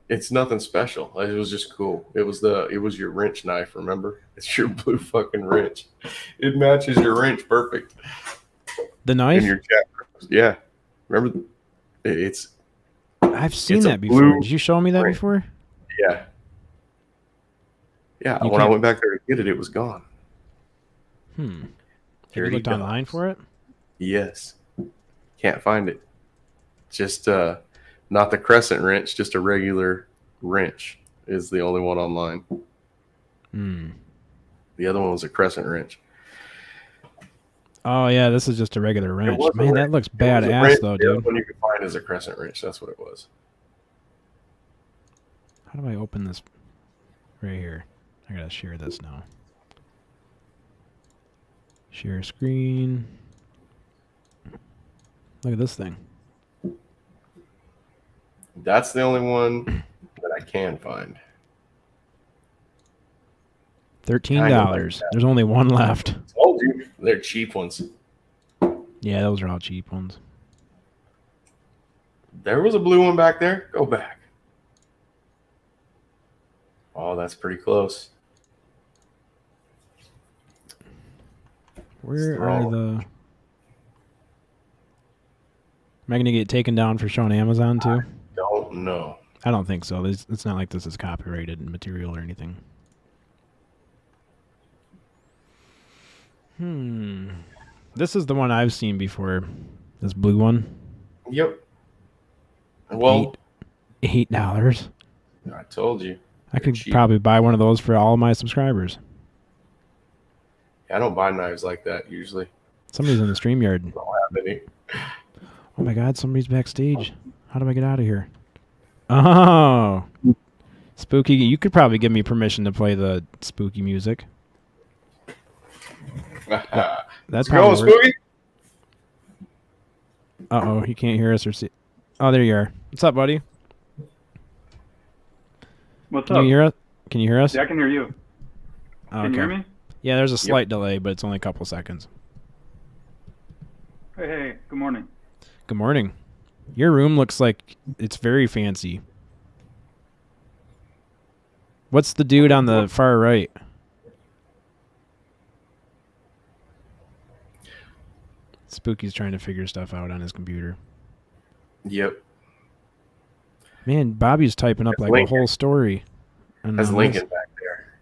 Speaker 2: it's nothing special. It was just cool. It was your wrench knife, remember? It's your blue fucking wrench. It matches your wrench perfect.
Speaker 1: The knife?
Speaker 2: And your jack. Yeah. Remember
Speaker 1: I've seen that before. Did you show me that before?
Speaker 2: Yeah. Yeah, when I went back there to get it, it was gone.
Speaker 1: Have you looked online for it?
Speaker 2: Yes. Can't find it. Just not the crescent wrench, just a regular wrench is the only one online. The other one was a crescent wrench.
Speaker 1: Oh, yeah, this is just a regular wrench. Man, that looks badass, though, dude.
Speaker 2: The other one you can find is a crescent wrench. That's what it was.
Speaker 1: How do I open this? Right here. I gotta share this now. Share screen. Look at this thing.
Speaker 2: That's the only one that I can find.
Speaker 1: $13. There's only one left.
Speaker 2: Told you, they're cheap ones.
Speaker 1: Yeah, those are all cheap ones.
Speaker 2: There was a blue one back there. Go back. Oh, that's pretty close.
Speaker 1: Where are the... Am I going to get taken down for showing Amazon too?
Speaker 2: Don't know.
Speaker 1: I don't think so. It's not like this is copyrighted material or anything. This is the one I've seen before. This blue one.
Speaker 2: Yep. Well,
Speaker 1: $8.
Speaker 2: I told you.
Speaker 1: I could
Speaker 2: cheap.
Speaker 1: probably buy one of those for all of my subscribers.
Speaker 2: I don't buy knives like that usually.
Speaker 1: Somebody's in the StreamYard.
Speaker 2: I don't have any.
Speaker 1: Oh my God, somebody's backstage. How do I get out of here? Oh. Spooky. You could probably give me permission to play the spooky music.
Speaker 2: Let's go, Spooky.
Speaker 1: Uh-oh, he can't hear us or see. Oh, there you are. What's up, buddy?
Speaker 7: What's
Speaker 1: Can
Speaker 7: up?
Speaker 1: you hear us? Can you hear us?
Speaker 7: Yeah, I can hear you.
Speaker 1: Oh,
Speaker 7: Can you hear me?
Speaker 1: Yeah, there's a slight delay, but it's only a couple seconds.
Speaker 7: Hey, good morning.
Speaker 1: Good morning. Your room looks like it's very fancy. What's the dude on the far right? Spooky's trying to figure stuff out on his computer.
Speaker 2: Yep.
Speaker 1: Man, Bobby's typing up like
Speaker 2: Lincoln.
Speaker 1: a whole story.
Speaker 2: That's Lincoln back there.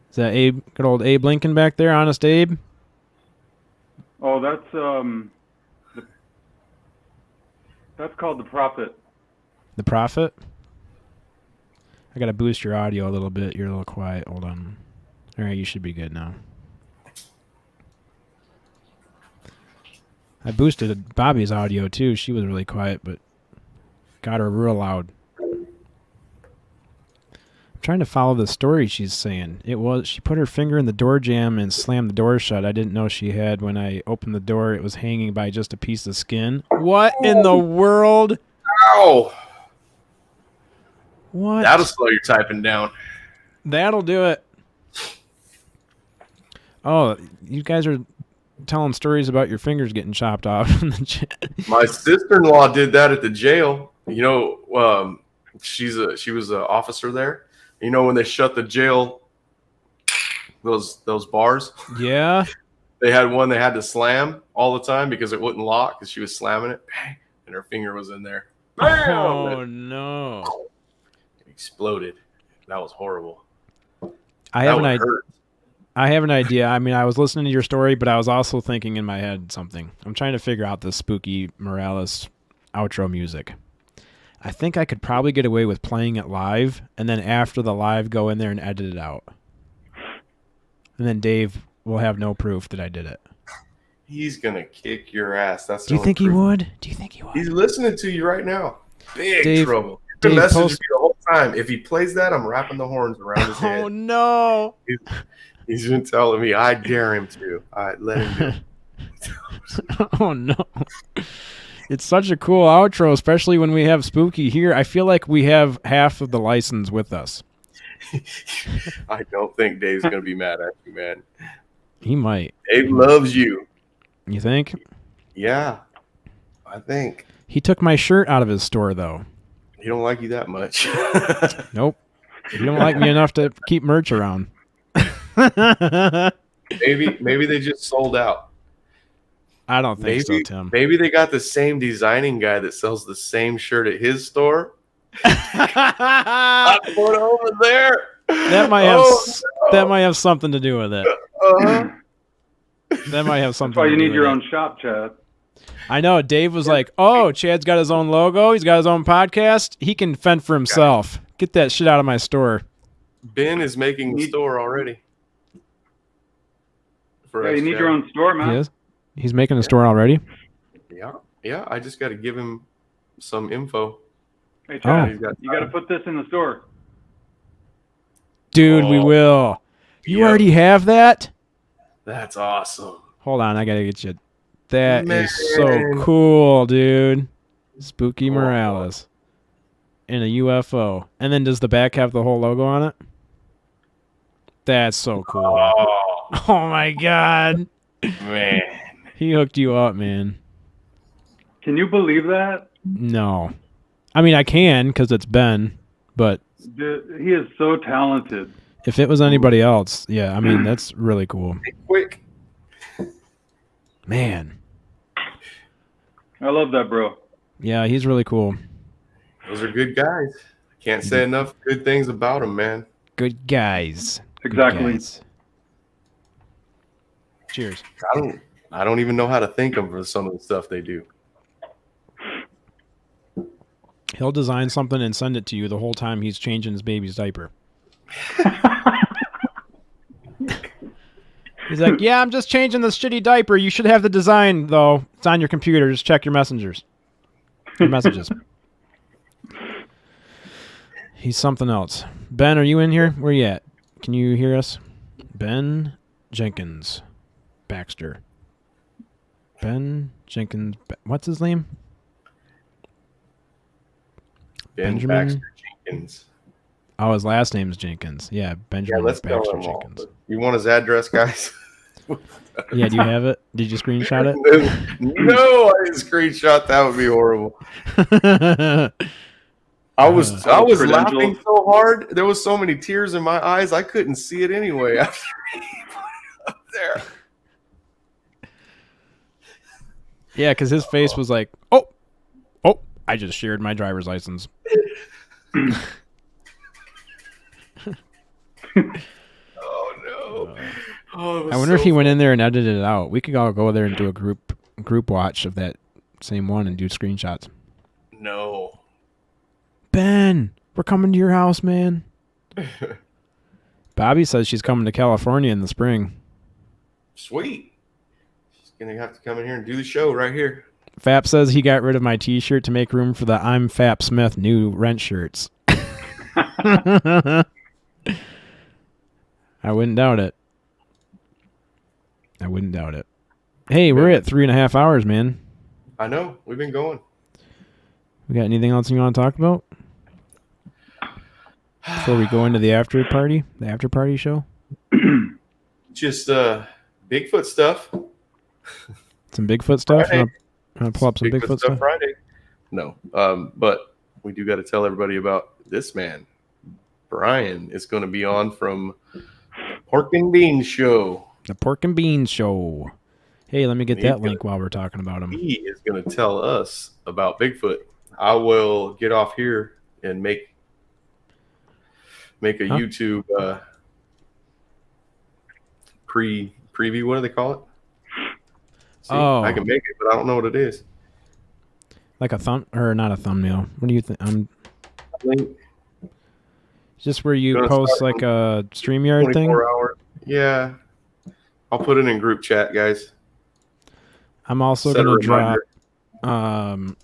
Speaker 1: Is that Abe? Good old Abe Lincoln back there, Honest Abe?
Speaker 7: Oh, that's called the Prophet.
Speaker 1: The Prophet? I gotta boost your audio a little bit. You're a little quiet. Hold on. All right, you should be good now. I boosted Bobby's audio too. She was really quiet, but got her real loud. I'm trying to follow the story she's saying. She put her finger in the door jamb and slammed the door shut. I didn't know she had. When I opened the door, it was hanging by just a piece of skin. What in the world?
Speaker 2: Ow!
Speaker 1: What?
Speaker 2: That'll slow your typing down.
Speaker 1: That'll do it. Oh, you guys are telling stories about your fingers getting chopped off in the chat.
Speaker 2: My sister-in-law did that at the jail. You know, she was an officer there. You know, when they shut the jail, those bars.
Speaker 1: Yeah.
Speaker 2: They had one they had to slam all the time because it wouldn't lock because she was slamming it, and her finger was in there. Bam!
Speaker 1: Oh no!
Speaker 2: It exploded. That was horrible.
Speaker 1: I have an idea. I mean, I was listening to your story, but I was also thinking in my head something. I'm trying to figure out the spooky Morales outro music. I think I could probably get away with playing it live, and then after the live, go in there and edit it out. And then Dave will have no proof that I did it.
Speaker 2: He's gonna kick your ass. That's.
Speaker 1: Do you think he would? Do you think he would?
Speaker 2: He's listening to you right now. Big
Speaker 1: Dave,
Speaker 2: trouble. He's been
Speaker 1: Dave,
Speaker 2: messaging me the whole time. If he plays that, I'm wrapping the horns around his head.
Speaker 1: Oh no!
Speaker 2: He's been telling me I dare him to. All right, let him do it.
Speaker 1: Oh no! It's such a cool outro, especially when we have Spooky here. I feel like we have half of the license with us.
Speaker 2: I don't think Dave's gonna be mad at you, man.
Speaker 1: He might.
Speaker 2: Dave loves you.
Speaker 1: You think?
Speaker 2: Yeah, I think.
Speaker 1: He took my shirt out of his store, though.
Speaker 2: He don't like you that much.
Speaker 1: Nope. You don't like me enough to keep merch around.
Speaker 2: Maybe they just sold out.
Speaker 1: I don't think so, Tim.
Speaker 2: Maybe they got the same designing guy that sells the same shirt at his store. Got one over there.
Speaker 1: That might have something to do with it. That might have something.
Speaker 7: That's why you
Speaker 1: to do
Speaker 7: need
Speaker 1: with
Speaker 7: your
Speaker 1: it.
Speaker 7: own shop, Chad.
Speaker 1: I know. Dave was like, "Oh, Chad's got his own logo. He's got his own podcast. He can fend for himself. Get that shit out of my store."
Speaker 2: Ben is making the store already.
Speaker 7: Yeah, you need your own store, man.
Speaker 1: He is. He's making a store already.
Speaker 2: Yeah. I just got to give him some info.
Speaker 7: Hey, Chad,
Speaker 1: Oh.
Speaker 7: you got to put this in the store.
Speaker 1: Dude, we will. You already have that?
Speaker 2: That's awesome.
Speaker 1: Hold on, I gotta get you. That is so cool, dude. Spooky Morales in a UFO, and then does the back have the whole logo on it? That's so cool. Oh my god,
Speaker 2: Man.
Speaker 1: he hooked you up, man.
Speaker 7: Can you believe that?
Speaker 1: No. I mean, I can because it's Ben, but
Speaker 7: Dude, he is so talented.
Speaker 1: if it was anybody else, yeah, I mean, that's really cool.
Speaker 2: Quick.
Speaker 1: Man.
Speaker 7: I love that, bro.
Speaker 1: Yeah, he's really cool.
Speaker 2: Those are good guys. Can't say enough good things about them, man.
Speaker 1: Good guys. Good
Speaker 7: Exactly.
Speaker 1: guys. Cheers.
Speaker 2: I don't even know how to thank them for some of the stuff they do.
Speaker 1: He'll design something and send it to you the whole time he's changing his baby's diaper. He's like, yeah, I'm just changing this shitty diaper. You should have the design, though. It's on your computer. Just check your messengers. Your messages. He's something else. Ben, are you in here? Where you at? Can you hear us? Ben Jenkins Baxter. Ben Jenkins. What's his name?
Speaker 2: Ben
Speaker 1: Benjamin?
Speaker 2: Baxter Jenkins.
Speaker 1: Oh, his last name's Jenkins. Yeah,
Speaker 2: Yeah,
Speaker 1: Benjamin
Speaker 2: let's tell
Speaker 1: Baxter
Speaker 2: him all.
Speaker 1: Jenkins.
Speaker 2: You want his address, guys?
Speaker 1: Yeah, do you have it? Did you screenshot it?
Speaker 2: No, I didn't screenshot. That would be horrible. I was
Speaker 7: Credentials.
Speaker 2: laughing so hard. There was so many tears in my eyes. I couldn't see it anyway. After he put it up there.
Speaker 1: Yeah, because his face was like, oh, I just shared my driver's license.
Speaker 2: Oh no! Oh, it was
Speaker 1: I wonder if
Speaker 2: so
Speaker 1: he went in there and edited it out. We could all go there and do a group watch of that same one and do screenshots.
Speaker 2: No.
Speaker 1: Ben, we're coming to your house, man. Bobby says she's coming to California in the spring.
Speaker 2: Sweet. She's gonna have to come in here and do the show right here.
Speaker 1: Fap says he got rid of my T-shirt to make room for the I'm Fap Smith new rent shirts. I wouldn't doubt it. Hey, we're at 3.5 hours, man.
Speaker 2: I know. We've been going.
Speaker 1: We got anything else you want to talk about before we go into the after party show?
Speaker 2: Just Bigfoot stuff.
Speaker 1: Some Bigfoot stuff.
Speaker 2: Friday.
Speaker 1: I'm gonna pull up some Bigfoot stuff.
Speaker 2: Friday. No, but we do got to tell everybody about this man. Brian is going to be on from Pork and Beans Show.
Speaker 1: The Pork and Beans Show. Hey, let me get
Speaker 2: He's
Speaker 1: that
Speaker 2: gonna-
Speaker 1: link while we're talking about him.
Speaker 2: He is going to tell us about Bigfoot. I will get off here and make a YouTube preview. What do they call it? See,
Speaker 1: Oh.
Speaker 2: I can make it, but I don't know what it is.
Speaker 1: Like not a thumbnail. What do you think?
Speaker 2: Link,
Speaker 1: Just where you
Speaker 2: Gonna
Speaker 1: post
Speaker 2: start
Speaker 1: like a StreamYard thing.
Speaker 2: 24 hours. Yeah. I'll put it in group chat, guys.
Speaker 1: I'm also
Speaker 2: Set a
Speaker 1: gonna drop
Speaker 2: reminder.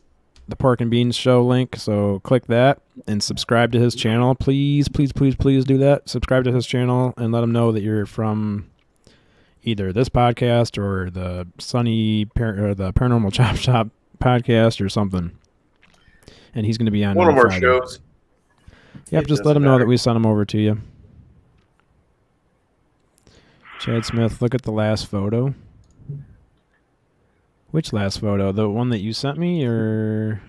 Speaker 1: the Pork and Beans Show link. So click that and subscribe to his channel. Please do that. Subscribe to his channel and let him know that you're from either this podcast or the or the Paranormal Chop Shop podcast or something. And he's going to be on
Speaker 2: One of our
Speaker 1: Friday.
Speaker 2: shows.
Speaker 1: Yep,
Speaker 2: It
Speaker 1: just let
Speaker 2: doesn't
Speaker 1: him know
Speaker 2: matter.
Speaker 1: that we sent him over to you. Chad Smith, look at the last photo. Which last photo? The one that you sent me, or?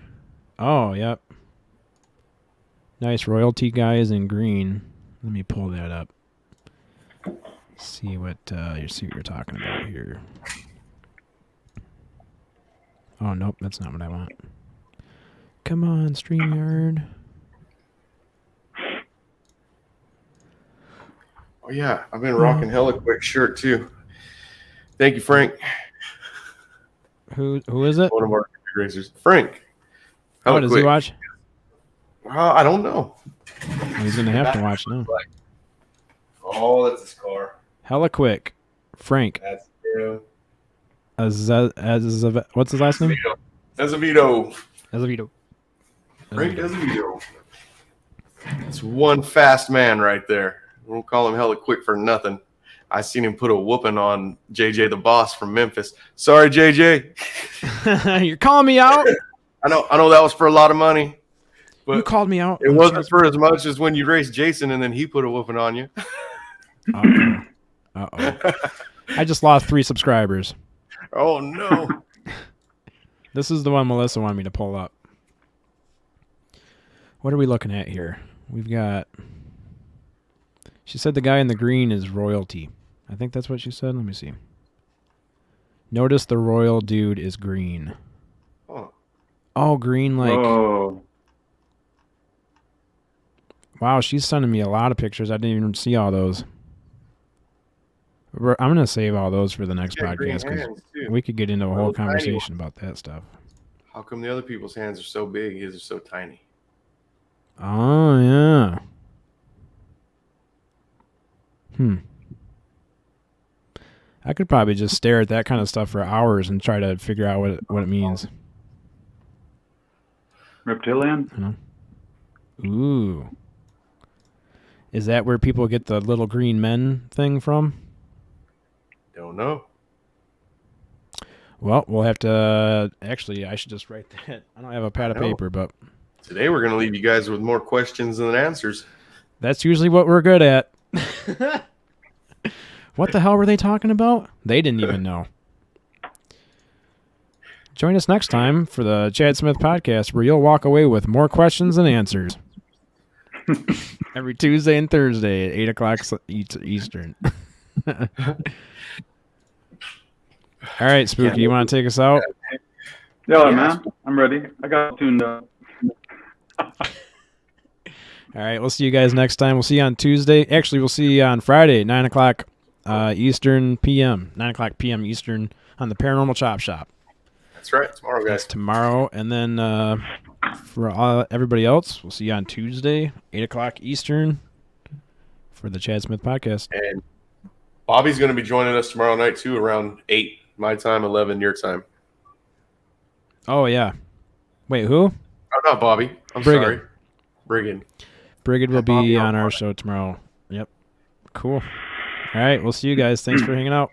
Speaker 1: Oh, yep. Nice royalty guys in green. Let me pull that up. See what you're talking about here. Oh nope, that's not what I want. Come on, StreamYard.
Speaker 2: Oh yeah, I've been rocking hella quick shirt too. Thank you, Frank.
Speaker 1: Who is it?
Speaker 2: One of our racers, Frank.
Speaker 1: Oh,
Speaker 2: Hella
Speaker 1: does
Speaker 2: quick.
Speaker 1: he watch?
Speaker 2: I don't know.
Speaker 1: He's gonna have to watch now.
Speaker 2: Oh, that's his car.
Speaker 1: Hella quick. Frank.
Speaker 2: That's
Speaker 1: What's his last name?
Speaker 2: Azevedo.
Speaker 1: Azevedo.
Speaker 2: Frank Azevedo. It's one fast man right there. We don't call him hella quick for nothing. I seen him put a whooping on JJ the boss from Memphis. Sorry, JJ.
Speaker 1: You're calling me out?
Speaker 2: I know that was for a lot of money. But
Speaker 1: You called me out.
Speaker 2: it wasn't for as much as when you raced Jason and then he put a whooping on you.
Speaker 1: Uh-oh. I just lost 3 subscribers.
Speaker 2: Oh no.
Speaker 1: This is the one Melissa wanted me to pull up. What are we looking at here? We've got. She said the guy in the green is royalty. I think that's what she said. Let me see. Notice the royal dude is green.
Speaker 2: Oh,
Speaker 1: Oh, green like.
Speaker 7: Whoa.
Speaker 1: Wow, she's sending me a lot of pictures. I didn't even see all those. I'm going to save all those for the next
Speaker 2: yeah, green
Speaker 1: podcast because
Speaker 2: hands, too.
Speaker 1: we could get into a whole
Speaker 2: Little tiny
Speaker 1: conversation about that stuff.
Speaker 2: How come the other people's hands are so big? His are so tiny.
Speaker 1: Oh, yeah. I could probably just stare at that kind of stuff for hours and try to figure out what it means.
Speaker 7: Reptilian?
Speaker 1: You know? Ooh. Is that where people get the little green men thing from?
Speaker 2: Don't know.
Speaker 1: Well, we'll have to... actually, I should just write that. I don't have a pad of paper, but...
Speaker 2: Today we're going to leave you guys with more questions than answers.
Speaker 1: That's usually what we're good at. What the hell were they talking about? They didn't even know. Join us next time for the Chad Smith podcast, where you'll walk away with more questions than answers. Every Tuesday and Thursday at 8 o'clock Eastern. All right, Spooky, you want to take us out?
Speaker 7: Yeah, man. I'm ready. I got tuned up.
Speaker 1: All right, we'll see you guys next time. We'll see you on Tuesday. Actually, we'll see you on Friday, 9 o'clock Eastern p.m. 9 o'clock p.m. Eastern on the Paranormal Chop Shop.
Speaker 2: That's right. Tomorrow, guys.
Speaker 1: That's tomorrow. And then for everybody else, we'll see you on Tuesday, 8 o'clock Eastern for the Chad Smith podcast.
Speaker 2: And Bobby's going to be joining us tomorrow night, too, around 8 my time, 11 your time.
Speaker 1: Oh, yeah. Wait, who?
Speaker 2: Oh, not Bobby. I'm
Speaker 1: Brigid.
Speaker 2: sorry. Brigid.
Speaker 1: Brigid will
Speaker 2: Bobby
Speaker 1: be
Speaker 2: on
Speaker 1: on our
Speaker 2: Friday.
Speaker 1: show tomorrow. Yep. Cool. All right, we'll see you guys. Thanks for hanging out.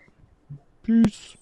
Speaker 1: Peace.